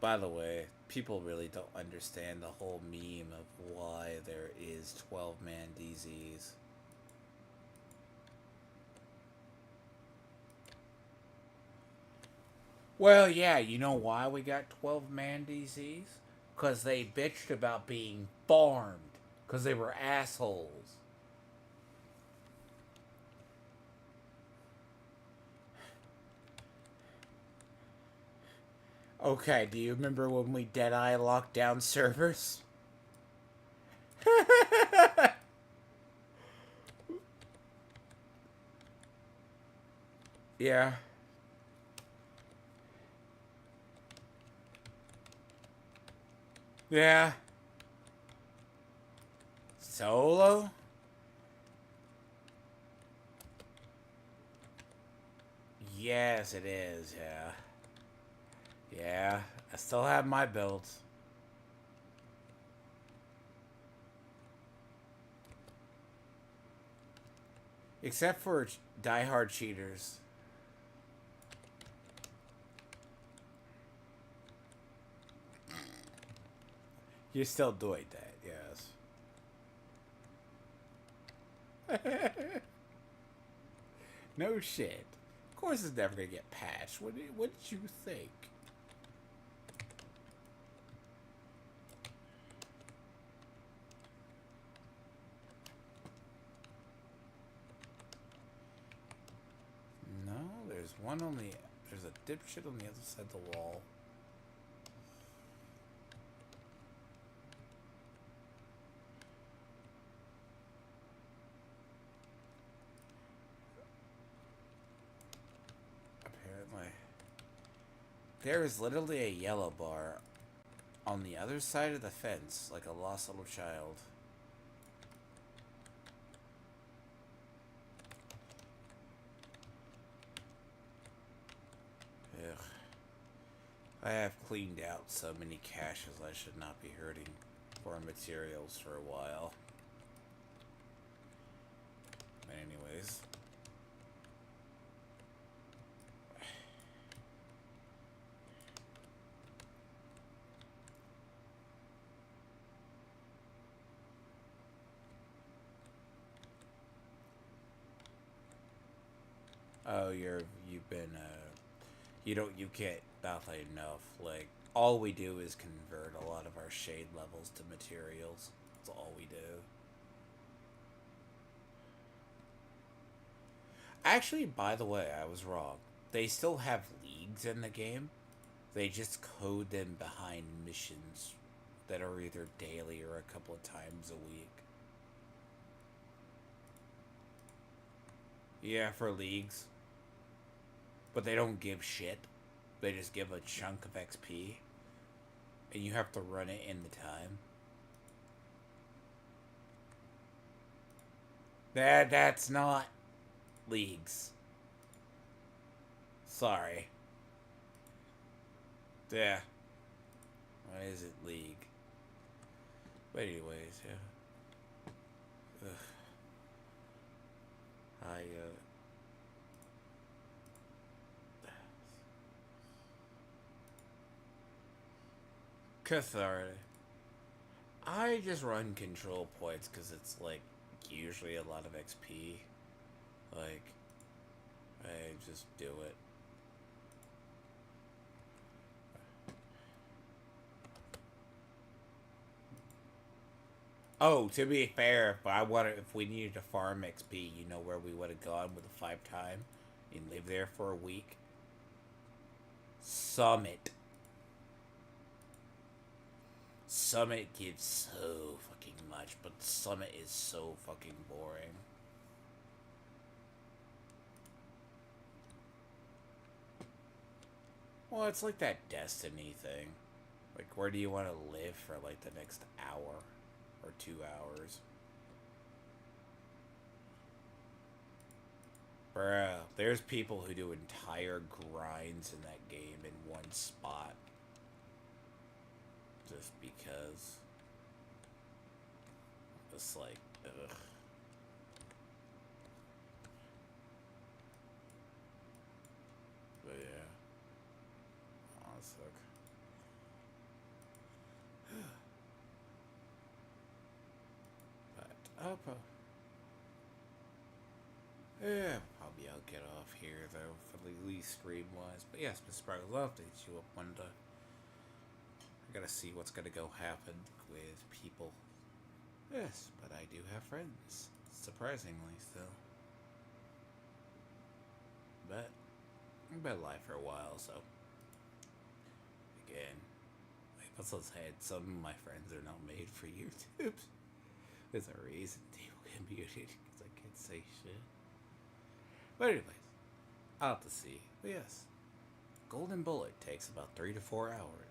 By the way, people really don't understand the whole meme of why there is 12-man DZs. Well, yeah, you know why we got 12-man DZs? Because they bitched about being farmed. Because they were assholes. Okay, do you remember when we Deadeye locked down servers? Yeah. Yeah. Solo? Yes, it is, yeah. Yeah, I still have my builds. Except for diehard cheaters. You're still doing that, yes. No shit. Of course it's never gonna get patched. What did you think? one on the... There's a dipshit on the other side of the wall. Apparently. There is literally a yellow bar on the other side of the fence, like a lost little child. Ugh. I have cleaned out so many caches I should not be hurting for materials for a while. But anyways. Oh, you've been you can't balance enough. Like, all we do is convert a lot of our shade levels to materials. That's all we do. Actually, by the way, I was wrong. They still have leagues in the game. They just code them behind missions that are either daily or a couple of times a week. Yeah, for leagues. But they don't give shit. They just give a chunk of XP. And you have to run it in the time. That's not leagues. Sorry. Yeah. Why is it league? But anyways, yeah. Ugh. Cathartic. I just run control points because it's like usually a lot of XP. Like, I just do it. Oh, to be fair, if we needed to farm XP, you know where we would have gone with a 5-time and live there for a week? Summit. Summit gives so fucking much, but Summit is so fucking boring. Well, it's like that Destiny thing. Like, where do you want to live for, like, the next hour or 2 hours? Bruh, there's people who do entire grinds in that game in one spot. Just because. It's like, ugh. But yeah. Oh, that sucks. But, yeah, probably I'll get off here, though, for the least stream-wise. But yes, Mr. Sparkles, I'll update you up one day. I gotta see what's gonna go happen with people. Yes, but I do have friends. Surprisingly, still. But I've been alive for a while, so. Again, like I also said, some of my friends are not made for YouTube. There's a reason people get muted because I can't say shit. But anyways, I'll have to see. But yes, Golden Bullet takes about 3 to 4 hours.